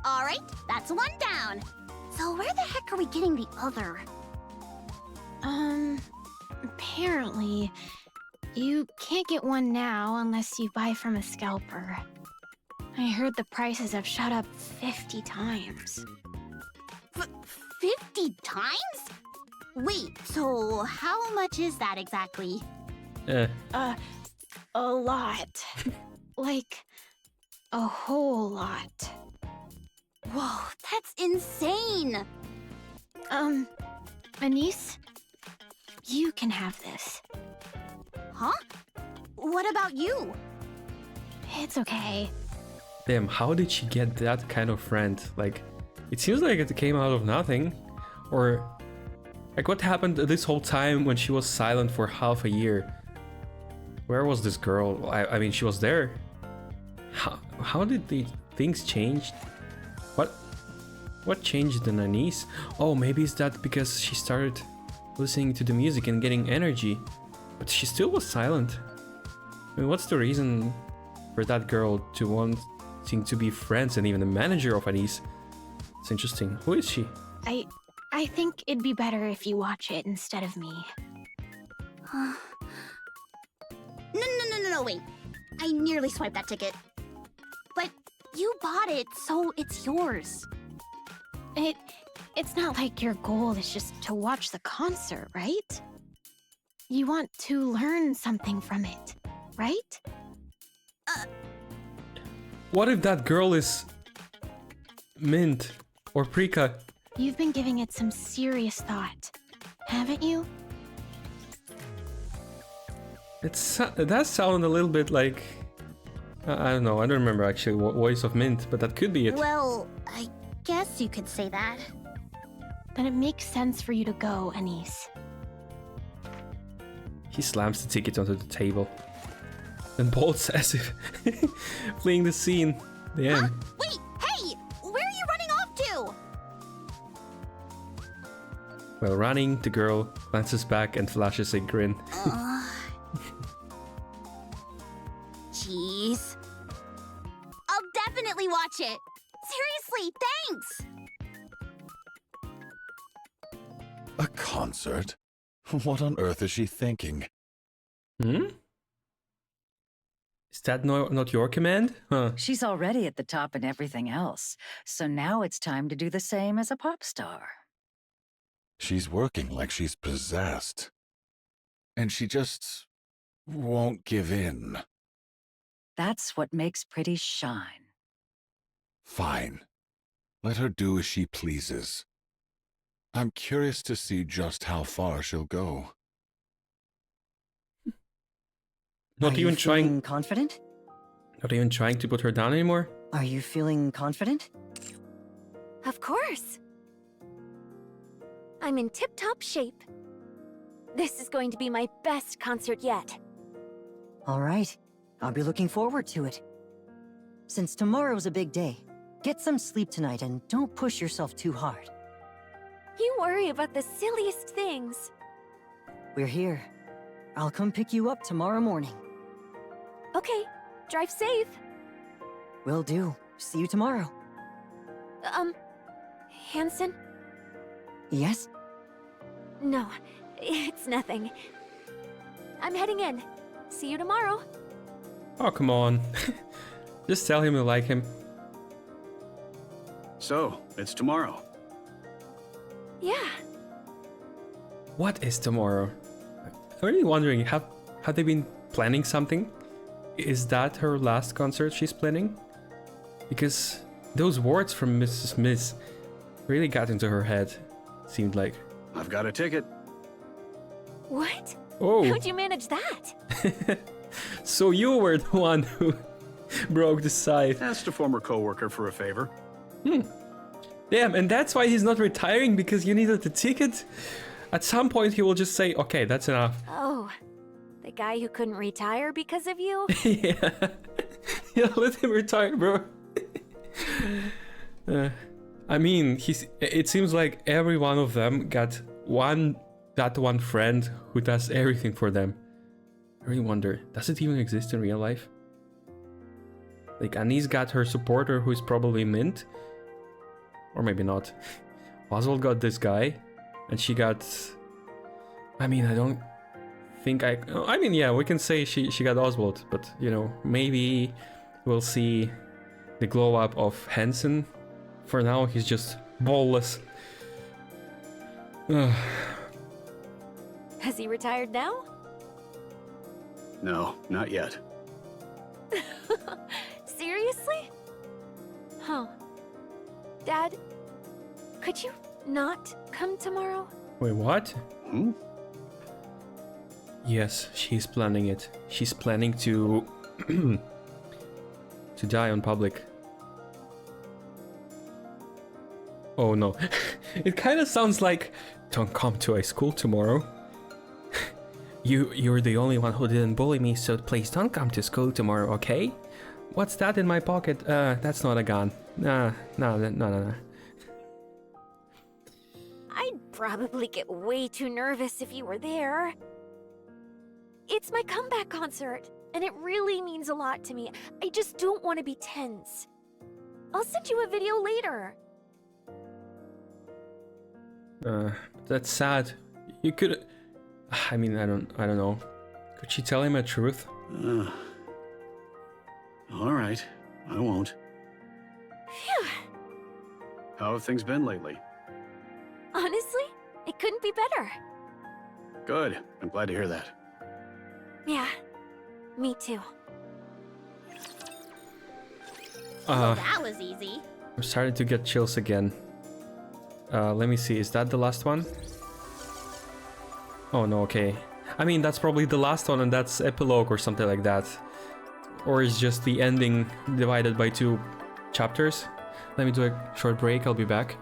H: Alright, that's one down. So where the heck are we getting the other?
K: Apparently, you can't get one now unless you buy from a scalper. I heard the prices have shot up 50 times.
H: 50 times? Wait, so how much is that exactly?
K: A lot. Like, a whole lot.
H: Whoa, that's insane!
K: Anise, you can have this.
H: Huh? What about you?
K: It's okay.
A: Damn, how did she get that kind of friend? Like, it seems like it came out of nothing. Or, like, what happened this whole time when she was silent for half a year? Where was this girl? I mean, she was there. How did the things change? What changed in Anise? Oh, maybe it's that because she started listening to the music and getting energy. But she still was silent. I mean, what's the reason for that girl to wanting to be friends and even the manager of Anise? It's interesting. Who is she?
K: I think it'd be better if you watch it instead of me.
H: No, wait. I nearly swiped that ticket. But you bought it, so it's yours.
K: It's not like your goal is just to watch the concert, right? You want to learn something from it, right?
A: What if that girl is Mint or Prika?
K: You've been giving it some serious thought, haven't you?
A: It does sound a little bit like... I don't know, I don't remember actually what voice of Mint, but that could be it.
H: Well, I guess you could say that.
K: Then it makes sense for you to go, Anise.
A: He slams the ticket onto the table. Then bolts as if fleeing the scene. The end.
H: Wait, hey! Where are you running off to?
A: While running, the girl glances back and flashes a grin.
H: Jeez. I'll definitely watch it. Seriously, thanks!
F: A concert? What on earth is she thinking?
A: Hmm? Is that not your command? Huh.
G: She's already at the top in everything else, so now it's time to do the same as a pop star.
F: She's working like she's possessed. And she just won't give in.
G: That's what makes Pretty shine.
F: Fine. Let her do as she pleases. I'm curious to see just how far she'll go.
A: Not even trying.
C: Confident?
A: Not even trying to put her down anymore?
C: Are you feeling confident?
B: Of course. I'm in tip-top shape. This is going to be my best concert yet.
C: All right. I'll be looking forward to it. Since tomorrow's a big day, get some sleep tonight and don't push yourself too hard.
B: You worry about the silliest things.
C: We're here. I'll come pick you up tomorrow morning.
B: Okay, drive safe.
C: Will do. See you tomorrow.
B: Hansen?
C: Yes?
B: No, it's nothing. I'm heading in. See you tomorrow.
A: Oh, come on. Just tell him you like him.
D: So, it's tomorrow.
B: Yeah.
A: What is tomorrow? I'm really wondering, have they been planning something? Is that her last concert she's planning? Because those words from Mrs. Smith really got into her head, seemed like.
D: I've got a ticket.
B: What?
A: Oh.
B: How'd you manage that?
A: So you were the one who broke the scythe.
D: Asked a former coworker for a favor.
A: Damn, and that's why he's not retiring, because you needed the ticket? At some point he will just say, okay, that's enough.
B: Oh, the guy who couldn't retire because of you?
A: Yeah. Yeah, let him retire, bro. I mean, it seems like every one of them got that one friend who does everything for them. I really wonder, does it even exist in real life? Like, Anise got her supporter who is probably Mint, or maybe not. Oswald got this guy, and she got... I mean, I don't think I mean, yeah, we can say she got Oswald, but, you know, maybe we'll see the glow up of Hansen. For now, he's just ballless.
B: Has he retired now?
D: No, not yet.
B: Seriously? Huh. Dad, could you not come tomorrow?
A: Wait, what?
D: Hmm?
A: Yes, she's planning it. She's planning to... to die on public. Oh no. It kind of sounds like, don't come to a school tomorrow. You're the only one who didn't bully me, so please don't come to school tomorrow, okay? What's that in my pocket? That's not a gun. No.
B: I'd probably get way too nervous if you were there. It's my comeback concert, and it really means a lot to me. I just don't want to be tense. I'll send you a video later.
A: That's sad. You could... I mean, I don't know. Could she tell him the truth?
D: All right, I won't.
B: Phew.
D: How have things been lately?
B: Honestly, it couldn't be better.
D: Good. I'm glad to hear that.
B: Yeah, me too.
H: Well, that was easy.
A: I'm starting to get chills again. Let me see, is that the last one? Oh no, okay. I mean, that's probably the last one and that's epilogue or something like that. Or is just the ending divided by 2 chapters? Let me do a short break, I'll be back.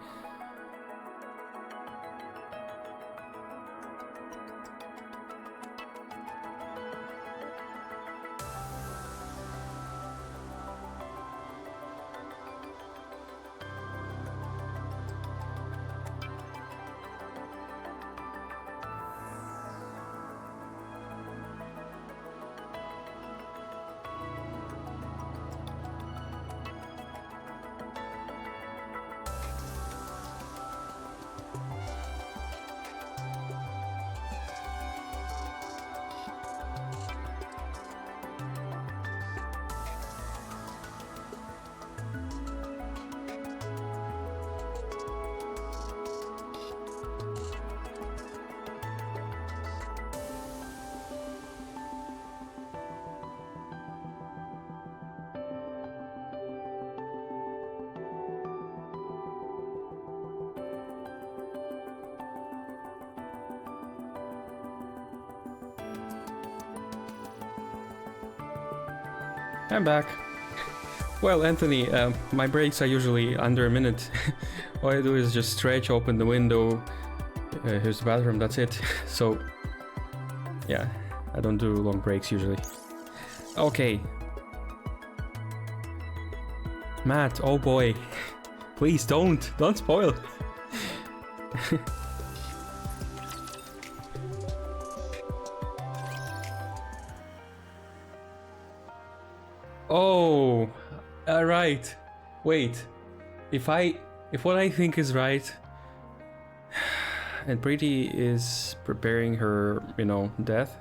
A: I'm back. Well, Anthony, my breaks are usually under a minute. All I do is just stretch, open the window. Here's the bathroom, that's it. So, yeah, I don't do long breaks usually. Okay. Matt, oh boy. Please don't spoil. Oh, right. Wait. If what I think is right, and Pretty is preparing her, you know, death,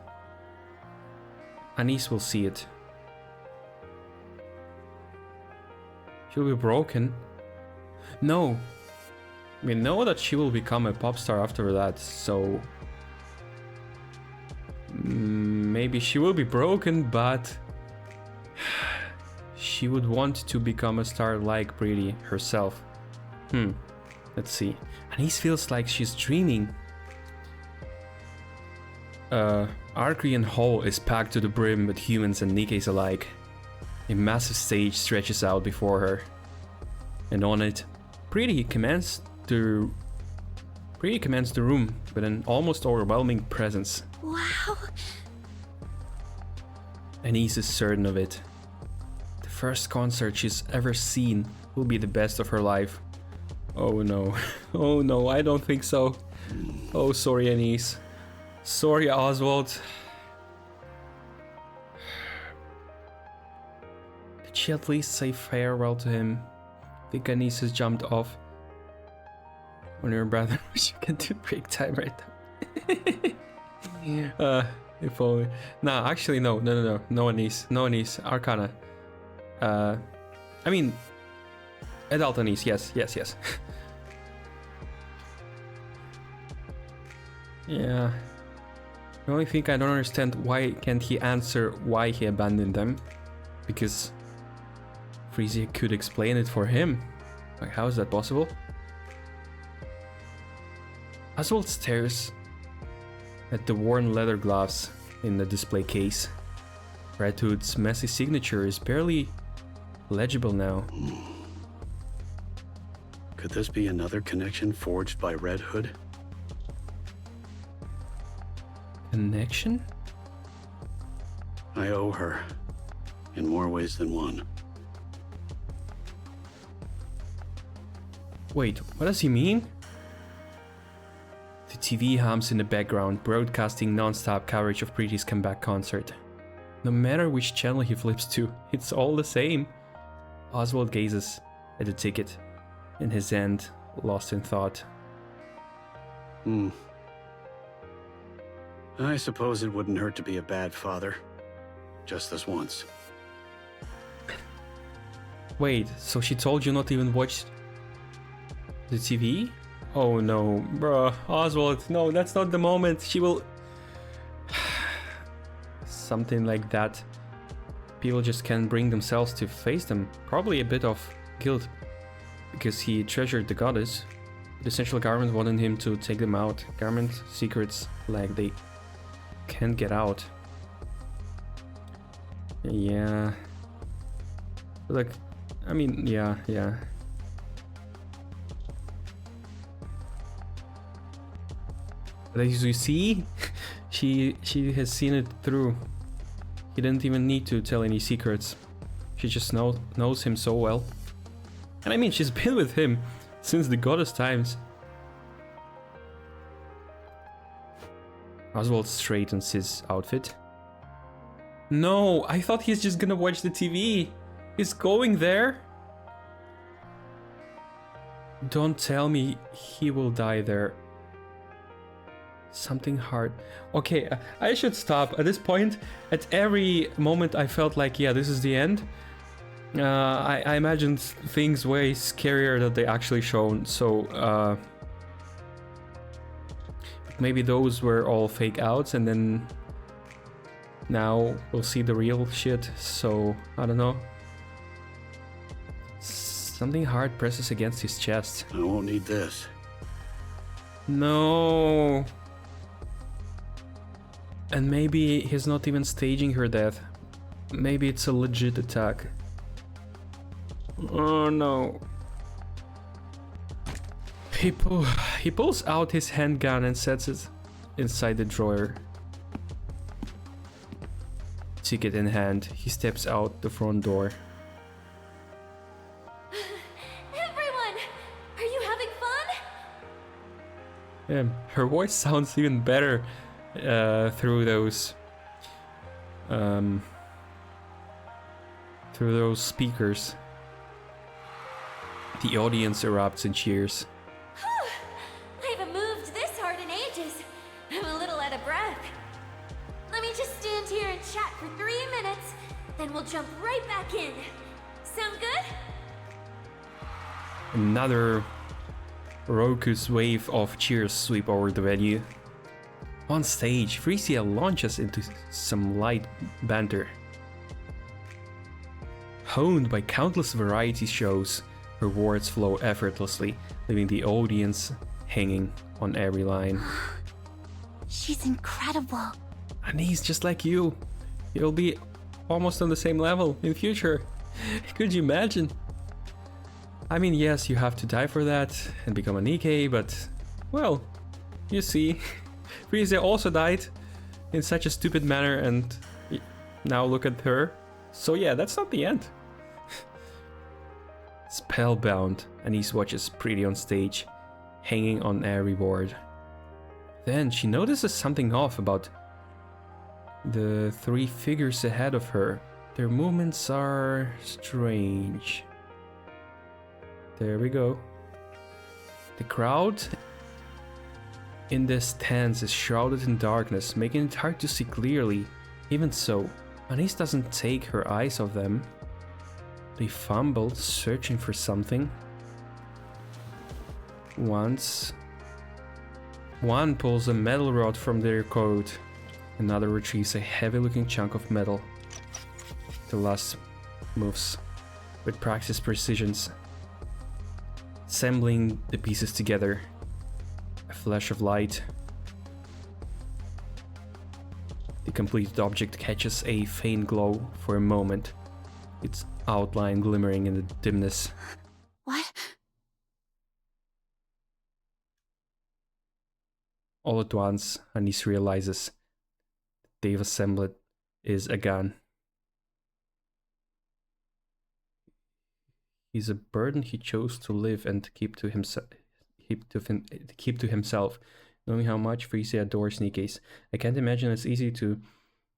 A: Anise will see it. She'll be broken. No. We know that she will become a pop star after that, so maybe she will be broken, but she would want to become a star like Pretty herself. Let's see. Anise feels like she's dreaming. Arcrian Hall is packed to the brim with humans and Nikke's alike. A massive stage stretches out before her. And on it, Pretty commands the room with an almost overwhelming presence.
H: Wow.
A: Anise is certain of it. The first concert she's ever seen will be the best of her life. Oh no. Oh no, I don't think so. Oh, sorry, Anise. Sorry, Oswald. Did she at least say farewell to him? I think Anise has jumped off. On your brother, you can do break time right now. If only. Nah, actually, no. No Anise. No Anise. Arcana. I mean, adult Anise. Yes. Yeah. The only thing I don't understand, why can't he answer why he abandoned them? Because Frisia could explain it for him. Like, how is that possible? Oswald stares at the worn leather gloves in the display case. Red Hood's messy signature is barely legible now.
D: Could this be another connection forged by Red Hood?
A: Connection?
D: I owe her, in more ways than one.
A: Wait, what does he mean? The TV hums in the background, broadcasting non-stop coverage of Pretty's comeback concert. No matter which channel he flips to, it's all the same. Oswald gazes at the ticket, in his hand, lost in thought.
D: I suppose it wouldn't hurt to be a bad father. Just this once.
A: Wait, so she told you not to even watch the TV? Oh no, bruh, Oswald, no, that's not the moment. She will... Something like that. People just can't bring themselves to face them. Probably a bit of guilt, because he treasured the goddess. The central government wanted him to take them out. Government secrets, like, they can't get out. Yeah. Like, I mean, yeah. But as you see, she has seen it through. He didn't even need to tell any secrets. She just knows him so well. And I mean, she's been with him since the goddess times. Oswald straightens his outfit. No, I thought he's just gonna watch the TV. He's going there. Don't tell me he will die there. Something hard. Okay, I should stop. At this point, at every moment I felt like, yeah, this is the end. I imagined things way scarier than they actually shown, so maybe those were all fake outs, and then now we'll see the real shit, so I don't know. Something hard presses against his chest.
D: I won't need this.
A: No. And maybe he's not even staging her death. Maybe it's a legit attack. Oh no. He pulls out his handgun and sets it inside the drawer. Ticket in hand, he steps out the front door.
B: Everyone! Are you having fun?
A: Yeah, her voice sounds even better through those speakers. The audience erupts in cheers.
B: I haven't moved this hard in ages. I'm a little out of breath. Let me just stand here and chat for 3 minutes, then we'll jump right back in. Sound good?
A: Another raucous wave of cheers sweep over the venue. On stage, Frisia launches into some light banter. Honed by countless variety shows, her words flow effortlessly, leaving the audience hanging on every line.
H: She's incredible.
A: And he's just like you. You'll be almost on the same level in future. Could you imagine? I mean, yes, you have to die for that and become a NIKKE, but, well, you see, Frisia also died in such a stupid manner, and now look at her. So yeah, that's not the end. Spellbound, Anise watches Pretty on stage, hanging on every board. Then she notices something off about the 3 figures ahead of her. Their movements are strange. There we go. The crowd in this stance is shrouded in darkness, making it hard to see clearly. Even so, Anise doesn't take her eyes off them. They fumble, searching for something. One pulls a metal rod from their coat. Another retrieves a heavy-looking chunk of metal. The last moves with practiced precision, assembling the pieces together. A flash of light. The completed object catches a faint glow for a moment, its outline glimmering in the dimness.
H: What?
A: All at once, Anise realizes they've assembled is a gun. He's a burden he chose to live and keep to himself. Knowing how much Frisia adores Nikke's, I can't imagine it's easy to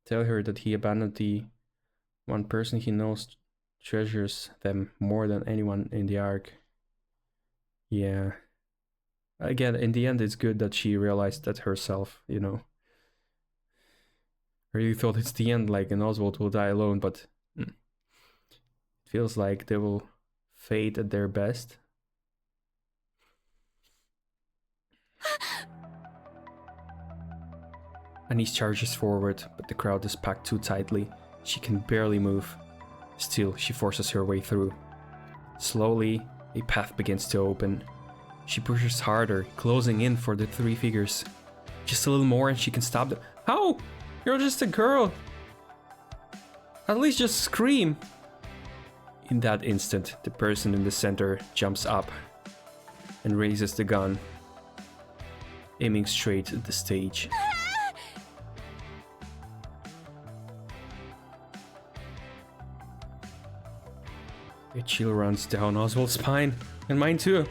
A: tell her that he abandoned the one person he knows treasures them more than anyone in the Ark. Yeah. Again, in the end, it's good that she realized that herself, you know. I really thought it's the end, like, and Oswald will die alone, but it feels like they will fade at their best. Anise charges forward, but the crowd is packed too tightly. She can barely move. Still, she forces her way through. Slowly, a path begins to open. She pushes harder, closing in for the three figures. Just a little more and she can stop them. How? You're just a girl. At least just scream. In that instant, the person in the center jumps up and raises the gun, aiming straight at the stage. A chill runs down Oswald's spine, and mine too.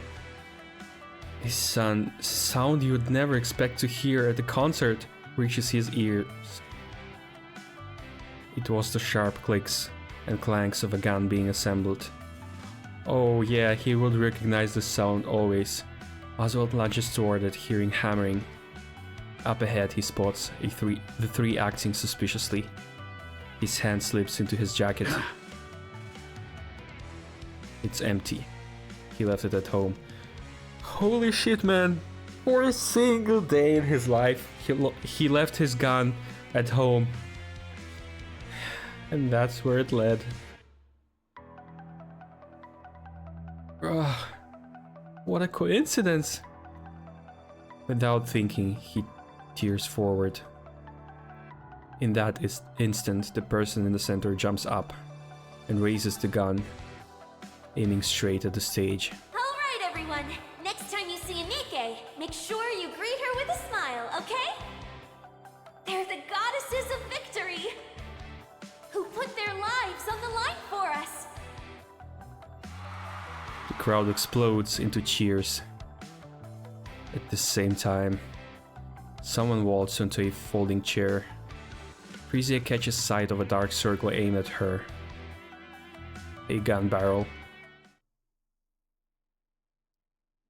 A: A sound you would never expect to hear at a concert reaches his ears. It was the sharp clicks and clanks of a gun being assembled. Oh yeah, he would recognize the sound always. Oswald lunges toward it, hearing hammering. Up ahead he spots the three acting suspiciously. His hand slips into his jacket. It's empty. He left it at home. Holy shit, man. For a single day in his life, he left his gun at home. And that's where it led. Ugh, what a coincidence. Without thinking, he tears forward. In that instant, the person in the center jumps up and raises the gun, aiming straight at the stage.
B: Alright, everyone. Next time you see a NIKKE, make sure you greet her with a smile, okay? They're the goddesses of victory, who put their lives on the line for us.
A: The crowd explodes into cheers. At the same time, someone waltzes onto a folding chair. Frisia catches sight of a dark circle aimed at her. A gun barrel.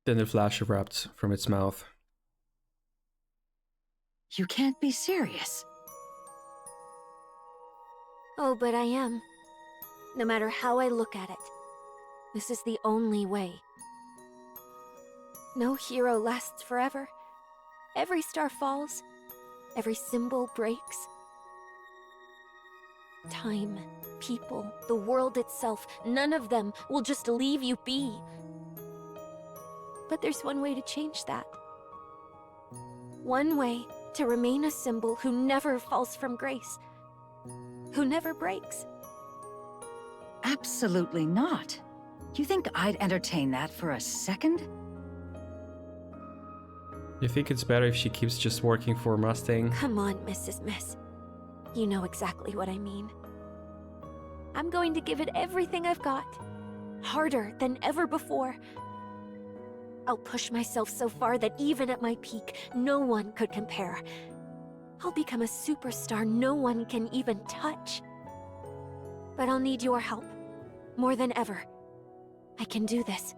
A: Then a flash erupts from its mouth.
G: You can't be serious.
B: Oh, but I am. No matter how I look at it, this is the only way. No hero lasts forever. Every star falls. Every symbol breaks. Time, people, the world itself, none of them will just leave you be. But there's one way to change that. One way to remain a symbol who never falls from grace. Who never breaks.
G: Absolutely not. You think I'd entertain that for a second?
A: You think it's better if she keeps just working for Mustang?
B: Come on, Mrs. Miss. You know exactly what I mean. I'm going to give it everything I've got. Harder than ever before. I'll push myself so far that even at my peak, no one could compare. I'll become a superstar no one can even touch. But I'll need your help. More than ever. I can do this.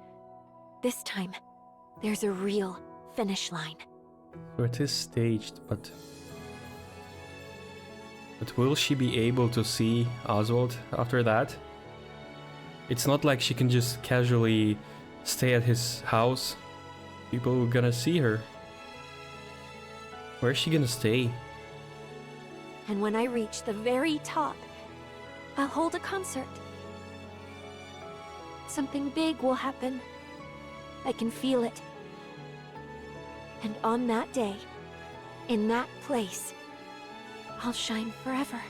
B: This time. There's a real finish line.
A: So it is staged, but will she be able to see Oswald after that? It's not like she can just casually stay at his house. People are gonna see her. Where's she gonna stay?
B: And when I reach the very top, I'll hold a concert. Something big will happen. I can feel it. And on that day, in that place, I'll shine forever.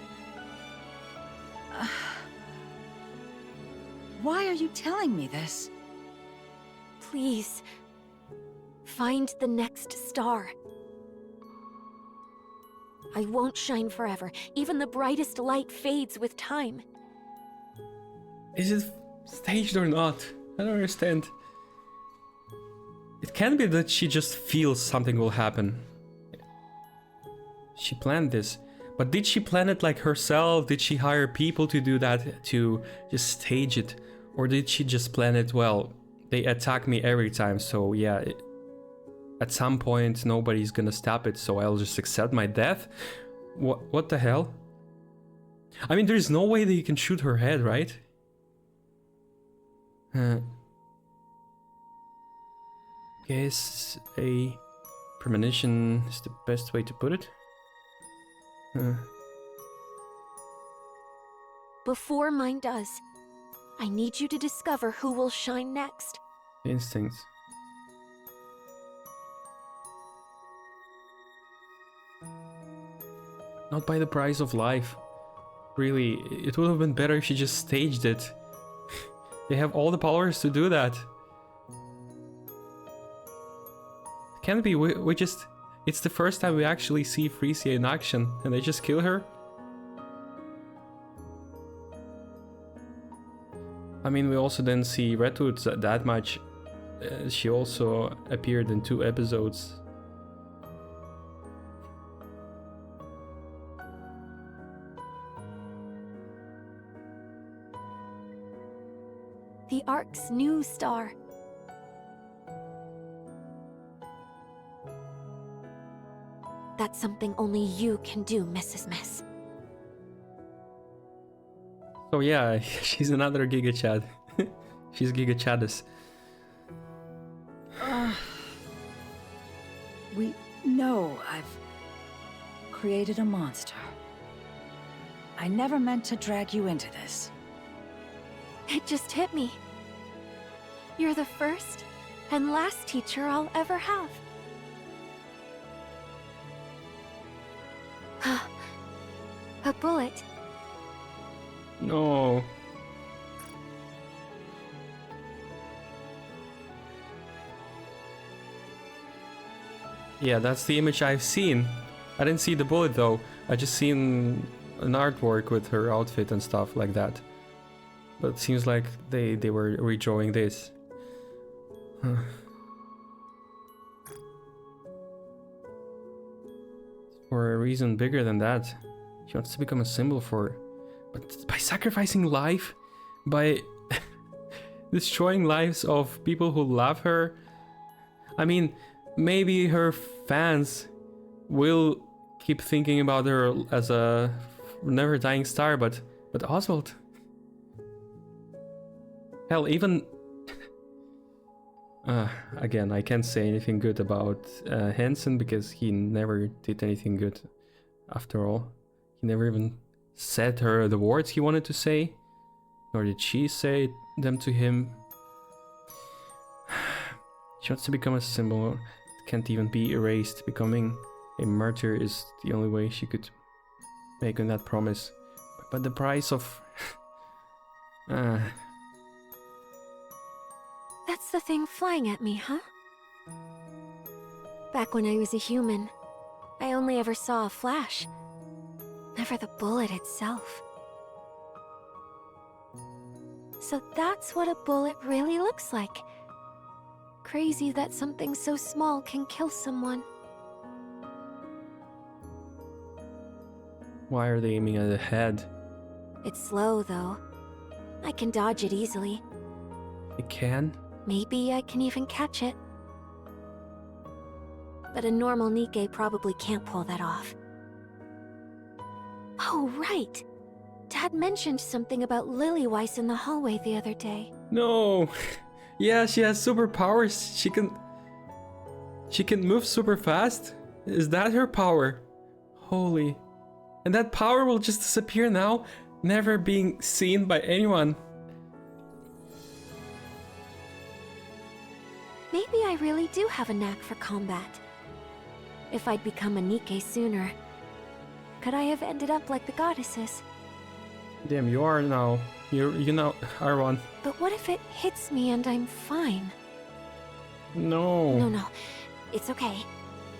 G: Why are you telling me this?
B: Please, find the next star. I won't shine forever. Even the brightest light fades with time.
A: Is it staged or not? I don't understand. It can be that she just feels something will happen. She planned this, but did she plan it like herself? Did she hire people to do that, to just stage it? Or did she just plan it, well, they attack me every time, so yeah, at some point nobody's gonna stop it, so I'll just accept my death? What the hell? I mean, there's no way that you can shoot her head, right? Guess a premonition is the best way to put it.
B: Before mine does, I need you to discover who will shine next.
A: Instincts. Not by the price of life. Really, it would have been better if she just staged it. They have all the powers to do that. Can it be we just... It's the first time we actually see Frisia in action and they just kill her? I mean, we also didn't see Redwood that much. She also appeared in 2 episodes.
B: The Ark's new star. That's something only you can do, Mrs. Miss.
A: So yeah, she's another Giga Chad. She's Giga Chadis.
G: We know I've created a monster. I never meant to drag you into this.
B: It just hit me. You're the first and last teacher I'll ever have. A bullet.
A: No. Yeah, that's the image I've seen. I didn't see the bullet though. I just seen an artwork with her outfit and stuff like that. But it seems like they were redrawing this. For a reason bigger than that. She wants to become a symbol for... But by sacrificing life? By destroying lives of people who love her? I mean, maybe her fans will keep thinking about her as a never dying star, but Oswald... Hell, even... again, I can't say anything good about Hansen because he never did anything good after all. He never even said her the words he wanted to say, nor did she say them to him. She wants to become a symbol. It can't even be erased. Becoming a martyr is the only way she could make that promise. But the price of...
B: That's the thing flying at me, huh? Back when I was a human, I only ever saw a flash. Never the bullet itself. So that's what a bullet really looks like. Crazy that something so small can kill someone.
A: Why are they aiming at the head?
B: It's slow, though. I can dodge it easily.
A: They can?
B: Maybe I can even catch it. but a normal NIKKE probably can't pull that off. Oh, right. Dad mentioned something about Lilyweiss in the hallway the other day.
A: No. Yeah, she has superpowers. She can move super fast. Is that her power? Holy. And that power will just disappear now, never being seen by anyone.
B: Maybe I really do have a knack for combat. If I'd become a NIKKE sooner, could I have ended up like the goddesses?
A: Damn, you are now. You now are one.
B: But what if it hits me and I'm fine?
A: No.
B: No, it's okay.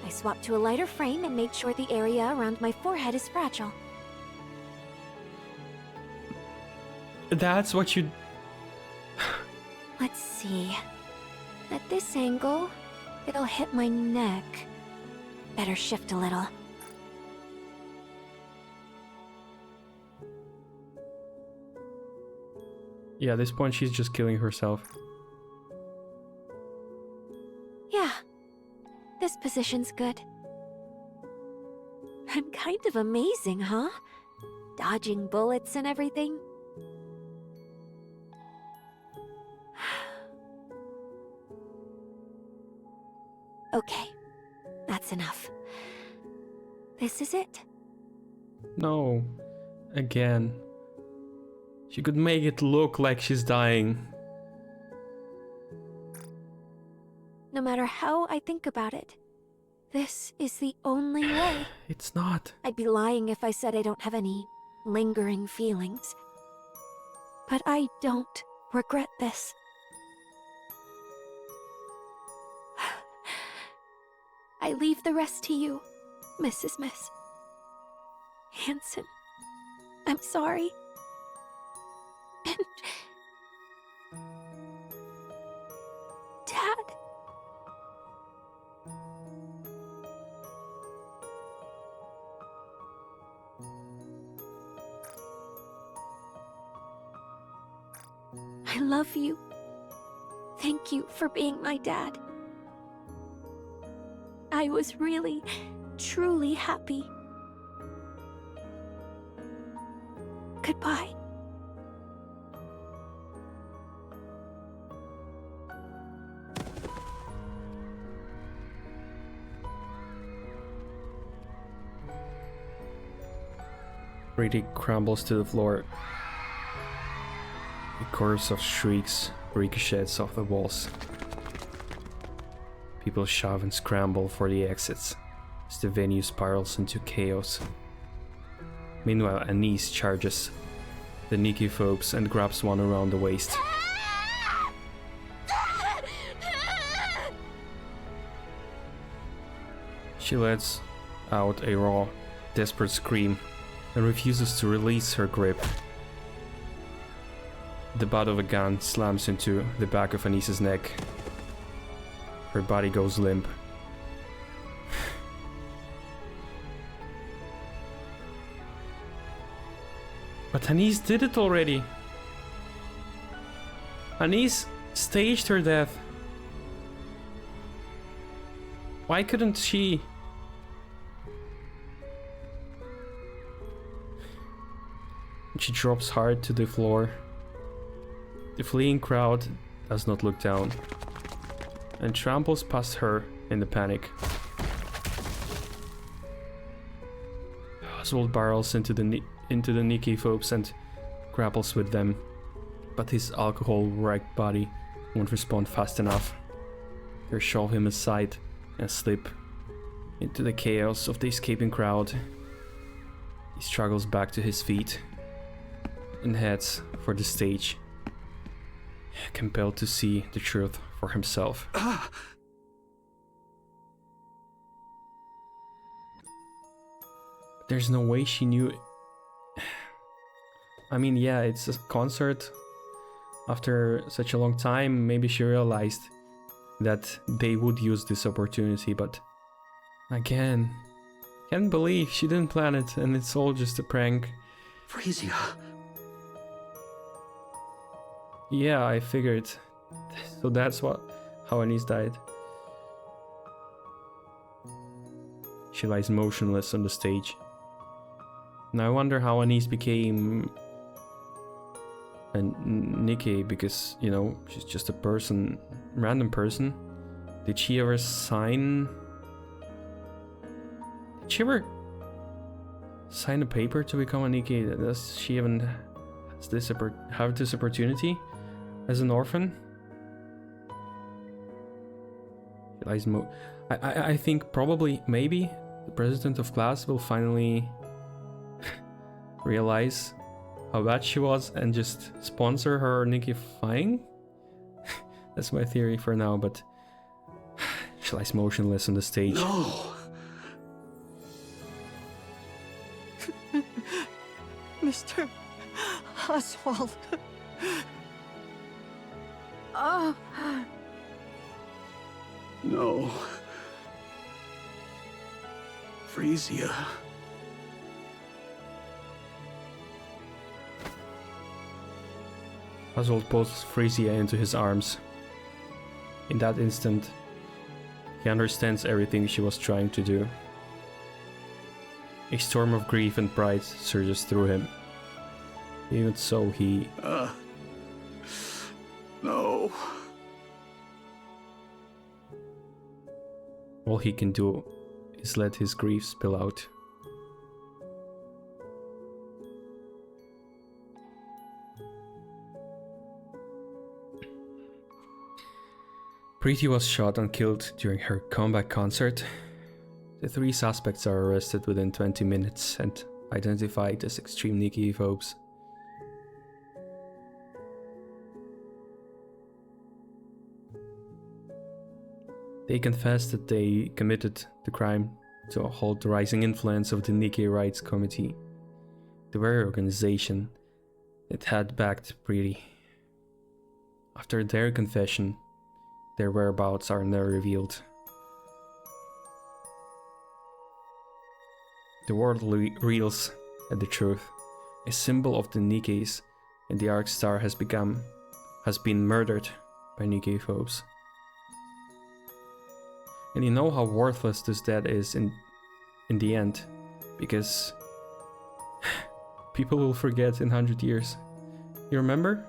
B: I swapped to a lighter frame and made sure the area around my forehead is fragile.
A: That's what you...
B: Let's see. At this angle, it'll hit my neck. Better shift a little.
A: Yeah, at this point she's just killing herself.
B: Yeah. This position's good. I'm kind of amazing, huh? Dodging bullets and everything. Okay. That's enough. This is it.
A: No. Again. She could make it look like she's dying.
B: No matter how I think about it, this is the only way.
A: It's not.
B: I'd be lying if I said I don't have any lingering feelings. But I don't regret this. I leave the rest to you, Mrs. Miss. Hanson, I'm sorry. And... Dad. I love you. Thank you for being my dad. I was really, truly happy. Goodbye.
A: Brady crumbles to the floor. A chorus of shrieks ricochets off the walls. People shove and scramble for the exits as the venue spirals into chaos. Meanwhile, Anise charges the NIKKE folks and grabs one around the waist. She lets out a raw, desperate scream and refuses to release her grip. The butt of a gun slams into the back of Anise's neck. Her body goes limp. But Anise did it already. Anise staged her death. Why couldn't she? She drops hard to the floor. The fleeing crowd does not look down and tramples past her in the panic. Oswald barrels into the NIKKE folks and grapples with them, but his alcohol-wrecked body won't respond fast enough. They shove him aside and slip into the chaos of the escaping crowd. He struggles back to his feet and heads for the stage, compelled to see the truth for himself. There's no way she knew. I mean, yeah, it's a concert. After such a long time, maybe she realized that they would use this opportunity, but again, can't believe she didn't plan it and it's all just a prank.
D: Frisia.
A: Yeah, I figured. So that's how Anise died. She lies motionless on the stage. Now I wonder how Anise became a NIKKE, because, you know, she's just a person, random person. Did she ever sign... Did she ever sign a paper to become a NIKKE? Does she even have this opportunity as an orphan? She lies I think probably, maybe, the president of class will finally realize how bad she was and just sponsor her NIKKE-fying. That's my theory for now, but she lies motionless on the stage.
D: No!
C: Mr. Oswald. Oh.
D: No. Frisia.
A: Oswald pulls Frisia into his arms. In that instant, he understands everything she was trying to do. A storm of grief and pride surges through him. Even so, he...
D: No.
A: All he can do is let his grief spill out. Preeti was shot and killed during her comeback concert. The 3 suspects are arrested within 20 minutes and identified as extreme NIKKE phobes. They confessed that they committed the crime to halt the rising influence of the NIKKE Rights Committee, the very organization that had backed Preeti. After their confession, their whereabouts are never revealed. The world reels at the truth. A symbol of the NIKKEs and the Arc Star has been murdered by NIKKE phobes. And you know how worthless this death is in the end, because people will forget in 100 years. You remember?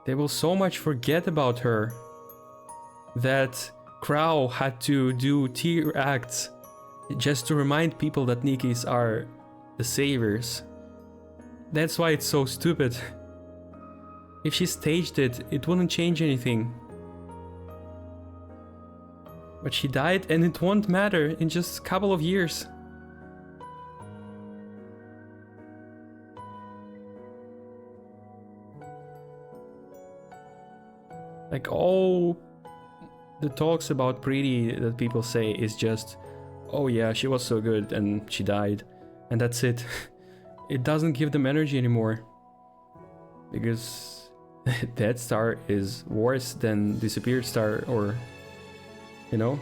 A: They will so much forget about her that Crow had to do tear acts just to remind people that NIKKEs are the saviors. That's why it's so stupid. If she staged it, it wouldn't change anything. But she died and it won't matter in just a couple of years. Like, all the talks about Preeti that people say is just, oh yeah, she was so good and she died, and that's it. It doesn't give them energy anymore. Because Dead Star is worse than Disappeared Star, or, you know?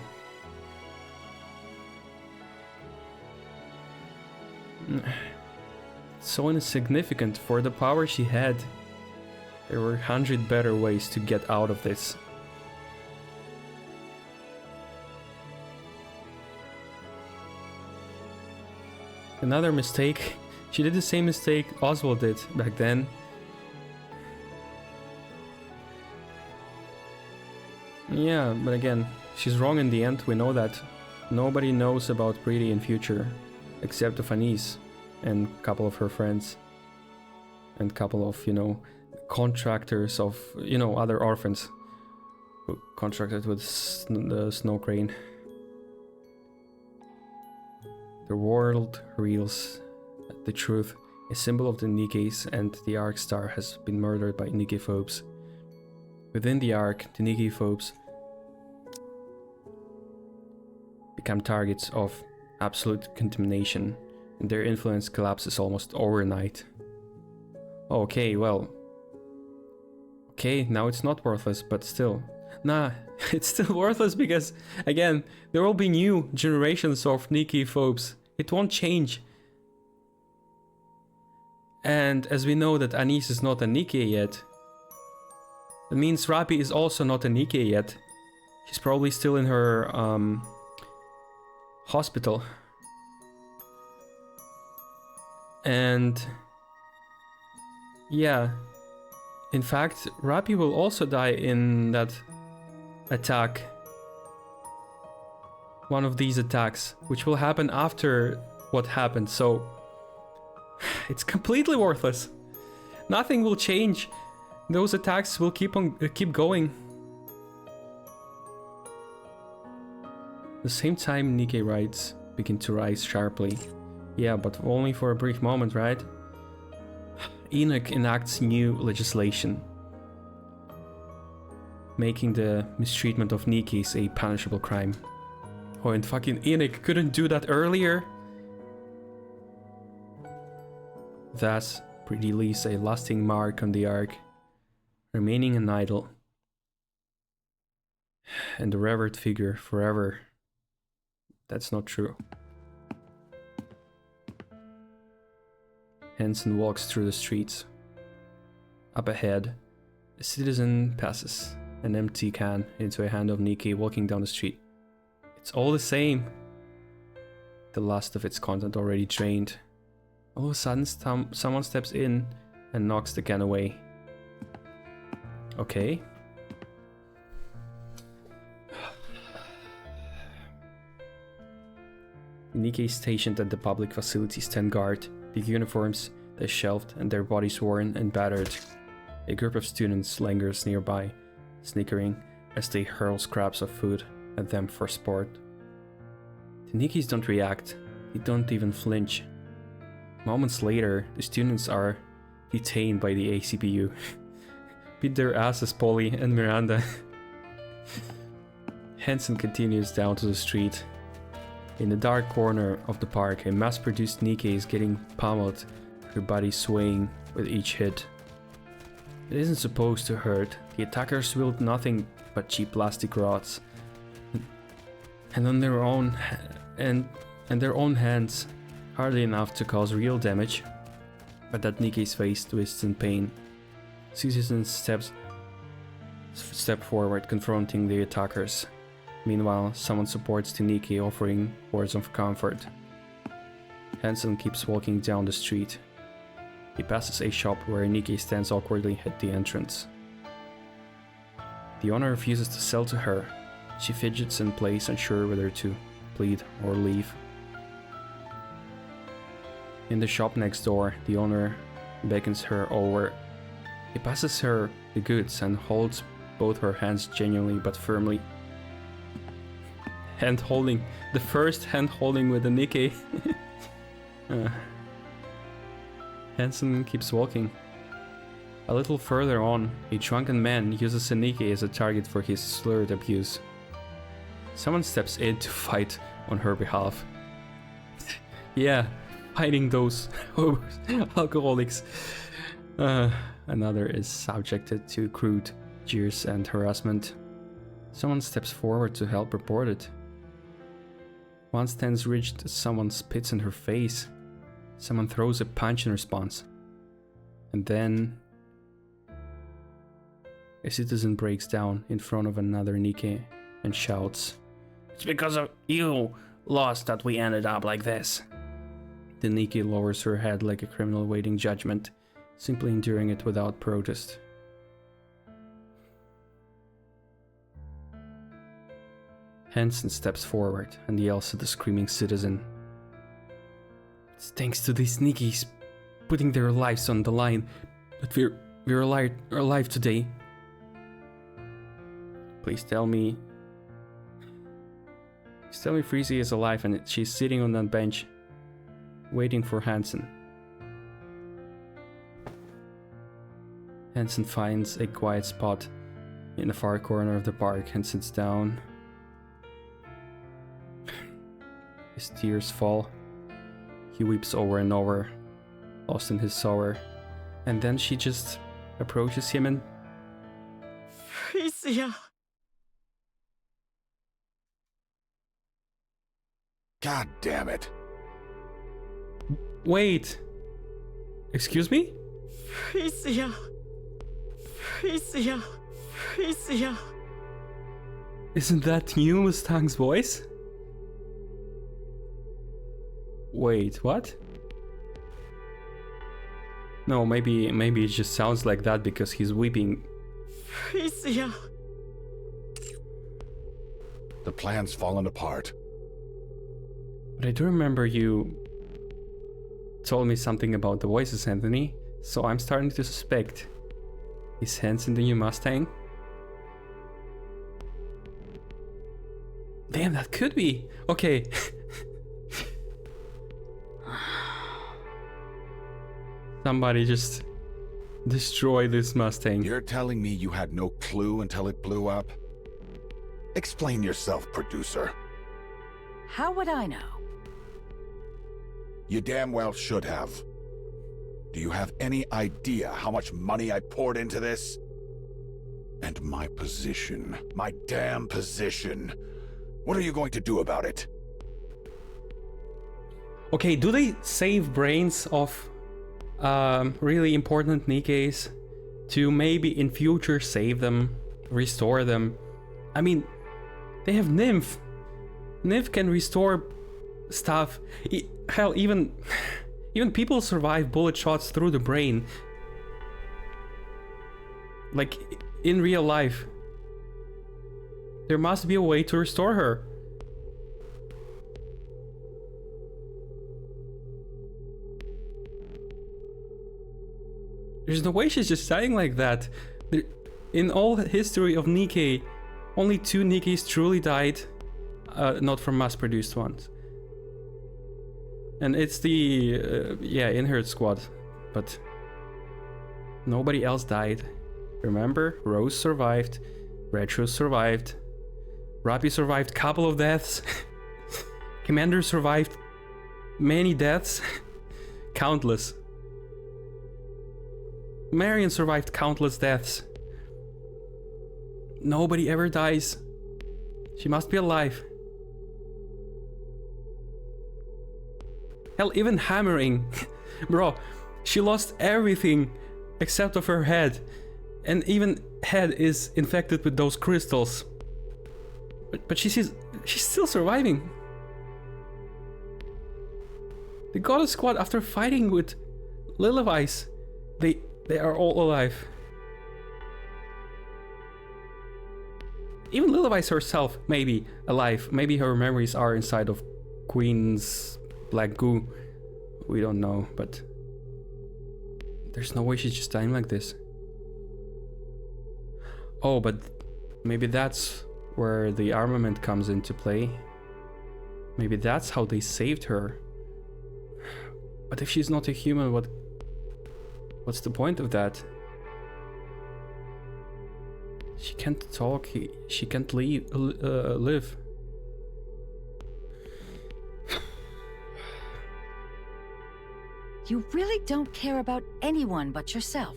A: So insignificant for the power she had. There were 100 better ways to get out of this. Another mistake. She did the same mistake Oswald did back then. Yeah, but again, she's wrong in the end, we know that. Nobody knows about Preeti in future, except of Anise and a couple of her friends. And a couple of, you know, contractors of, you know, other orphans who contracted with the Snow Crane. The world reels at the truth. A symbol of the NIKKEs and the Arc Star has been murdered by NIKKE phobes. Within the Arc, the NIKKE phobes become targets of absolute contamination, and their influence collapses almost overnight. Okay, well... Okay, now it's not worthless, but still. Nah, it's still worthless because, again, there will be new generations of NIKKE phobes. It won't change. And as we know that Anise is not a NIKKE yet, that means Rapi is also not a NIKKE yet. She's probably still in her hospital. And yeah, in fact, Rapi will also die in that attack. One of these attacks, which will happen after what happened, so it's completely worthless. Nothing will change. Those attacks will keep going. At the same time, Nikke rights begin to rise sharply. Yeah, but only for a brief moment, right? Enoch enacts new legislation, making the mistreatment of Nikkes a punishable crime. Oh, and fucking Enoch couldn't do that earlier? Thus, Pretty leaves a lasting mark on the Ark, remaining an idol and a revered figure forever. That's not true. Hansen walks through the streets. Up ahead, a citizen passes an empty can into a hand of Nikke walking down the street. It's all the same. The last of its content already drained. All of a sudden, someone steps in and knocks the can away. Okay. Nikke is stationed at the public facility stand guard, their uniforms, their shelved and their bodies worn and battered. A group of students lingers nearby, snickering as they hurl scraps of food at them for sport. The Nikkes don't react, they don't even flinch. Moments later, the students are detained by the ACPU. Beat their asses, Polly and Miranda. Hansen continues down to the street. In the dark corner of the park, a mass-produced Nikke is getting pummeled, her body swaying with each hit. It isn't supposed to hurt. The attackers wield nothing but cheap plastic rods, and on their own hands, hardly enough to cause real damage. But that Nikke's face twists in pain. Citizens step forward, confronting the attackers. Meanwhile, someone supports the Nikke, offering words of comfort. Hansen keeps walking down the street. He passes a shop where Nikke stands awkwardly at the entrance. The owner refuses to sell to her. She fidgets in place, unsure whether to plead or leave. In the shop next door, the owner beckons her over. He passes her the goods and holds both her hands genuinely but firmly. Hand holding. The first hand holding with the Nikke. Hansen keeps walking. A little further on, a drunken man uses a Nikke as a target for his slurred abuse. Someone steps in to fight on her behalf. Yeah, fighting those alcoholics. Another is subjected to crude jeers and harassment. Someone steps forward to help report it. One stands rigid as someone spits in her face. Someone throws a punch in response. And then a citizen breaks down in front of another Nikke and shouts, "It's because of you, Lost, that we ended up like this." The Nikke lowers her head like a criminal awaiting judgment, simply enduring it without protest. Hansen steps forward and yells at the screaming citizen. "It's thanks to these Nikkes putting their lives on the line that we're alive today. Please tell me Freezy is alive and she's sitting on that bench, waiting for Hansen." Hansen finds a quiet spot in the far corner of the park and sits down. His tears fall. He weeps over and over, lost in his sorrow. And then she just approaches him and...
C: Frisia.
F: God damn it.
A: Wait! Excuse me?
C: Frisia. Frisia. Frisia.
A: Isn't that new Mustang's voice? Wait, what? No, maybe it just sounds like that because he's weeping.
C: Frisia.
F: The plan's fallen apart.
A: But I do remember you told me something about the voices, Anthony, so I'm starting to suspect his hands in the new Mustang. Damn, that could be. Okay. Somebody just destroy this Mustang.
F: You're telling me you had no clue until it blew up? Explain yourself, producer.
G: How would I know?
F: You damn well should have. Do you have any idea how much money I poured into this? And my position, my damn position. What are you going to do about it?
A: Okay, do they save brains of really important Nikkes to maybe in future save them, restore them? I mean, they have Nymph. Nymph can restore stuff. Hell, even people survive bullet shots through the brain. Like, in real life. There must be a way to restore her. There's no way she's just dying like that. In all history of Nikke, only 2 Nikkes truly died, not from mass-produced ones. And it's the, Inherit Squad, but nobody else died. Remember? Rose survived, Retro survived, Rappy survived couple of deaths, Commander survived many deaths, countless. Marion survived countless deaths. Nobody ever dies. She must be alive. Hell, even Hammering. Bro, she lost everything except of her head. And even head is infected with those crystals. But she's still surviving. The Goddess Squad, after fighting with Lilyweiss, they are all alive. Even Lilyweiss herself may be alive. Maybe her memories are inside of Queen's black goo. We don't know, but there's no way she's just dying like this. Oh, but maybe that's where the armament comes into play. Maybe that's how they saved her. But if she's not a human, what's the point of that? She can't talk, she can't live.
G: You really don't care about anyone but yourself.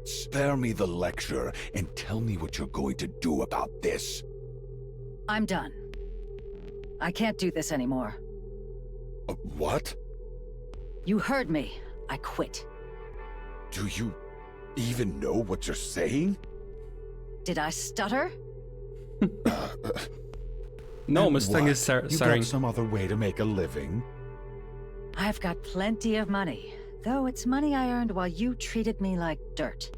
F: Spare me the lecture and tell me what you're going to do about this.
G: I'm done. I can't do this anymore.
F: What?
G: You heard me. I quit.
F: Do you even know what you're saying?
G: Did I stutter?
A: No, Mustang is
F: You
A: sorry.
F: got some other way to make a living?
G: I've got plenty of money, though it's money I earned while you treated me like dirt.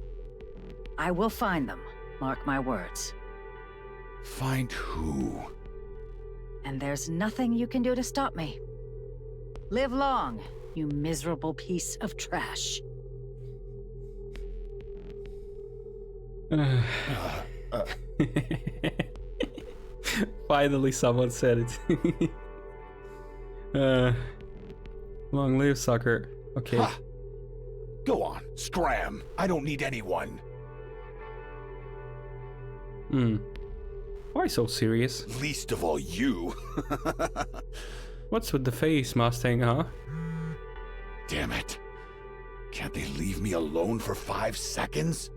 G: I will find them, mark my words.
F: Find who?
G: And there's nothing you can do to stop me. Live long, you miserable piece of trash.
A: Finally someone said it. Long live sucker. Okay.
F: Ha. Go on, scram. I don't need anyone.
A: Why so serious?
F: Least of all you.
A: What's with the face, Mustang, huh?
F: Damn it. Can't they leave me alone for 5 seconds?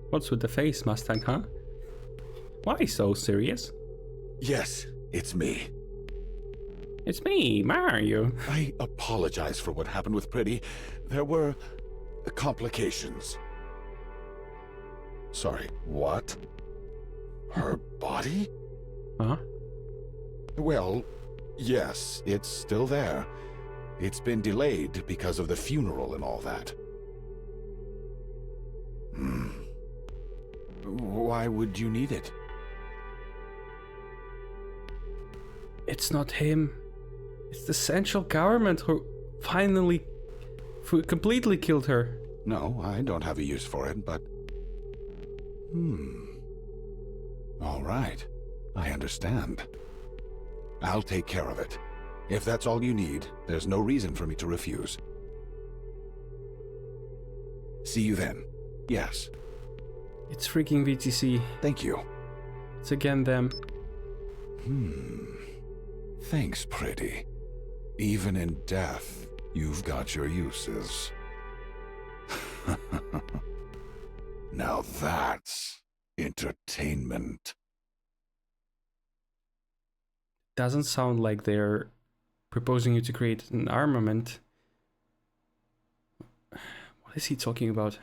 A: What's with the face, Mustang, huh? Why so serious?
F: Yes, it's me.
A: It's me, Mario.
F: I apologize for what happened with Pretty. There were complications. Sorry, what? Her body?
A: Huh?
F: Well, Yes, it's still there. It's been delayed because of the funeral and all that. Why would you need it?
A: It's not him. It's the central government who finally completely killed her.
F: No, I don't have a use for it, but... All right. I understand. I'll take care of it. If that's all you need, there's no reason for me to refuse. See you then. Yes.
A: It's freaking VTC.
F: Thank you.
A: It's again them.
F: Thanks, pretty. Even in death, you've got your uses. Now that's entertainment.
A: Doesn't sound like they're proposing you to create an armament. What is he talking about?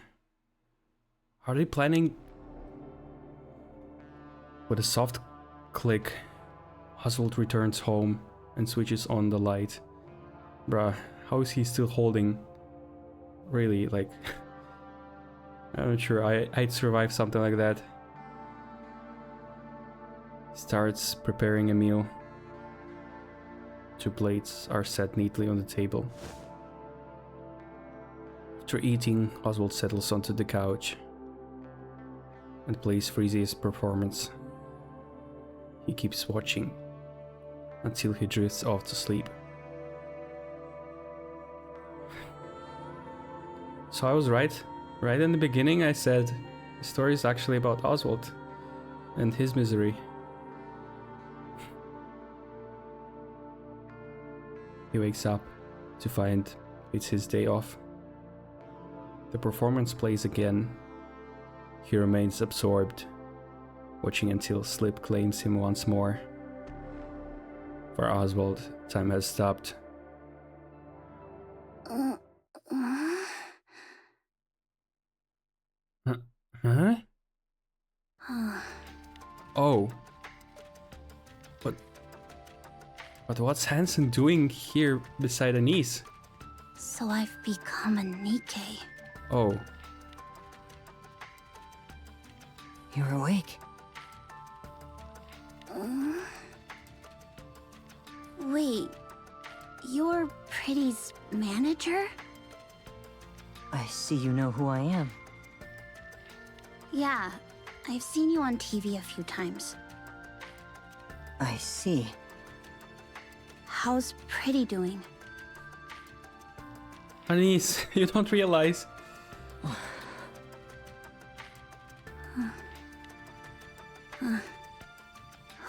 A: Are they planning? With a soft click, Oswald returns home and switches on the light. Bruh, how is he still holding? Really, like... I'm not sure I'd survive something like that. Starts preparing a meal. 2 plates are set neatly on the table. After eating, Oswald settles onto the couch and plays Frisia's performance. He keeps watching until he drifts off to sleep. So I was right. Right in the beginning I said the story is actually about Oswald and his misery. He wakes up to find it's his day off. The performance plays again. He remains absorbed, watching until sleep claims him once more. For Oswald, time has stopped. Huh? Oh. But what's Hansen doing here beside Anise?
H: So I've become a NIKKE.
A: Oh.
C: You're awake.
H: Wait, you're Pretty's manager?
C: I see you know who I am.
H: Yeah, I've seen you on TV a few times.
C: I see.
H: How's Pretty doing?
A: Anise, you don't realize.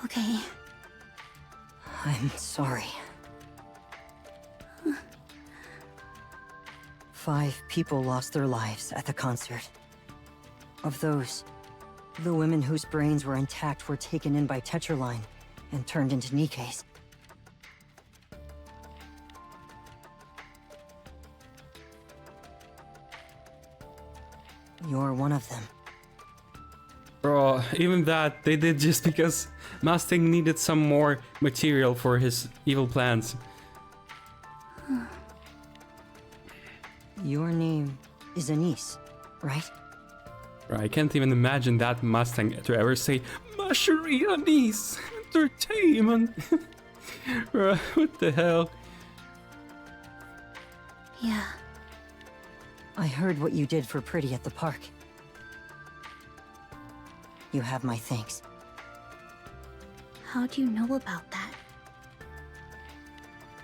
H: Okay.
C: I'm sorry. 5 people lost their lives at the concert. Of those, the women whose brains were intact were taken in by Tetraline and turned into NIKKEs. You're one of them.
A: Bro, even that, they did just because Mustang needed some more material for his evil plans.
C: Your name is Anise, right?
A: Bro, I can't even imagine that Mustang to ever say, "Ma chérie Anise, entertainment." Bro, what the hell?
H: Yeah.
C: I heard what you did for Pretty at the park. You have my thanks.
H: How do you know about that?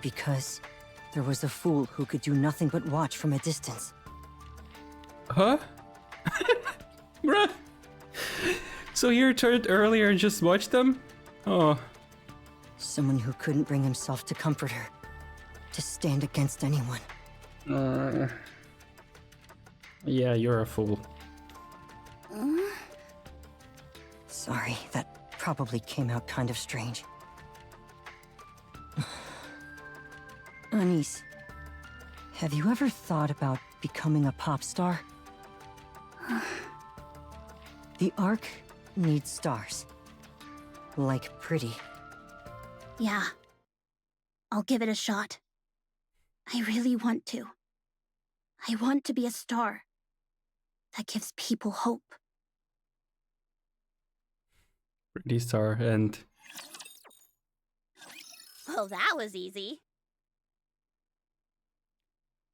C: Because there was a fool who could do nothing but watch from a distance.
A: Huh? Bruh. So he returned earlier and just watched them? Oh.
C: Someone who couldn't bring himself to comfort her. To stand against anyone.
A: Yeah, you're a fool.
C: Sorry, that probably came out kind of strange. Anise, have you ever thought about becoming a pop star? The Ark needs stars. Like Pretty.
H: Yeah. I'll give it a shot. I really want to. I want to be a star that gives people hope.
A: Pretty star, and
H: Well, that was easy.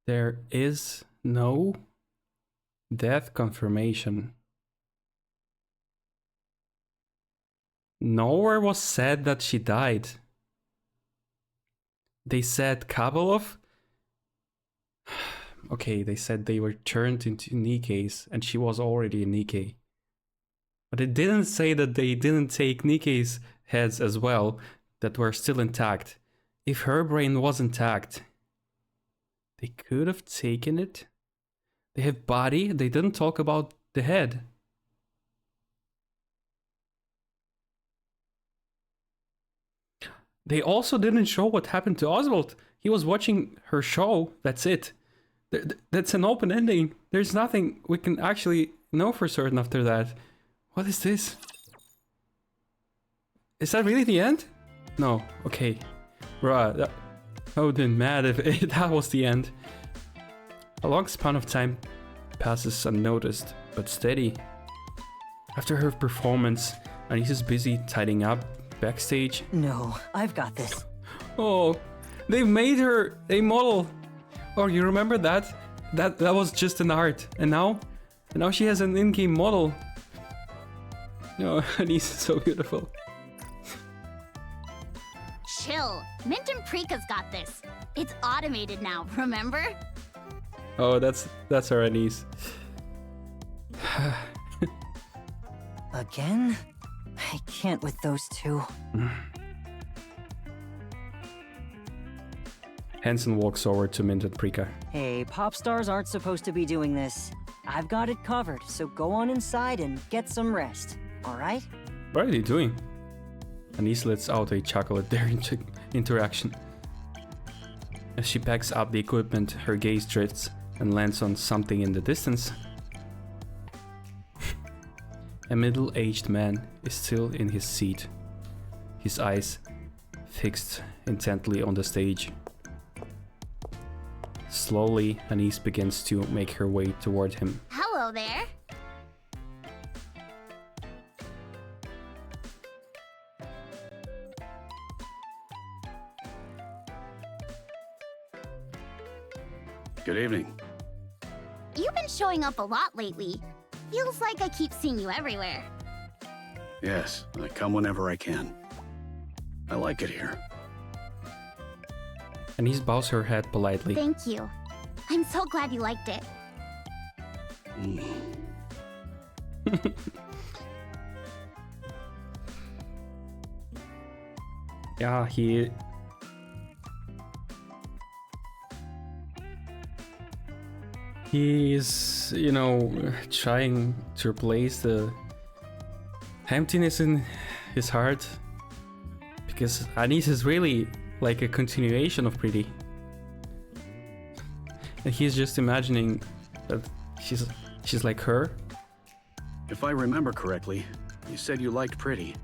A: there is no death confirmation. Nowhere was said that she died. They said Kabalov. Okay, they said they were turned into NIKKEs and she was already a NIKKE. But it didn't say that they didn't take NIKKE's heads as well, that were still intact. If her brain was intact, they could have taken it. They have body, they didn't talk about the head. They also didn't show what happened to Oswald. He was watching her show, that's it. That's an open ending. There's nothing we can actually know for certain after that. What is this? Is that really the end? No, okay. Bruh, I would have been mad if that was the end. A long span of time passes unnoticed, but steady. After her performance, Anissa's busy tidying up backstage.
C: No, I've got this.
A: Oh, they made her a model. Oh, you remember that? That was just an art, and now she has an in-game model. No, Anissa's so beautiful.
H: Chill. Mint and Prika's got this. It's automated now, remember?
A: Oh, that's our Anise.
C: Again? I can't with those two.
A: Hansen walks over to Mint and Prika.
C: Hey, pop stars aren't supposed to be doing this. I've got it covered, so go on inside and get some rest, alright?
A: What are they doing? Anise lets out a chuckle at their interaction. As she packs up the equipment, her gaze drifts and lands on something in the distance. A middle-aged man is still in his seat, his eyes fixed intently on the stage. Slowly, Anise begins to make her way toward him.
H: Hello there.
D: Good evening.
H: You've been showing up a lot lately. Feels like I keep seeing you everywhere.
D: Yes, I come whenever I can. I like it here.
A: Anise bows her head politely.
H: Thank you. I'm so glad you liked it.
A: Yeah, he's, you know, trying to replace the emptiness in his heart, because Anise is really like a continuation of Pretty, and he's just imagining that she's like her.
D: If I remember correctly, you said you liked Pretty.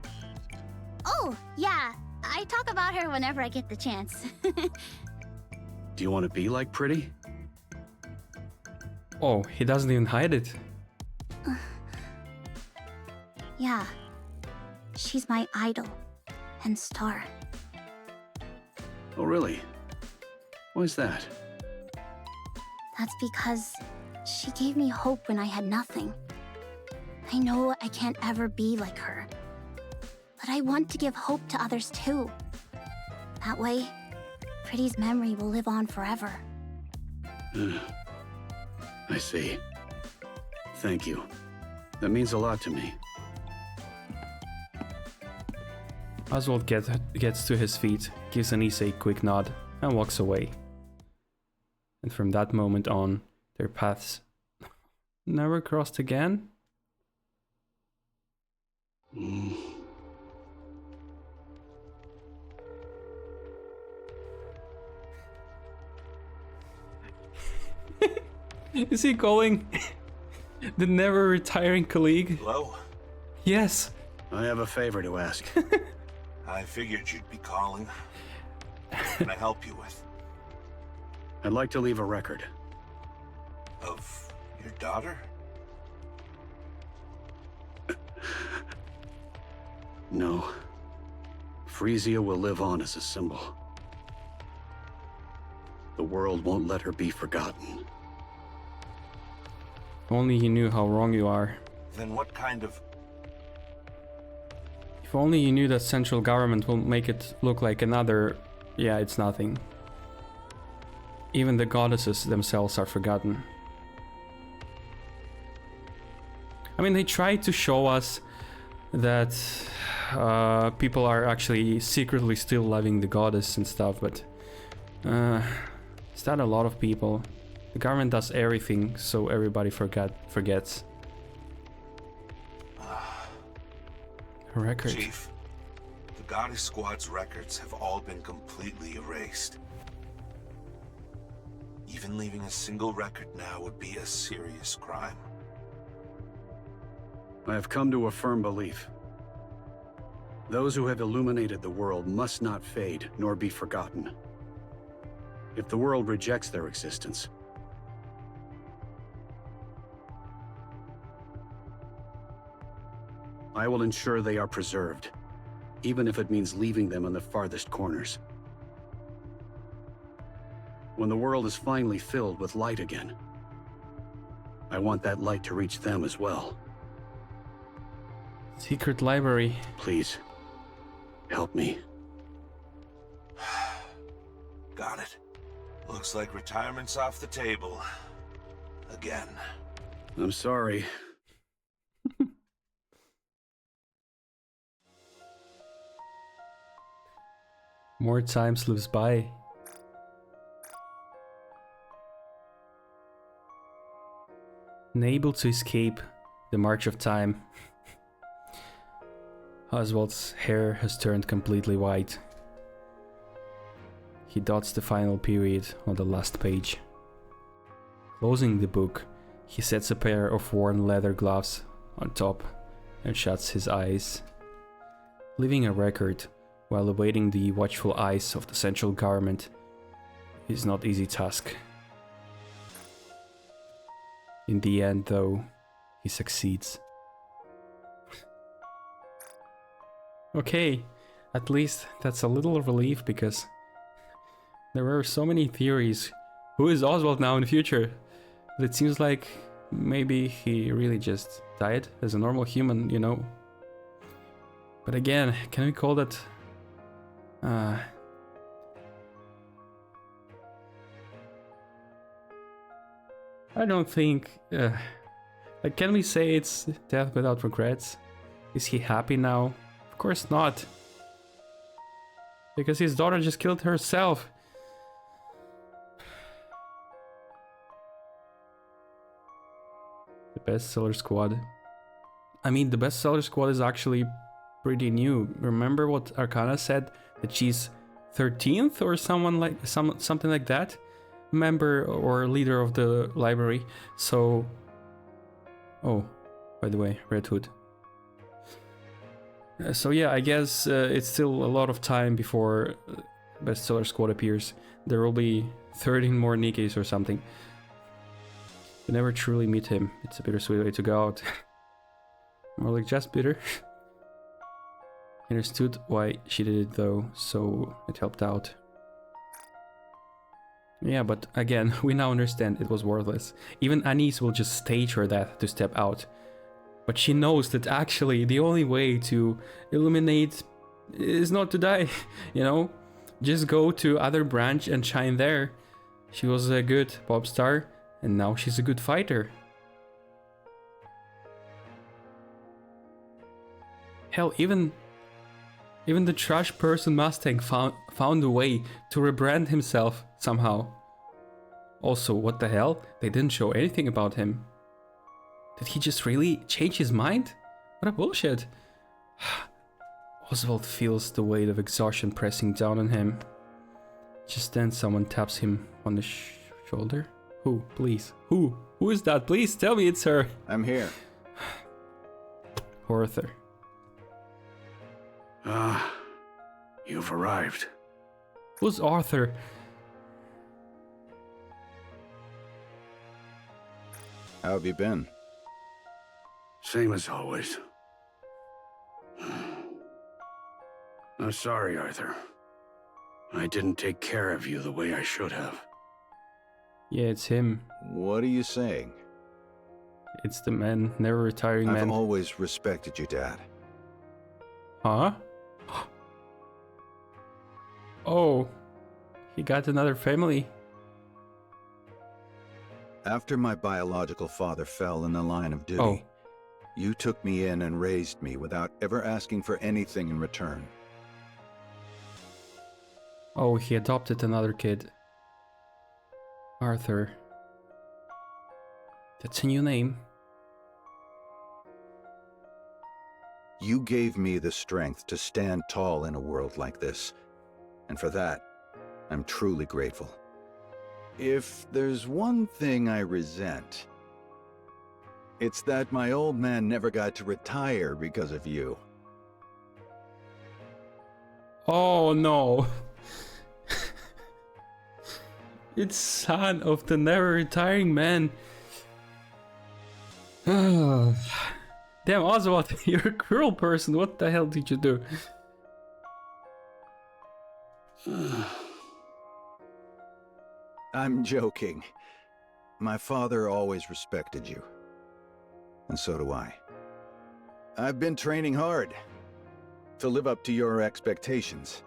H: Oh, yeah. I talk about her whenever I get the chance.
D: Do you want to be like Pretty?
A: Oh, he doesn't even hide it.
H: Yeah. She's my idol and star.
D: Oh, really? Why's that?
H: That's because she gave me hope when I had nothing. I know I can't ever be like her, but I want to give hope to others too. That way, Pretty's memory will live on forever.
D: I see. Thank you. That means a lot to me.
A: Oswald gets to his feet, gives Anise a quick nod, and walks away. And from that moment on, their paths never crossed again. Is he calling the never retiring colleague?
E: Hello?
A: Yes.
D: I have a favor to ask.
E: I figured you'd be calling. What can I help you with?
D: I'd like to leave a record.
E: Of your daughter?
D: No. Frisia will live on as a symbol. The world won't let her be forgotten.
A: If only you knew how wrong you are.
E: Then what kind of...
A: If only you knew that central government will make it look like another... Yeah, it's nothing. Even the goddesses themselves are forgotten. I mean, they tried to show us that people are actually secretly still loving the goddess and stuff, but it's not a lot of people. The government does everything so everybody forgets. Record.
E: Chief, the Goddess Squad's records have all been completely erased. Even leaving a single record now would be a serious crime.
D: I have come to a firm belief. Those who have illuminated the world must not fade nor be forgotten. If the world rejects their existence, I will ensure they are preserved, even if it means leaving them in the farthest corners. When the world is finally filled with light again, I want that light to reach them as well.
A: Secret library.
D: Please, help me.
E: Got it. Looks like retirement's off the table. Again.
D: I'm sorry.
A: More time slips by. Unable to escape the march of time, Oswald's hair has turned completely white. He dots the final period on the last page. Closing the book, he sets a pair of worn leather gloves on top and shuts his eyes. Leaving a record while awaiting the watchful eyes of the central government is not easy task. In the end, though, he succeeds. Okay, at least that's a little relief, because there were so many theories. Who is Oswald now in the future? But it seems like maybe he really just died as a normal human, you know. But again, can we call that... I don't think... like, can we say it's death without regrets? Is he happy now? Of course not. Because his daughter just killed herself. The bestseller squad. I mean, the bestseller squad is actually pretty new. Remember what Arcana said? That she's 13th or something like that? Member or leader of the library. So... Oh, by the way, Red Hood. So yeah, I guess it's still a lot of time before bestseller squad appears. There will be 13 more Nikkes or something. You never truly meet him. It's a bittersweet way to go out. More like just bitter. He understood why she did it though, so it helped out. Yeah, but again, we now understand it was worthless. Even Anise will just stage her death to step out. But she knows that actually the only way to illuminate is not to die, you know? Just go to other branch and shine there. She was a good pop star, and now she's a good fighter. Hell, even the trash person Mustang found a way to rebrand himself somehow. Also, what the hell? They didn't show anything about him. Did he just really change his mind? What a bullshit. Oswald feels the weight of exhaustion pressing down on him. Just then someone taps him on the shoulder. Who? Please. Who? Who is that? Please tell me it's her.
J: I'm here.
D: Ah, you've arrived.
A: Who's Arthur?
L: How have you been?
D: Same as always. I'm sorry, Arthur. I didn't take care of you the way I should have.
A: Yeah, it's him.
L: What are you saying?
A: It's the man, never retiring man.
L: I've always respected you, Dad.
A: Huh? Oh, he got another family.
L: After my biological father fell in the line of duty, you took me in and raised me without ever asking for anything in return.
A: Oh, he adopted another kid. Arthur. That's a new name.
L: You gave me the strength to stand tall in a world like this, and for that, I'm truly grateful. If there's one thing I resent, it's that my old man never got to retire because of you.
A: Oh no. It's son of the never retiring man. Damn, Oswald, you're a cruel person. What the hell did you do?
L: I'm joking. My father always respected you. And so do I. I've been training hard to live up to your expectations.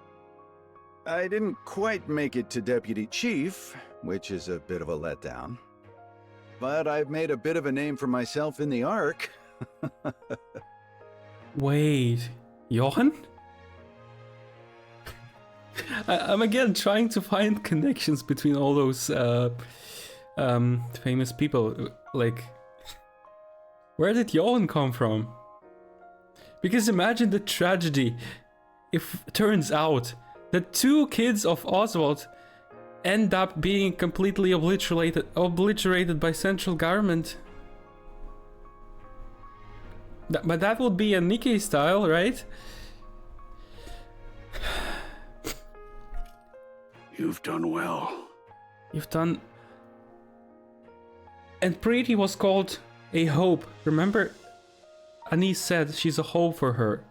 L: I didn't quite make it to Deputy Chief, which is a bit of a letdown. But I've made a bit of a name for myself in the Ark.
A: Wait, Johan? I'm again trying to find connections between all those famous people. Like, where did Johan come from? Because imagine the tragedy if it turns out that 2 kids of Oswald end up being completely obliterated by central government. But that would be a NIKKE style, right?
D: You've done well.
A: You've done... And Preeti was called a hope. Remember? Anise said she's a hope for her.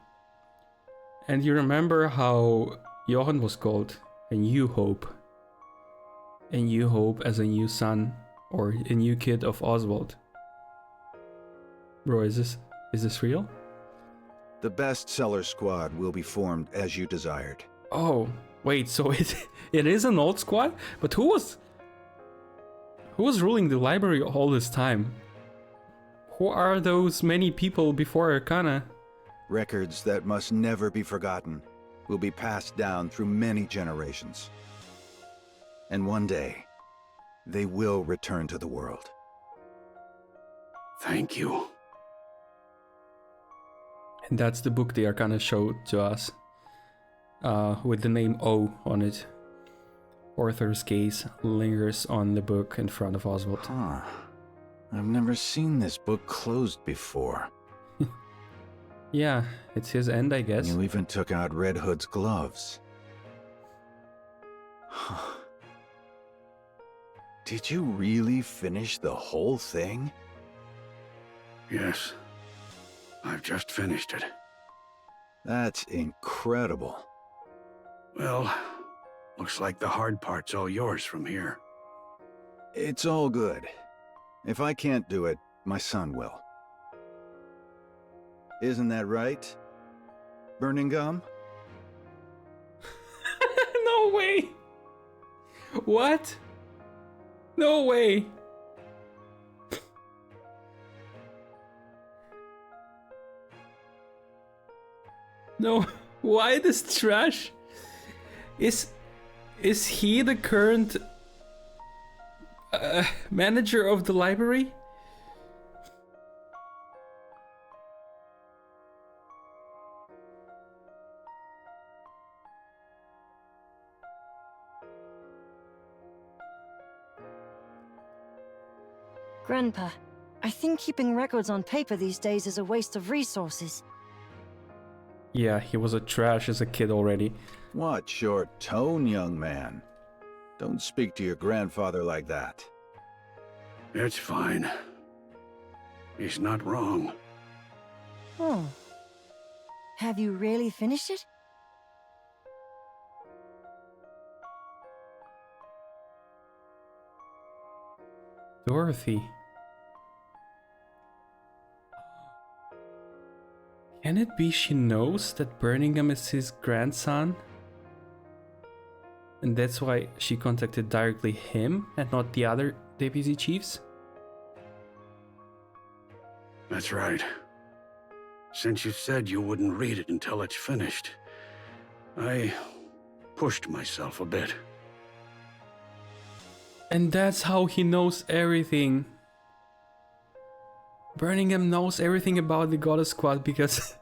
A: And you remember how Johan was called a new hope. A new hope as a new son or a new kid of Oswald. Bro, is this real?
L: The bestseller squad will be formed as you desired.
A: Oh, wait, so it is an old squad? But who was ruling the library all this time? Who are those many people before Arcana?
L: Records that must never be forgotten will be passed down through many generations. And one day, they will return to the world.
D: Thank you.
A: And that's the book the Arcana showed to us. With the name O on it. Arthur's gaze lingers on the book in front of Oswald.
L: Huh. I've never seen this book closed before.
A: Yeah, it's his end, I guess.
L: You even took out Red Hood's gloves. Did you really finish the whole thing?
D: Yes. I've just finished it.
L: That's incredible.
D: Well, looks like the hard part's all yours from here.
L: It's all good. If I can't do it, my son will. Isn't that right, Burning Gum?
A: No way! What? No way! No, why this trash? Is he the current manager of the library?
C: Grandpa, I think keeping records on paper these days is a waste of resources.
A: Yeah, he was a trash as a kid already.
L: Watch your tone, young man. Don't speak to your grandfather like that.
D: It's fine. He's not wrong.
C: Oh. Have you really finished it?
A: Dorothy. Can it be she knows that Birmingham is his grandson? And that's why she contacted directly him and not the other deputy chiefs?
D: That's right. Since you said you wouldn't read it until it's finished, I pushed myself a bit.
A: And that's how he knows everything. Birmingham knows everything about the Goddess Squad because...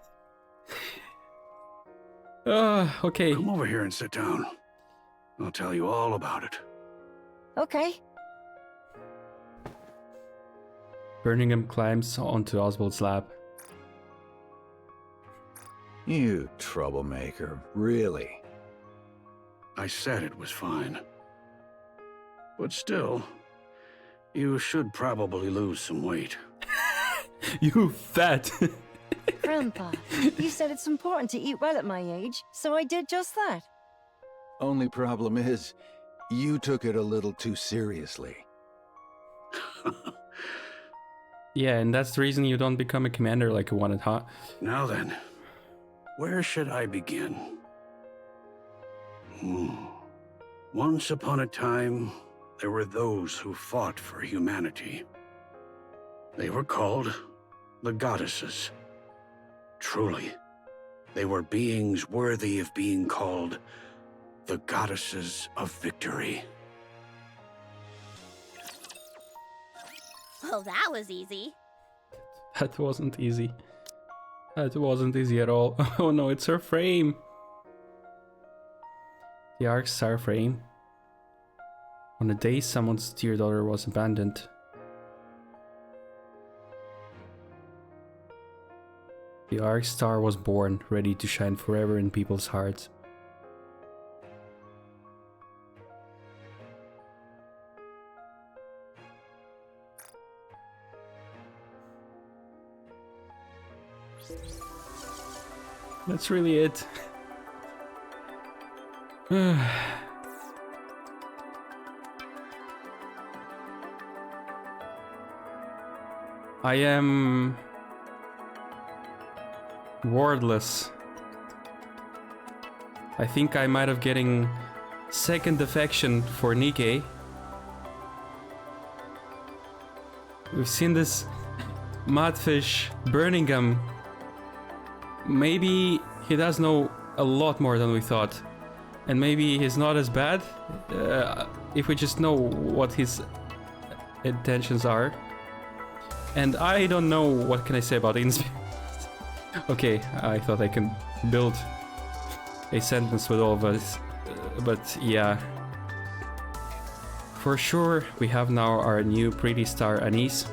A: okay.
D: Come over here and sit down. I'll tell you all about it.
C: Okay.
A: Birmingham climbs onto Oswald's lap.
L: You troublemaker, really?
D: I said it was fine. But still, you should probably lose some weight.
A: You fat!
C: Grandpa, you said it's important to eat well at my age, so I did just that.
L: Only problem is, you took it a little too seriously.
A: Yeah, and that's the reason you don't become a commander like you wanted, huh?
D: Now then, where should I begin? Once upon a time, there were those who fought for humanity. They were called the Goddesses. Truly, they were beings worthy of being called the Goddesses of Victory.
H: Well, that was easy.
A: That wasn't easy. That wasn't easy at all. Oh no, it's her frame. The Ark Star frame. On the day someone's dear daughter was abandoned. The Ark Star was born, ready to shine forever in people's hearts. That's really it. I am wordless. I think I might have getting second affection for NIKKE. We've seen this mudfish Birmingham. Maybe he does know a lot more than we thought. And maybe he's not as bad if we just know what his intentions are. And I don't know what can I say about Innsmouth. Okay, I thought I can build a sentence with all of us, but yeah. For sure, we have now our new pretty star Anise.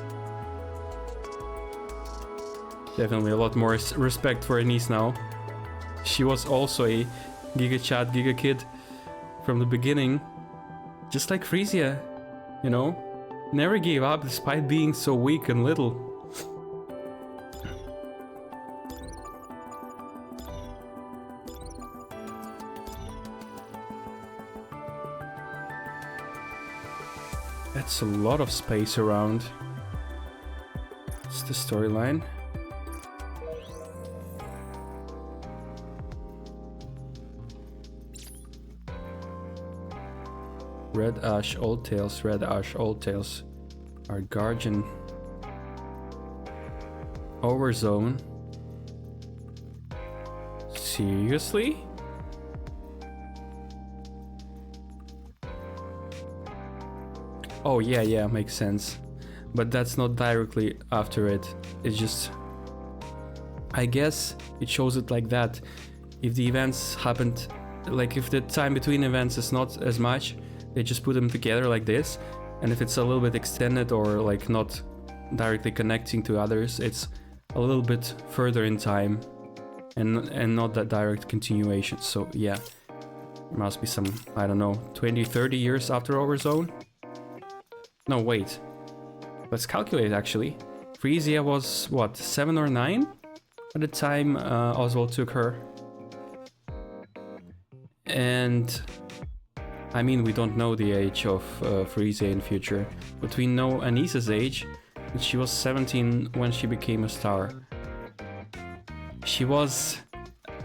A: Definitely a lot more respect for Anise now. She was also a Giga Chat, Giga Kid from the beginning. Just like Frisia, you know? Never gave up despite being so weak and little. That's a lot of space around. What's the storyline? Red Ash Old Tales, Red Ash Old Tales. Our Guardian. Overzone. Seriously? Oh yeah, makes sense. But that's not directly after it. It's just... I guess it shows it like that. If the events happened... Like if the time between events is not as much, they just put them together like this. And if it's a little bit extended or like not directly connecting to others, it's a little bit further in time and not that direct continuation. So yeah, There must be some, I don't know, 20, 30 years after our zone? No, wait. Let's calculate, actually. Frisia was, what, 7 or 9? At the time Oswald took her. And... I mean, we don't know the age of Frisia in future. But we know Anisa's age. And she was 17 when she became a star. She was...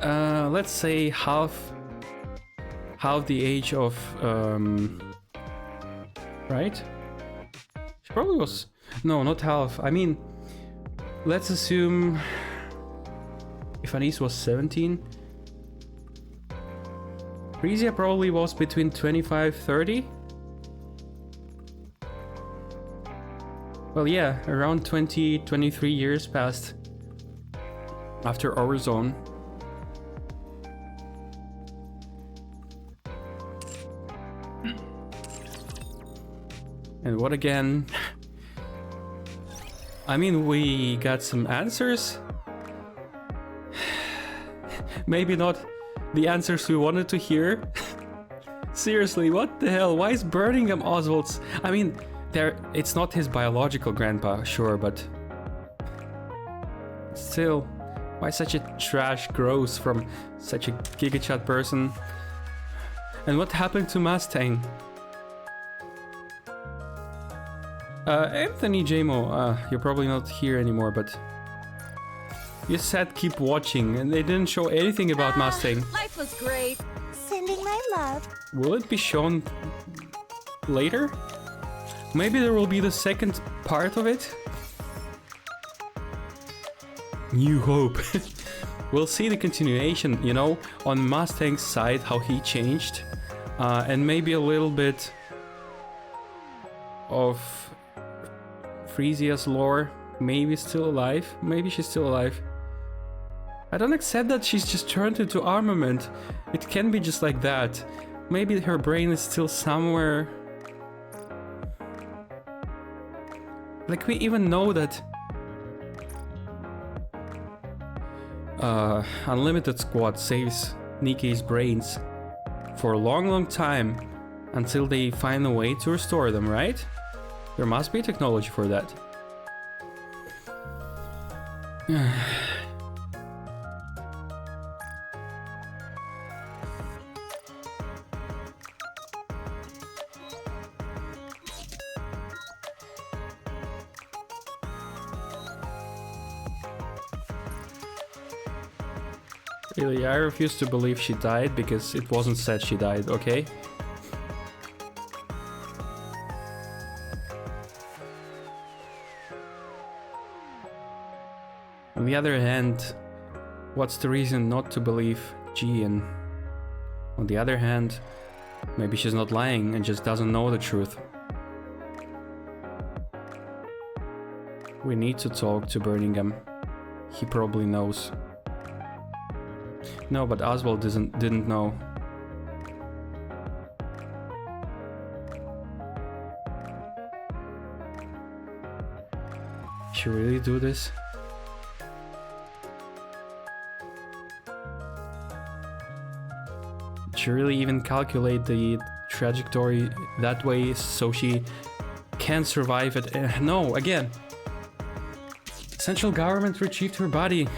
A: let's say half the age of... right? She probably was... No, not half. I mean, let's assume... If Anise was 17... Frisia probably was between 25-30. Well, yeah, around 23 years passed after our zone. And what again? I mean, we got some answers. Maybe not the answers we wanted to hear. Seriously, what the hell? Why is Birmingham Oswald's... I mean, it's not his biological grandpa, sure, but... Still, why such a trash grows from such a gigachat person? And what happened to Mustang? Anthony Jamo, you're probably not here anymore, but... You said keep watching, and they didn't show anything about Mustang.
M: Life was great. Sending my love.
A: Will it be shown later? Maybe there will be the second part of it? New hope. We'll see the continuation, you know, on Mustang's side, how he changed. And maybe a little bit of Frisia's lore. Maybe still alive. Maybe she's still alive. I don't accept that she's just turned into armament. It can be just like that. Maybe her brain is still somewhere. Like, we even know that Unlimited Squad saves Nikke's brains for a long time until they find a way to restore them, right? There must be technology for that. Really, I refuse to believe she died because it wasn't said she died, okay? On the other hand, what's the reason not to believe G? And on the other hand, maybe she's not lying and just doesn't know the truth. We need to talk to Birmingham. He probably knows. No, but Oswald didn't know. Should we really do this? Should we really even calculate the trajectory that way so she can survive it? No, again. Central government retrieved her body.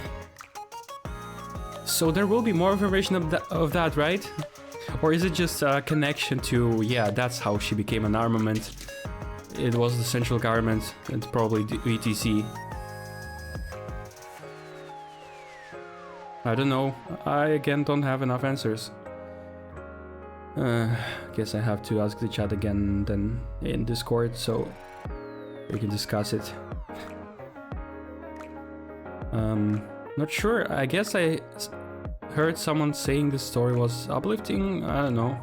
A: So there will be more information of that, right? Or is it just a connection to, yeah, that's how she became an armament. It was the central government and probably the ETC. I don't know. I again don't have enough answers. Guess I have to ask the chat again then in Discord so we can discuss it. Not sure. I guess I heard someone saying the story was uplifting. I don't know.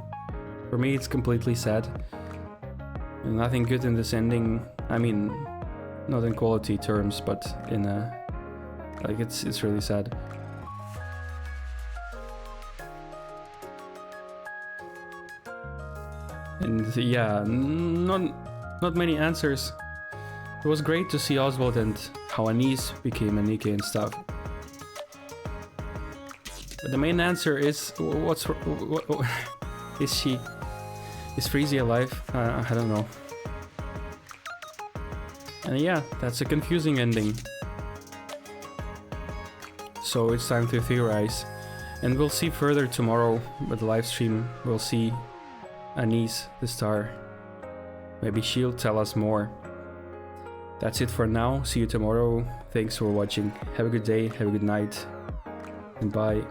A: For me, it's completely sad. Nothing good in this ending. I mean, not in quality terms, but in a like it's really sad. And yeah, not many answers. It was great to see Oswald and how Anise became a NIKKE and stuff. But the main answer is Is Freezy alive? I don't know. And yeah, that's a confusing ending. So it's time to theorize. And we'll see further tomorrow with the live stream. We'll see Anise, the star. Maybe she'll tell us more. That's it for now. See you tomorrow. Thanks for watching. Have a good day, have a good night, and bye.